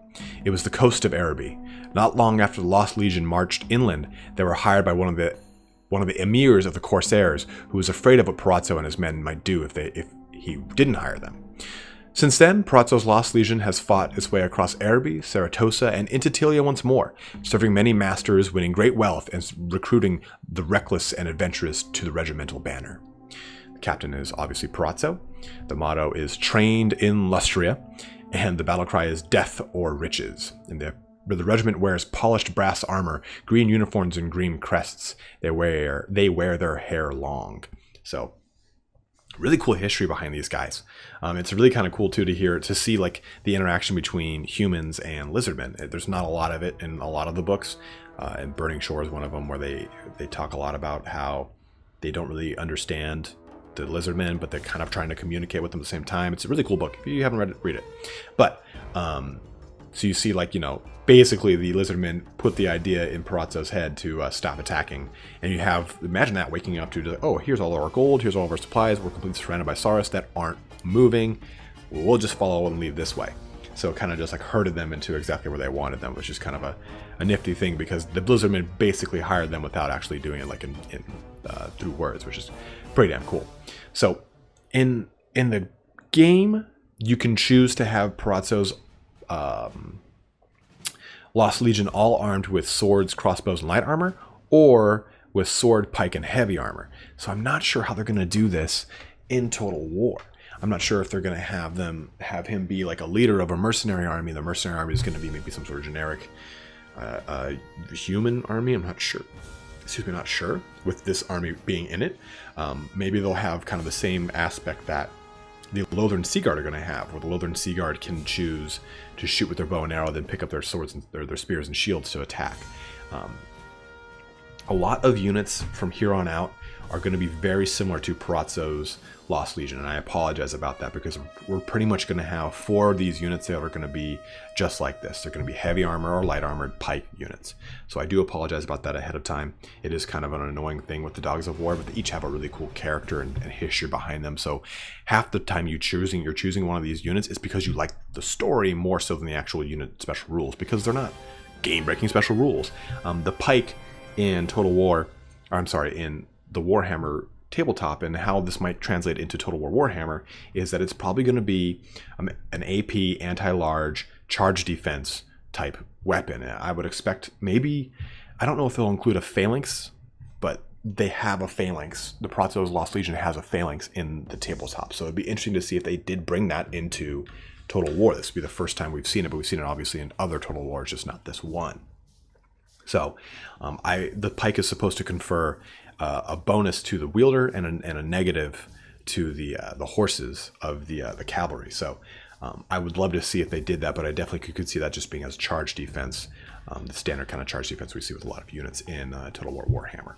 It was the coast of Araby. Not long after the Lost Legion marched inland, they were hired by one of the emirs of the Corsairs, who was afraid of what Parazzo and his men might do if he didn't hire them. Since then, Parazzo's Lost Legion has fought its way across Araby, Saratosa, and into Tilea once more, serving many masters, winning great wealth, and recruiting the reckless and adventurous to the regimental banner. captain is obviously Palazzo. The motto is "Trained in Lustria," and the battle cry is "Death or Riches." And the regiment wears polished brass armor, green uniforms, and green crests. They wear their hair long. So, really cool history behind these guys. It's really kind of cool too to see like the interaction between humans and lizardmen. There's not a lot of it in a lot of the books, and Burning Shore is one of them where they talk a lot about how they don't really understand the lizardmen, but they're kind of trying to communicate with them at the same time. It's a really cool book. If you haven't read it, read it. But so you see, like, basically the lizardmen put the idea in Palazzo's head to stop attacking, and you have, imagine that, waking up to, oh, here's all of our gold, here's all of our supplies, we're completely surrounded by Saurus that aren't moving, we'll just follow and leave this way. So it kind of just like herded them into exactly where they wanted them, which is kind of a nifty thing, because the Blizzardmen basically hired them without actually doing it like through words, which is pretty damn cool. So in the game, you can choose to have Palazzo's Lost Legion all armed with swords, crossbows, and light armor, or with sword, pike, and heavy armor. So I'm not sure how they're going to do this in Total War. I'm not sure if they're going to have him be like a leader of a mercenary army. The mercenary army is going to be maybe some sort of generic human army. I'm not sure. Excuse me, not sure with this army being in it. Maybe they'll have kind of the same aspect that the Lothern Sea Guard are going to have, where the Lothern Sea Guard can choose to shoot with their bow and arrow, then pick up their swords and their spears and shields to attack. A lot of units from here on out are going to be very similar to Palazzo's Lost Legion, and I apologize about that, because we're pretty much going to have 4 of these units that are going to be just like this. They're going to be heavy armor or light armored pike units. So I do apologize about that ahead of time. It is kind of an annoying thing with the Dogs of War, but they each have a really cool character and history behind them. So half the time you're choosing one of these units is because you like the story more so than the actual unit special rules, because they're not game-breaking special rules. The pike in Total War, or I'm sorry, in the Warhammer tabletop, and how this might translate into Total War Warhammer, is that it's probably going to be an AP anti-large charge defense type weapon. I would expect maybe, I don't know if they'll include a phalanx, but they have a phalanx. The Palazzo's Lost Legion has a phalanx in the tabletop, so it'd be interesting to see if they did bring that into Total War. This would be the first time we've seen it, but we've seen it obviously in other Total Wars, just not this one. So the pike is supposed to confer a bonus to the wielder and a negative to the horses of the cavalry. So I would love to see if they did that, but I definitely could see that just being as charge defense, the standard kind of charge defense we see with a lot of units in Total War Warhammer.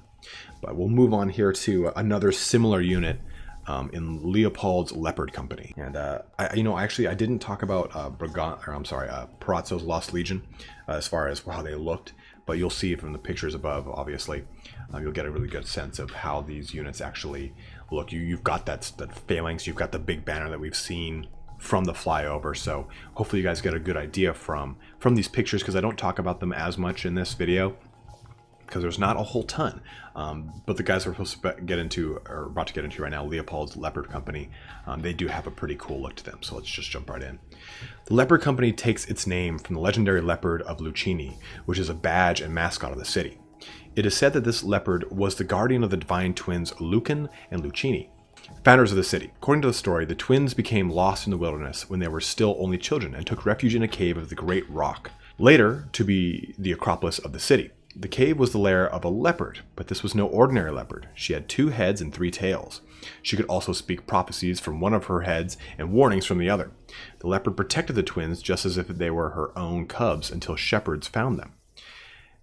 But we'll move on here to another similar unit in Leopold's Leopard Company. And I didn't talk about Palazzo's Lost Legion as far as how they looked, but you'll see from the pictures above, obviously, you'll get a really good sense of how these units actually look. You've got that phalanx, you've got the big banner that we've seen from the flyover, so hopefully you guys get a good idea from these pictures, because I don't talk about them as much in this video, because there's not a whole ton. But the guys we're supposed to get into, or about to get into right now, Leopold's Leopard Company, they do have a pretty cool look to them, so let's just jump right in. The Leopard Company takes its name from the legendary leopard of Lucini, which is a badge and mascot of the city. It is said that this leopard was the guardian of the divine twins Lucan and Lucini, founders of the city. According to the story, the twins became lost in the wilderness when they were still only children and took refuge in a cave of the Great Rock, later to be the Acropolis of the city. The cave was the lair of a leopard, but this was no ordinary leopard. She had 2 heads and 3 tails. She could also speak prophecies from one of her heads and warnings from the other. The leopard protected the twins just as if they were her own cubs until shepherds found them.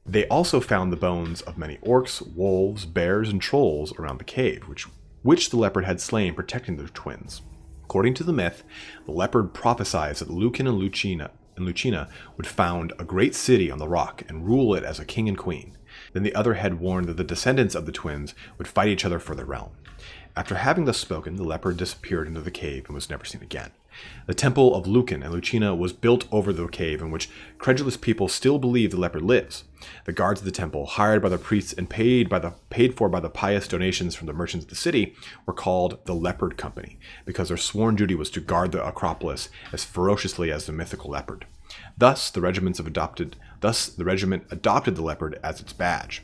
They also found the bones of many orcs, wolves, bears, and trolls around the cave, which the leopard had slain protecting the twins. According to the myth, the leopard prophesied that Lucan and Lucina would found a great city on the rock and rule it as a king and queen. Then the other head warned that the descendants of the twins would fight each other for the realm. After having thus spoken, the leopard disappeared into the cave and was never seen again. The temple of Lucan and Lucina was built over the cave, in which credulous people still believe the leopard lives. The guards of the temple, hired by the priests and paid for by the pious donations from the merchants of the city, were called the Leopard Company, because their sworn duty was to guard the Acropolis as ferociously as the mythical leopard. Thus, the regiment adopted the leopard as its badge.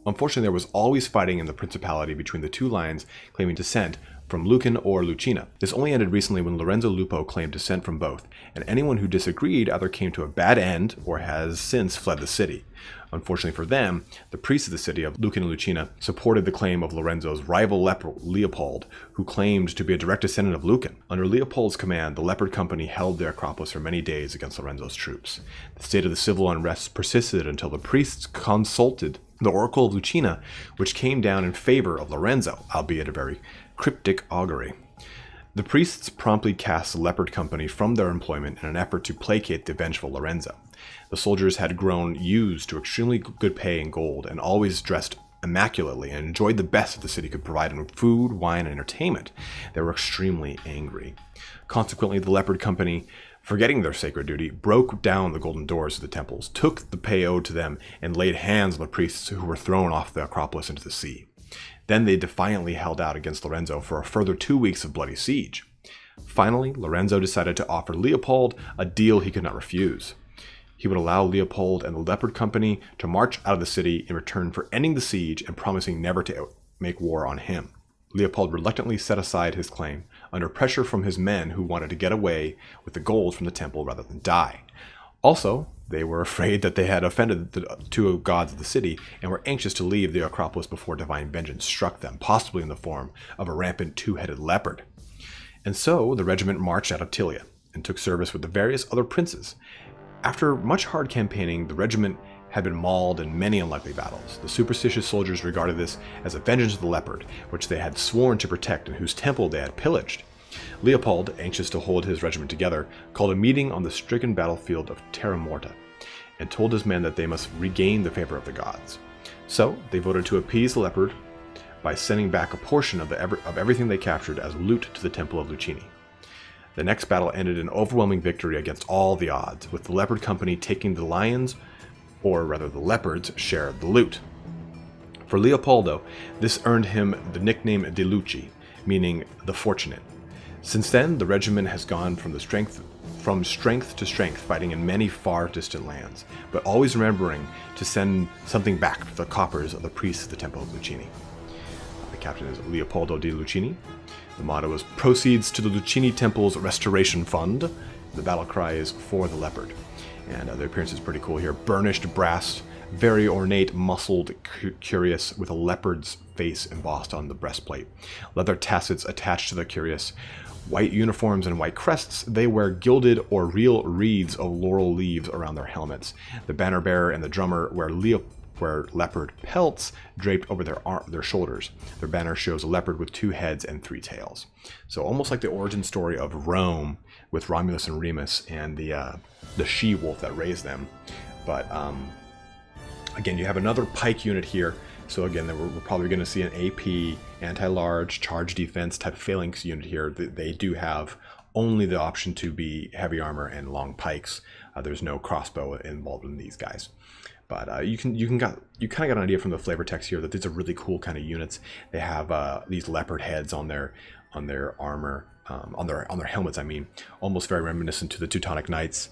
Unfortunately, there was always fighting in the principality between the 2 lines claiming descent, from Lucan or Lucina. This only ended recently when Lorenzo Lupo claimed descent from both, and anyone who disagreed either came to a bad end or has since fled the city. Unfortunately for them, the priests of the city of Lucan and Lucina supported the claim of Lorenzo's rival leper Leopold, who claimed to be a direct descendant of Lucan. Under Leopold's command, the Leopard Company held the Acropolis for many days against Lorenzo's troops. The state of the civil unrest persisted until the priests consulted the Oracle of Lucina, which came down in favor of Lorenzo, albeit a very cryptic augury. The priests promptly cast the Leopard Company from their employment in an effort to placate the vengeful Lorenzo. The soldiers had grown used to extremely good pay in gold and always dressed immaculately and enjoyed the best that the city could provide in food, wine, and entertainment. They were extremely angry. Consequently, the Leopard Company, forgetting their sacred duty, broke down the golden doors of the temples, took the pay owed to them, and laid hands on the priests who were thrown off the Acropolis into the sea. Then they defiantly held out against Lorenzo for a further 2 weeks of bloody siege. Finally, Lorenzo decided to offer Leopold a deal he could not refuse. He would allow Leopold and the Leopard Company to march out of the city in return for ending the siege and promising never to make war on him. Leopold reluctantly set aside his claim, under pressure from his men who wanted to get away with the gold from the temple rather than die. Also, they were afraid that they had offended the two gods of the city and were anxious to leave the Acropolis before divine vengeance struck them, possibly in the form of a rampant two-headed leopard. And so the regiment marched out of Tilea and took service with the various other princes. After much hard campaigning, the regiment had been mauled in many unlikely battles. The superstitious soldiers regarded this as a vengeance of the leopard, which they had sworn to protect and whose temple they had pillaged. Leopold, anxious to hold his regiment together, called a meeting on the stricken battlefield of Terra Morta and told his men that they must regain the favor of the gods. So they voted to appease the leopard by sending back a portion of everything they captured as loot to the Temple of Lucini. The next battle ended in overwhelming victory against all the odds, with the Leopard Company taking the lions, or rather the leopards, share of the loot. For Leopoldo, this earned him the nickname De Luci, meaning the fortunate. Since then, the regiment has gone from strength to strength, fighting in many far distant lands, but always remembering to send something back for the coppers of the priests of the Temple of Lucini. The captain is Leopoldo de Lucini. The motto is "Proceeds to the Lucini Temple's Restoration Fund." The battle cry is "For the Leopard." And the appearance is pretty cool here. Burnished brass, very ornate, muscled cuirass with a leopard's face embossed on the breastplate. Leather tassets attached to the cuirass. White uniforms and white crests. They wear gilded or real wreaths of laurel leaves around their helmets. The banner bearer and the drummer wear leopard pelts draped over their shoulders. Their banner shows a leopard with 2 heads and 3 tails. So almost like the origin story of Rome with Romulus and Remus and the she-wolf that raised them. But again, you have another pike unit here. So again, we're probably going to see an AP, anti-large, charge defense type phalanx unit here. They do have only the option to be heavy armor and long pikes. There's no crossbow involved in these guys. But you kind of got an idea from the flavor text here that these are really cool kind of units. They have these leopard heads on their armor, on their helmets. I mean, almost very reminiscent to the Teutonic Knights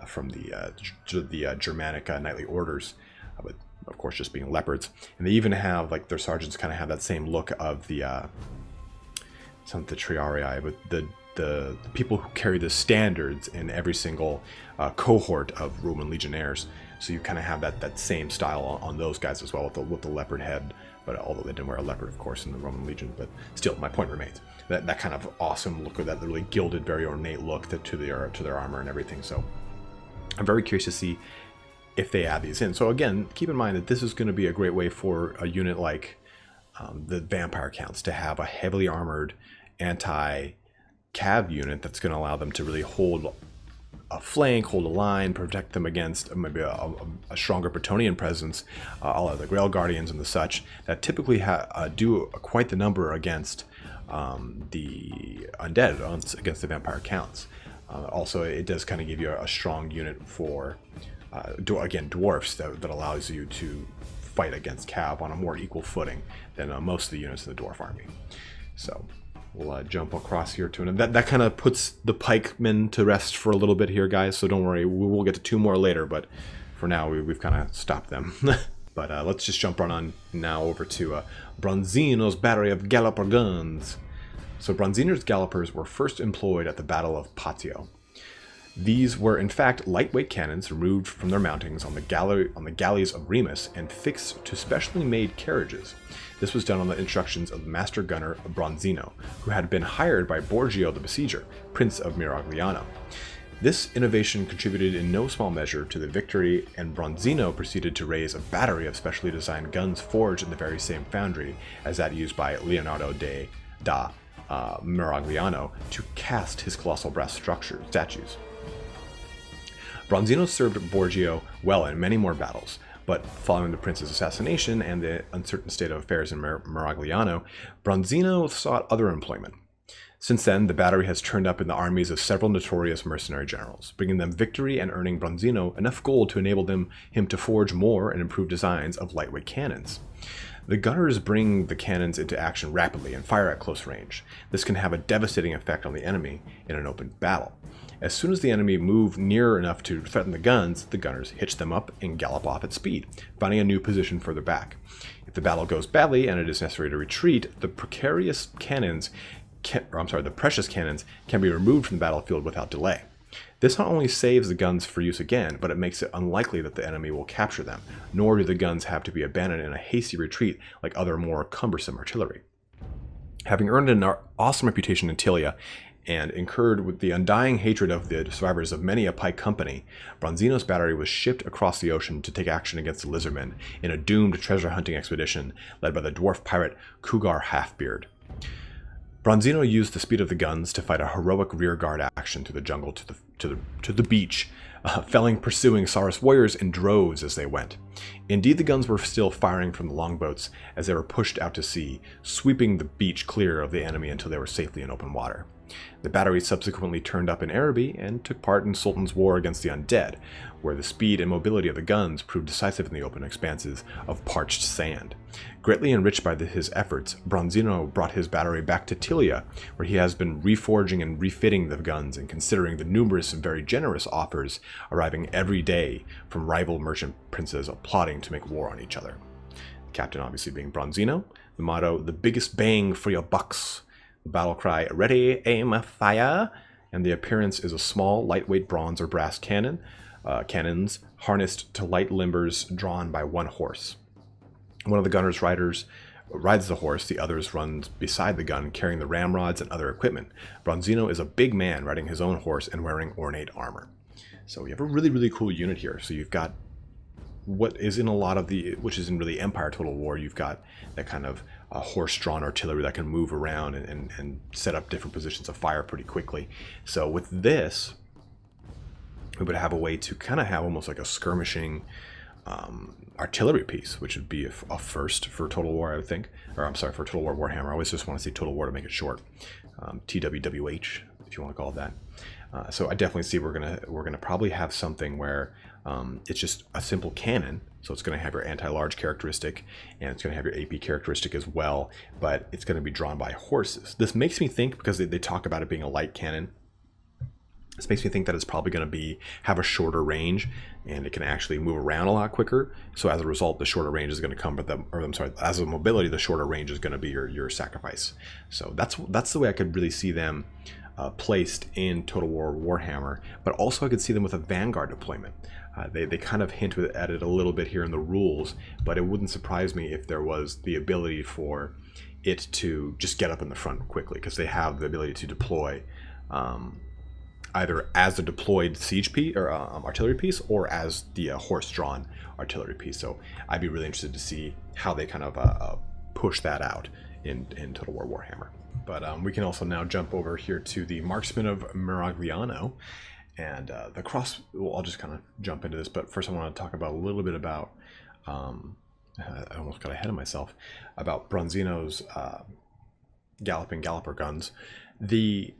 from the Germanic knightly orders, but of course just being leopards. And they even have, like, their sergeants kind of have that same look of the it's not the Triarii, but the people who carry the standards in every single cohort of Roman legionnaires. So you kind of have that same style on those guys as well, with the leopard head. But although they didn't wear a leopard, of course, in the Roman legion, but still, my point remains. That kind of awesome look, or that really gilded, very ornate look to their armor and everything. So I'm very curious to see if they add these in. So again, keep in mind that this is going to be a great way for a unit like the Vampire Counts to have a heavily armored anti-cav unit that's going to allow them to really hold a flank, hold a line, protect them against maybe a stronger Bretonnian presence, all of the Grail Guardians and the such, that typically do quite the number against the undead, against the Vampire Counts. Also, it does kind of give you a strong unit for, again, dwarfs that allows you to fight against cav on a more equal footing than most of the units in the dwarf army. So we'll jump across here to that kind of puts the pikemen to rest for a little bit here, guys. So don't worry, we will get to 2 more later, but for now we've kind of stopped them. But let's just jump on now over to Bronzino's battery of Galloper guns. So Bronzino's gallopers were first employed at the Battle of Pantheon. These were in fact lightweight cannons removed from their mountings on the galleys of Remus and fixed to specially made carriages. This was done on the instructions of the master gunner Bronzino, who had been hired by Borgio the Besieger, Prince of Miragliano. This innovation contributed in no small measure to the victory, and Bronzino proceeded to raise a battery of specially designed guns forged in the very same foundry as that used by Leonardo da Miragliano to cast his colossal brass statues. Bronzino served Borgio well in many more battles, but following the prince's assassination and the uncertain state of affairs in Miragliano, Bronzino sought other employment. Since then, the battery has turned up in the armies of several notorious mercenary generals, bringing them victory and earning Bronzino enough gold to enable him to forge more and improve designs of lightweight cannons. The gunners bring the cannons into action rapidly and fire at close range. This can have a devastating effect on the enemy in an open battle. As soon as the enemy move near enough to threaten the guns hitch them up and gallop off at speed, finding a new position further back. If the battle goes badly and it is necessary to retreat, the precious cannons can be removed from the battlefield without delay. This not only saves the guns for use again, but it makes it unlikely that the enemy will capture them, nor do the guns have to be abandoned in a hasty retreat like other more cumbersome artillery. Having earned an awesome reputation in Tilea, and incurred with the undying hatred of the survivors of many a pike company, Bronzino's battery was shipped across the ocean to take action against the Lizardmen in a doomed treasure hunting expedition led by the dwarf pirate Cougar Halfbeard. Bronzino used the speed of the guns to fight a heroic rearguard action through the jungle to the beach, felling pursuing Saurus warriors in droves as they went. Indeed, the guns were still firing from the longboats as they were pushed out to sea, sweeping the beach clear of the enemy until they were safely in open water. The battery subsequently turned up in Araby and took part in Sultan's war against the undead, where the speed and mobility of the guns proved decisive in the open expanses of parched sand. Greatly enriched by his efforts, Bronzino brought his battery back to Tilea, where he has been reforging and refitting the guns and considering the numerous and very generous offers arriving every day from rival merchant princes plotting to make war on each other. The captain obviously being Bronzino, the motto, "the biggest bang for your bucks," the battle cry, "ready, aim, fire," and the appearance is a small, lightweight bronze or brass cannons harnessed to light limbers drawn by one horse. One of the gunner's riders rides the horse, the others runs beside the gun carrying the ramrods and other equipment. Bronzino is a big man riding his own horse and wearing ornate armor. So we have a really, really cool unit here. So you've got what is in a lot of which is in really Empire Total War, you've got that kind of horse-drawn artillery that can move around and set up different positions of fire pretty quickly. So with this, we would have a way to kind of have almost like a skirmishing artillery piece, which would be a first for Total War, I would think. Or I'm sorry, for Total War Warhammer. I always just want to say Total War to make it short. TWWH, if you want to call it that. So I definitely see we're gonna probably have something where it's just a simple cannon. So it's going to have your anti-large characteristic, and it's going to have your AP characteristic as well, but it's going to be drawn by horses. This makes me think, because they talk about it being a light cannon, this makes me think that it's probably going to have a shorter range, and it can actually move around a lot quicker. So as a result, the shorter range is going to come with them, or I'm sorry, as a mobility, the shorter range is going to be your sacrifice. So that's the way I could really see them placed in Total War Warhammer, but also I could see them with a Vanguard deployment. They kind of hint at it a little bit here in the rules, but it wouldn't surprise me if there was the ability for it to just get up in the front quickly, because they have the ability to deploy either as a deployed siege piece or artillery piece, or as the horse-drawn artillery piece. So I'd be really interested to see how they kind of push that out in Total War Warhammer. But we can also now jump over here to the Marksman of Miragliano. And the cross, well, I'll just kind of jump into this, but first I want to talk about a little bit about, I almost got ahead of myself, about Bronzino's galloping galloper guns. The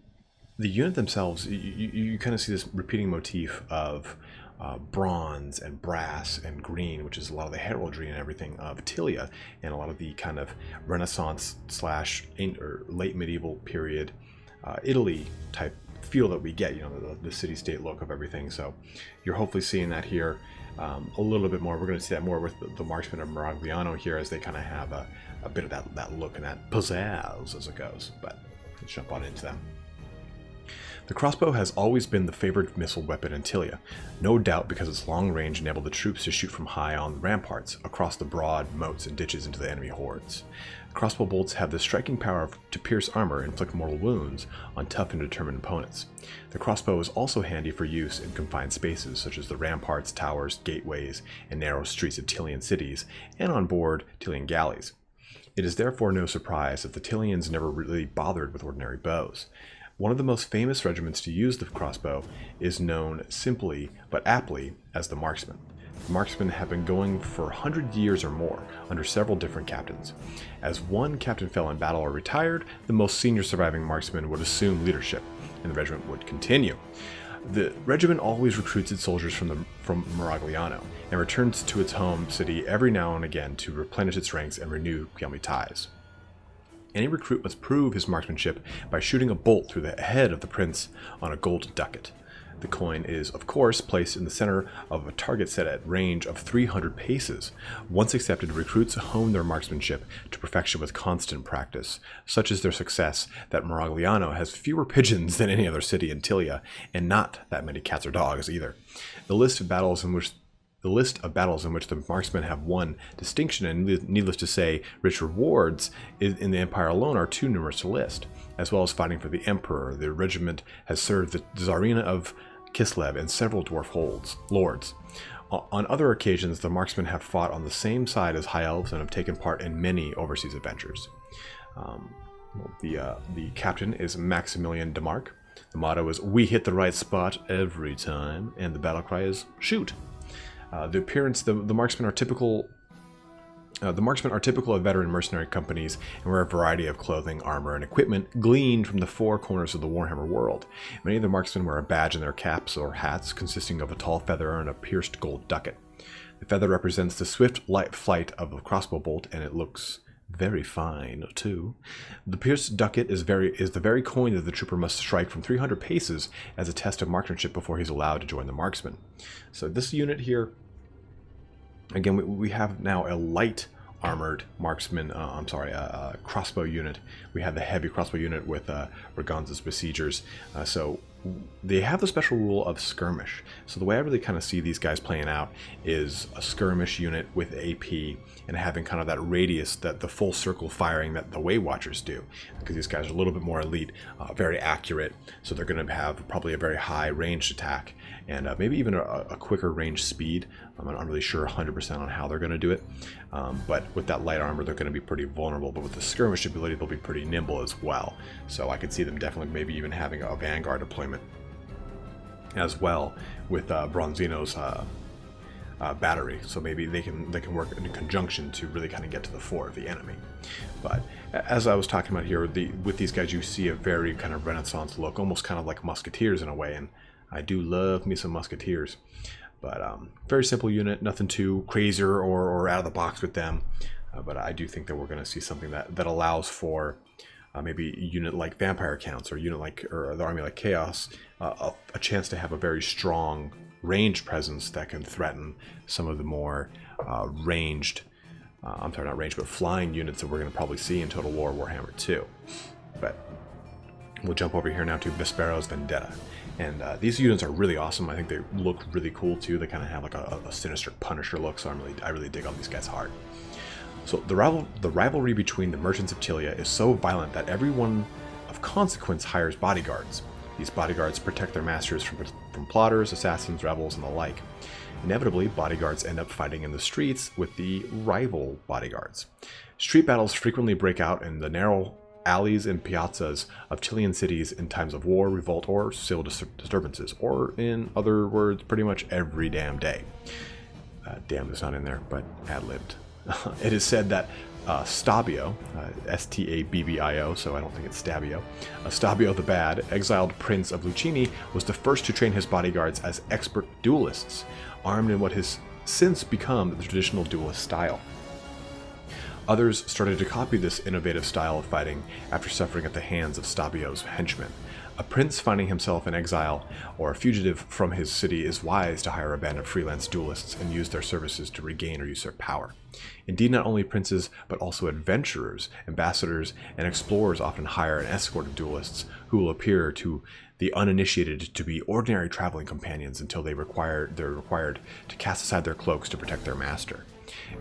unit themselves, you kind of see this repeating motif of bronze and brass and green, which is a lot of the heraldry and everything of Tilea, and a lot of the kind of Renaissance / or late medieval period Italy type feel that we get, the city-state look of everything. So you're hopefully seeing that here a little bit more. We're going to see that more with the Marksman of Miragliano here, as they kind of have a bit of that look and that pizzazz as it goes. But let's jump on into them. The crossbow has always been the favored missile weapon in Tilea, no doubt because its long range enabled the troops to shoot from high on the ramparts, across the broad moats and ditches into the enemy hordes. Crossbow bolts have the striking power to pierce armor and inflict mortal wounds on tough and determined opponents. The crossbow is also handy for use in confined spaces, such as the ramparts, towers, gateways, and narrow streets of Tilean cities, and on board Tilean galleys. It is therefore no surprise that the Tileans never really bothered with ordinary bows. One of the most famous regiments to use the crossbow is known simply, but aptly, as the Marksmen. The Marksmen have been going for 100 years or more, under several different captains. As one captain fell in battle or retired, the most senior surviving Marksman would assume leadership, and the regiment would continue. The regiment always recruits its soldiers from Miragliano, and returns to its home city every now and again to replenish its ranks and renew family ties. Any recruit must prove his marksmanship by shooting a bolt through the head of the prince on a gold ducat. The coin is, of course, placed in the center of a target set at range of 300 paces. Once accepted, recruits hone their marksmanship to perfection with constant practice. Such is their success that Miragliano has fewer pigeons than any other city in Tilea, and not that many cats or dogs either. The list of battles in which the marksmen have won distinction and, needless to say, rich rewards in the Empire alone are too numerous to list. As well as fighting for the Emperor, the regiment has served the Tsarina of Kislev and several dwarf lords. On other occasions, the marksmen have fought on the same side as High Elves and have taken part in many overseas adventures. The captain is Maximilian Demarque. The motto is, "We hit the right spot every time," and the battle cry is, "Shoot." The appearance, the marksmen are typical. The marksmen are typical of veteran mercenary companies and wear a variety of clothing, armor, and equipment gleaned from the four corners of the Warhammer world. Many of the marksmen wear a badge in their caps or hats consisting of a tall feather and a pierced gold ducat. The feather represents the swift light flight of a crossbow bolt, and it looks very fine too. The pierced ducat is the very coin that the trooper must strike from 300 paces as a test of marksmanship before he's allowed to join the marksmen. So this unit here, again, we have now a light armored marksman, crossbow unit. We have the heavy crossbow unit with Braganza's besiegers. So they have the special rule of skirmish. So the way I really kind of see these guys playing out is a skirmish unit with AP and having kind of that radius, that the full circle firing that the Way Watchers do, because these guys are a little bit more elite, very accurate. So they're going to have probably a very high ranged attack and maybe even a quicker range speed. I'm not really sure 100% on how they're going to do it, but with that light armor, they're going to be pretty vulnerable. But with the skirmish ability, they'll be pretty nimble as well. So I could see them definitely maybe even having a vanguard deployment as well with Bronzino's battery. So maybe they can work in conjunction to really kind of get to the fore of the enemy. But as I was talking about here, with these guys, you see a very kind of Renaissance look, almost kind of like musketeers in a way. And I do love me some musketeers. But very simple unit, nothing too crazy or out of the box with them. But I do think that we're going to see something that allows for maybe a unit like Vampire Counts or a unit like, or the army like Chaos, a chance to have a very strong ranged presence that can threaten some of the more ranged, not ranged, but flying units that we're going to probably see in Total War Warhammer 2. But we'll jump over here now to Vespero's Vendetta. And these units are really awesome. I think they look really cool too. They kind of have like a sinister Punisher look, so I really dig on these guys hard. So the rivalry between the merchants of Tilea is so violent that everyone of consequence hires bodyguards. These bodyguards protect their masters from plotters, assassins, rebels, and the like. Inevitably, bodyguards end up fighting in the streets with the rival bodyguards. Street battles frequently break out in the narrow alleys and piazzas of Tilean cities in times of war, revolt, or civil disturbances, or in other words, pretty much every damn day. Damn is not in there, but ad-libbed. It is said that Stabio, S-T-A-B-B-I-O, so I don't think it's Stabio, Stabio the Bad, exiled prince of Lucini, was the first to train his bodyguards as expert duelists, armed in what has since become the traditional duelist style. Others started to copy this innovative style of fighting after suffering at the hands of Stabio's henchmen. A prince finding himself in exile or a fugitive from his city is wise to hire a band of freelance duelists and use their services to regain or usurp power. Indeed, not only princes, but also adventurers, ambassadors, and explorers often hire an escort of duelists who will appear to the uninitiated to be ordinary traveling companions until they're required to cast aside their cloaks to protect their master.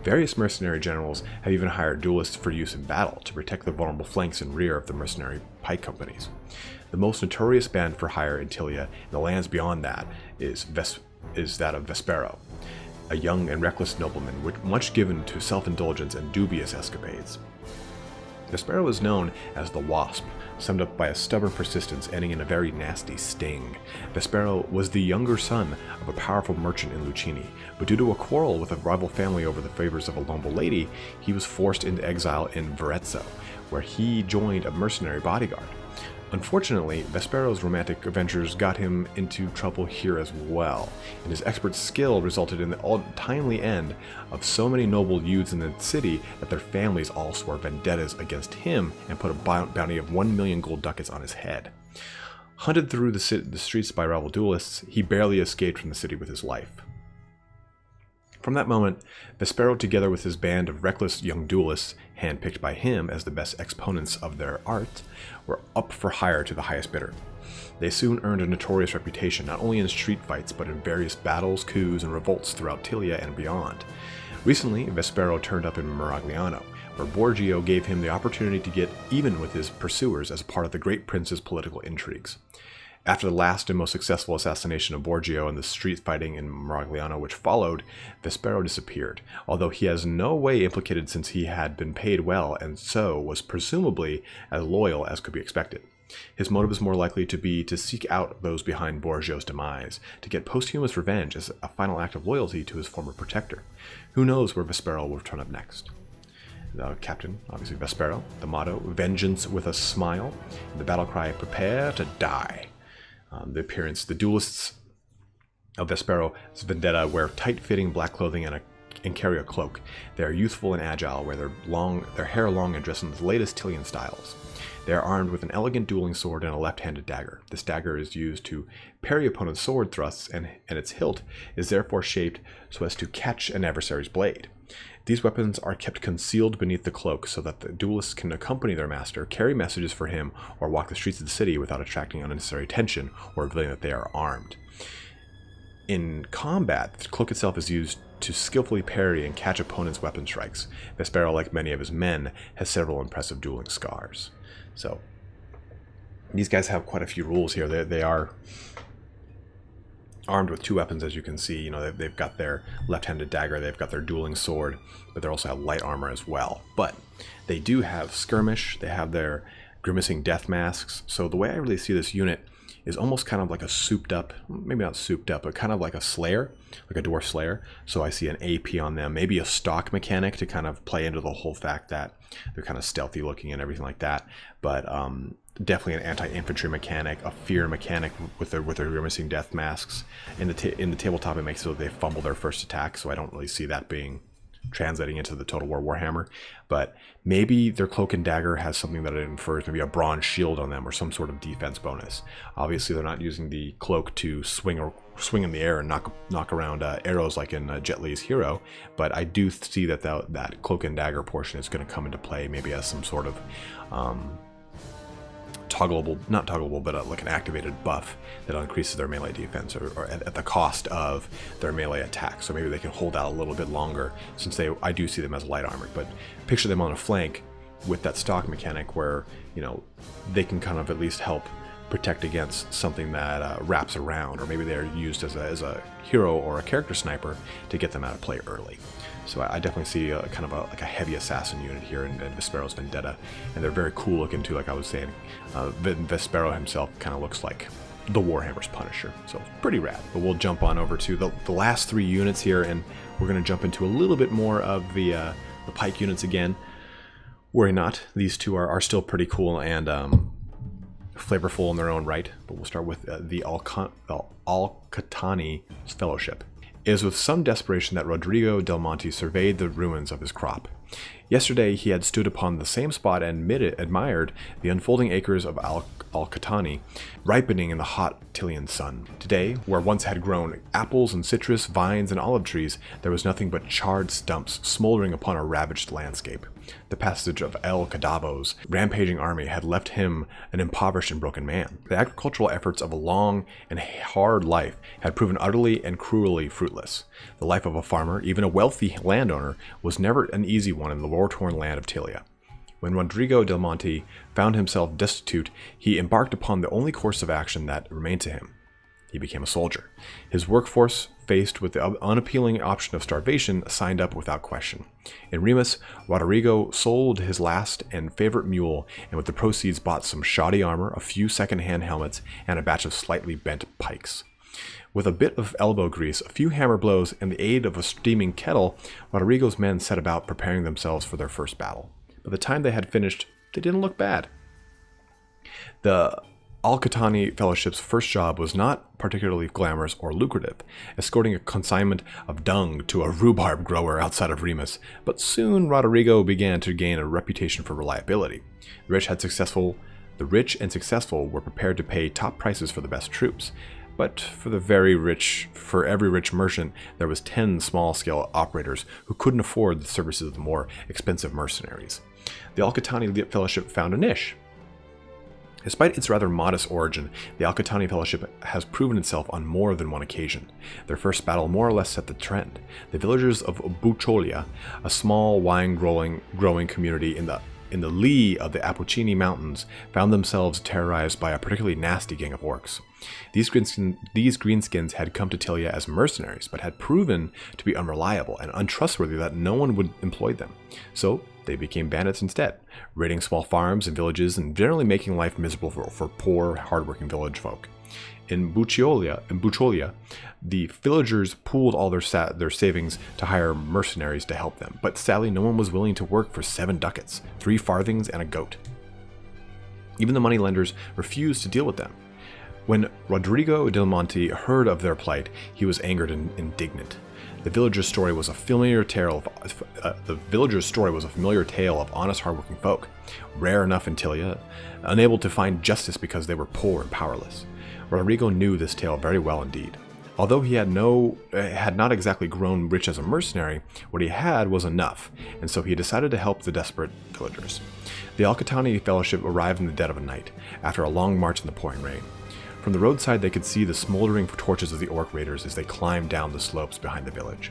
Various mercenary generals have even hired duelists for use in battle to protect the vulnerable flanks and rear of the mercenary pike companies. The most notorious band for hire in Tilea and the lands beyond that is that of Vespero, a young and reckless nobleman much given to self-indulgence and dubious escapades. Vespero is known as the Wasp, summed up by a stubborn persistence ending in a very nasty sting. Vespero was the younger son of a powerful merchant in Lucini, but due to a quarrel with a rival family over the favors of a noble lady, he was forced into exile in Verezzo, where he joined a mercenary bodyguard. Unfortunately, Vespero's romantic adventures got him into trouble here as well, and his expert skill resulted in the untimely end of so many noble youths in the city that their families all swore vendettas against him and put a bounty of 1 million gold ducats on his head. Hunted through the streets by rival duelists, he barely escaped from the city with his life. From that moment, Vespero, together with his band of reckless young duelists, handpicked by him as the best exponents of their art, were up for hire to the highest bidder. They soon earned a notorious reputation not only in street fights but in various battles, coups, and revolts throughout Tilea and beyond. Recently, Vespero turned up in Maragliano, where Borgio gave him the opportunity to get even with his pursuers as part of the great prince's political intrigues. After the last and most successful assassination of Borgio and the street fighting in Maragliano which followed, Vespero disappeared, although he has no way implicated since he had been paid well and so was presumably as loyal as could be expected. His motive is more likely to be to seek out those behind Borgio's demise, to get posthumous revenge as a final act of loyalty to his former protector. Who knows where Vespero will turn up next? The captain, obviously Vespero, the motto, vengeance with a smile, and the battle cry, prepare to die. The appearance, the duelists of Vespero's vendetta wear tight-fitting black clothing and carry a cloak. They are youthful and agile, wear their hair long and dress in the latest Tilean styles. They are armed with an elegant dueling sword and a left-handed dagger. This dagger is used to parry opponent's sword thrusts, and its hilt is therefore shaped so as to catch an adversary's blade. These weapons are kept concealed beneath the cloak so that the duelists can accompany their master, carry messages for him, or walk the streets of the city without attracting unnecessary attention or revealing that they are armed. In combat, the cloak itself is used to skillfully parry and catch opponents' weapon strikes. Vespero, like many of his men, has several impressive dueling scars. So, these guys have quite a few rules here. They are armed with two weapons, as you can see. You know, they've got their left-handed dagger, they've got their dueling sword, but they also have light armor as well. But they do have skirmish, they have their grimacing death masks. So the way I really see this unit is almost kind of like a souped up, maybe not souped up, but kind of like a slayer, like a dwarf slayer. So I see an AP on them, maybe a stock mechanic to kind of play into the whole fact that they're kind of stealthy looking and everything like that. But definitely an anti-infantry mechanic, a fear mechanic with their grimacing death masks. In the tabletop, it makes it so they fumble their first attack, so I don't really see that being translating into the Total War Warhammer. But maybe their cloak and dagger has something that it infers, maybe a bronze shield on them or some sort of defense bonus. Obviously, they're not using the cloak to swing in the air and knock around arrows like in Jet Li's Hero, but I do see that that cloak and dagger portion is going to come into play, maybe as some sort of not toggleable, but like an activated buff that increases their melee defense or at the cost of their melee attack. So maybe they can hold out a little bit longer, since I do see them as light armored. But picture them on a flank with that stock mechanic where, you know, they can kind of at least help protect against something that wraps around, or maybe they're used as a hero or a character sniper to get them out of play early. So I definitely see kind of like a heavy assassin unit here in Vespero's Vendetta, and they're very cool looking too. Like I was saying, Vespero himself kind of looks like the Warhammer's Punisher, so pretty rad. But we'll jump on over to the last three units here, and we're going to jump into a little bit more of the pike units again. Worry not, these two are still pretty cool and flavorful in their own right. But we'll start with the Al-Qatani Fellowship. It is with some desperation that Rodrigo del Monte surveyed the ruins of his crop. Yesterday he had stood upon the same spot and admired the unfolding acres of Al-Qatani ripening in the hot Tilean sun. Today, where once had grown apples and citrus, vines and olive trees, there was nothing but charred stumps smoldering upon a ravaged landscape. The passage of El Cadavo's rampaging army had left him an impoverished and broken man. The agricultural efforts of a long and hard life had proven utterly and cruelly fruitless. The life of a farmer, even a wealthy landowner, was never an easy one in the war-torn land of Tilea. When Rodrigo del Monte found himself destitute, he embarked upon the only course of action that remained to him. He became a soldier. His workforce, faced with the unappealing option of starvation, signed up without question. In Remus, Rodrigo sold his last and favorite mule, and with the proceeds bought some shoddy armor, a few second-hand helmets, and a batch of slightly bent pikes. With a bit of elbow grease, a few hammer blows, and the aid of a steaming kettle, Rodrigo's men set about preparing themselves for their first battle. By the time they had finished, they didn't look bad. The Al-Qatani Fellowship's first job was not particularly glamorous or lucrative, escorting a consignment of dung to a rhubarb grower outside of Remus, but soon Rodrigo began to gain a reputation for reliability. The rich and successful were prepared to pay top prices for the best troops, but for every rich merchant, there was 10 small-scale operators who couldn't afford the services of the more expensive mercenaries. The Al-Qatani Fellowship found a niche. Despite its rather modest origin, the Al-Qatani Fellowship has proven itself on more than one occasion. Their first battle more or less set the trend. The villagers of Bucholia, a small wine-growing community in the lee of the Appuccini Mountains, found themselves terrorized by a particularly nasty gang of orcs. These greenskins had come to Tilea as mercenaries, but had proven to be unreliable and untrustworthy that no one would employ them. So they became bandits instead, raiding small farms and villages and generally making life miserable for poor, hardworking village folk. In Bucholia, the villagers pooled all their savings to hire mercenaries to help them, but sadly no one was willing to work for 7 ducats, 3 farthings, and a goat. Even the moneylenders refused to deal with them. When Rodrigo del Monte heard of their plight, he was angered and indignant. The villager's story was a familiar tale of honest, hardworking folk, rare enough in Tilea, unable to find justice because they were poor and powerless. Rodrigo knew this tale very well indeed. Although he had not exactly grown rich as a mercenary, what he had was enough, and so he decided to help the desperate villagers. The Al-Qatani Fellowship arrived in the dead of night, after a long march in the pouring rain. From the roadside they could see the smoldering torches of the orc raiders as they climbed down the slopes behind the village.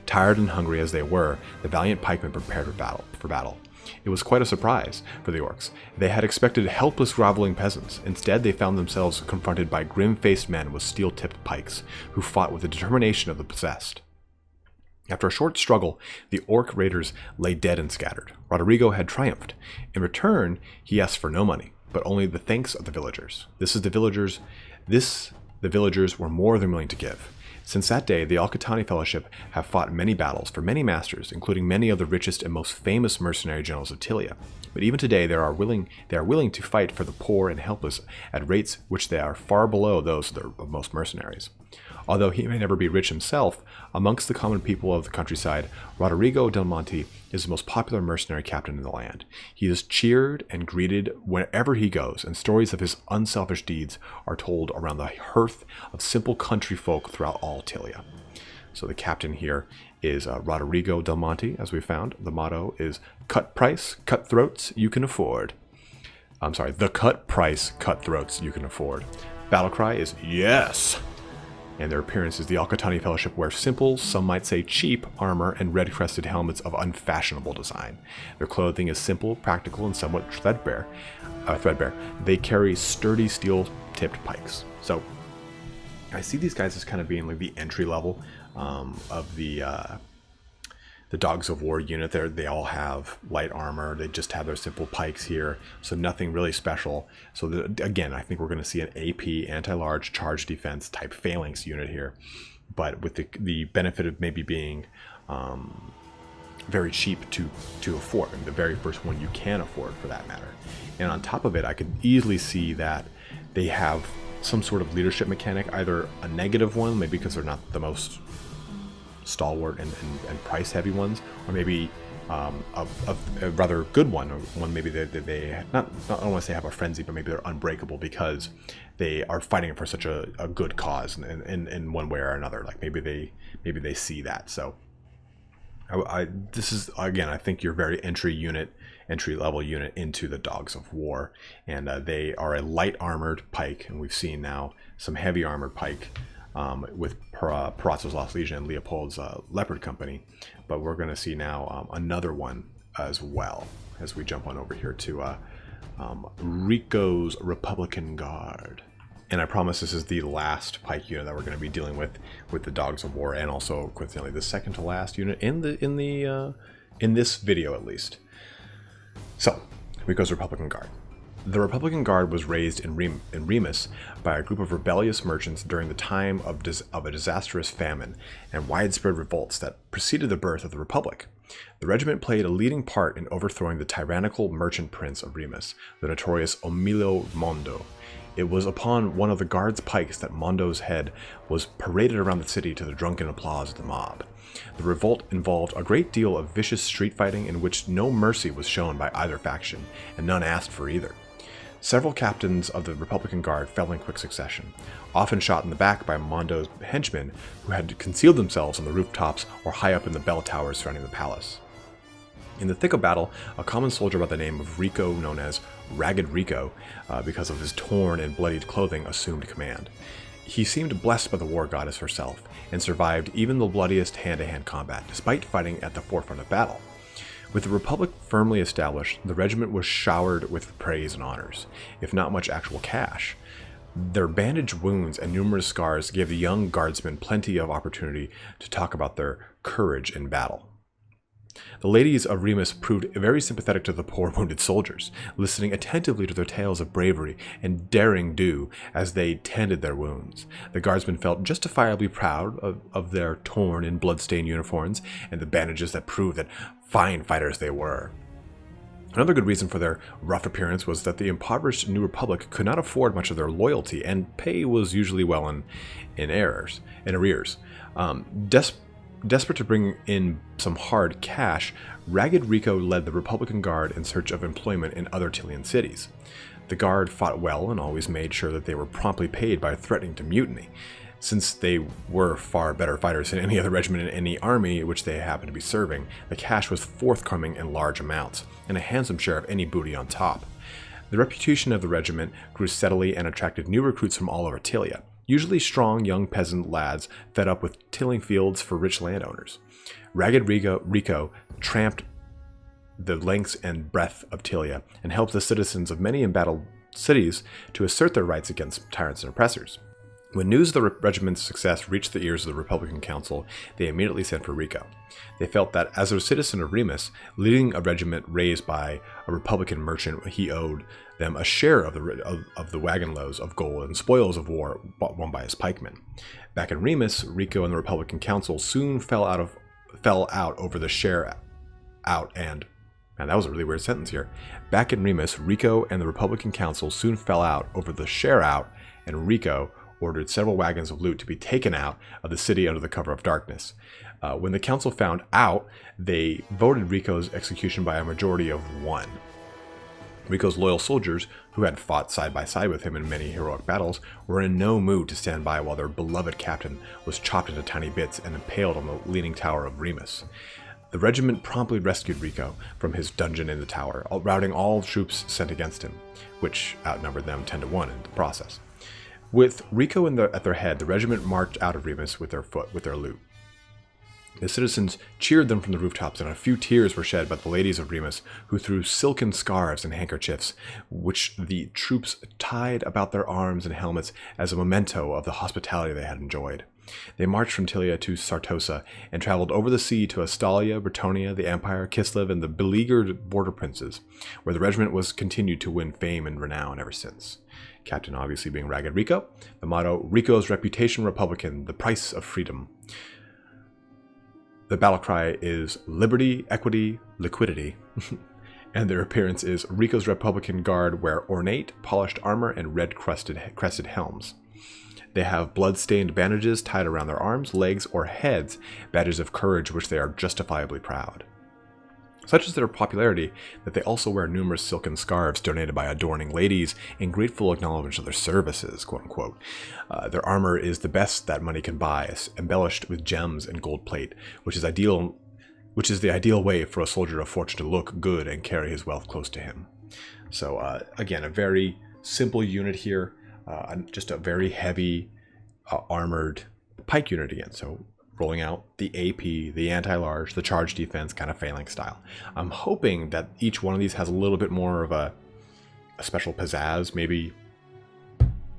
Tired and hungry as they were, the valiant pikemen prepared for battle. It was quite a surprise for the orcs. They had expected helpless groveling peasants. Instead, they found themselves confronted by grim-faced men with steel-tipped pikes, who fought with the determination of the possessed. After a short struggle, the orc raiders lay dead and scattered. Rodrigo had triumphed. In return, he asked for no money, but only the thanks of the villagers. The villagers were more than willing to give. Since that day, the Al-Qatani Fellowship have fought many battles for many masters, including many of the richest and most famous mercenary generals of Tilea. But even today, they are willing to fight for the poor and helpless at rates which they are far below those of most mercenaries. Although he may never be rich himself, amongst the common people of the countryside, Rodrigo del Monte is the most popular mercenary captain in the land. He is cheered and greeted wherever he goes, and stories of his unselfish deeds are told around the hearth of simple country folk throughout all Tilea. So the captain here is Rodrigo del Monte, as we found. The motto is cut price, cutthroats you can afford. The cut price, cutthroats you can afford. Battle cry is yes! And their appearance is the Al-Qatani Fellowship wear simple, some might say cheap, armor and red-crested helmets of unfashionable design. Their clothing is simple, practical, and somewhat threadbare. They carry sturdy steel-tipped pikes. So I see these guys as kind of being like the entry level of the Dogs of War unit. They all have light armor. They just have their simple pikes here, so nothing really special. So again, I think we're going to see an AP, anti-large, charge defense type phalanx unit here, but with the benefit of maybe being very cheap to afford, and the very first one you can afford for that matter. And on top of it, I could easily see that they have some sort of leadership mechanic, either a negative one, maybe because they're not the most stalwart and price heavy ones, or maybe a rather good one, or one maybe they not I don't want to say have a frenzy, but maybe they're unbreakable because they are fighting for such a good cause in one way or another. Like maybe they see that. So this is, again, I think your very entry level unit into the Dogs of War, and they are a light armored pike, and we've seen now some heavy armored pike with Perazzo's Lost Legion and Leopold's Leopard Company, but we're going to see now another one as well as we jump on over here to Rico's Republican Guard. And I promise this is the last pike unit that we're going to be dealing with the Dogs of War, and also coincidentally the second to last unit in this video at least. So, Rico's Republican Guard. The Republican Guard was raised in Remus by a group of rebellious merchants during the time of a disastrous famine and widespread revolts that preceded the birth of the Republic. The regiment played a leading part in overthrowing the tyrannical merchant prince of Remus, the notorious Omilio Mondo. It was upon one of the guard's pikes that Mondo's head was paraded around the city to the drunken applause of the mob. The revolt involved a great deal of vicious street fighting in which no mercy was shown by either faction, and none asked for either. Several captains of the Republican Guard fell in quick succession, often shot in the back by Mondo's henchmen who had concealed themselves on the rooftops or high up in the bell towers surrounding the palace. In the thick of battle, a common soldier by the name of Rico, known as Ragged Rico, because of his torn and bloodied clothing, assumed command. He seemed blessed by the war goddess herself, and survived even the bloodiest hand-to-hand combat, despite fighting at the forefront of battle. With the Republic firmly established, the regiment was showered with praise and honors, if not much actual cash. Their bandaged wounds and numerous scars gave the young guardsmen plenty of opportunity to talk about their courage in battle. The ladies of Remus proved very sympathetic to the poor wounded soldiers, listening attentively to their tales of bravery and daring do as they tended their wounds. The guardsmen felt justifiably proud of their torn and blood-stained uniforms and the bandages that proved that fine fighters they were. Another good reason for their rough appearance was that the impoverished New Republic could not afford much of their loyalty, and pay was usually well in arrears. Desperate to bring in some hard cash, Ragged Rico led the Republican Guard in search of employment in other Tilean cities. The Guard fought well and always made sure that they were promptly paid by threatening to mutiny. Since they were far better fighters than any other regiment in any army which they happened to be serving, the cash was forthcoming in large amounts, and a handsome share of any booty on top. The reputation of the regiment grew steadily and attracted new recruits from all over Tilea, usually strong young peasant lads fed up with tilling fields for rich landowners. Ragged Rico tramped the lengths and breadth of Tilea and helped the citizens of many embattled cities to assert their rights against tyrants and oppressors. When news of the regiment's success reached the ears of the Republican Council, they immediately sent for Rico. They felt that, as a citizen of Remus, leading a regiment raised by a Republican merchant, he owed them a share of the wagon loads of gold and spoils of war won by his pikemen. Back in Remus, Rico and the Republican Council soon fell out over the share out and... Man, that was a really weird sentence here. Back in Remus, Rico and the Republican Council soon fell out over the share out, and Rico ordered several wagons of loot to be taken out of the city under the cover of darkness. When the council found out, they voted Rico's execution by a majority of 1. Rico's loyal soldiers, who had fought side by side with him in many heroic battles, were in no mood to stand by while their beloved captain was chopped into tiny bits and impaled on the leaning tower of Remus. The regiment promptly rescued Rico from his dungeon in the tower, routing all troops sent against him, which outnumbered them 10 to 1 in the process. With Rico at their head, the regiment marched out of Remus with their loot. The citizens cheered them from the rooftops, and a few tears were shed by the ladies of Remus, who threw silken scarves and handkerchiefs, which the troops tied about their arms and helmets as a memento of the hospitality they had enjoyed. They marched from Tilea to Sartosa and traveled over the sea to Estalia, Bretonia, the Empire, Kislev, and the beleaguered border princes, where the regiment was continued to win fame and renown ever since. Captain obviously being Ragged Rico. The motto, Rico's Reputation Republican, the price of freedom. The battle cry is Liberty, Equity, Liquidity. And their appearance is Rico's Republican Guard wear ornate, polished armor and red crested helms. They have blood-stained bandages tied around their arms, legs, or heads, badges of courage which they are justifiably proud. Such is their popularity that they also wear numerous silken scarves donated by adorning ladies in grateful acknowledgement of their services, quote unquote. Their armor is the best that money can buy, embellished with gems and gold plate, which is the ideal way for a soldier of fortune to look good and carry his wealth close to him. So again, a very simple unit here, just a very heavy armored pike unit again. So rolling out the AP, the anti-large, the charge defense, kind of phalanx style. I'm hoping that each one of these has a little bit more of a special pizzazz. Maybe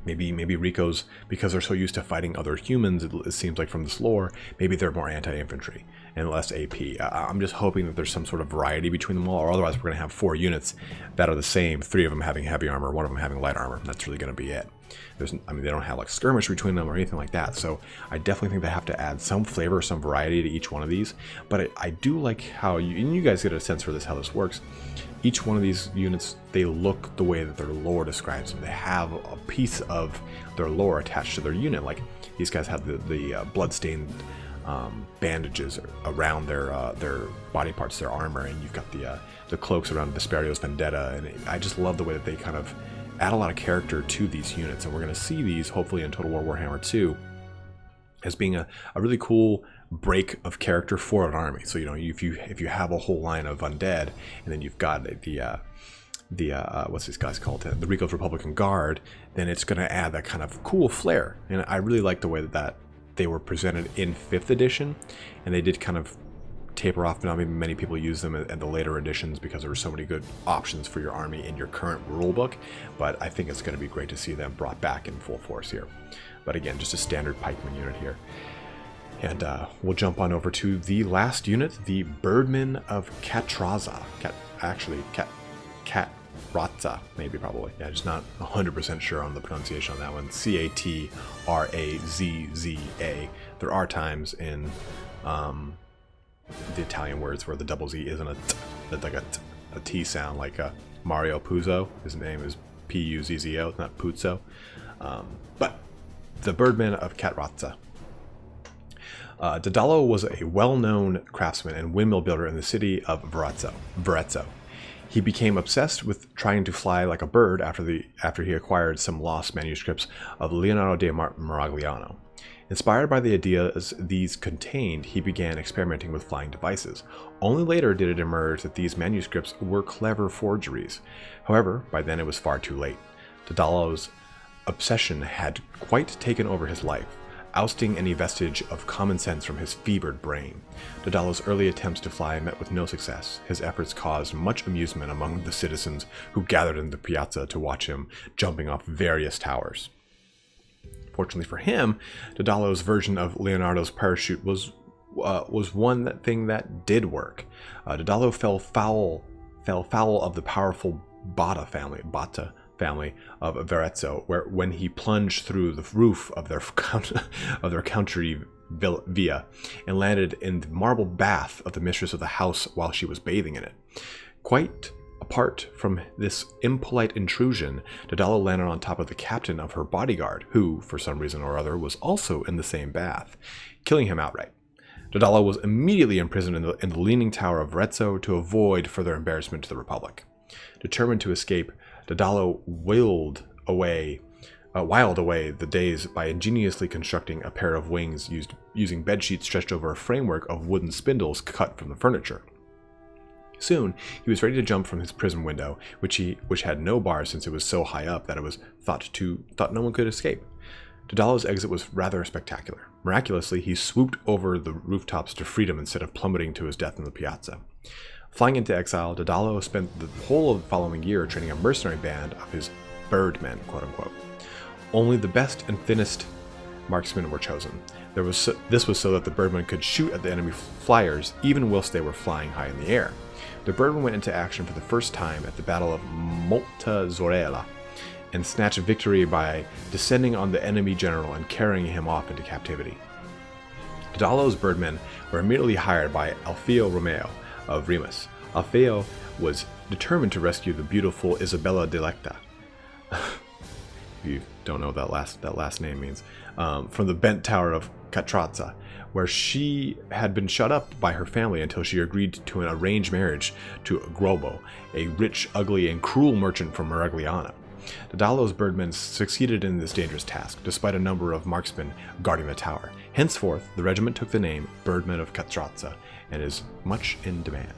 Rico's, because they're so used to fighting other humans, it seems like from this lore, maybe they're more anti-infantry and less AP. I'm just hoping that there's some sort of variety between them all, or otherwise we're going to have 4 units that are the same, 3 of them having heavy armor, 1 of them having light armor. That's really going to be it. I mean, they don't have like skirmish between them or anything like that, so I definitely think they have to add some flavor, some variety to each one of these. But I do like how, and you guys get a sense for this, how this works. Each one of these units, they look the way that their lore describes them. They have a piece of their lore attached to their unit. Like these guys have the blood-stained bandages around their body parts, their armor, and you've got the cloaks around Vesperio's Vendetta. And I just love the way that they kind of add a lot of character to these units, and we're going to see these hopefully in Total War Warhammer 2 as being a really cool break of character for an army. So if you have a whole line of undead, and then you've got the what's these guys called, the Rico's Republican Guard, then it's going to add that kind of cool flair. And I really like the way that they were presented in 5th edition, and they did kind of taper off. Not many people use them at the later editions because there were so many good options for your army in your current rulebook, but I think it's going to be great to see them brought back in full force here. But again, just a standard pikeman unit here. And we'll jump on over to the last unit, the Birdmen of Catrazza. Catrazza, maybe, probably. Yeah, just not 100% sure on the pronunciation on that one. Catrazza. There are times in the Italian words where the double Z isn't like a T sound, like Mario Puzo. His name is P-U-Z-Z-O, not Puzzo. But the Birdmen of Catrazza. Dedalo was a well-known craftsman and windmill builder in the city of Verezzo. He became obsessed with trying to fly like a bird after he acquired some lost manuscripts of Leonardo da Maragliano. Inspired by the ideas these contained, he began experimenting with flying devices. Only later did it emerge that these manuscripts were clever forgeries. However, by then it was far too late. Dedalo's obsession had quite taken over his life, ousting any vestige of common sense from his fevered brain. Dedalo's early attempts to fly met with no success. His efforts caused much amusement among the citizens who gathered in the piazza to watch him jumping off various towers. Fortunately for him, Dedalo's version of Leonardo's parachute was one thing that did work. Dedalo fell foul of the powerful Bata family of Verezzo, when he plunged through the roof of their country villa and landed in the marble bath of the mistress of the house while she was bathing in it. Quite apart from this impolite intrusion, Dedalo landed on top of the captain of her bodyguard, who, for some reason or other, was also in the same bath, killing him outright. Dedalo was immediately imprisoned in the leaning tower of Verezzo to avoid further embarrassment to the Republic. Determined to escape, Dedalo wiled away the days by ingeniously constructing a pair of wings using bedsheets stretched over a framework of wooden spindles cut from the furniture. Soon, he was ready to jump from his prison window, which had no bars since it was so high up that it was thought no one could escape. Dedalo's exit was rather spectacular. Miraculously, he swooped over the rooftops to freedom instead of plummeting to his death in the piazza. Flying into exile, Dedalo spent the whole of the following year training a mercenary band of his birdmen, quote-unquote. Only the best and thinnest marksmen were chosen. This was so that the birdmen could shoot at the enemy flyers even whilst they were flying high in the air. The birdmen went into action for the first time at the Battle of Montezorella and snatched victory by descending on the enemy general and carrying him off into captivity. Dedalo's birdmen were immediately hired by Alfio Romeo of Remus. Alfeo was determined to rescue the beautiful Isabella Delecta. If you don't know what that last name means, from the bent tower of Katratza, where she had been shut up by her family until she agreed to an arranged marriage to Grobo, a rich, ugly, and cruel merchant from Maragliana. Daedalus birdmen succeeded in this dangerous task, despite a number of marksmen guarding the tower. Henceforth, the regiment took the name Birdmen of Katratza and is much in demand.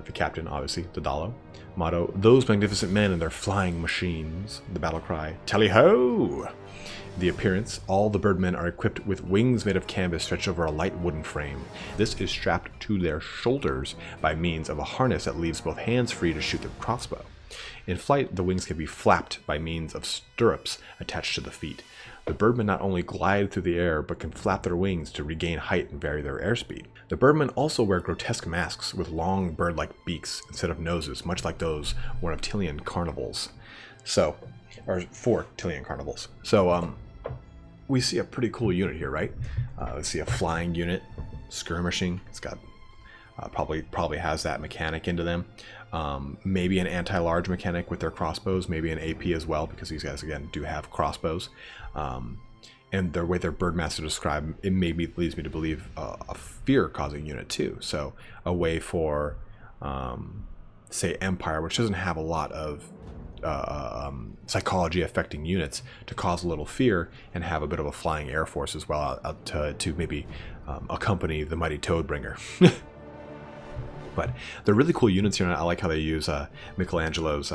The captain, obviously, Daedalus. Motto, those magnificent men and their flying machines. The battle cry, tally-ho! The appearance, all the birdmen are equipped with wings made of canvas stretched over a light wooden frame. This is strapped to their shoulders by means of a harness that leaves both hands free to shoot the crossbow. In flight, the wings can be flapped by means of stirrups attached to the feet. The birdmen not only glide through the air, but can flap their wings to regain height and vary their airspeed. The birdmen also wear grotesque masks with long bird-like beaks instead of noses, much like those worn of Tilean carnivals. Or for Tilean carnivals. We see a pretty cool unit here, right? We see a flying unit, skirmishing. It's got probably has that mechanic into them. Maybe an anti-large mechanic with their crossbows, maybe an AP as well, because these guys again do have crossbows. And the way their bird master described it leads me to believe a fear-causing unit too. So a way for say Empire, which doesn't have a lot of psychology affecting units, to cause a little fear and have a bit of a flying air force as well out to maybe accompany the mighty Toadbringer. But they're really cool units here, and I like how they use Michelangelo's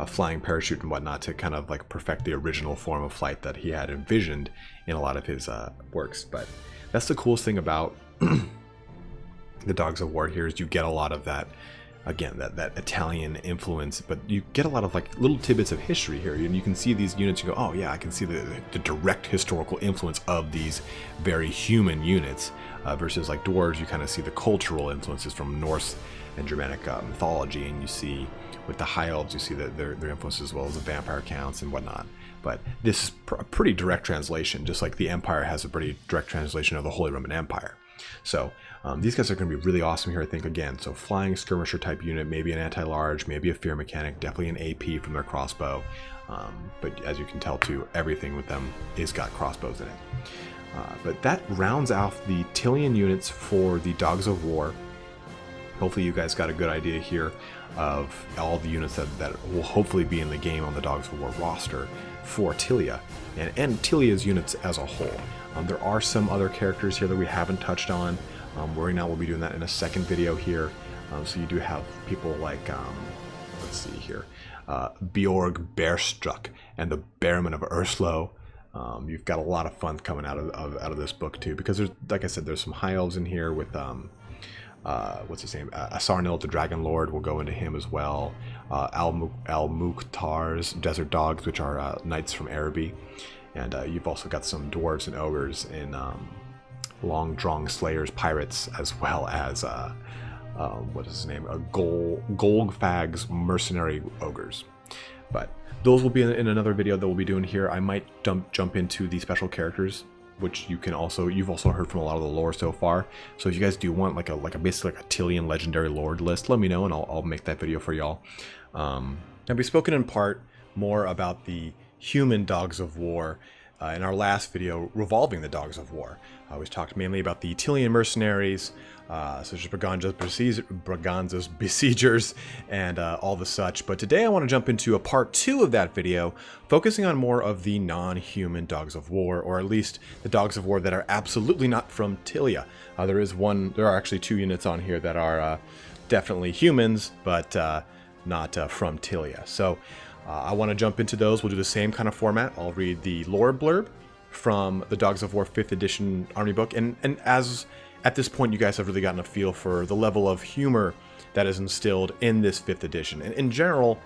flying parachute and whatnot to kind of like perfect the original form of flight that he had envisioned in a lot of his works. But that's the coolest thing about the Dogs of War here, is you get a lot of that, again, that Italian influence, but you get a lot of like little tidbits of history here, and you can see these units, you go, oh yeah, I can see the direct historical influence of these very human units, versus like dwarves, you kind of see the cultural influences from Norse and Germanic mythology, and you see with the High Elves, you see their influences as well as the vampire counts and whatnot. But this is a pretty direct translation, just like the Empire has a pretty direct translation of the Holy Roman Empire. So these guys are going to be really awesome here, I think, again. So flying skirmisher type unit, maybe an anti-large, maybe a fear mechanic, definitely an AP from their crossbow. But as you can tell too, everything with them is got crossbows in it. But that rounds off the Tilean units for the Dogs of War. Hopefully you guys got a good idea here of all the units that will hopefully be in the game on the Dogs of War roster for Tilea, and Tilea's units as a whole. There are some other characters here that we haven't touched on. Right now we'll be doing that in a second video here. So you do have people like, let's see here, Bjorg Bearstruck and the Bearman of Urslo. You've got a lot of fun coming out of this book too, because there's, like I said, there's some high elves in here with what's his name? Asarnil, the Dragon Lord, will go into him as well. Al-Mukhtar's Desert Dogs, which are knights from Araby. And you've also got some dwarves and ogres in Long Drong Slayers Pirates, as well as, what is his name? Golgfag's Mercenary Ogres. But those will be in another video that we'll be doing here. I might jump into the special characters, which you've also heard from a lot of the lore so far. So if you guys do want basically like a Tilean legendary lord list, let me know and I'll make that video for y'all. Now we've spoken in part more about the human Dogs of War in our last video revolving the Dogs of War. We talked mainly about the Tilean mercenaries, such as Braganza's besiegers and all the such. But today I want to jump into a part 2 of that video, focusing on more of the non-human Dogs of War, or at least the Dogs of War that are absolutely not from Tilea. There are actually 2 units on here that are definitely humans, but not from Tilea. So I want to jump into those. We'll do the same kind of format. I'll read the lore blurb from the Dogs of War 5th edition army book, and as at this point you guys have really gotten a feel for the level of humor that is instilled in this 5th edition. And in general,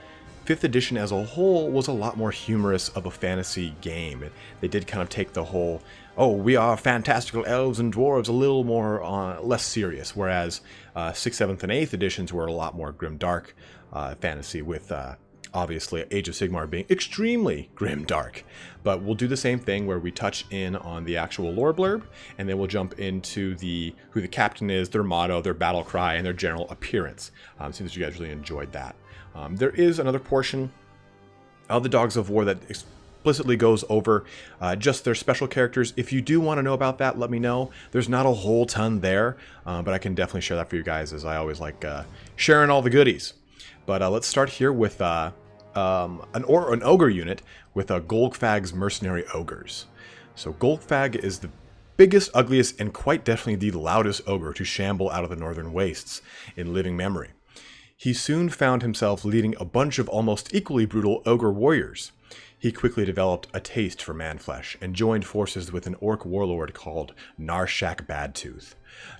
5th edition as a whole was a lot more humorous of a fantasy game. They did kind of take the whole, oh, we are fantastical elves and dwarves, a little more less serious, whereas 6th, 7th, and 8th editions were a lot more grim dark fantasy, with obviously Age of Sigmar being extremely grim dark. But we'll do the same thing where we touch in on the actual lore blurb, and then we'll jump into who the captain is, their motto, their battle cry, and their general appearance. Seems that you guys really enjoyed that. There is another portion of the Dogs of War that explains explicitly goes over just their special characters. If you do want to know about that, let me know. There's not a whole ton there, but I can definitely share that for you guys, as I always like sharing all the goodies. But let's start here with an ogre unit with Golgfag's Mercenary Ogres. So Golgfag is the biggest, ugliest, and quite definitely the loudest ogre to shamble out of the northern wastes in living memory. He soon found himself leading a bunch of almost equally brutal ogre warriors. He quickly developed a taste for man-flesh and joined forces with an orc warlord called Narshak Badtooth.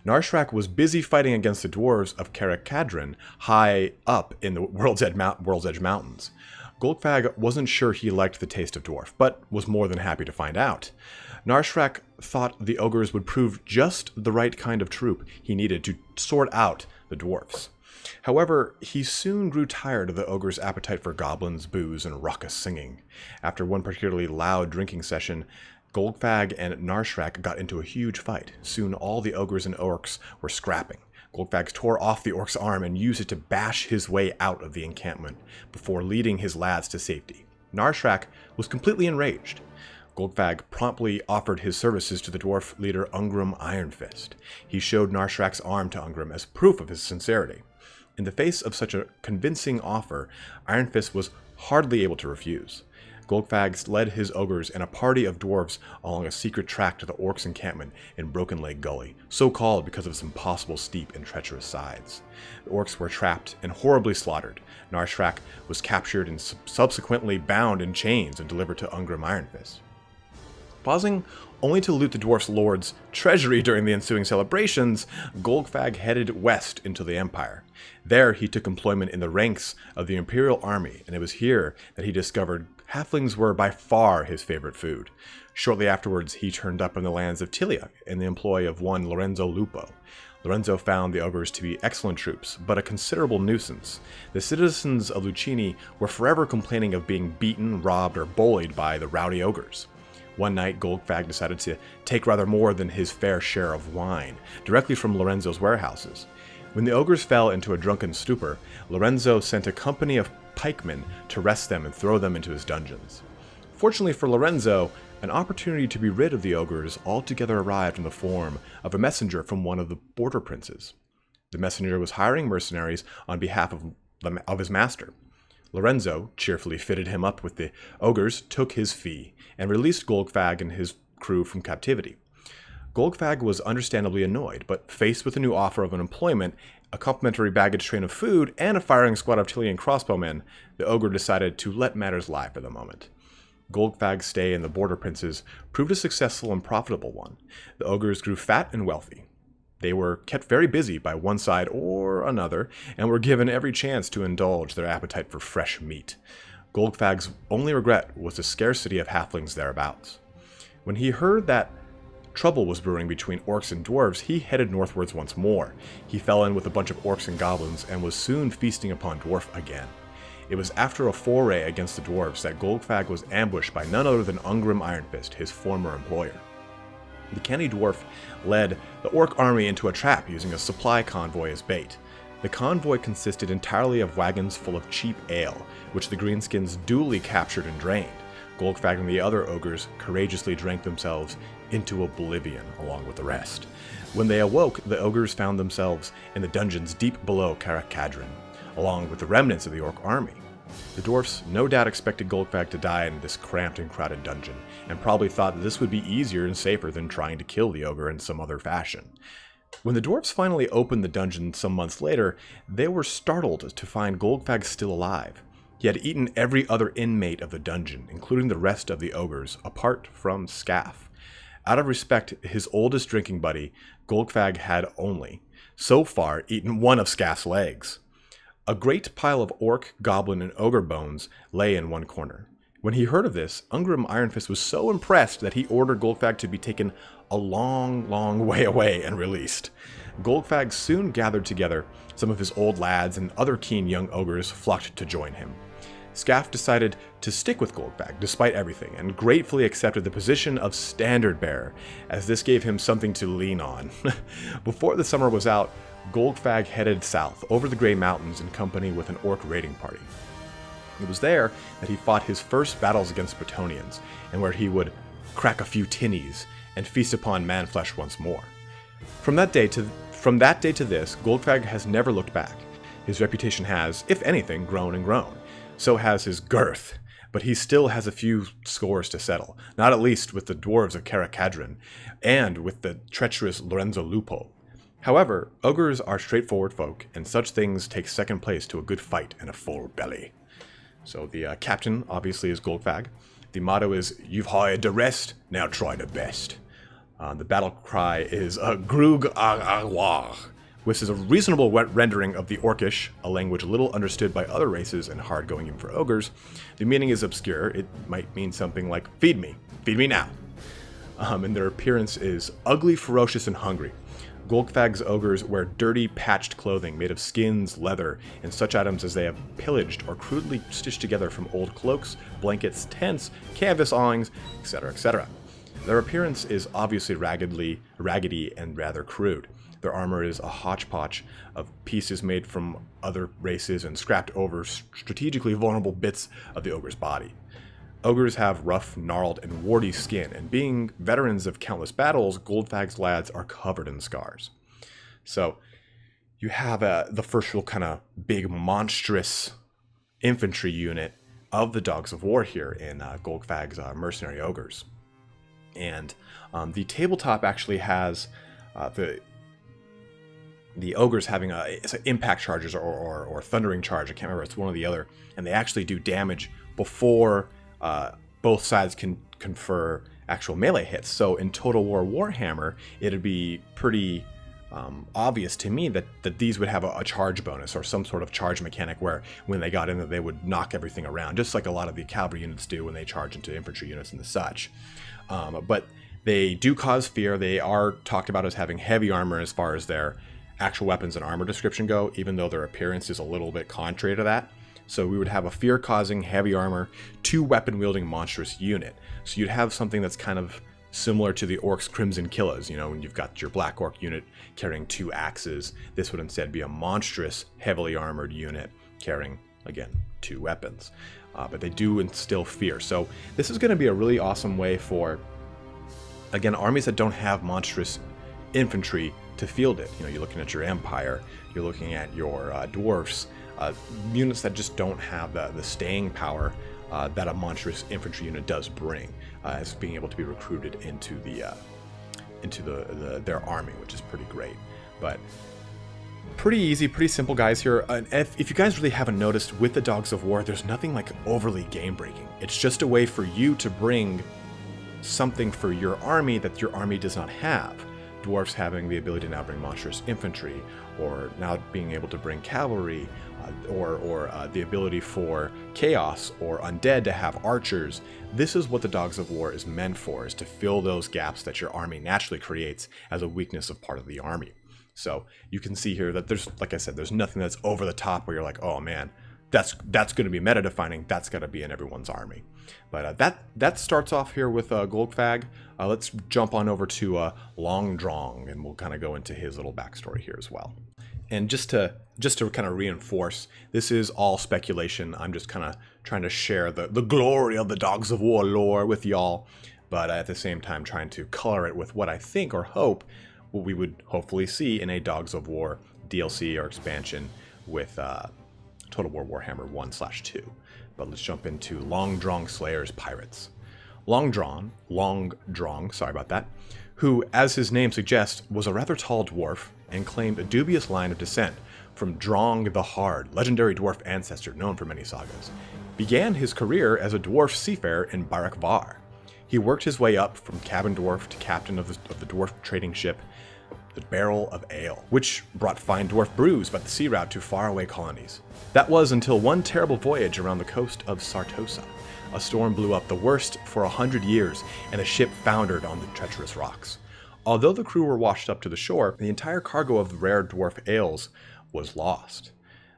Narshak was busy fighting against the dwarves of Karakadrin high up in the World's Edge Mountains. Golgfag wasn't sure he liked the taste of dwarf, but was more than happy to find out. Narshak thought the ogres would prove just the right kind of troop he needed to sort out the dwarfs. However, he soon grew tired of the ogre's appetite for goblins, booze, and raucous singing. After one particularly loud drinking session, Golgfag and Narshak got into a huge fight. Soon all the ogres and orcs were scrapping. Golgfag tore off the orc's arm and used it to bash his way out of the encampment before leading his lads to safety. Narshak was completely enraged. Golgfag promptly offered his services to the dwarf leader Ungrim Ironfist. He showed Narshak's arm to Ungrim as proof of his sincerity. In the face of such a convincing offer, Ironfist was hardly able to refuse. Golgfag led his ogres and a party of dwarves along a secret track to the orcs' encampment in Broken Leg Gully, so called because of its impossible steep and treacherous sides. The orcs were trapped and horribly slaughtered. Narshak was captured and subsequently bound in chains and delivered to Ungrim Ironfist. Pausing only to loot the dwarf's lord's treasury during the ensuing celebrations, Golgfag headed west into the Empire. There he took employment in the ranks of the Imperial Army, and it was here that he discovered halflings were by far his favorite food. Shortly afterwards, he turned up in the lands of Tilea in the employ of one Lorenzo Lupo. Lorenzo found the ogres to be excellent troops, but a considerable nuisance. The citizens of Lucini were forever complaining of being beaten, robbed, or bullied by the rowdy ogres. One night, Golgfag decided to take rather more than his fair share of wine, directly from Lorenzo's warehouses. When the ogres fell into a drunken stupor, Lorenzo sent a company of pikemen to arrest them and throw them into his dungeons. Fortunately for Lorenzo, an opportunity to be rid of the ogres altogether arrived in the form of a messenger from one of the border princes. The messenger was hiring mercenaries on behalf of his master. Lorenzo cheerfully fitted him up with the ogres, took his fee, and released Golgfag and his crew from captivity. Golgfag was understandably annoyed, but faced with a new offer of an employment, a complimentary baggage train of food, and a firing squad of Tilean crossbowmen, the ogre decided to let matters lie for the moment. Golgfag's stay in the Border Princes proved a successful and profitable one. The ogres grew fat and wealthy. They were kept very busy by one side or another, and were given every chance to indulge their appetite for fresh meat. Golgfag's only regret was the scarcity of halflings thereabouts. When he heard that trouble was brewing between orcs and dwarves, he headed northwards once more. He fell in with a bunch of orcs and goblins, and was soon feasting upon dwarf again. It was after a foray against the dwarves that Golgfag was ambushed by none other than Ungrim Ironfist, his former employer. The canny dwarf led the orc army into a trap using a supply convoy as bait. The convoy consisted entirely of wagons full of cheap ale, which the greenskins duly captured and drained. Golgfag and the other ogres courageously drank themselves into oblivion along with the rest. When they awoke, the ogres found themselves in the dungeons deep below Karakadrin, along with the remnants of the orc army. The dwarfs no doubt expected Golgfag to die in this cramped and crowded dungeon, and probably thought that this would be easier and safer than trying to kill the ogre in some other fashion. When the dwarfs finally opened the dungeon some months later, they were startled to find Golgfag still alive. He had eaten every other inmate of the dungeon, including the rest of the ogres, apart from Scaff. Out of respect, his oldest drinking buddy, Golgfag had only, so far, eaten one of Scaff's legs. A great pile of orc, goblin, and ogre bones lay in one corner. When he heard of this, Ungrim Ironfist was so impressed that he ordered Golgfag to be taken a long, long way away and released. Golgfag soon gathered together some of his old lads, and other keen young ogres flocked to join him. Scaff decided to stick with Golgfag despite everything, and gratefully accepted the position of standard bearer, as this gave him something to lean on. Before the summer was out, Golgfag headed south over the Grey Mountains in company with an orc raiding party. It was there that he fought his first battles against Bretonnians, and where he would crack a few tinnies and feast upon man-flesh once more. From that day to this, Goldfag has never looked back. His reputation has, if anything, grown and grown. So has his girth, but he still has a few scores to settle, not at least with the dwarves of Caracadron, and with the treacherous Lorenzo Lupo. However, ogres are straightforward folk, and such things take second place to a good fight and a full belly. So the captain, obviously, is Goldfag. The motto is, "You've hired the rest, now try the best." The battle cry is Grug Agwar, which is a reasonable rendering of the Orcish, a language little understood by other races and hard going even for ogres. The meaning is obscure. It might mean something like, feed me now. And their appearance is ugly, ferocious, and hungry. Goldfag's ogres wear dirty, patched clothing made of skins, leather, and such items as they have pillaged or crudely stitched together from old cloaks, blankets, tents, canvas awnings, etc., etc. Their appearance is obviously raggedy and rather crude. Their armor is a hodgepodge of pieces made from other races and scrapped over strategically vulnerable bits of the ogre's body. Ogres have rough, gnarled, and warty skin, and being veterans of countless battles, Goldfag's lads are covered in scars. So, you have the first real kind of big, monstrous infantry unit of the Dogs of War here in Goldfag's Mercenary Ogres. And the tabletop actually has the ogres having it's impact charges or thundering charge. I can't remember. It's one or the other. And they actually do damage before both sides can confer actual melee hits. So in Total War Warhammer, it'd be pretty obvious to me that these would have a charge bonus or some sort of charge mechanic where when they got in there, they would knock everything around, just like a lot of the cavalry units do when they charge into infantry units and the such. But they do cause fear. They are talked about as having heavy armor as far as their actual weapons and armor description go, even though their appearance is a little bit contrary to that. So we would have a fear-causing, heavy armor, 2 weapon-wielding monstrous unit. So you'd have something that's kind of similar to the Orcs' Crimson Killas. You know, when you've got your Black Orc unit carrying 2 axes, this would instead be a monstrous, heavily armored unit carrying, again, 2 weapons. But they do instill fear. So this is going to be a really awesome way for, again, armies that don't have monstrous infantry to field it. You know, you're looking at your Empire, you're looking at your dwarfs, units that just don't have the staying power that a monstrous infantry unit does bring, as being able to be recruited into their army, which is pretty great. But pretty easy, pretty simple guys here. And if you guys really haven't noticed, with the Dogs of War, there's nothing like overly game breaking. It's just a way for you to bring something for your army that your army does not have. Dwarfs having the ability to now bring monstrous infantry, or now being able to bring cavalry, or the ability for chaos or undead to have archers. This is what the Dogs of War is meant for, is to fill those gaps that your army naturally creates as a weakness of part of the army. So you can see here that there's, like I said, there's nothing that's over the top where you're like, oh man, that's going to be meta defining. That's got to be in everyone's army. But that starts off here with Goldfag. Let's jump on over to Long Drong, and we'll kind of go into his little backstory here as well. And just to kind of reinforce, this is all speculation. I'm just kind of trying to share the glory of the Dogs of War lore with y'all, but at the same time trying to color it with what I think or hope what we would hopefully see in a Dogs of War DLC or expansion with Total War Warhammer 1/2. But let's jump into Long Drong Slayer's Pirates. Long Drong, sorry about that, who, as his name suggests, was a rather tall dwarf and claimed a dubious line of descent from Drong the Hard, legendary dwarf ancestor known for many sagas, began his career as a dwarf seafarer in Barak Var. He worked his way up from cabin dwarf to captain of the dwarf trading ship, the Barrel of Ale, which brought fine dwarf brews by the sea route to faraway colonies. That was until one terrible voyage around the coast of Sartosa. A storm blew up, the worst for 100 years, and the ship foundered on the treacherous rocks. Although the crew were washed up to the shore, the entire cargo of the rare dwarf ales was lost.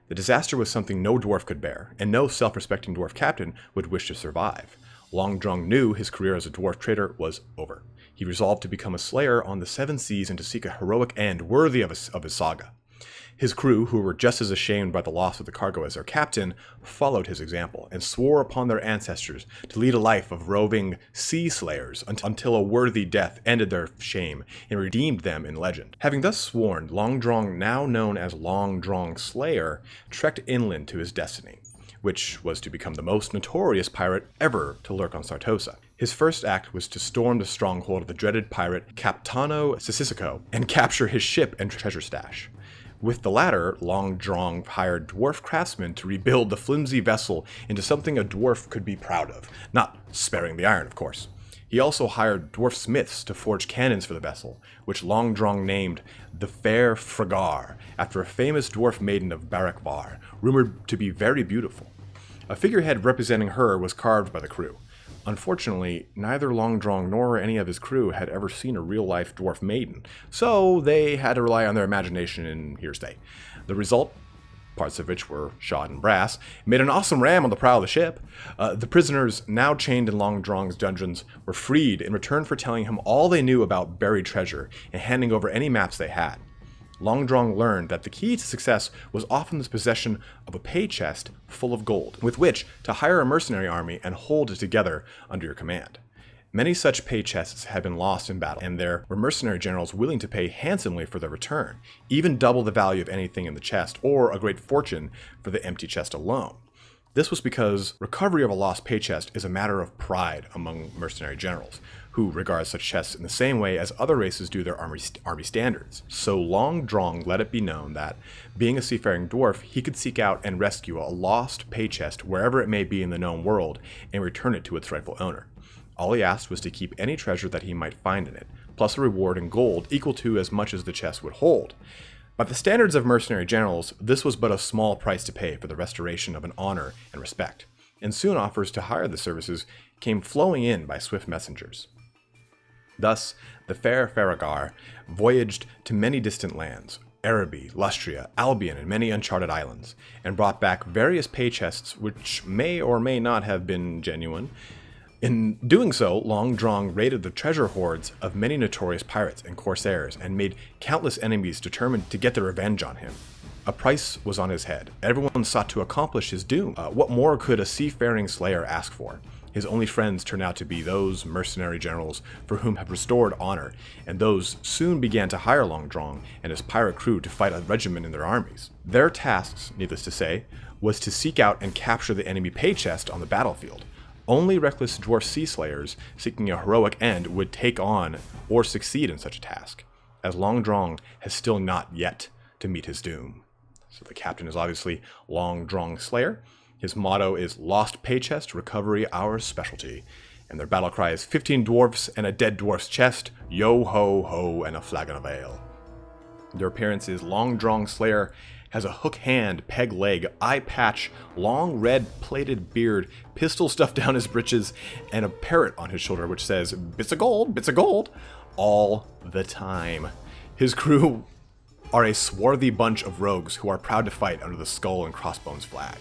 The disaster was something no dwarf could bear, and no self-respecting dwarf captain would wish to survive. Long Drong knew his career as a dwarf trader was over. He resolved to become a slayer on the seven seas and to seek a heroic end worthy of his saga. His crew, who were just as ashamed by the loss of the cargo as their captain, followed his example and swore upon their ancestors to lead a life of roving sea slayers until a worthy death ended their shame and redeemed them in legend. Having thus sworn, Long Drong, now known as Long Drong Slayer, trekked inland to his destiny, which was to become the most notorious pirate ever to lurk on Sartosa. His first act was to storm the stronghold of the dreaded pirate Capitano Sissisico and capture his ship and treasure stash. With the latter, Long Drong hired dwarf craftsmen to rebuild the flimsy vessel into something a dwarf could be proud of, not sparing the iron, of course. He also hired dwarf smiths to forge cannons for the vessel, which Long Drong named the Fair Fragar, after a famous dwarf maiden of Barakvar, rumored to be very beautiful. A figurehead representing her was carved by the crew. Unfortunately, neither Long Drong nor any of his crew had ever seen a real-life dwarf maiden, so they had to rely on their imagination and hearsay. The result, parts of which were shod in brass, made an awesome ram on the prow of the ship. The prisoners, now chained in Long Drong's dungeons, were freed in return for telling him all they knew about buried treasure and handing over any maps they had. Long Drong learned that the key to success was often the possession of a pay chest full of gold, with which to hire a mercenary army and hold it together under your command. Many such pay chests had been lost in battle, and there were mercenary generals willing to pay handsomely for their return, even double the value of anything in the chest, or a great fortune for the empty chest alone. This was because recovery of a lost pay chest is a matter of pride among mercenary generals, who regard such chests in the same way as other races do their army standards. So Long Drong let it be known that, being a seafaring dwarf, he could seek out and rescue a lost pay chest wherever it may be in the known world and return it to its rightful owner. All he asked was to keep any treasure that he might find in it, plus a reward in gold equal to as much as the chest would hold. By the standards of mercenary generals, this was but a small price to pay for the restoration of an honor and respect, and soon offers to hire the services came flowing in by swift messengers. Thus, the fair Faragar voyaged to many distant lands, Araby, Lustria, Albion, and many uncharted islands, and brought back various pay chests which may or may not have been genuine. In doing so, Long Drong raided the treasure hoards of many notorious pirates and corsairs and made countless enemies determined to get their revenge on him. A price was on his head. Everyone sought to accomplish his doom. What more could a seafaring slayer ask for? His only friends turned out to be those mercenary generals for whom have restored honor, and those soon began to hire Long Drong and his pirate crew to fight a regiment in their armies. Their tasks, needless to say, was to seek out and capture the enemy pay chest on the battlefield. Only reckless dwarf sea slayers seeking a heroic end would take on or succeed in such a task, as Long Drong has still not yet to meet his doom. So the captain is obviously Long Drong Slayer. His motto is Lost Pay Chest, Recovery Our Specialty. And their battle cry is 15 dwarfs and a dead dwarf's chest, yo ho ho and a flagon of ale. Their appearance is Long Drong Slayer has a hook hand, peg leg, eye patch, long red plated beard, pistol stuffed down his breeches, and a parrot on his shoulder which says, bits of gold, all the time. His crew are a swarthy bunch of rogues who are proud to fight under the skull and crossbones flag.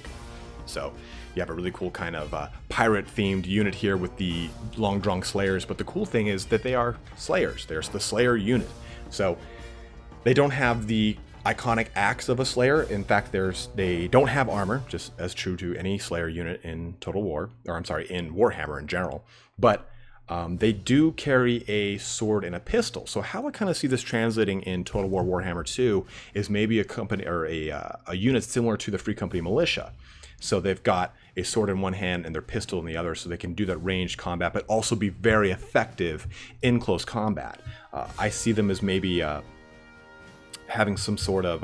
So you have a really cool kind of pirate-themed unit here with the Long Drong Slayers, but the cool thing is that they are Slayers. They're the Slayer unit. So they don't have the iconic axe of a Slayer. In fact, they don't have armor, just as true to any Slayer unit in Total War, or I'm sorry, in Warhammer in general. But they do carry a sword and a pistol. So how I kind of see this translating in Total War Warhammer 2 is maybe a company or a unit similar to the Free Company Militia. So they've got a sword in one hand and their pistol in the other, so they can do that ranged combat, but also be very effective in close combat. I see them as maybe having some sort of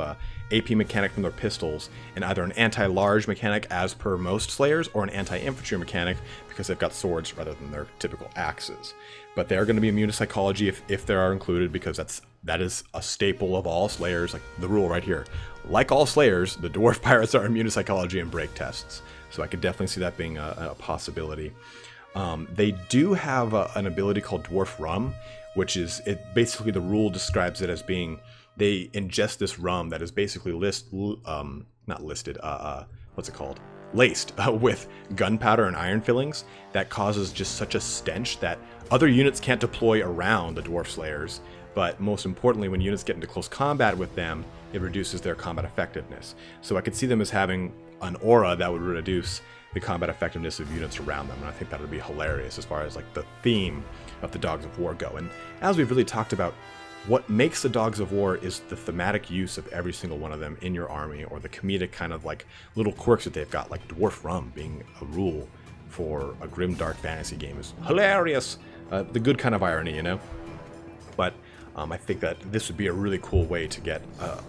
AP mechanic from their pistols, and either an anti-large mechanic as per most Slayers, or an anti-infantry mechanic because they've got swords rather than their typical axes. But they're going to be immune to psychology if they are included, because that is a staple of all Slayers, like the rule right here. Like all Slayers, the Dwarf Pirates are immune to psychology and break tests. So I could definitely see that being a possibility. They do have an ability called Dwarf Rum, which is, basically the rule describes it as being, they ingest this rum that is basically laced with gunpowder and iron fillings that causes just such a stench that other units can't deploy around the Dwarf Slayers but most importantly, when units get into close combat with them, it reduces their combat effectiveness. So I could see them as having an aura that would reduce the combat effectiveness of units around them, and I think that would be hilarious as far as like the theme of the Dogs of War go. And as we've really talked about, what makes the Dogs of War is the thematic use of every single one of them in your army, or the comedic kind of like little quirks that they've got, like Dwarf Rum being a rule for a grim dark fantasy game is hilarious. The good kind of irony, you know? But I think that this would be a really cool way to get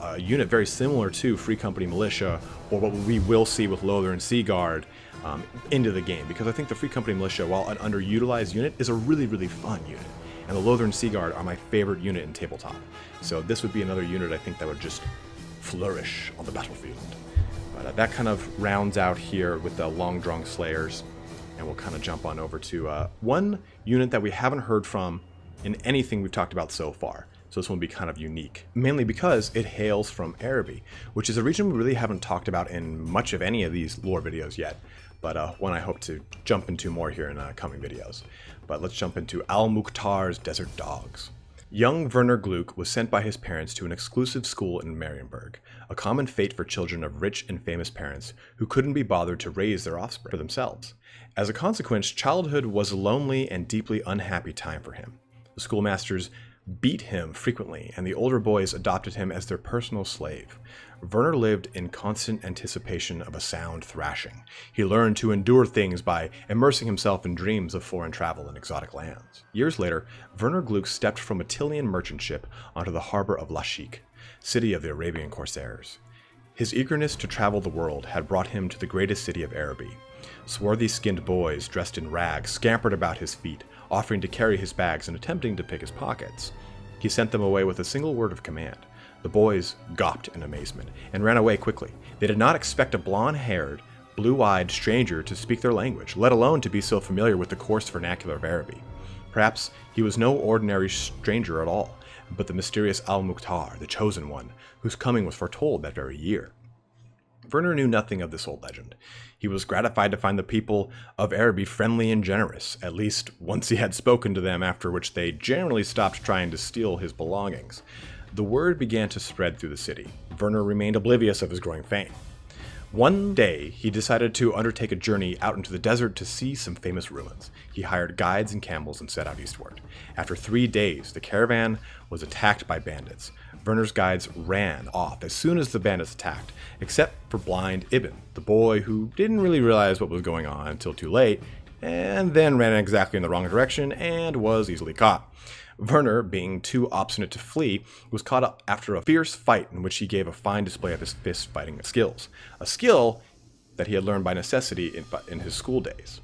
a unit very similar to Free Company Militia, or what we will see with Lothar and Seaguard, into the game. Because I think the Free Company Militia, while an underutilized unit, is a really, really fun unit. And the Lothar and Seaguard are my favorite unit in tabletop. So this would be another unit I think that would just flourish on the battlefield. But that kind of rounds out here with the Long Drong Slayers. And we'll kind of jump on over to one unit that we haven't heard from in anything we've talked about so far. So this one will be kind of unique, mainly because it hails from Araby, which is a region we really haven't talked about in much of any of these lore videos yet, but one I hope to jump into more here in coming videos. But let's jump into Al-Mukhtar's Desert Dogs. Young Werner Gluck was sent by his parents to an exclusive school in Marienburg, a common fate for children of rich and famous parents who couldn't be bothered to raise their offspring for themselves. As a consequence, childhood was a lonely and deeply unhappy time for him. The schoolmasters beat him frequently, and the older boys adopted him as their personal slave. Werner lived in constant anticipation of a sound thrashing. He learned to endure things by immersing himself in dreams of foreign travel and exotic lands. Years later, Werner Gluck stepped from a Tilean merchant ship onto the harbor of Lashik, city of the Arabian Corsairs. His eagerness to travel the world had brought him to the greatest city of Araby. Swarthy-skinned boys dressed in rags scampered about his feet, offering to carry his bags and attempting to pick his pockets. He sent them away with a single word of command. The boys gawped in amazement and ran away quickly. They did not expect a blonde-haired, blue-eyed stranger to speak their language, let alone to be so familiar with the coarse vernacular of Araby. Perhaps he was no ordinary stranger at all, but the mysterious Al-Mukhtar, the Chosen One, whose coming was foretold that very year. Werner knew nothing of this old legend. He was gratified to find the people of Araby friendly and generous, at least once he had spoken to them, after which they generally stopped trying to steal his belongings. The word began to spread through the city. Werner remained oblivious of his growing fame. One day, he decided to undertake a journey out into the desert to see some famous ruins. He hired guides and camels and set out eastward. After 3 days, the caravan was attacked by bandits. Werner's guides ran off as soon as the bandits attacked, except for blind Ibn, the boy who didn't really realize what was going on until too late, and then ran exactly in the wrong direction and was easily caught. Werner, being too obstinate to flee, was caught up after a fierce fight in which he gave a fine display of his fist-fighting skills, a skill that he had learned by necessity in his school days.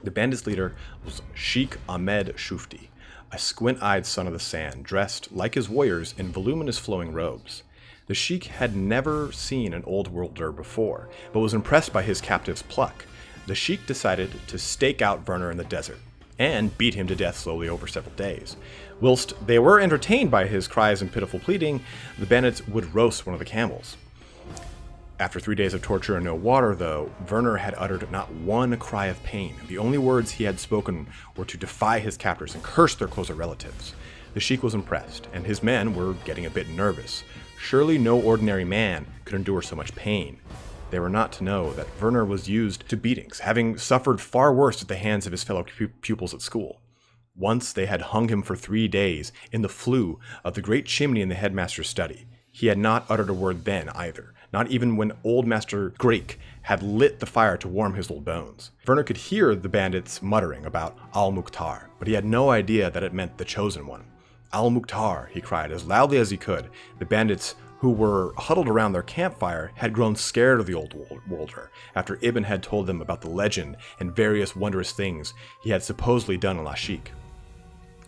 The bandits' leader was Sheikh Ahmed Shufti, a squint-eyed son of the sand, dressed, like his warriors, in voluminous flowing robes. The sheik had never seen an old worlder before, but was impressed by his captive's pluck. The sheik decided to stake out Werner in the desert, and beat him to death slowly over several days. Whilst they were entertained by his cries and pitiful pleading, the bandits would roast one of the camels. After 3 days of torture and no water, though, Werner had uttered not one cry of pain. The only words he had spoken were to defy his captors and curse their closer relatives. The sheik was impressed, and his men were getting a bit nervous. Surely no ordinary man could endure so much pain. They were not to know that Werner was used to beatings, having suffered far worse at the hands of his fellow pupils at school. Once they had hung him for 3 days in the flue of the great chimney in the headmaster's study. He had not uttered a word then either, not even when old Master Greek had lit the fire to warm his old bones. Werner could hear the bandits muttering about Al-Mukhtar, but he had no idea that it meant the Chosen One. Al-Mukhtar, he cried as loudly as he could. The bandits who were huddled around their campfire had grown scared of the old worlder after Ibn had told them about the legend and various wondrous things he had supposedly done in Lashik.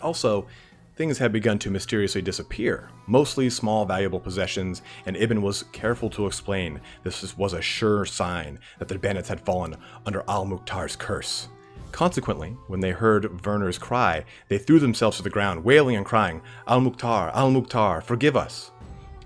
Also, things had begun to mysteriously disappear, mostly small valuable possessions, and Ibn was careful to explain this was a sure sign that the bandits had fallen under Al-Mukhtar's curse. Consequently, when they heard Werner's cry, they threw themselves to the ground, wailing and crying, "Al-Mukhtar, Al-Mukhtar, forgive us!"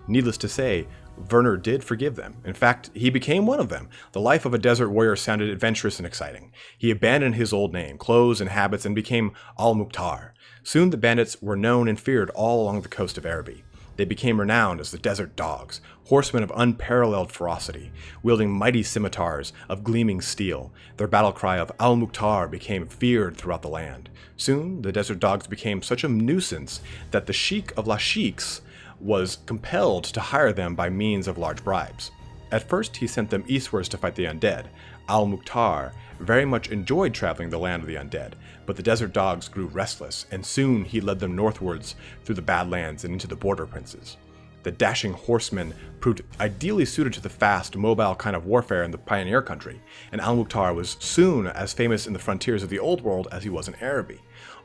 Needless to say, Werner did forgive them. In fact, he became one of them. The life of a desert warrior sounded adventurous and exciting. He abandoned his old name, clothes, and habits and became Al-Mukhtar. Soon the bandits were known and feared all along the coast of Araby. They became renowned as the Desert Dogs, horsemen of unparalleled ferocity, wielding mighty scimitars of gleaming steel. Their battle cry of Al-Mukhtar became feared throughout the land. Soon, the Desert Dogs became such a nuisance that the Sheikh of La Sheiks was compelled to hire them by means of large bribes. At first, he sent them eastwards to fight the undead. Al-Mukhtar very much enjoyed traveling the land of the undead, but the Desert Dogs grew restless, and soon he led them northwards through the Badlands and into the Border Princes. The dashing horsemen proved ideally suited to the fast, mobile kind of warfare in the pioneer country, and Al-Mukhtar was soon as famous in the frontiers of the Old World as he was in Araby.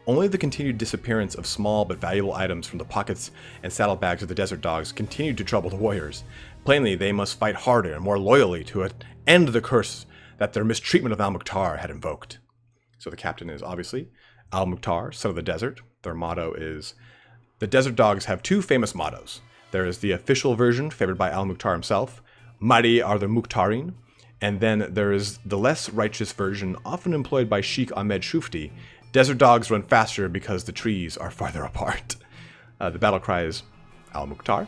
Only the continued disappearance of small but valuable items from the pockets and saddlebags of the Desert Dogs continued to trouble the warriors. Plainly, they must fight harder and more loyally to end the curse that their mistreatment of Al-Mukhtar had invoked. So the captain is obviously Al-Mukhtar, son of the desert. Their motto is... The Desert Dogs have two famous mottos. There is the official version, favored by Al-Mukhtar himself, Mighty are the Mukhtarin, and then there is the less righteous version, often employed by Sheikh Ahmed Shufti, Desert Dogs run faster because the trees are farther apart. The battle cry is Al-Mukhtar.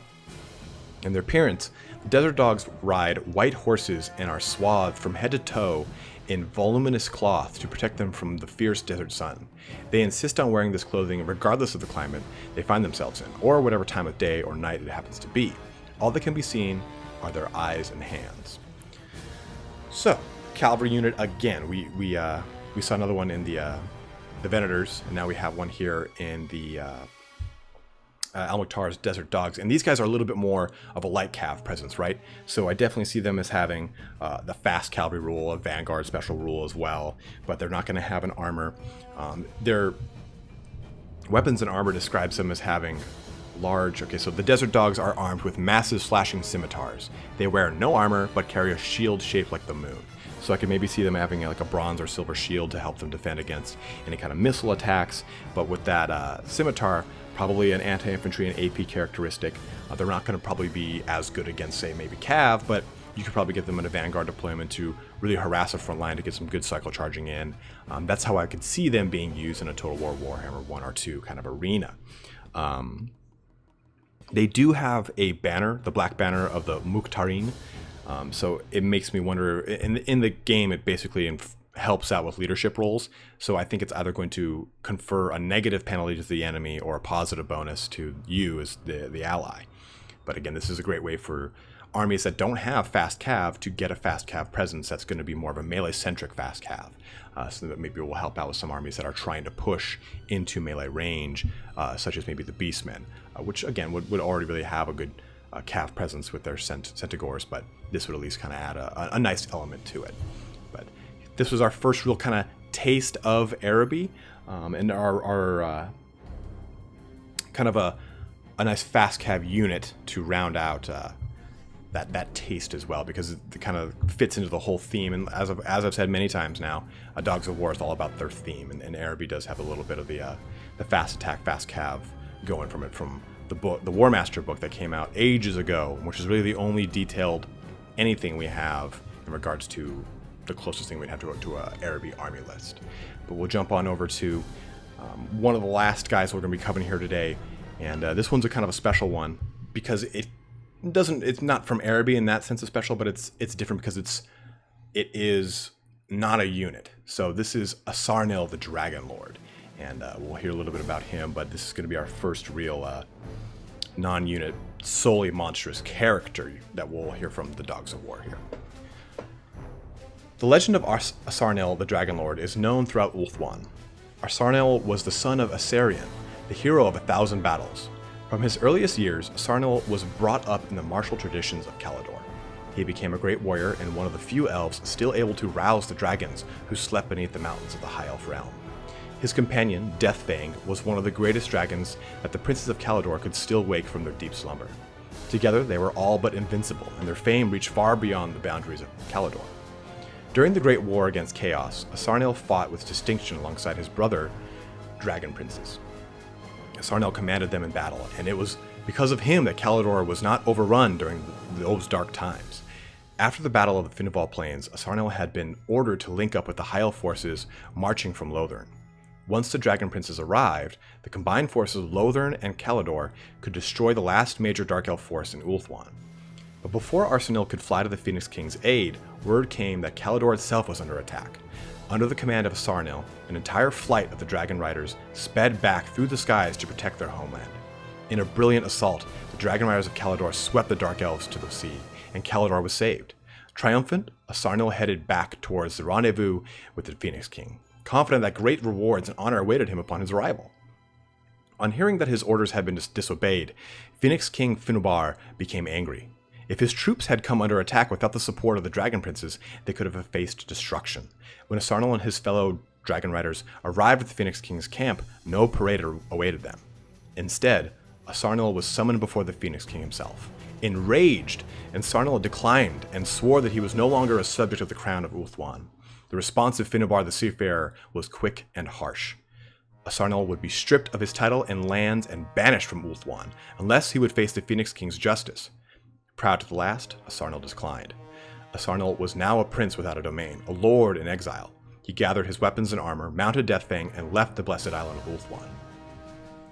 In their appearance, the Desert Dogs ride white horses and are swathed from head to toe in voluminous cloth to protect them from the fierce desert sun. They insist on wearing this clothing regardless of the climate they find themselves in, or whatever time of day or night it happens to be. All that can be seen are their eyes and hands. So, cavalry unit again. We saw another one in the Venators, and now we have one here in the Al-Mukhtar's Desert Dogs, and these guys are a little bit more of a light cav presence, right? So I definitely see them as having the fast cavalry rule, a vanguard special rule as well, but they're not going to have an armor. Their weapons and armor describes them as having large... Okay, so the Desert Dogs are armed with massive slashing scimitars. They wear no armor, but carry a shield shaped like the moon. So I could maybe see them having like a bronze or silver shield to help them defend against any kind of missile attacks, but with that scimitar, probably an anti-infantry and AP characteristic. They're not going to probably be as good against, say, maybe Cav, but you could probably get them in a vanguard deployment to really harass a front line to get some good cycle charging in. That's how I could see them being used in a Total War Warhammer 1 or 2 kind of arena. They do have a banner, the black banner of the Mukhtarin. So it makes me wonder, in the game, it basically helps out with leadership roles. So I think it's either going to confer a negative penalty to the enemy or a positive bonus to you as the ally. But again, this is a great way for armies that don't have fast cav to get a fast cav presence that's going to be more of a melee-centric fast cav. So that maybe it will help out with some armies that are trying to push into melee range, such as maybe the Beastmen, which again would already really have a good cav presence with their Centigores, but this would at least kind of add a nice element to it. But this was our first real kind of taste of Araby, and our kind of a nice fast cav unit to round out that taste as well, because it kind of fits into the whole theme. And as I've said many times now, Dogs of War is all about their theme, and Araby does have a little bit of the fast attack, fast cav going from it, from the book, the War Master book that came out ages ago, which is really the only detailed anything we have in regards to the closest thing we'd have to a Araby army list. But we'll jump on over to one of the last guys we're going to be covering here today, and this one's a kind of a special one because it's not from Araby in that sense of special, but it's different because it is not a unit. So this is Asarnil the Dragon Lord, and we'll hear a little bit about him, but this is going to be our first real non-unit, solely monstrous character that we'll hear from the Dogs of War here. The legend of Asarnil the Dragon Lord is known throughout Ulthuan. Asarnil was the son of Asarion, the hero of 1,000 battles. From his earliest years, Asarnil was brought up in the martial traditions of Caledor. He became a great warrior and one of the few elves still able to rouse the dragons who slept beneath the mountains of the High Elf realm. His companion, Deathfang, was one of the greatest dragons that the princes of Caledor could still wake from their deep slumber. Together, they were all but invincible, and their fame reached far beyond the boundaries of Caledor. During the Great War against Chaos, Asarnil fought with distinction alongside his brother, dragon princes. Asarnil commanded them in battle, and it was because of him that Caledor was not overrun during those dark times. After the Battle of the Finneval Plains, Asarnil had been ordered to link up with the High Elf forces marching from Lothern. Once the Dragon Princes arrived, the combined forces of Lothern and Kalidor could destroy the last major Dark Elf force in Ulthuan. But before Arsenal could fly to the Phoenix King's aid, word came that Kalidor itself was under attack. Under the command of Sarnil, an entire flight of the Dragon Riders sped back through the skies to protect their homeland. In a brilliant assault, the Dragon Riders of Kalidor swept the Dark Elves to the sea, and Kalidor was saved. Triumphant, Sarnil headed back towards the rendezvous with the Phoenix King, confident that great rewards and honor awaited him upon his arrival. On hearing that his orders had been disobeyed, Phoenix King Finubar became angry. If his troops had come under attack without the support of the Dragon Princes, they could have faced destruction. When Sarnil and his fellow Dragon Riders arrived at the Phoenix King's camp, no parade awaited them. Instead, Sarnil was summoned before the Phoenix King himself. Enraged, Sarnil declined and swore that he was no longer a subject of the crown of Ulthuan. The response of Finubar the Seafarer was quick and harsh. Sarnil would be stripped of his title and lands and banished from Ulthuan, unless he would face the Phoenix King's justice. Proud to the last, Sarnil declined. Sarnil was now a prince without a domain, a lord in exile. He gathered his weapons and armor, mounted Deathfang, and left the blessed island of Ulthuan.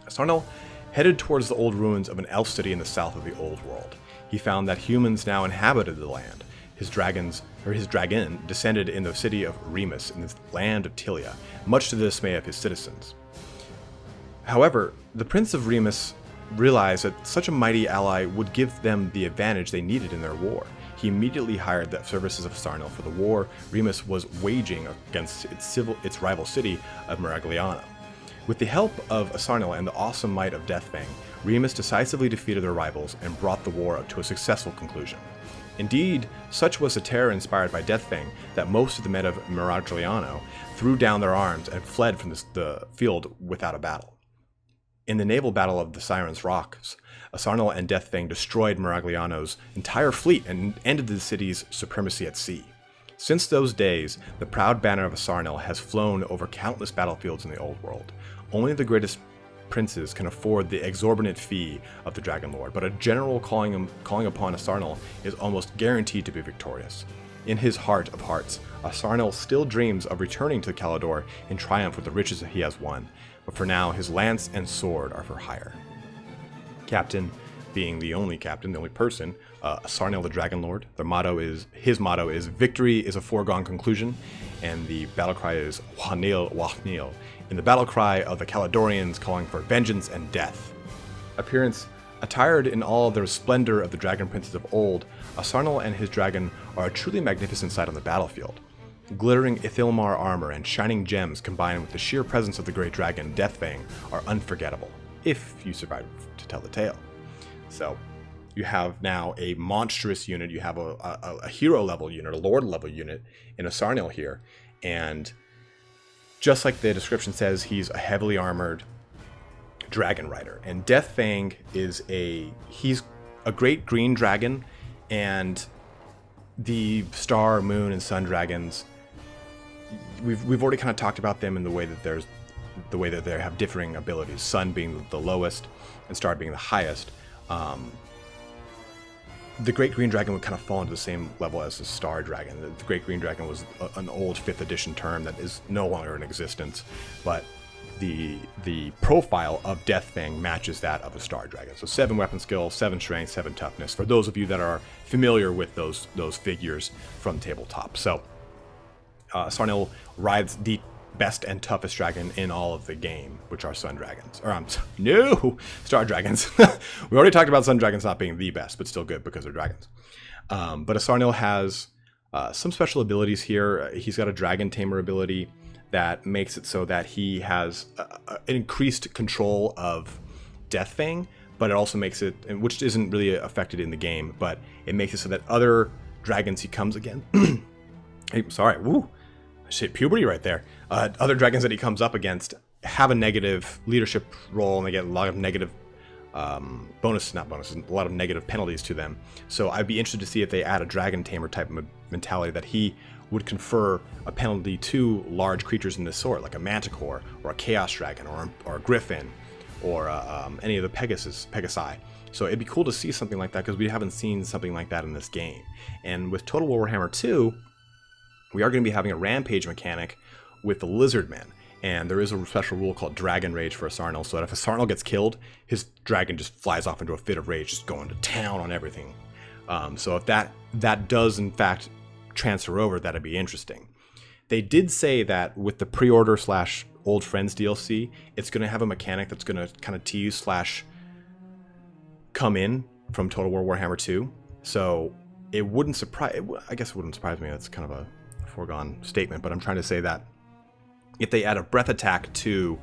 Sarnil headed towards the old ruins of an elf city in the south of the Old World. He found that humans now inhabited the land. His dragon descended in the city of Remus in the land of Tilea, much to the dismay of his citizens. However, the Prince of Remus realized that such a mighty ally would give them the advantage they needed in their war. He immediately hired the services of Sarnil for the war Remus was waging against its rival city of Miragliano. With the help of Sarnil and the awesome might of Deathfang, Remus decisively defeated their rivals and brought the war to a successful conclusion. Indeed, such was the terror inspired by Deathfang that most of the men of Miragliano threw down their arms and fled from the field without a battle. In the naval battle of the Sirens' Rocks, Sarnil and Deathfang destroyed Miragliano's entire fleet and ended the city's supremacy at sea. Since those days, the proud banner of Sarnil has flown over countless battlefields in the Old World. Only the greatest princes can afford the exorbitant fee of the Dragon Lord, but a general calling upon Sarnil is almost guaranteed to be victorious. In his heart of hearts, Sarnil still dreams of returning to Kalidor in triumph with the riches that he has won, but for now his lance and sword are for hire. Captain, being the only captain, the only person, Sarnil the Dragon Lord, his motto is "Victory is a foregone conclusion," and the battle cry is "Wahnil, Wahnil," in the battle cry of the Kalidorians calling for vengeance and death. Appearance: attired in all the splendor of the Dragon Princes of old, Sarnil and his dragon are a truly magnificent sight on the battlefield. Glittering Ithilmar armor and shining gems combined with the sheer presence of the great dragon Deathfang are unforgettable, if you survive to tell the tale. So, you have now a monstrous unit, you have a hero level unit, a lord level unit in a Sarnil here, and just like the description says, he's a heavily armored dragon rider. And Deathfang he's a great green dragon, and the star, moon, and sun dragons, we've already kind of talked about them in the way that they have differing abilities. Sun being the lowest, and star being the highest. The Great Green Dragon would kind of fall into the same level as the Star Dragon. The Great Green Dragon was an old 5th edition term that is no longer in existence, but the profile of Deathfang matches that of a Star Dragon. So 7 weapon skill, 7 strength, 7 toughness, for those of you that are familiar with those figures from tabletop. So Sarnil rides the best and toughest dragon in all of the game, which are Sun Dragons. Star Dragons. We already talked about Sun Dragons not being the best, but still good because they're dragons. But Sarnil has some special abilities here. He's got a Dragon Tamer ability that makes it so that he has an increased control of Deathfang, but it also makes it, which isn't really affected in the game, but it makes it so that other dragons he comes against, I hit puberty right there. Other dragons that he comes up against have a negative leadership role, and they get a lot of negative a lot of negative penalties to them. So I'd be interested to see if they add a Dragon Tamer type of mentality that he would confer a penalty to large creatures in this sort, like a Manticore, or a Chaos Dragon, or a Griffin, or any of the Pegasi. So it'd be cool to see something like that, because we haven't seen something like that in this game. And with Total Warhammer 2, we are going to be having a rampage mechanic with the Lizardmen. And there is a special rule called Dragon Rage for a Sarnal, so that if a Sarnal gets killed, his dragon just flies off into a fit of rage, just going to town on everything. So if that does in fact transfer over, that'd be interesting. They did say that with the pre-order / Old Friends DLC, it's going to have a mechanic that's going to kind of tease / come in from Total War Warhammer 2. So it wouldn't surprise, I guess it wouldn't surprise me. That's kind of a foregone statement, but I'm trying to say that if they add a breath attack to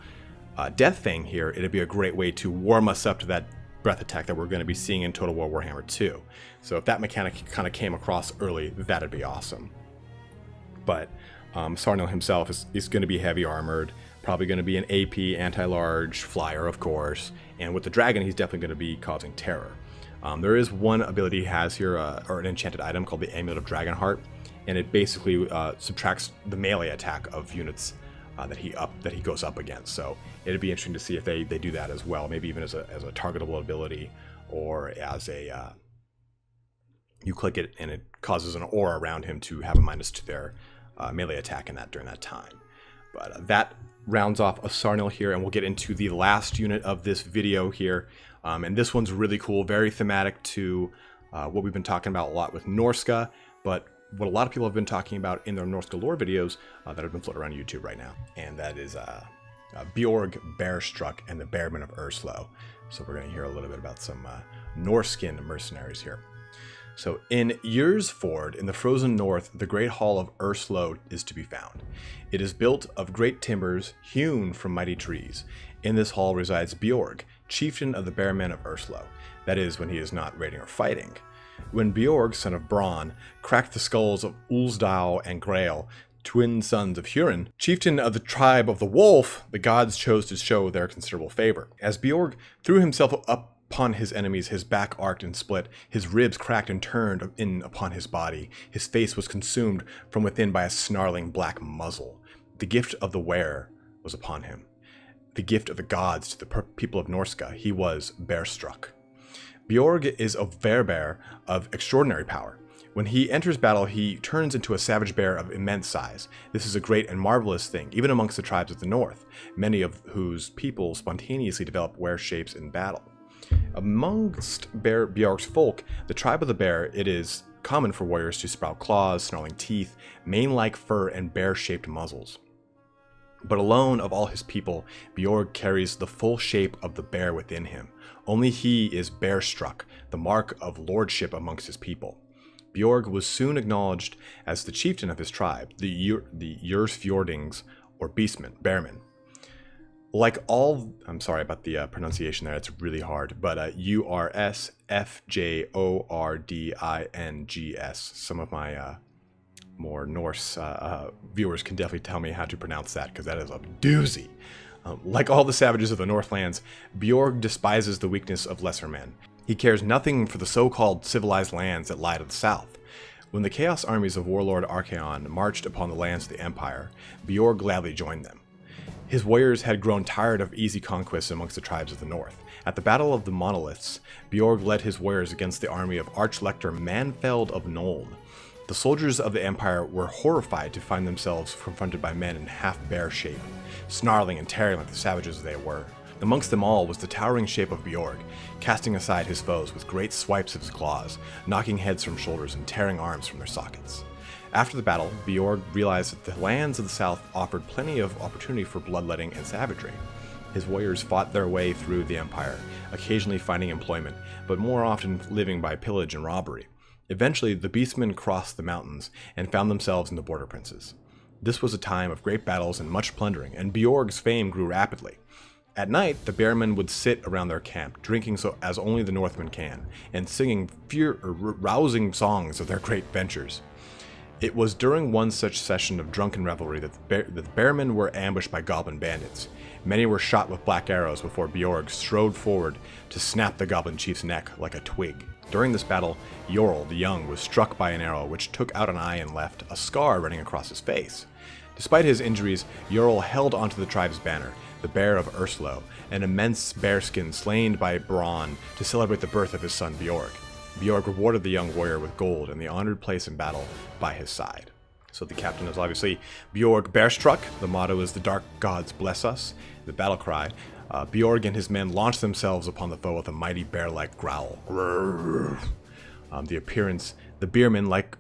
Death Fang here, it'd be a great way to warm us up to that breath attack that we're going to be seeing in Total War Warhammer 2. So if that mechanic kind of came across early, that'd be awesome. But Sarnal himself is going to be heavy armored, probably going to be an AP anti-large flyer, of course, and with the dragon, he's definitely going to be causing terror. There is one ability he has here, or an enchanted item called the Amulet of Dragonheart, and it basically subtracts the melee attack of units that he goes up against. So it'd be interesting to see if they do that as well, maybe even as a targetable ability, or as a you click it and it causes an aura around him to have a minus to their melee attack during that time. But that rounds off a Sarnal here, and we'll get into the last unit of this video here. And this one's really cool, very thematic to what we've been talking about a lot with Norska, but what a lot of people have been talking about in their Norska lore videos that have been floating around YouTube right now. And that is Bjorg, Bearstruck, and the Bearmen of Urslo. So we're going to hear a little bit about some Norskin mercenaries here. So in Yersford, in the frozen north, the great hall of Urslo is to be found. It is built of great timbers hewn from mighty trees. In this hall resides Bjorg, chieftain of the Bearmen of Urslo. That is, when he is not raiding or fighting. When Bjorg, son of Bronn, cracked the skulls of Ulsdau and Grail, twin sons of Hurin, chieftain of the tribe of the Wolf, the gods chose to show their considerable favor. As Bjorg threw himself upon his enemies, his back arced and split, his ribs cracked and turned in upon his body. His face was consumed from within by a snarling black muzzle. The gift of the wearer was upon him. The gift of the gods to the people of Norska. He was Bearstruck. Bjorg is a bear of extraordinary power. When he enters battle, he turns into a savage bear of immense size. This is a great and marvelous thing, even amongst the tribes of the north, many of whose people spontaneously develop were shapes in battle. Amongst Bjorg's folk, the tribe of the bear, it is common for warriors to sprout claws, snarling teeth, mane-like fur, and bear-shaped muzzles. But alone of all his people, Bjorg carries the full shape of the bear within him. Only he is Bearstruck, the mark of lordship amongst his people. Bjorg was soon acknowledged as the chieftain of his tribe, the Yersfjordings, or Beastmen, Bearmen. Like all, I'm sorry about the pronunciation there, it's really hard, but Ursfjordings. Some of my more Norse viewers can definitely tell me how to pronounce that, because that is a doozy. Like all the savages of the Northlands, Bjorg despises the weakness of lesser men. He cares nothing for the so-called civilized lands that lie to the south. When the Chaos armies of Warlord Archaon marched upon the lands of the Empire, Bjorg gladly joined them. His warriors had grown tired of easy conquests amongst the tribes of the north. At the Battle of the Monoliths, Bjorg led his warriors against the army of Archlector Manfeld of Noln. The soldiers of the Empire were horrified to find themselves confronted by men in half-bear shape, snarling and tearing like the savages they were. Amongst them all was the towering shape of Bjorg, casting aside his foes with great swipes of his claws, knocking heads from shoulders and tearing arms from their sockets. After the battle, Bjorg realized that the lands of the south offered plenty of opportunity for bloodletting and savagery. His warriors fought their way through the Empire, occasionally finding employment, but more often living by pillage and robbery. Eventually, the Beastmen crossed the mountains and found themselves in the Border Princes. This was a time of great battles and much plundering, and Bjorg's fame grew rapidly. At night, the Bearmen would sit around their camp, drinking so as only the Northmen can, and singing rousing songs of their great ventures. It was during one such session of drunken revelry that the Bearmen were ambushed by goblin bandits. Many were shot with black arrows before Bjorg strode forward to snap the goblin chief's neck like a twig. During this battle, Jorl the Young was struck by an arrow which took out an eye and left a scar running across his face. Despite his injuries, Jorl held onto the tribe's banner, the Bear of Urslo, an immense bearskin slain by Bronn to celebrate the birth of his son Bjorg. Bjorg rewarded the young warrior with gold and the honored place in battle by his side. So the captain is obviously Bjorg Bearstruck. The motto is "The Dark Gods Bless Us." The battle cry. Bjorg and his men launch themselves upon the foe with a mighty bear-like growl. The appearance, the bearmen like...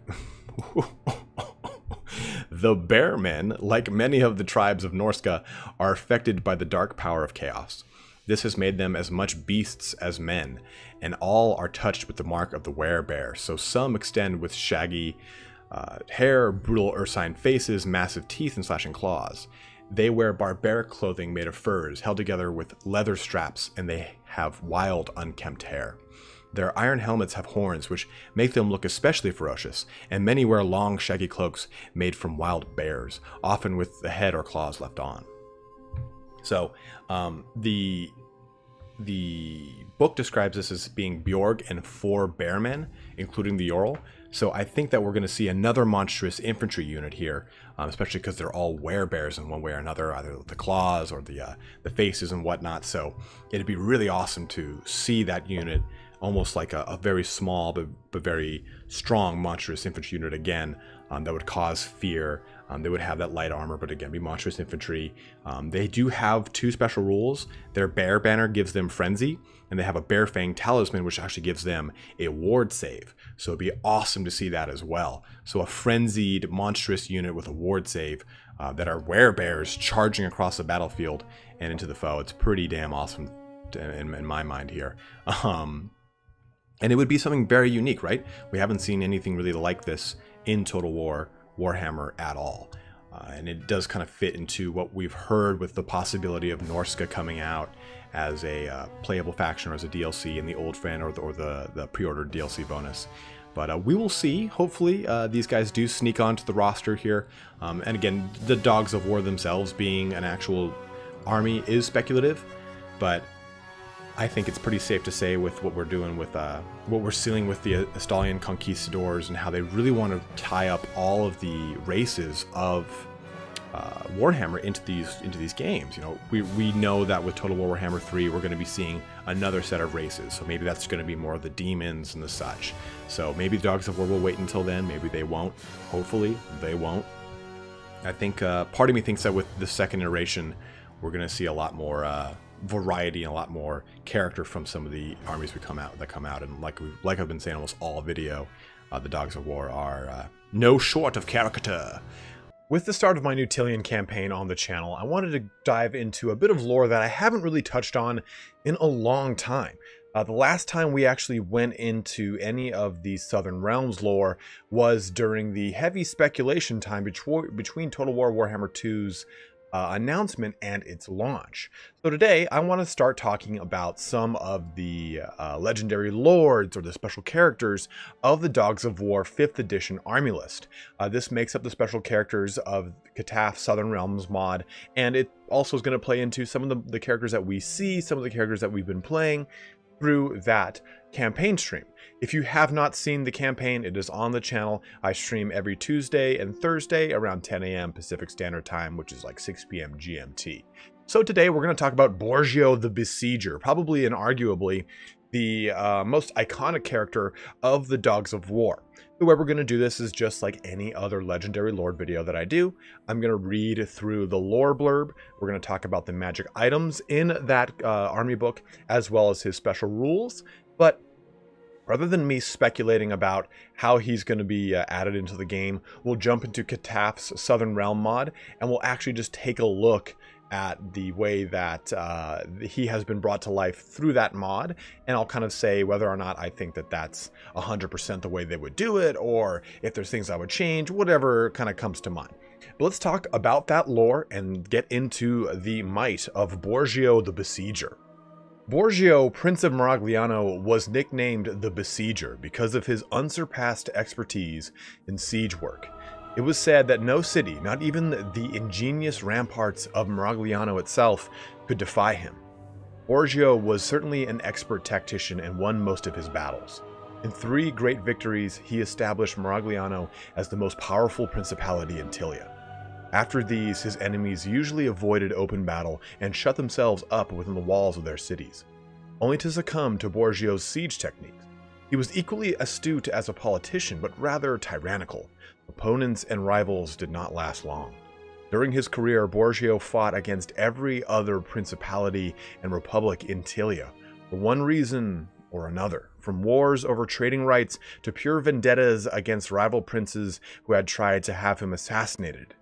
The bearmen, like many of the tribes of Norska, are affected by the dark power of chaos. This has made them as much beasts as men, and all are touched with the mark of the werebear. So some extend with shaggy hair, brutal ursine faces, massive teeth, and slashing claws. They wear barbaric clothing made of furs, held together with leather straps, and they have wild, unkempt hair. Their iron helmets have horns, which make them look especially ferocious, and many wear long, shaggy cloaks made from wild bears, often with the head or claws left on. So, the book describes this as being Bjorg and 4 bearmen, including the Jarl. So I think that we're going to see another monstrous infantry unit here, especially because they're all werebears in one way or another, either the claws or the faces and whatnot. So it'd be really awesome to see that unit, almost like a very small but very strong monstrous infantry unit again, that would cause fear. They would have that light armor, but again, be monstrous infantry. They do have 2 special rules. Their bear banner gives them frenzy, and they have a bear fang talisman, which actually gives them a ward save. So it'd be awesome to see that as well. So a frenzied monstrous unit with a ward save that are werebears charging across the battlefield and into the foe. It's pretty damn awesome in my mind here. And it would be something very unique, right? We haven't seen anything really like this in Total War Warhammer at all. And it does kind of fit into what we've heard with the possibility of Norska coming out as a playable faction or as a DLC in the Old Fan or the pre-ordered DLC bonus. But we will see. Hopefully these guys do sneak onto the roster here. And again, the Dogs of War themselves being an actual army is speculative, but I think it's pretty safe to say with what we're doing with what we're seeing with the Estalian conquistadors and how they really want to tie up all of the races of Warhammer into these games. You know, we know that with Total War Warhammer 3 we're going to be seeing another set of races, so maybe that's going to be more of the demons and the such. So maybe the Dogs of War will wait until then, maybe they won't. Hopefully they won't. I think part of me thinks that with the second iteration we're going to see a lot more variety and a lot more character from some of the armies that come out, and like I've been saying almost all video, the Dogs of War are no short of character. With the start of my new Tilean campaign on the channel, I wanted to dive into a bit of lore that I haven't really touched on in a long time. The last time we actually went into any of the Southern Realms lore was during the heavy speculation time between Total War Warhammer 2's announcement and its launch. So today I want to start talking about some of the legendary lords or the special characters of the Dogs of War 5th edition army list. This makes up the special characters of Cataf Southern Realms mod, and it also is going to play into some of the characters that we see, some of the characters that we've been playing through that campaign stream. If you have not seen the campaign, it is on the channel. I stream every Tuesday and Thursday around 10 a.m. Pacific Standard Time, which is like 6 p.m. GMT. So today we're going to talk about Borgio the Besieger, probably and arguably the most iconic character of the Dogs of War. The way we're going to do this is just like any other Legendary Lord video that I do. I'm going to read through the lore blurb. We're going to talk about the magic items in that army book, as well as his special rules. But rather than me speculating about how he's going to be added into the game, we'll jump into Cataf's Southern Realm mod, and we'll actually just take a look at the way that he has been brought to life through that mod, and I'll kind of say whether or not I think that that's 100% the way they would do it, or if there's things I would change, whatever kind of comes to mind. But let's talk about that lore and get into the might of Borgio the Besieger. Borgio, Prince of Maragliano, was nicknamed the Besieger because of his unsurpassed expertise in siege work. It was said that no city, not even the ingenious ramparts of Maragliano itself, could defy him. Borgio was certainly an expert tactician and won most of his battles. In 3 great victories, he established Maragliano as the most powerful principality in Tilea. After these, his enemies usually avoided open battle and shut themselves up within the walls of their cities, only to succumb to Borgio's siege techniques. He was equally astute as a politician, but rather tyrannical. Opponents and rivals did not last long. During his career, Borgio fought against every other principality and republic in Tilea, for one reason or another, from wars over trading rights to pure vendettas against rival princes who had tried to have him assassinated.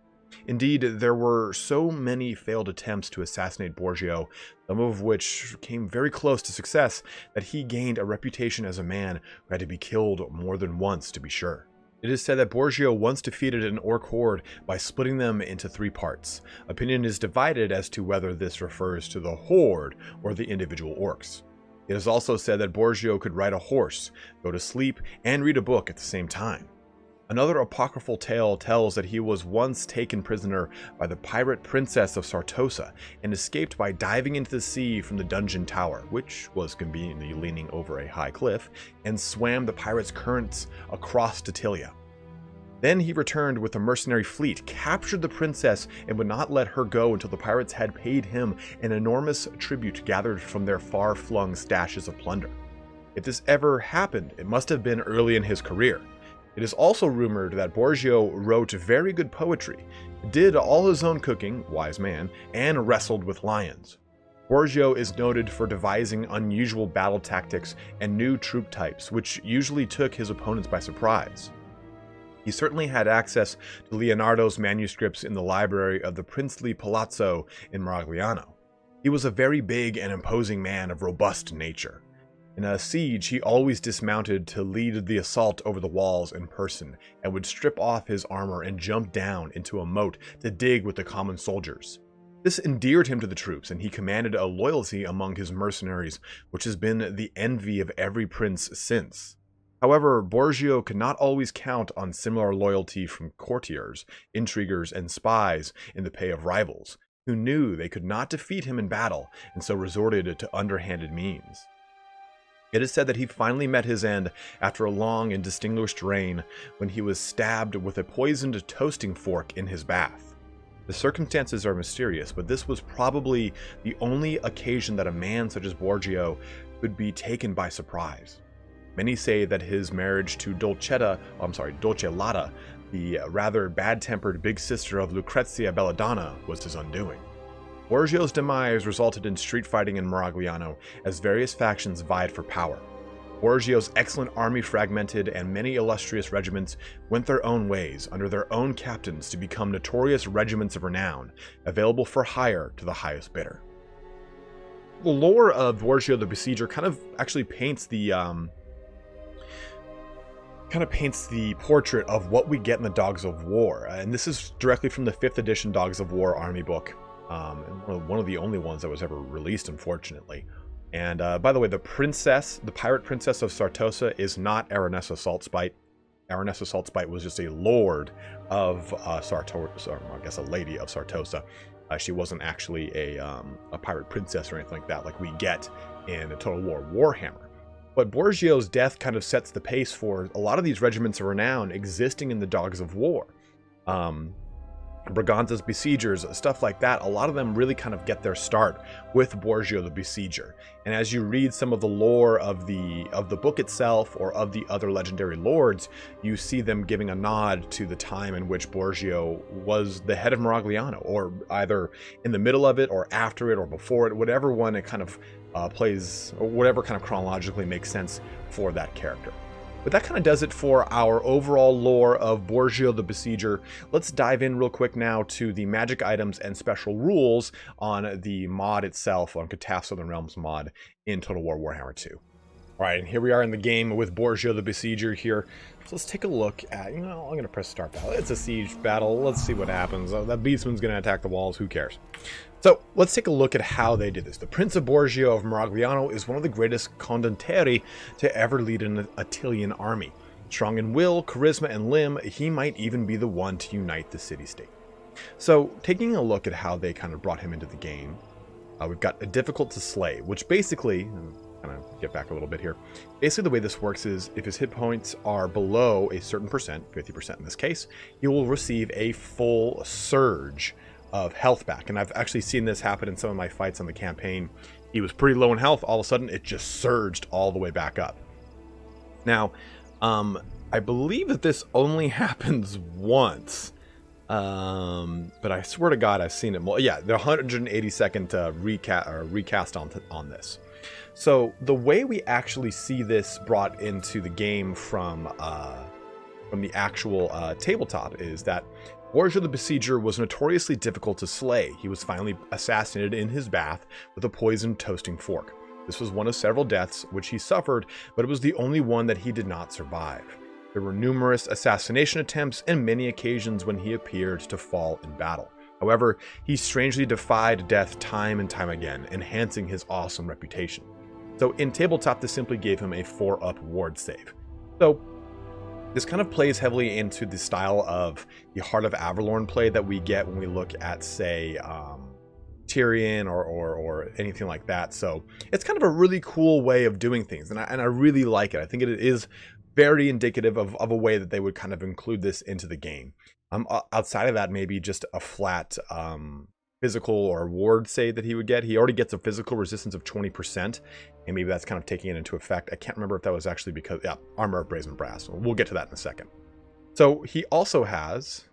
Indeed, there were so many failed attempts to assassinate Borgio, some of which came very close to success, that he gained a reputation as a man who had to be killed more than once to be sure. It is said that Borgio once defeated an orc horde by splitting them into 3 parts. Opinion is divided as to whether this refers to the horde or the individual orcs. It is also said that Borgio could ride a horse, go to sleep, and read a book at the same time. Another apocryphal tale tells that he was once taken prisoner by the pirate princess of Sartosa and escaped by diving into the sea from the dungeon tower, which was conveniently leaning over a high cliff, and swam the pirates' currents across to Tilea. Then he returned with a mercenary fleet, captured the princess, and would not let her go until the pirates had paid him an enormous tribute gathered from their far-flung stashes of plunder. If this ever happened, it must have been early in his career. It is also rumored that Borgio wrote very good poetry, did all his own cooking, wise man, and wrestled with lions. Borgio is noted for devising unusual battle tactics and new troop types, which usually took his opponents by surprise. He certainly had access to Leonardo's manuscripts in the library of the princely palazzo in Maragliano. He was a very big and imposing man of robust nature. In a siege, he always dismounted to lead the assault over the walls in person, and would strip off his armor and jump down into a moat to dig with the common soldiers. This endeared him to the troops, and he commanded a loyalty among his mercenaries, which has been the envy of every prince since. However, Borgio could not always count on similar loyalty from courtiers, intriguers, and spies in the pay of rivals, who knew they could not defeat him in battle, and so resorted to underhanded means. It is said that he finally met his end after a long and distinguished reign when he was stabbed with a poisoned toasting fork in his bath. The circumstances are mysterious, but this was probably the only occasion that a man such as Borgio could be taken by surprise. Many say that his marriage to Dolcelata, the rather bad-tempered big sister of Lucrezia Belladonna, was his undoing. Borgio's demise resulted in street fighting in Maragliano as various factions vied for power. Borgio's excellent army fragmented, and many illustrious regiments went their own ways under their own captains to become notorious regiments of renown, available for hire to the highest bidder. The lore of Borgio the Besieger kind of actually paints the portrait of what we get in the Dogs of War, and this is directly from the 5th edition Dogs of War army book. One of the only ones that was ever released, unfortunately. And by the way, the pirate princess of Sartosa is not Aranessa Saltspite. Aranessa Saltspite was just a lord of Sartosa, or I guess a lady of Sartosa. She wasn't actually a pirate princess or anything like that, like we get in Total War Warhammer. But Borgio's death kind of sets the pace for a lot of these regiments of renown existing in the Dogs of War. Braganza's Besiegers, stuff like that, a lot of them really kind of get their start with Borgio the Besieger. And as you read some of the lore of the book itself or of the other legendary lords, you see them giving a nod to the time in which Borgio was the head of Maragliano, or either in the middle of it or after it or before it, whatever one it kind of plays, or whatever kind of chronologically makes sense for that character. But that kind of does it for our overall lore of Borgio the Besieger. Let's dive in real quick now to the magic items and special rules on the mod itself, on Cthulhu Southern Realms mod in Total War Warhammer 2. All right, and here we are in the game with Borgio the Besieger here. So let's take a look at, I'm going to press start battle. It's a siege battle. Let's see what happens. That beastman's going to attack the walls. Who cares? So let's take a look at how they did this. The Prince of Borgio of Maragliano is one of the greatest condottieri to ever lead an Attilian army. Strong in will, charisma, and limb, he might even be the one to unite the city-state. So taking a look at how they kind of brought him into the game, we've got a difficult to slay, which basically, kind of get back a little bit here. Basically the way this works is if his hit points are below a certain percent, 50% in this case, he will receive a full surge of health back. And I've actually seen this happen in some of my fights on the campaign. He was pretty low in health, all of a sudden it just surged all the way back up. Now, I believe that this only happens once. But I swear to God, I've seen it more. Yeah, the 182nd recast on this. So the way we actually see this brought into the game from the actual tabletop is that Borgia the Besieger was notoriously difficult to slay. He was finally assassinated in his bath with a poisoned toasting fork. This was one of several deaths which he suffered, but it was the only one that he did not survive. There were numerous assassination attempts and many occasions when he appeared to fall in battle. However, he strangely defied death time and time again, enhancing his awesome reputation. So in tabletop, this simply gave him a 4-up ward save. So this kind of plays heavily into the style of the Heart of Avalorn play that we get when we look at, say, Tyrion or anything like that. So it's kind of a really cool way of doing things, and I really like it. I think it is very indicative of a way that they would kind of include this into the game. Outside of that, maybe just a flat physical or ward save that he would get. He already gets a physical resistance of 20%, and maybe that's kind of taking it into effect. I can't remember if that was actually because, yeah, Armor of Brazen Brass. We'll get to that in a second. So he also has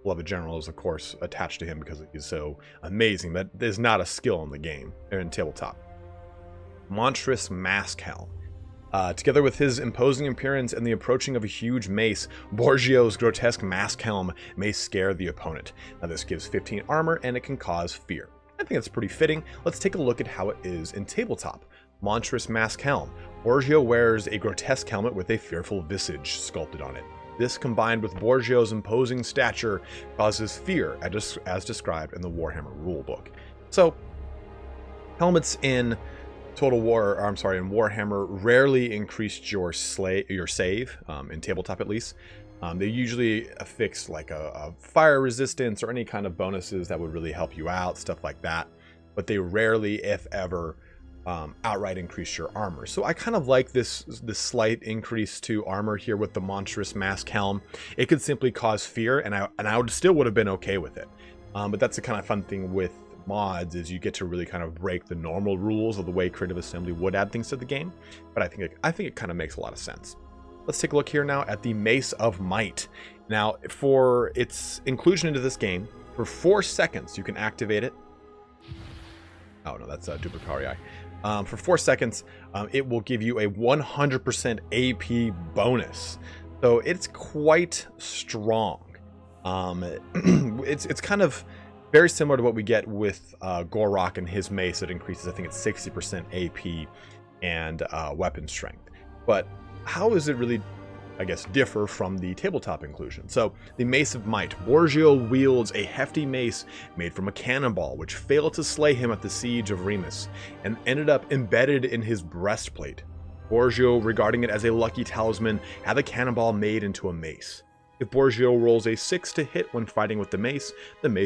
Beloved Generals, of course, attached to him because he's so amazing. That is not a skill in the game, or in tabletop. Monstrous Mask Helm. Together with his imposing appearance and the approaching of a huge mace, Borgio's grotesque mask helm may scare the opponent. Now this gives 15 armor and it can cause fear. I think that's pretty fitting. Let's take a look at how it is in tabletop. Monstrous Mask Helm. Borgio wears a grotesque helmet with a fearful visage sculpted on it. This, combined with Borgio's imposing stature, causes fear, as described in the Warhammer rulebook. So, helmets in in Warhammer rarely increased your save, in tabletop at least. They usually affix like a fire resistance or any kind of bonuses that would really help you out, stuff like that. But they rarely, if ever, outright increase your armor. So I kind of like this slight increase to armor here with the Monstrous Mask Helm. It could simply cause fear, and I would have been okay with it. But that's the kind of fun thing with mods, is you get to really kind of break the normal rules of the way Creative Assembly would add things to the game. But I think it kind of makes a lot of sense. Let's take a look here now at the Mace of Might. Now, for its inclusion into this game, for 4 seconds you can activate it. Oh no, that's Duplicarii. For 4 seconds, it will give you a 100% AP bonus. So it's quite strong. It's kind of very similar to what we get with Gorok and his mace. It increases, I think it's 60% AP and weapon strength. But how is it really, I guess, differ from the tabletop inclusion? So the Mace of Might. Borgio wields a hefty mace made from a cannonball, which failed to slay him at the siege of Remus, and ended up embedded in his breastplate. Borgio, regarding it as a lucky talisman, had the cannonball made into a mace. If Borgio rolls a 6 to hit when fighting with the mace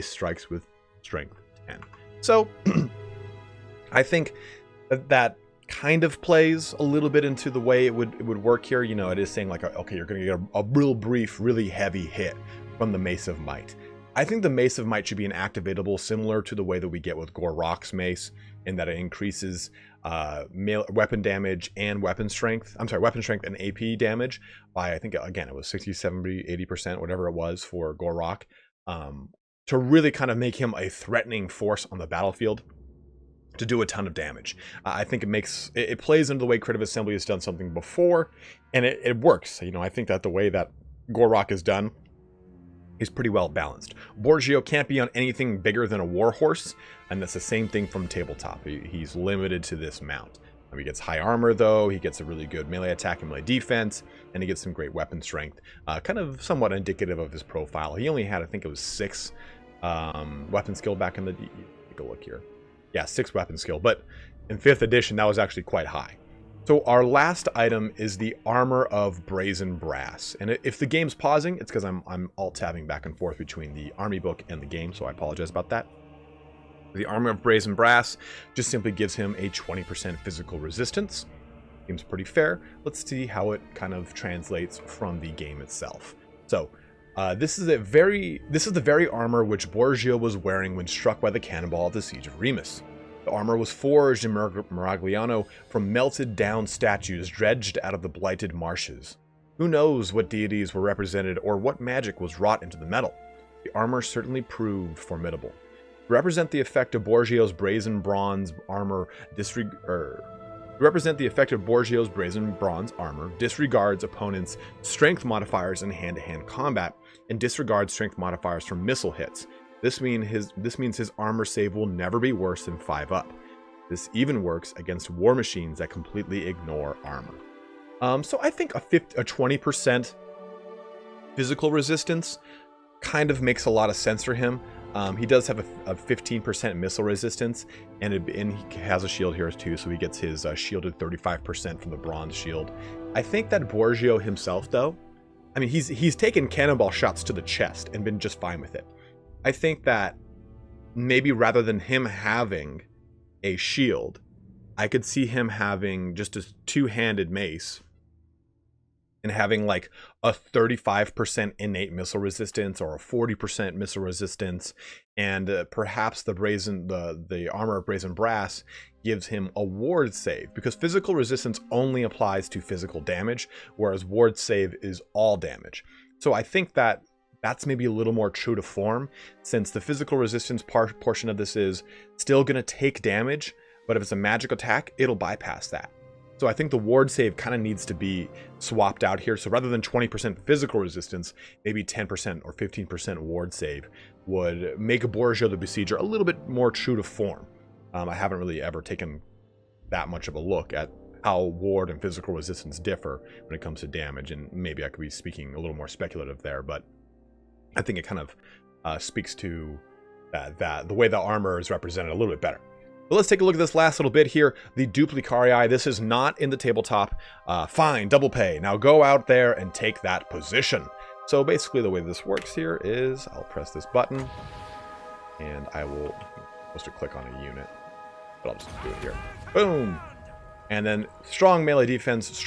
strikes with strength 10. So I think that kind of plays a little bit into the way it would work here. You know, it is saying like, okay, you're going to get a real brief, really heavy hit from the Mace of Might. I think the Mace of Might should be an activatable similar to the way that we get with Gorok's mace, in that it increases weapon damage and weapon strength. I'm sorry, weapon strength and AP damage by, I think, again, it was 60, 70, 80%, whatever it was for Gorok, to really kind of make him a threatening force on the battlefield, to do a ton of damage. I think it plays into the way Creative Assembly has done something before, and it works. You know, I think that the way that Gorok is done is pretty well balanced. Borgio can't be on anything bigger than a warhorse, and that's the same thing from tabletop. He's limited to this mount. He gets high armor though, he gets a really good melee attack and melee defense, and he gets some great weapon strength, kind of somewhat indicative of his profile. He only had, I think it was 6 weapon skill back in the, take a look here. Yeah, 6 weapon skill, but in 5th edition, that was actually quite high. So our last item is the Armor of Brazen Brass. And if the game's pausing, it's because I'm alt-tabbing back and forth between the army book and the game, so I apologize about that. The Armor of Brazen Brass just simply gives him a 20% physical resistance. Seems pretty fair. Let's see how it kind of translates from the game itself. So, this is the very armor which Borgio was wearing when struck by the cannonball at the Siege of Remus. The armor was forged in Miragliano from melted down statues dredged out of the blighted marshes. Who knows what deities were represented or what magic was wrought into the metal? The armor certainly proved formidable. To represent the effect of Borgio's brazen bronze armor disregards opponents' strength modifiers in hand-to-hand combat and disregards strength modifiers from missile hits. This means his armor save will never be worse than 5 up. This even works against war machines that completely ignore armor. So I think a 20% physical resistance kind of makes a lot of sense for him. He does have a 15% missile resistance, and he has a shield here too, so he gets his shielded 35% from the bronze shield. I think that Borgio himself, though, I mean, he's taken cannonball shots to the chest and been just fine with it. I think that maybe rather than him having a shield, I could see him having just a two-handed mace and having like a 35% innate missile resistance or a 40% missile resistance, and perhaps the armor of brazen brass gives him a ward save, because physical resistance only applies to physical damage, whereas ward save is all damage. So I think that that's maybe a little more true to form, since the physical resistance portion of this is still going to take damage, but if it's a magic attack, it'll bypass that. So I think the ward save kind of needs to be swapped out here. So rather than 20% physical resistance, maybe 10% or 15% ward save would make Borgio the Besieger a little bit more true to form. I haven't really ever taken that much of a look at how ward and physical resistance differ when it comes to damage, and maybe I could be speaking a little more speculative there, but I think it kind of speaks to that the way the armor is represented a little bit better. But let's take a look at this last little bit here. The Duplicarii. This is not in the tabletop. Fine, double pay. Now go out there and take that position. So basically the way this works here is I'll press this button and I will supposed to click on a unit, but I'll just do it here. Boom. And then strong melee defense,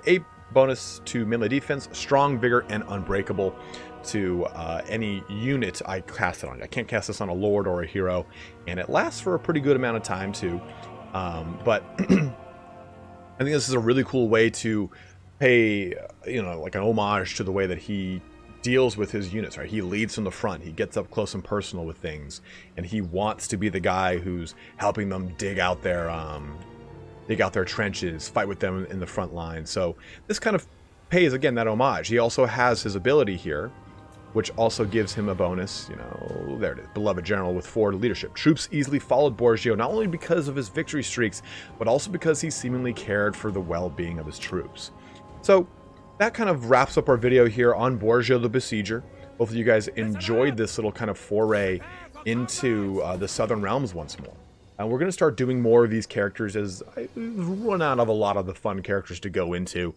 8 bonus to melee defense, strong vigor, and unbreakable to any unit I cast it on. I can't cast this on a lord or a hero, and it lasts for a pretty good amount of time too. But I think this is a really cool way to pay, like an homage to the way that he deals with his units, right? He leads from the front. He gets up close and personal with things, and he wants to be the guy who's helping them dig out their trenches, fight with them in the front line. So this kind of pays, again, that homage. He also has his ability here, which also gives him a bonus, there it is, beloved general with forward leadership. Troops easily followed Borgio, not only because of his victory streaks, but also because he seemingly cared for the well-being of his troops. So that kind of wraps up our video here on Borgio the Besieger. Hopefully you guys enjoyed this little kind of foray into the Southern Realms once more. And we're going to start doing more of these characters as I run out of a lot of the fun characters to go into.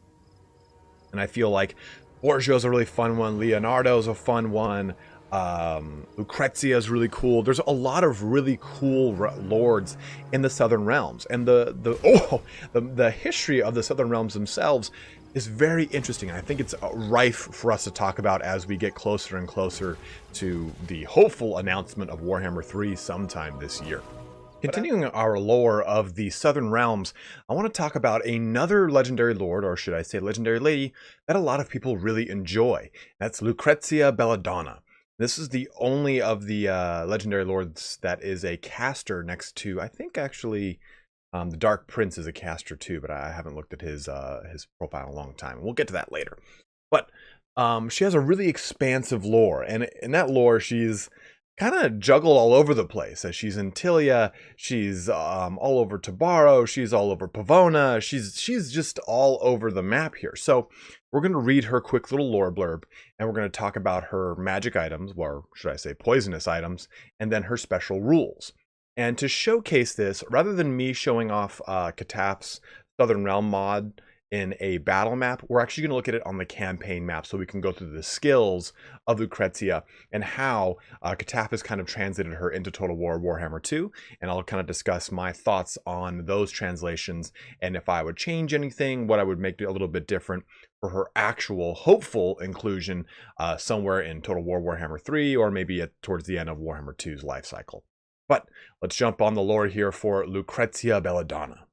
And I feel like Borgio's a really fun one. Leonardo's a fun one. Lucrezia's really cool. There's a lot of really cool lords in the Southern Realms, and the history of the Southern Realms themselves is very interesting. And I think it's rife for us to talk about as we get closer and closer to the hopeful announcement of Warhammer 3 sometime this year. Continuing our lore of the Southern Realms, I want to talk about another legendary lord, or should I say legendary lady, that a lot of people really enjoy. That's Lucrezia Belladonna. This is the only of the legendary lords that is a caster next to, I think actually, the Dark Prince is a caster too, but I haven't looked at his profile in a long time. We'll get to that later. But she has a really expansive lore, and in that lore, she's kind of juggled all over the place. As she's in Tilea, she's all over Tabaro, she's all over Pavona, she's just all over the map here. So we're going to read her quick little lore blurb, and we're going to talk about her magic items, or should I say poisonous items, and then her special rules. And to showcase this, rather than me showing off Katap's Southern Realm mod in a battle map, we're actually going to look at it on the campaign map, so we can go through the skills of Lucrezia and how Katap has kind of translated her into Total War Warhammer 2, and I'll kind of discuss my thoughts on those translations, and if I would change anything, what I would make it a little bit different for her actual hopeful inclusion somewhere in Total War Warhammer 3, or maybe towards the end of Warhammer 2's life cycle. But let's jump on the lore here for Lucrezia Belladonna.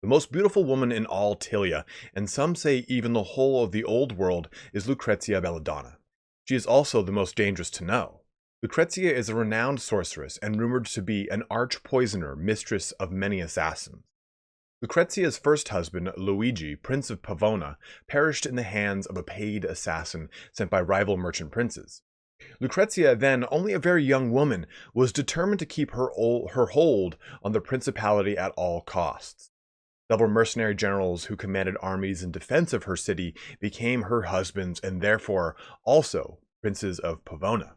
The most beautiful woman in all Tilea, and some say even the whole of the old world, is Lucrezia Belladonna. She is also the most dangerous to know. Lucrezia is a renowned sorceress and rumored to be an arch-poisoner, mistress of many assassins. Lucrezia's first husband, Luigi, Prince of Pavona, perished in the hands of a paid assassin sent by rival merchant princes. Lucrezia, then only a very young woman, was determined to keep her hold on the principality at all costs. Several mercenary generals who commanded armies in defense of her city became her husbands and therefore also princes of Pavona.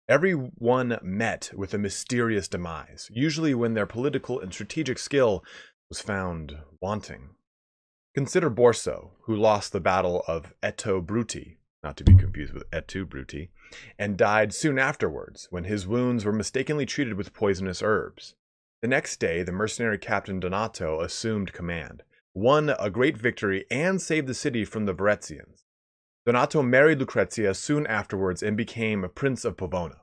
Every one met with a mysterious demise, usually when their political and strategic skill was found wanting. Consider Borso, who lost the battle of Etto Bruti, not to be confused with Ettu Bruti, and died soon afterwards when his wounds were mistakenly treated with poisonous herbs. The next day, the mercenary captain Donato assumed command, won a great victory, and saved the city from the Varezians. Donato married Lucrezia soon afterwards and became a Prince of Pavona.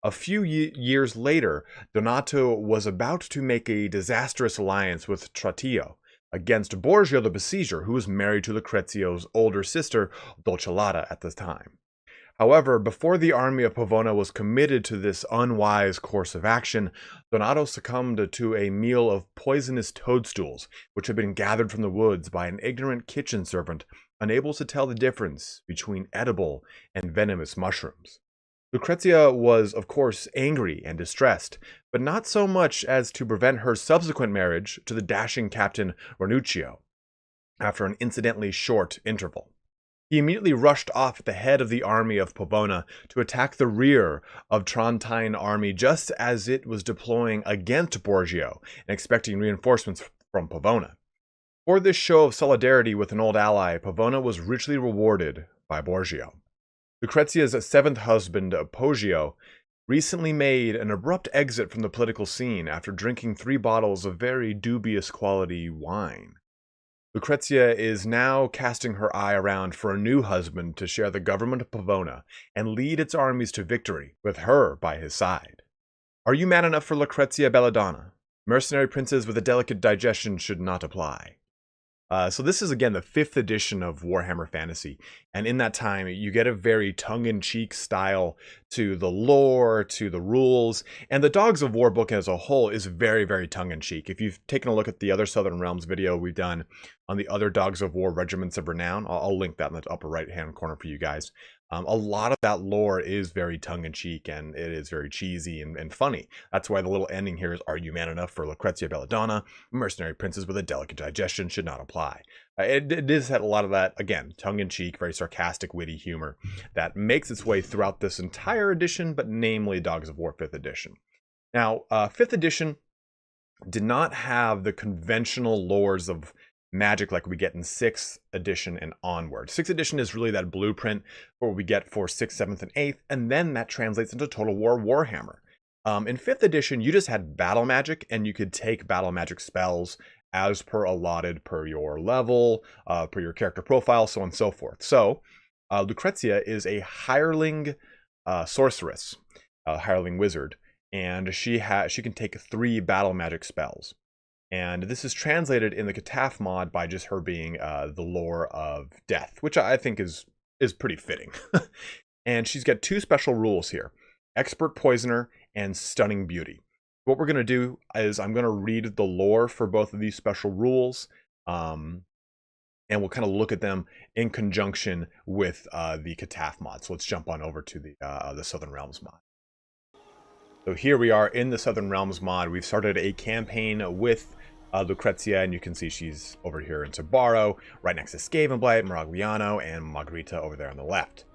A few years later, Donato was about to make a disastrous alliance with Tratio against Borgio the Besieger, who was married to Lucrezia's older sister, Dolcellata, at the time. However, before the army of Pavona was committed to this unwise course of action, Donato succumbed to a meal of poisonous toadstools, which had been gathered from the woods by an ignorant kitchen servant, unable to tell the difference between edible and venomous mushrooms. Lucrezia was, of course, angry and distressed, but not so much as to prevent her subsequent marriage to the dashing captain Ranuccio, after an incidentally short interval. He immediately rushed off at the head of the army of Pavona to attack the rear of Trentine army just as it was deploying against Borgio and expecting reinforcements from Pavona. For this show of solidarity with an old ally, Pavona was richly rewarded by Borgio. Lucrezia's seventh husband, Poggio, recently made an abrupt exit from the political scene after drinking 3 bottles of very dubious quality wine. Lucrezia is now casting her eye around for a new husband to share the government of Pavona and lead its armies to victory, with her by his side. Are you man enough for Lucrezia Belladonna? Mercenary princes with a delicate digestion should not apply. So this is, again, the 5th edition of Warhammer Fantasy, and in that time, you get a very tongue-in-cheek style to the lore, to the rules, and the Dogs of War book as a whole is very, very tongue-in-cheek. If you've taken a look at the other Southern Realms video we've done on the other Dogs of War Regiments of Renown, I'll link that in the upper right-hand corner for you guys. A lot of that lore is very tongue-in-cheek, and it is very cheesy and funny. That's why the little ending here is, are you man enough for Lucrezia Belladonna? Mercenary princes with a delicate digestion should not apply. It does have a lot of that, again, tongue-in-cheek, very sarcastic, witty humor that makes its way throughout this entire edition, but namely Dogs of War 5th edition. Now, 5th edition did not have the conventional lores of magic like we get in 6th edition and onward. 6th edition is really that blueprint for what we get for 6th, 7th, and 8th, and then that translates into Total War Warhammer. In 5th edition, you just had battle magic, and you could take battle magic spells as per allotted per your level, per your character profile, so on and so forth. So, Lucrezia is a hireling sorceress, a hireling wizard, and she can take 3 battle magic spells. And this is translated in the Cataph mod by just her being the lore of death, which I think is pretty fitting. And she's got 2 special rules here: Expert Poisoner and Stunning Beauty. What we're going to do is I'm going to read the lore for both of these special rules, and we'll kind of look at them in conjunction with the Cataph mod. So let's jump on over to the Southern Realms mod. So here we are in the Southern Realms mod. We've started a campaign with Lucrezia, and you can see she's over here in Tabaro, right next to Skavenblight, Maragliano, and Margherita over there on the left.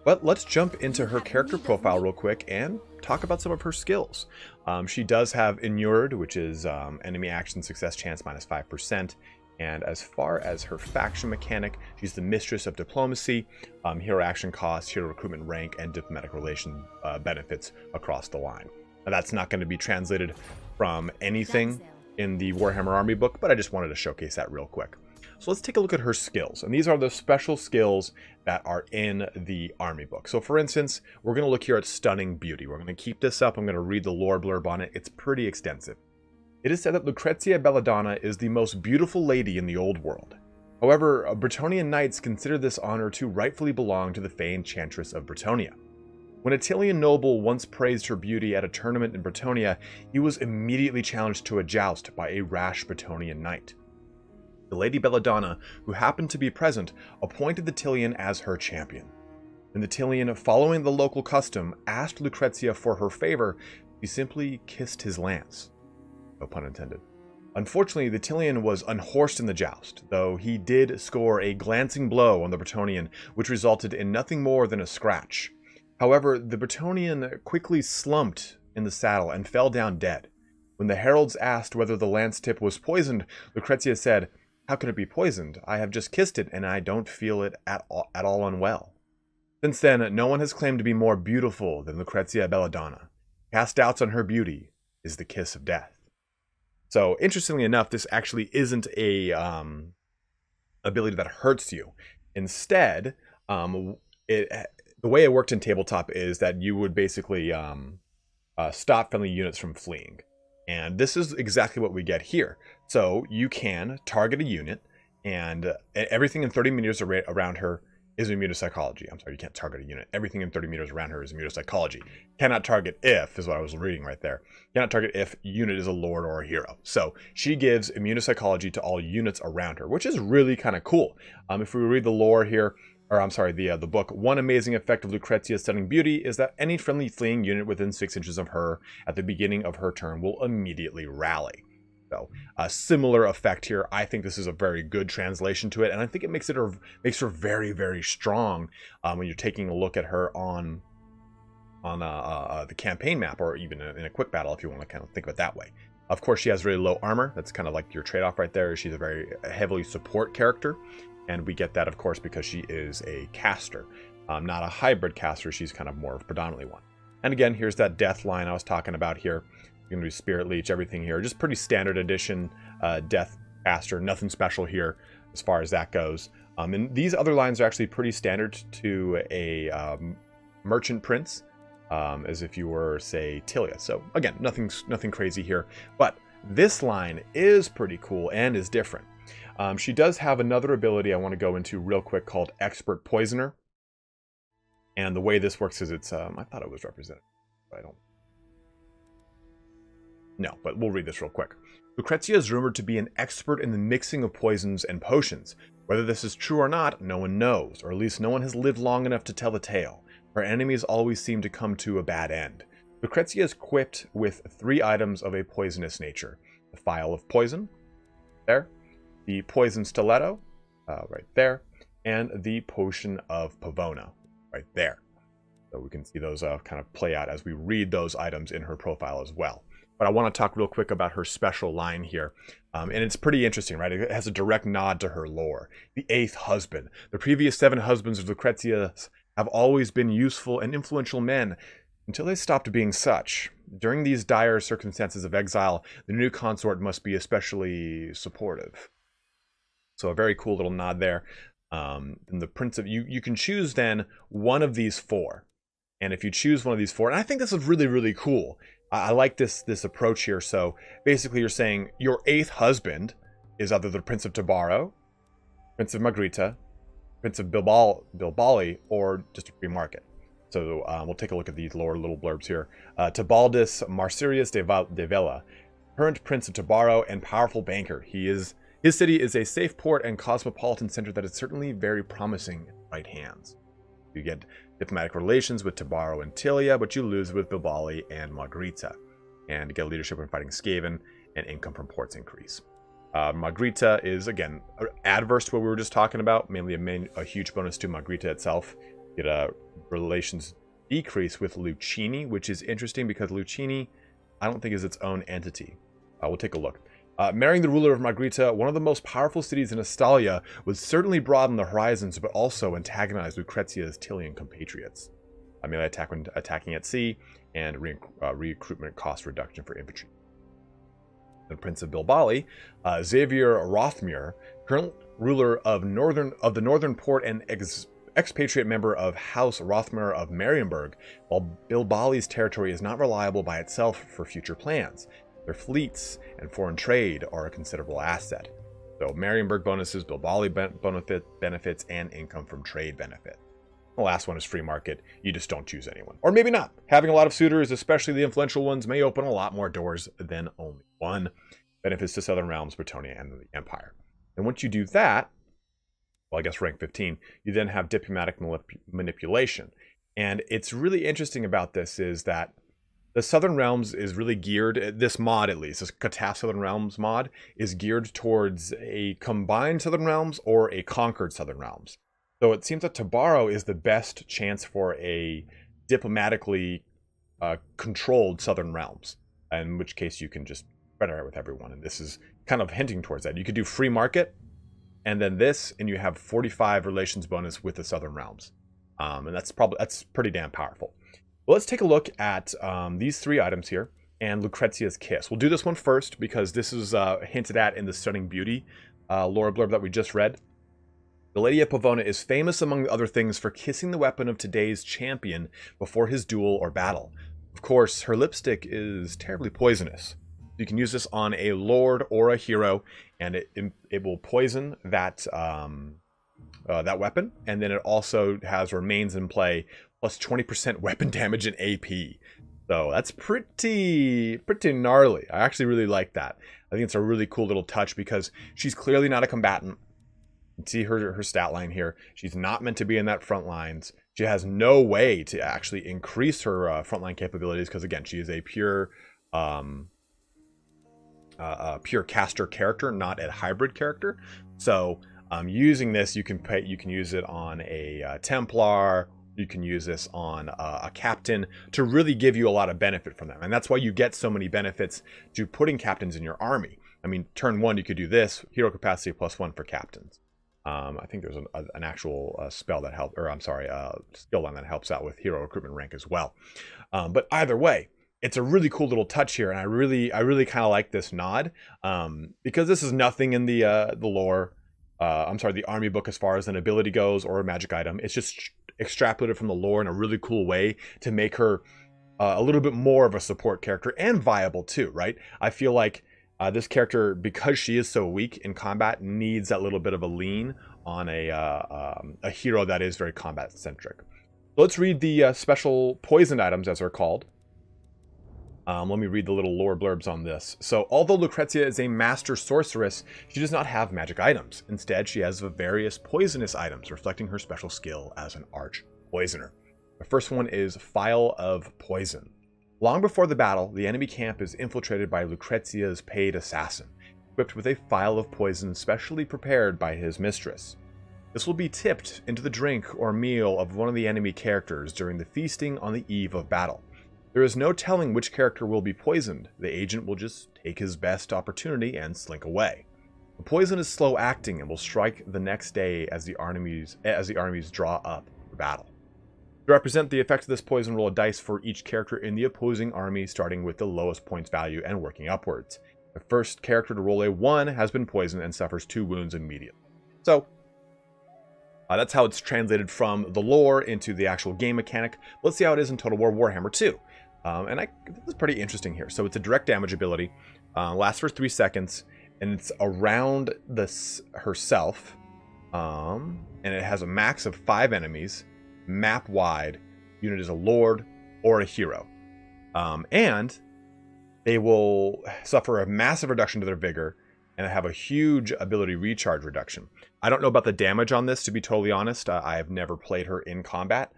But let's jump into her character profile real quick and talk about some of her skills. She does have Inured, which is enemy action success chance minus 5%. And as far as her faction mechanic, she's the Mistress of Diplomacy, hero action cost, hero recruitment rank, and diplomatic relation benefits across the line. Now, that's not going to be translated from anything in the Warhammer Army book, but I just wanted to showcase that real quick. So let's take a look at her skills. And these are the special skills that are in the army book. So for instance, we're going to look here at Stunning Beauty. We're going to keep this up. I'm going to read the lore blurb on it. It's pretty extensive. It is said that Lucrezia Belladonna is the most beautiful lady in the old world. However, Bretonnian knights consider this honor to rightfully belong to the famed Enchantress of Bretonnia. When a Tilian noble once praised her beauty at a tournament in Bretonnia, he was immediately challenged to a joust by a rash Bretonnian knight. The Lady Belladonna, who happened to be present, appointed the Tilian as her champion. When the Tilian, following the local custom, asked Lucrezia for her favor, she simply kissed his lance. No pun intended. Unfortunately, the Tilian was unhorsed in the joust, though he did score a glancing blow on the Bretonnian, which resulted in nothing more than a scratch. However, the Bretonnian quickly slumped in the saddle and fell down dead. When the heralds asked whether the lance tip was poisoned, Lucrezia said, "How can it be poisoned? I have just kissed it, and I don't feel it at all unwell." Since then, no one has claimed to be more beautiful than Lucrezia Belladonna. Cast doubts on her beauty is the kiss of death. So, interestingly enough, this actually isn't a ability that hurts you. Instead, the way it worked in tabletop is that you would basically stop friendly units from fleeing. And this is exactly what we get here. So you can target a unit, and everything in 30 meters around her is immune to psychology. I'm sorry, you can't target a unit. Everything in 30 meters around her is immune to psychology. Cannot target if, is what I was reading right there. Cannot target if unit is a lord or a hero. So she gives immune to psychology to all units around her, which is really kind of cool. If we read the lore here, or I'm sorry, the book, one amazing effect of Lucrezia's Stunning Beauty is that any friendly fleeing unit within 6 inches of her at the beginning of her turn will immediately rally. So a similar effect here. I think this is a very good translation to it, and I think it makes her very, very strong when you're taking a look at her on the campaign map, or even in a quick battle if you want to kind of think of it that way. Of course, she has really low armor. That's kind of like your trade-off right there. She's a very heavily support character. And we get that, of course, because she is a caster, not a hybrid caster. She's kind of more of predominantly one. And again, here's that death line I was talking about here. You're going to do Spirit Leech, everything here. Just pretty standard edition death caster. Nothing special here as far as that goes. And these other lines are actually pretty standard to a merchant prince, as if you were, say, Tilea. So again, nothing crazy here. But this line is pretty cool and is different. She does have another ability I want to go into real quick called Expert Poisoner. And the way this works is it's, I thought it was represented, but I don't. No, but we'll read this real quick. Lucrezia is rumored to be an expert in the mixing of poisons and potions. Whether this is true or not, no one knows, or at least no one has lived long enough to tell the tale. Her enemies always seem to come to a bad end. Lucrezia is equipped with 3 items of a poisonous nature. The Phial of Poison, there. The Poison Stiletto, right there, and the Potion of Pavona, right there. So we can see those kind of play out as we read those items in her profile as well. But I want to talk real quick about her special line here. And it's pretty interesting, right? It has a direct nod to her lore. The 8th husband. The previous 7 husbands of Lucrezia have always been useful and influential men until they stopped being such. During these dire circumstances of exile, the new consort must be especially supportive. So a very cool little nod there. And the Prince of you can choose then one of these 4. And if you choose one of these 4, and I think this is really, really cool. I like this approach here. So basically you're saying your 8th husband is either the Prince of Tabaro, Prince of Margrita, Prince of Bilbali, or just a free market. So we'll take a look at these lower little blurbs here. Tabaldis Marcirius de Vela, current Prince of Tabaro and powerful banker. His city is a safe port and cosmopolitan center that is certainly very promising in right hands. You get diplomatic relations with Tabaro and Tilea, but you lose with Bilbali and Margrita. And you get leadership when fighting Skaven, and income from ports increase. Margrita is, again, adverse to what we were just talking about, mainly a huge bonus to Margrita itself. You get a relations decrease with Lucchini, which is interesting because Lucchini, I don't think is its own entity. We'll take a look. Marrying the ruler of Margrita, one of the most powerful cities in Estalia, would certainly broaden the horizons, but also antagonize Lucrezia's Tilian compatriots. Melee attack when attacking at sea, and recruitment cost reduction for infantry. The Prince of Bilbali, Xavier Rothmuir, ruler of the northern port and expatriate member of House Rothmer of Marienburg, while Bilbali's territory is not reliable by itself for future plans. Their fleets and foreign trade are a considerable asset. So Marienburg bonuses, Bilbali benefits, and income from trade benefit. The last one is free market. You just don't choose anyone. Or maybe not. Having a lot of suitors, especially the influential ones, may open a lot more doors than only one. Benefits to Southern Realms, Bretonnia, and the Empire. And once you do that, well, I guess rank 15, you then have diplomatic manipulation. And it's really interesting about this is that the Southern Realms is really geared, this mod at least, this Catan Southern Realms mod, is geared towards a combined Southern Realms or a conquered Southern Realms. So it seems that Tabaro is the best chance for a diplomatically controlled Southern Realms, in which case you can just spread it out with everyone. And this is kind of hinting towards that. You could do free market, and then this, and you have 45 relations bonus with the Southern Realms. And that's pretty damn powerful. Well, let's take a look at these three items here and Lucrezia's Kiss. We'll do this one first because this is hinted at in the Stunning Beauty lore blurb that we just read. The Lady of Pavona is famous among other things for kissing the weapon of today's champion before his duel or battle. Of course, her lipstick is terribly poisonous. You can use this on a lord or a hero, and it will poison that that weapon, and then it also has remains in play plus 20% weapon damage and AP. So that's pretty gnarly. I actually really like that. I think it's a really cool little touch because she's clearly not a combatant. You can see her stat line here. She's not meant to be in that front lines. She has no way to actually increase her frontline capabilities because, again, she is a pure caster character, not a hybrid character. So using this, you can use it on a Templar. You can use this on a captain to really give you a lot of benefit from them. And that's why you get so many benefits to putting captains in your army. I mean, turn 1, you could do this, hero capacity +1 for captains. I think there's an actual spell that helps, or I'm sorry, skill line that helps out with hero recruitment rank as well. But either way, it's a really cool little touch here, and I really kind of like this nod because this is nothing in the lore. The army book as far as an ability goes or a magic item. It's just extrapolated from the lore in a really cool way to make her a little bit more of a support character and viable too, right? I feel like this character, because she is so weak in combat, needs that little bit of a lean on a hero that is very combat centric. So let's read the special poisoned items as they're called. Let me read the little lore blurbs on this. So, although Lucrezia is a master sorceress, she does not have magic items. Instead, she has various poisonous items, reflecting her special skill as an arch poisoner. The first one is Phial of Poison. Long before the battle, the enemy camp is infiltrated by Lucrezia's paid assassin, equipped with a phial of poison specially prepared by his mistress. This will be tipped into the drink or meal of one of the enemy characters during the feasting on the eve of battle. There is no telling which character will be poisoned. The agent will just take his best opportunity and slink away. The poison is slow acting and will strike the next day as the armies draw up for battle. To represent the effect of this poison, roll a dice for each character in the opposing army, starting with the lowest points value and working upwards. The first character to roll a 1 has been poisoned and suffers 2 wounds immediately. So that's how it's translated from the lore into the actual game mechanic. Let's see how it is in Total War Warhammer 2. This is pretty interesting here. So it's a direct damage ability, lasts for 3 seconds, and it's around herself, and it has a max of 5 enemies, map wide. Unit is a lord or a hero, and they will suffer a massive reduction to their vigor and have a huge ability recharge reduction. I don't know about the damage on this, to be totally honest. I have never played her in combat.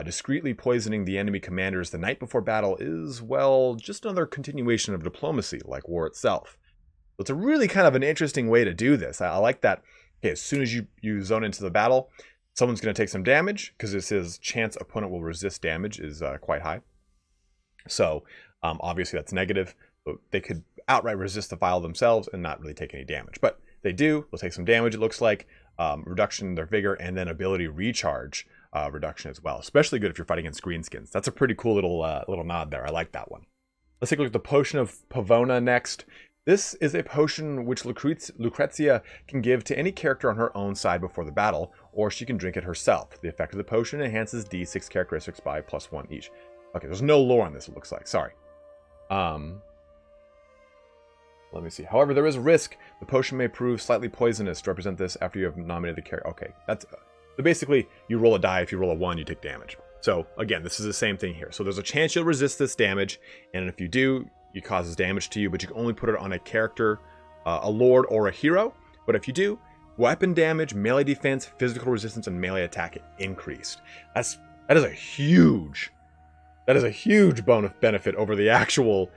Discreetly poisoning the enemy commanders the night before battle is, well, just another continuation of diplomacy, like war itself. So it's a really kind of an interesting way to do this. I like that. Okay, as soon as you zone into the battle, someone's going to take some damage, because it says chance opponent will resist damage is quite high. So obviously that's negative. But they could outright resist the file themselves and not really take any damage. But they do. They'll take some damage, it looks like. Reduction in their vigor, and then ability recharge reduction as well. Especially good if you're fighting against greenskins. That's a pretty cool little nod there. I like that one. Let's take a look at the Potion of Pavona next. This is a potion which Lucrezia can give to any character on her own side before the battle, or she can drink it herself. The effect of the potion enhances D6 characteristics by +1 each. Okay, there's no lore on this, it looks like. Sorry. Let me see. However, there is a risk. The potion may prove slightly poisonous. To represent this after you have nominated the character. Okay, that's... So basically, you roll a die. If you roll a 1, you take damage. So, again, this is the same thing here. So there's a chance you'll resist this damage, and if you do, it causes damage to you, but you can only put it on a character, a lord, or a hero. But if you do, weapon damage, melee defense, physical resistance, and melee attack increased. That is a huge benefit over the actual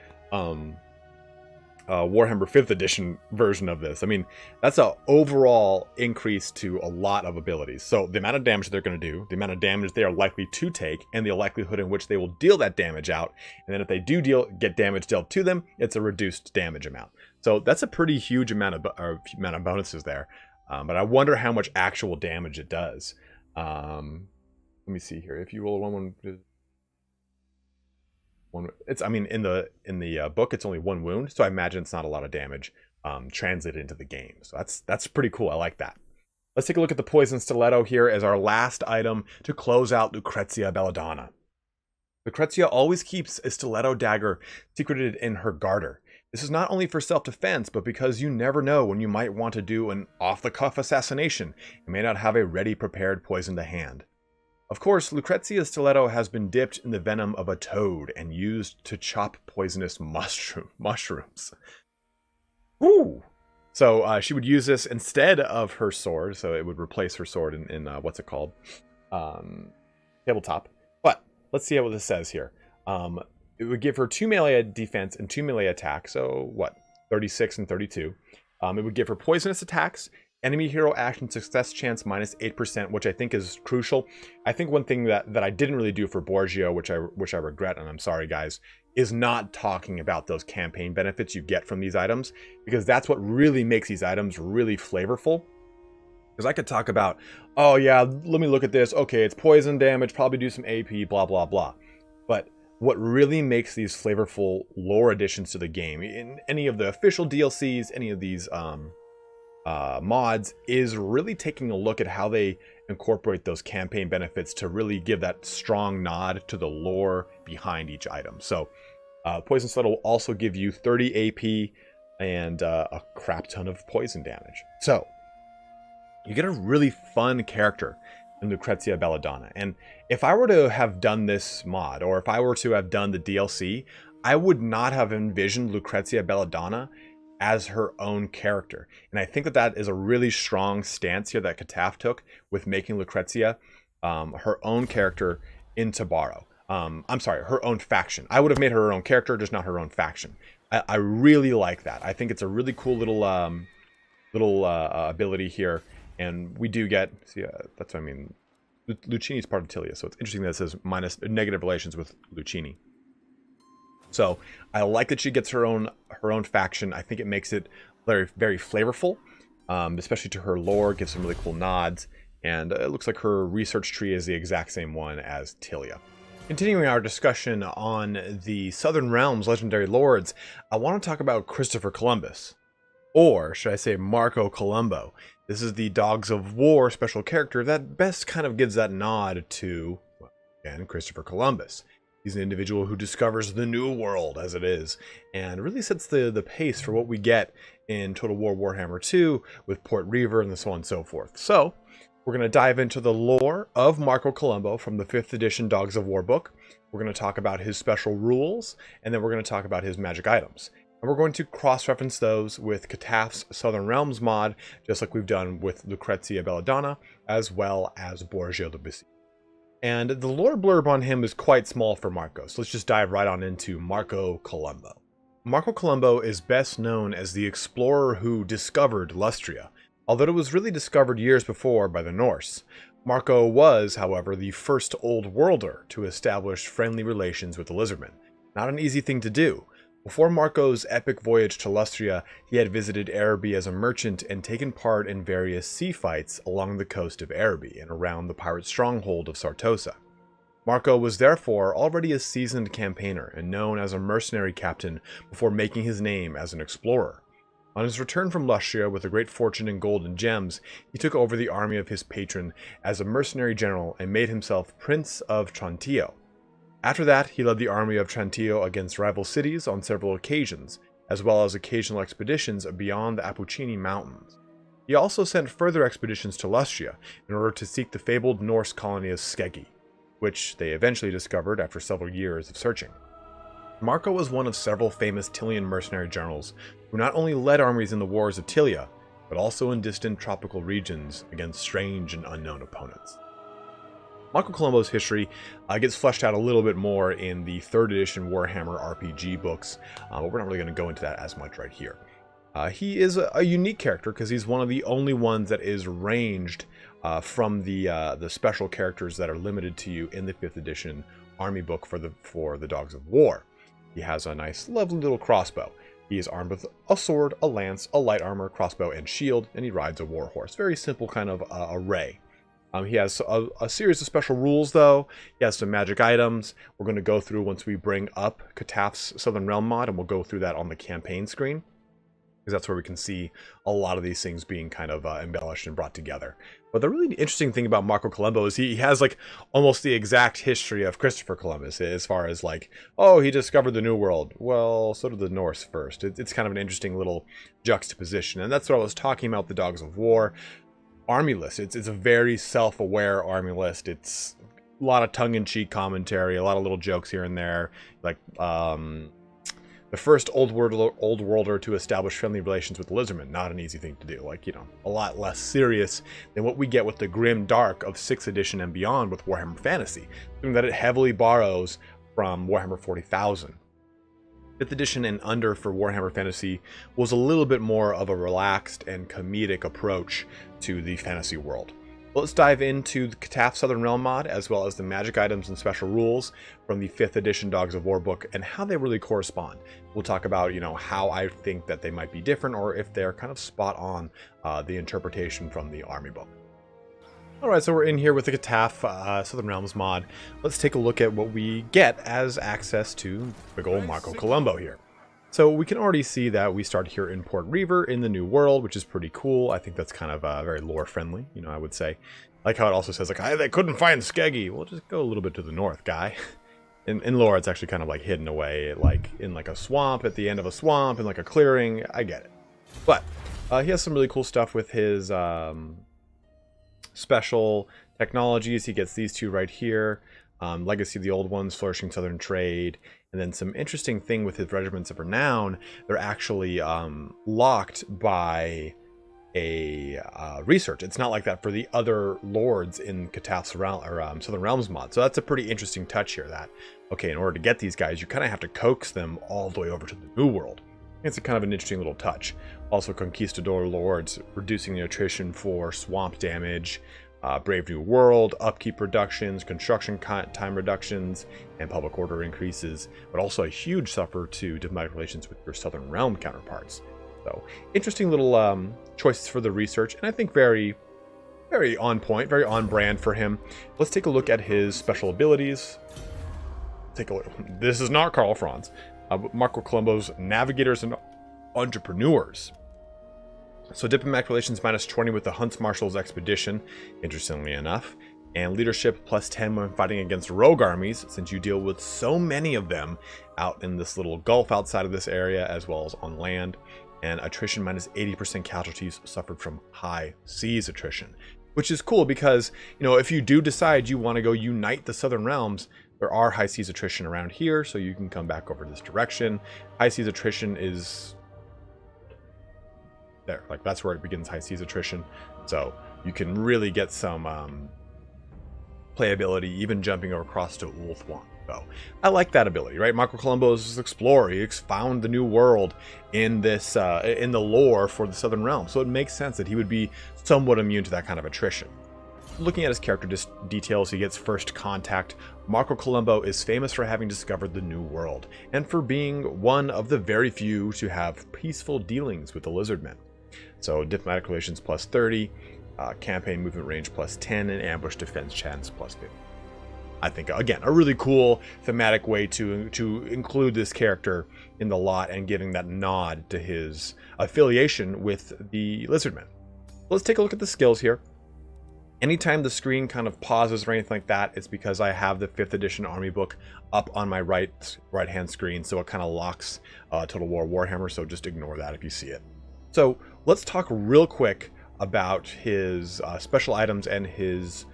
Warhammer 5th edition version of this. I mean, that's an overall increase to a lot of abilities. So the amount of damage they're going to do, the amount of damage they are likely to take, and the likelihood in which they will deal that damage out. And then if they do get damage dealt to them, it's a reduced damage amount. So that's a pretty huge amount of bonuses there. But I wonder how much actual damage it does. Let me see here. If you roll a 1-1... I mean, in the book, it's only 1 wound, so I imagine it's not a lot of damage translated into the game. So that's pretty cool. I like that. Let's take a look at the Poison Stiletto here as our last item to close out Lucrezia Belladonna. Lucrezia always keeps a stiletto dagger secreted in her garter. This is not only for self-defense, but because you never know when you might want to do an off-the-cuff assassination and may not have a ready prepared poison to hand. Of course, Lucrezia's stiletto has been dipped in the venom of a toad and used to chop poisonous mushrooms. Ooh! So she would use this instead of her sword, so it would replace her sword in what's it called? Tabletop. But let's see what this says here. It would give her 2 melee defense and 2 melee attack, so what? 36 and 32. It would give her poisonous attacks, enemy hero action success chance -8%, which I think is crucial. I think one thing that I didn't really do for Borgio, which I regret, and I'm sorry guys, is not talking about those campaign benefits you get from these items, because that's what really makes these items really flavorful. Because I could talk about, oh yeah, let me look at this. Okay, it's poison damage, probably do some AP, blah, blah, blah. But what really makes these flavorful lore additions to the game, in any of the official DLCs, any of these mods, is really taking a look at how they incorporate those campaign benefits to really give that strong nod to the lore behind each item. So Poison Stiletto will also give you 30 AP and a crap ton of poison damage. So you get a really fun character in Lucrezia Belladonna. And if I were to have done this mod, or if I were to have done the DLC, I would not have envisioned Lucrezia Belladonna as her own character. And I think that is a really strong stance here that Kataf took with making Lucrezia her own character in Tabaro. I'm sorry, her own faction. I would have made her own character, just not her own faction. I really like that. I think it's a really cool little ability here. And we do get, see, that's what I mean. Lucini's part of Tilea, so it's interesting that it says negative relations with Lucini. So I like that she gets her own faction. I think it makes it very, very flavorful, especially to her lore. Gives some really cool nods, and it looks like her research tree is the exact same one as Tilea. Continuing our discussion on the Southern Realms legendary lords, I want to talk about Christopher Columbus, or should I say Marco Colombo. This is the Dogs of War special character that best kind of gives that nod to, well, again, Christopher Columbus. He's an individual who discovers the New World as it is, and really sets the pace for what we get in Total War Warhammer 2 with Port Reaver and so on and so forth. So, we're going to dive into the lore of Marco Colombo from the 5th edition Dogs of War book. We're going to talk about his special rules, and then we're going to talk about his magic items. And we're going to cross-reference those with Kataf's Southern Realms mod, just like we've done with Lucrezia Belladonna, as well as Borgio the Besieged. And the lore blurb on him is quite small for Marco, so let's just dive right on into Marco Colombo. Marco Colombo is best known as the explorer who discovered Lustria, although it was really discovered years before by the Norse. Marco was, however, the first Old Worlder to establish friendly relations with the Lizardmen. Not an easy thing to do. Before Marco's epic voyage to Lustria, he had visited Araby as a merchant and taken part in various sea fights along the coast of Araby and around the pirate stronghold of Sartosa. Marco was therefore already a seasoned campaigner and known as a mercenary captain before making his name as an explorer. On his return from Lustria with a great fortune in gold and gems, he took over the army of his patron as a mercenary general and made himself Prince of Trantio. After that, he led the army of Trantio against rival cities on several occasions, as well as occasional expeditions beyond the Appuccini Mountains. He also sent further expeditions to Lustria in order to seek the fabled Norse colony of Skeggi, which they eventually discovered after several years of searching. Marco was one of several famous Tilean mercenary generals who not only led armies in the wars of Tilea, but also in distant tropical regions against strange and unknown opponents. Marco Colombo's history gets fleshed out a little bit more in the 3rd edition Warhammer RPG books, but we're not really going to go into that as much right here. He is a unique character because he's one of the only ones that is ranged from the special characters that are limited to you in the 5th edition army book for the Dogs of War. He has a nice, lovely little crossbow. He is armed with a sword, a lance, a light armor, crossbow, and shield, and he rides a warhorse. Very simple kind of array. He has a series of special rules, though. He has some magic items. We're going to go through once we bring up Cataf's Southern Realm mod, and we'll go through that on the campaign screen, because that's where we can see a lot of these things being kind of embellished and brought together. But the really interesting thing about Marco Colombo is he has like almost the exact history of Christopher Columbus, as far as like, oh, he discovered the New World. Well, so did the Norse first. It's kind of an interesting little juxtaposition, and that's what I was talking about, the Dogs of War army list. It's a very self-aware army list. It's a lot of tongue-in-cheek commentary, a lot of little jokes here and there, like the first old worlder to establish friendly relations with the lizardmen. Not an easy thing to do. Like, you know, a lot less serious than what we get with the grim dark of 6th edition and beyond with Warhammer Fantasy, something that it heavily borrows from Warhammer 40,000. 5th edition and under for Warhammer Fantasy was a little bit more of a relaxed and comedic approach to the fantasy world. Let's dive into the Cataf Southern Realm mod, as well as the magic items and special rules from the 5th edition Dogs of War book and how they really correspond. We'll talk about, you know, how I think that they might be different, or if they're kind of spot on the interpretation from the army book. Alright, so we're in here with the Cataf Southern Realms mod. Let's take a look at what we get as access to big old Marco Colombo here. So we can already see that we start here in Port Reaver in the New World, which is pretty cool. I think that's kind of very lore friendly, you know, I would say. Like how it also says, like, they couldn't find Skeggi. Well, just go a little bit to the north, guy. In lore, it's actually kind of like hidden away, like in like a swamp, at the end of a swamp, in like a clearing. I get it. But he has some really cool stuff with his special technologies. He gets these two right here. Legacy of the Old Ones, Flourishing Southern Trade, and then some interesting thing with his Regiments of Renown, they're actually locked by a research. It's not like that for the other lords in Cataf's Southern Realms mod. So that's a pretty interesting touch here that, okay, in order to get these guys, you kind of have to coax them all the way over to the New World. It's a kind of an interesting little touch. Also, Conquistador lords, reducing the attrition for swamp damage, Brave New World, upkeep reductions, construction time reductions, and public order increases, but also a huge suffer to diplomatic relations with your Southern Realm counterparts. So, interesting little choices for the research, and I think very, very on point, very on brand for him. Let's take a look at his special abilities. Take a look. This is not Karl Franz. Marco Colombo's Navigators and Entrepreneurs. So diplomatic relations -20 with the Hunts Marshal's expedition, interestingly enough, and leadership +10 when fighting against rogue armies, since you deal with so many of them out in this little gulf outside of this area, as well as on land, and attrition -80% casualties suffered from high seas attrition, which is cool because, you know, if you do decide you want to go unite the Southern Realms, there are high seas attrition around here, so you can come back over this direction. High seas attrition is there, like that's where it begins, high seas attrition, so you can really get some playability even jumping across to Ulthuan. So I like that ability, right? Marco Colombo is an explorer. He found the New World in this in the lore for the Southern Realm, so it makes sense that he would be somewhat immune to that kind of attrition. Looking at his character details, he gets first contact. Marco Colombo is famous for having discovered the New World, and for being one of the very few to have peaceful dealings with the Lizardmen. So diplomatic relations +30, campaign movement range +10, and ambush defense chance +50. I think, again, a really cool thematic way to include this character in the lot and giving that nod to his affiliation with the Lizardmen. Let's take a look at the skills here. Anytime the screen kind of pauses or anything like that, it's because I have the 5th edition army book up on my right-hand screen, so it kind of locks Total War Warhammer, so just ignore that if you see it. So let's talk real quick about his special items and his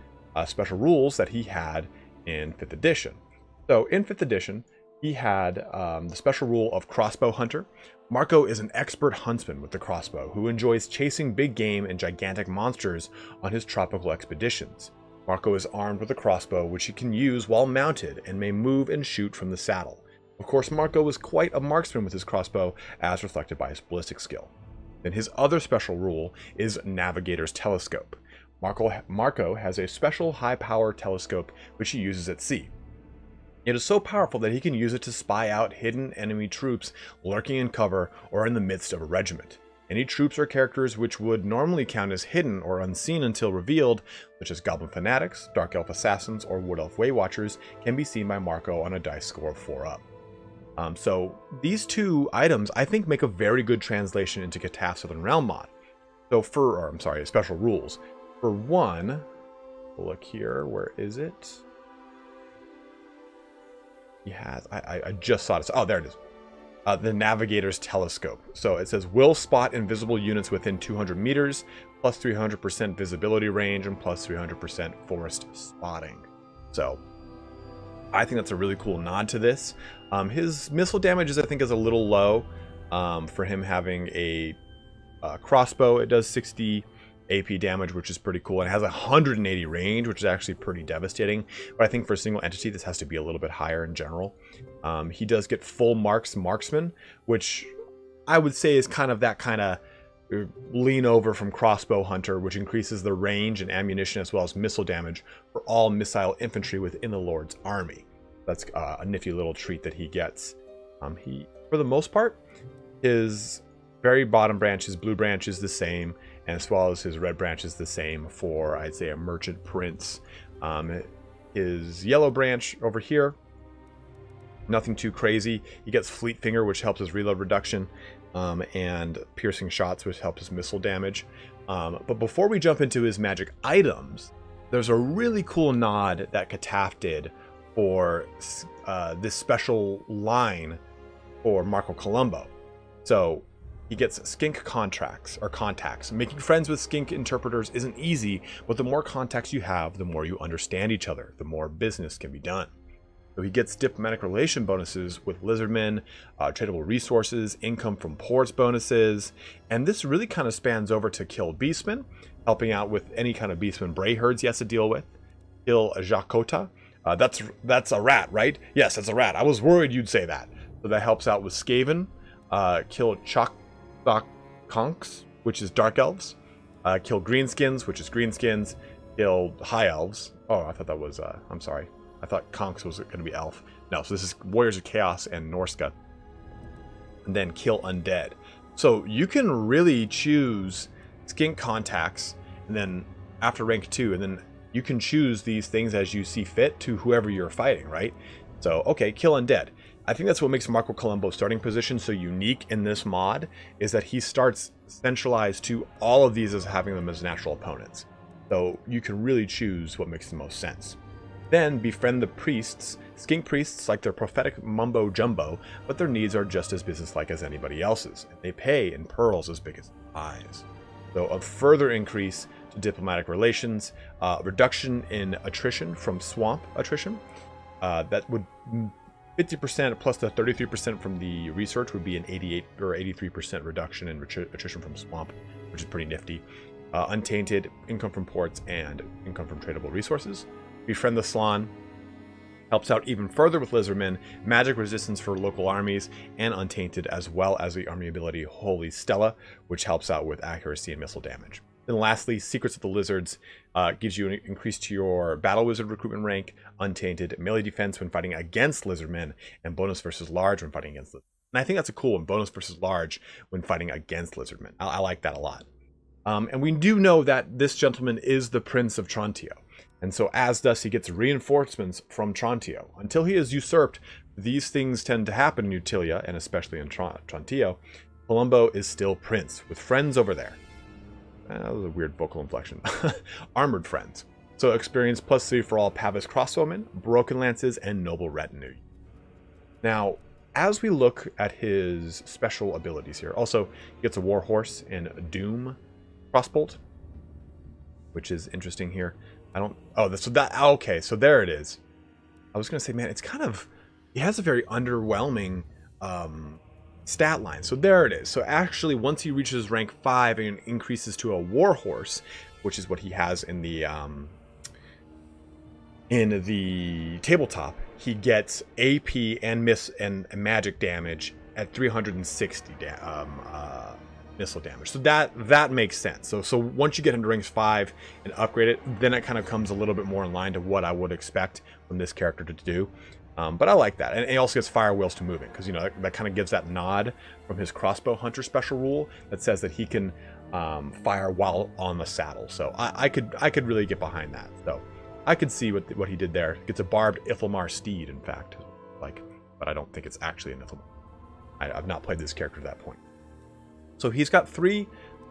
special rules that he had in 5th edition. So in 5th edition, he had the special rule of Crossbow Hunter. Marco is an expert huntsman with the crossbow who enjoys chasing big game and gigantic monsters on his tropical expeditions. Marco is armed with a crossbow which he can use while mounted and may move and shoot from the saddle. Of course, Marco is quite a marksman with his crossbow, as reflected by his ballistic skill. Then his other special rule is Navigator's Telescope. Marco has a special high-power telescope which he uses at sea. It is so powerful that he can use it to spy out hidden enemy troops lurking in cover or in the midst of a regiment. Any troops or characters which would normally count as hidden or unseen until revealed, such as Goblin Fanatics, Dark Elf Assassins, or Wood Elf Waywatchers, can be seen by Marco on a dice score of 4 up. So these two items, I think, make a very good translation into Cataff Southern Realm mod. So special rules. For one, look here, where is it? He has, I just saw it. Oh, there it is. The Navigator's Telescope. So it says, will spot invisible units within 200 meters, plus 300% visibility range, and plus 300% forest spotting. So I think that's a really cool nod to this. His missile damage I think is a little low for him having a crossbow. It does 60 AP damage, which is pretty cool. And it has 180 range, which is actually pretty devastating. But I think for a single entity, this has to be a little bit higher in general. He does get full marksman, which I would say is kind of that kind of lean over from Crossbow Hunter, which increases the range and ammunition as well as missile damage for all missile infantry within the Lord's army. That's a nifty little treat that he gets. He, for the most part, his very bottom branch, his blue branch is the same, and as well as his red branch is the same for, I'd say, a Merchant Prince. His yellow branch over here, nothing too crazy. He gets Fleet Finger, which helps his reload reduction, and Piercing Shots, which helps his missile damage. But before we jump into his magic items, there's a really cool nod that Cataff did for this special line for Marco Colombo. So he gets skink contacts. Making friends with skink interpreters isn't easy, but the more contacts you have, the more you understand each other, the more business can be done. So he gets diplomatic relation bonuses with lizardmen, tradable resources, income from ports bonuses, and this really kind of spans over to kill beastmen, helping out with any kind of beastman bray herds he has to deal with. Kill a Jakota. That's a rat, right? Yes, that's a rat. I was worried you'd say that. So that helps out with Skaven. Kill Conks, which is Dark Elves. Kill Greenskins, which is Greenskins. Kill High Elves. Oh, I thought that was, I'm sorry. I thought Conks was going to be Elf. No, so this is Warriors of Chaos and Norska. And then kill Undead. So you can really choose skink contacts, and then after rank 2, and then you can choose these things as you see fit to whoever you're fighting, right? So, okay, kill Undead. I think that's what makes Marco Colombo's starting position so unique in this mod, is that he starts centralized to all of these as having them as natural opponents. So you can really choose what makes the most sense. Then befriend the priests. Skink priests like their prophetic mumbo jumbo, but their needs are just as businesslike as anybody else's. They pay in pearls as big as eyes. So a further increase to diplomatic relations, reduction in attrition from swamp attrition. That would 50% plus the 33% from the research would be an 88 or 83% reduction in attrition from swamp, which is pretty nifty. Untainted, income from ports, and income from tradable resources. Befriend the Slan. Helps out even further with Lizardmen, magic resistance for local armies, and Untainted, as well as the army ability Holy Stella, which helps out with accuracy and missile damage. Then lastly, Secrets of the Lizards gives you an increase to your Battle Wizard recruitment rank, Untainted, melee defense when fighting against Lizardmen, and bonus versus large when fighting against them. And I think that's a cool one, bonus versus large when fighting against Lizardmen. I like that a lot. And we do know that this gentleman is the Prince of Trontio. And so as thus he gets reinforcements from Trantio. Until he is usurped, these things tend to happen in Tilea, and especially in Trantio. Columbo is still prince, with friends over there. That was a weird vocal inflection. Armored friends. So experience +3 for all Pavis crossbowmen, broken lances, and noble retinue. Now, as we look at his special abilities here, also he gets a warhorse and a doom crossbolt, which is interesting here. Okay, so there it is. I was gonna say, man, it's kind of, he has a very underwhelming stat line. So there it is. So actually, once he reaches rank 5 and increases to a warhorse, which is what he has in the tabletop, he gets AP and magic damage at 360 missile damage. So that makes sense. So once you get him to rank 5 and upgrade it, then it kind of comes a little bit more in line to what I would expect from this character to do. But I like that. And he also gets fire wheels to moving, because, you know, that kind of gives that nod from his crossbow hunter special rule that says that he can fire while on the saddle. So I could really get behind that. So I could see what he did there. Gets a barbed Ithelmar steed, in fact, but I don't think it's actually an Ithelmar. I've not played this character to that point. So he's got 3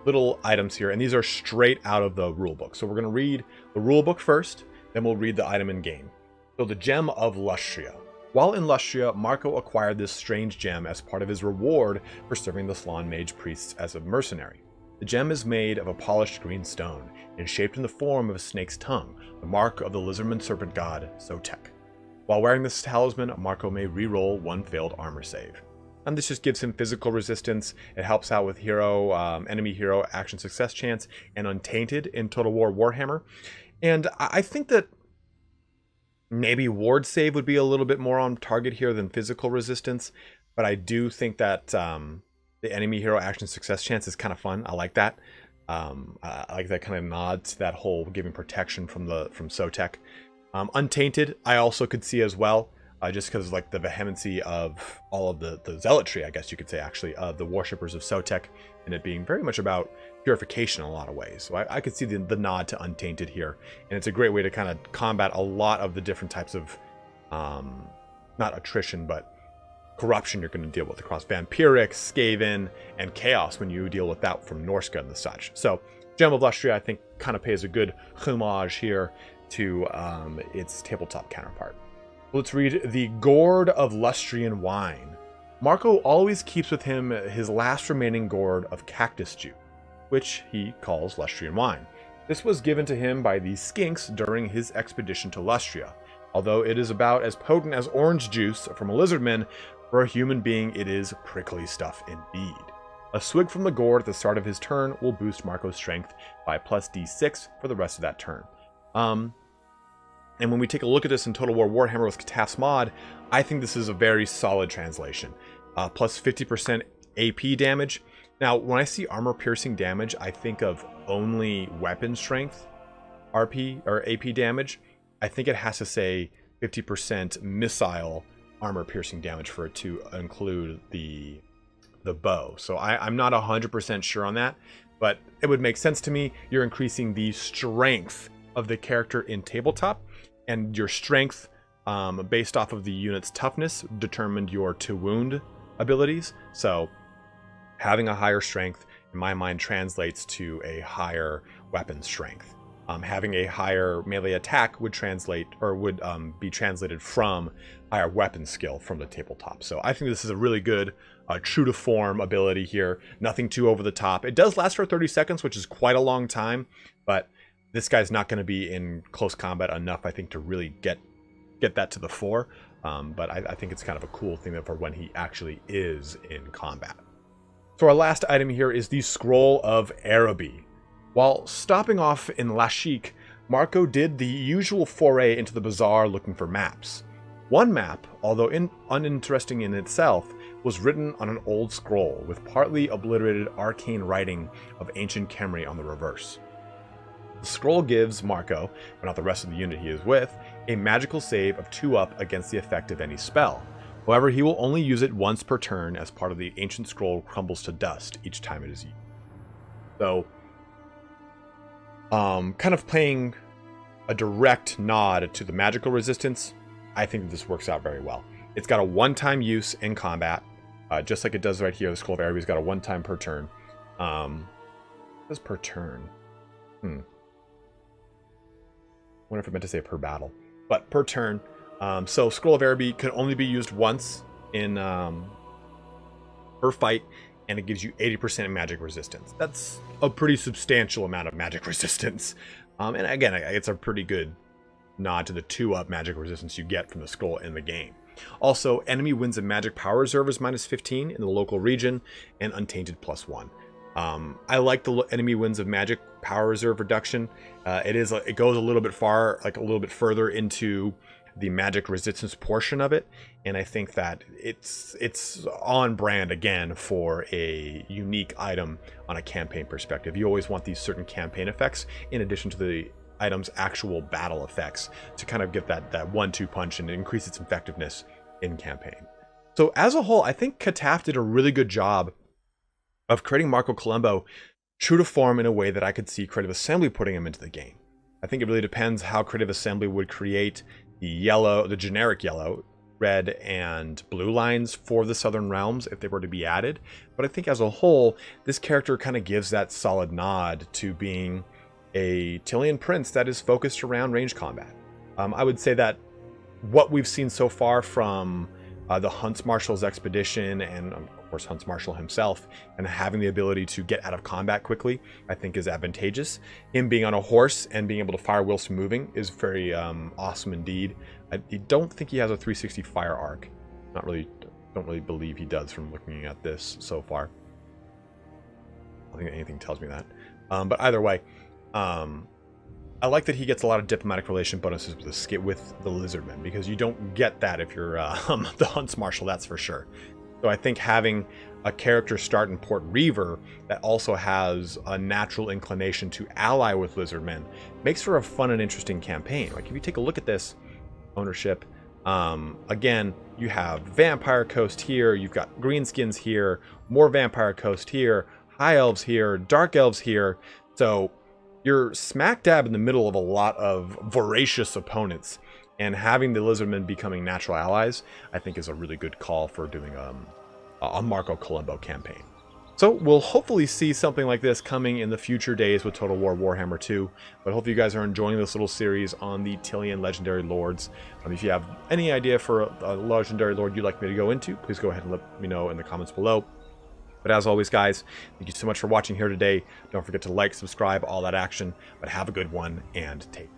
little items here, and these are straight out of the rulebook. So we're going to read the rulebook first, then we'll read the item in game. So the Gem of Lustria. While in Lustria, Marco acquired this strange gem as part of his reward for serving the Slann mage priests as a mercenary. The gem is made of a polished green stone and shaped in the form of a snake's tongue, the mark of the lizardman serpent god Sotek. While wearing this talisman, Marco may re-roll 1 failed armor save. And this just gives him physical resistance. It helps out with enemy hero action success chance, and Untainted in Total War Warhammer. And I think that maybe ward save would be a little bit more on target here than physical resistance, but I do think that the enemy hero action success chance is kind of fun. I like that. I like that kind of nod to that whole giving protection from Sotek. Untainted, I also could see as well, just because like the vehemency of all of the zealotry, I guess you could say, actually, of the worshippers of Sotek, and it being very much about purification in a lot of ways. So I could see the nod to Untainted here, and it's a great way to kind of combat a lot of the different types of, not attrition, but corruption you're going to deal with across Vampiric, Skaven, and Chaos when you deal with that from Norsca and the such. So Gem of Lustria, I think, kind of pays a good homage here to its tabletop counterpart. Let's read the Gourd of Lustrian Wine. Marco always keeps with him his last remaining gourd of cactus juice, which he calls Lustrian Wine. This was given to him by the Skinks during his expedition to Lustria. Although it is about as potent as orange juice from a lizardman, for a human being it is prickly stuff indeed. A swig from the gourd at the start of his turn will boost Marco's strength by +d6 for the rest of that turn. And when we take a look at this in Total War Warhammer with Kataf's mod, I think this is a very solid translation. Plus 50% AP damage. Now, when I see armor piercing damage, I think of only weapon strength RP or AP damage. I think it has to say 50% missile armor piercing damage for it to include the bow. So I'm not 100% sure on that, but it would make sense to me. You're increasing the strength of the character in tabletop, and your strength based off of the unit's toughness determined your to wound abilities. So having a higher strength in my mind translates to a higher weapon strength. Having a higher melee attack would translate, or would be translated from higher weapon skill from the tabletop. So I think this is a really good true to form ability here. Nothing too over the top. It does last for 30 seconds, which is quite a long time, but this guy's not going to be in close combat enough, I think, to really get that to the fore. But I think it's kind of a cool thing for when he actually is in combat. So our last item here is the Scroll of Araby. While stopping off in Lashik, Marco did the usual foray into the bazaar looking for maps. One map, although uninteresting in itself, was written on an old scroll with partly obliterated arcane writing of ancient Khemri on the reverse. The scroll gives Marco, but not the rest of the unit he is with, a magical save of 2 up against the effect of any spell. However, he will only use it once per turn, as part of the ancient scroll crumbles to dust each time it is used. So, kind of playing a direct nod to the magical resistance, I think that this works out very well. It's got a one-time use in combat, just like it does right here. The Scroll of Araby's got a one-time per turn. What is per turn? I wonder if I meant to say per battle. But per turn. So Scroll of Araby can only be used once in per fight, and it gives you 80% magic resistance. That's a pretty substantial amount of magic resistance. And again, it's a pretty good nod to the 2-up magic resistance you get from the scroll in the game. Also, enemy wins a magic power reserve is -15 in the local region, and untainted +1. I like the enemy wins of magic power reserve reduction. It goes a little bit further into the magic resistance portion of it, and I think that it's on brand again for a unique item on a campaign perspective. You always want these certain campaign effects in addition to the item's actual battle effects to kind of get that 1-2 punch and increase its effectiveness in campaign. So as a whole, I think Kataf did a really good job of creating Marco Colombo true to form in a way that I could see Creative Assembly putting him into the game. I think it really depends how Creative Assembly would create the generic yellow, red, and blue lines for the Southern Realms if they were to be added. But I think as a whole, this character kind of gives that solid nod to being a Tilean prince that is focused around range combat. I would say that what we've seen so far from the Hunts Marshal's expedition, and of course Hunts Marshal himself, and having the ability to get out of combat quickly, I think is advantageous. Him being on a horse and being able to fire whilst moving is very awesome indeed. I don't think he has a 360 fire arc. Don't really believe he does from looking at this so far. I don't think anything tells me that. But either way, I like that he gets a lot of diplomatic relation bonuses with the Lizardmen, because you don't get that if you're the Hunts Marshal, that's for sure. So I think having a character start in Port Reaver that also has a natural inclination to ally with Lizardmen makes for a fun and interesting campaign. Like if you take a look at this ownership, again, you have Vampire Coast here, you've got Greenskins here, more Vampire Coast here, High Elves here, Dark Elves here. So you're smack dab in the middle of a lot of voracious opponents, and having the Lizardmen becoming natural allies, I think is a really good call for doing a Marco Colombo campaign. So we'll hopefully see something like this coming in the future days with Total War Warhammer 2, but hopefully you guys are enjoying this little series on the Tilean Legendary Lords. If you have any idea for a Legendary Lord you'd like me to go into, please go ahead and let me know in the comments below. But as always, guys, thank you so much for watching here today. Don't forget to like, subscribe, all that action. But have a good one, and take care.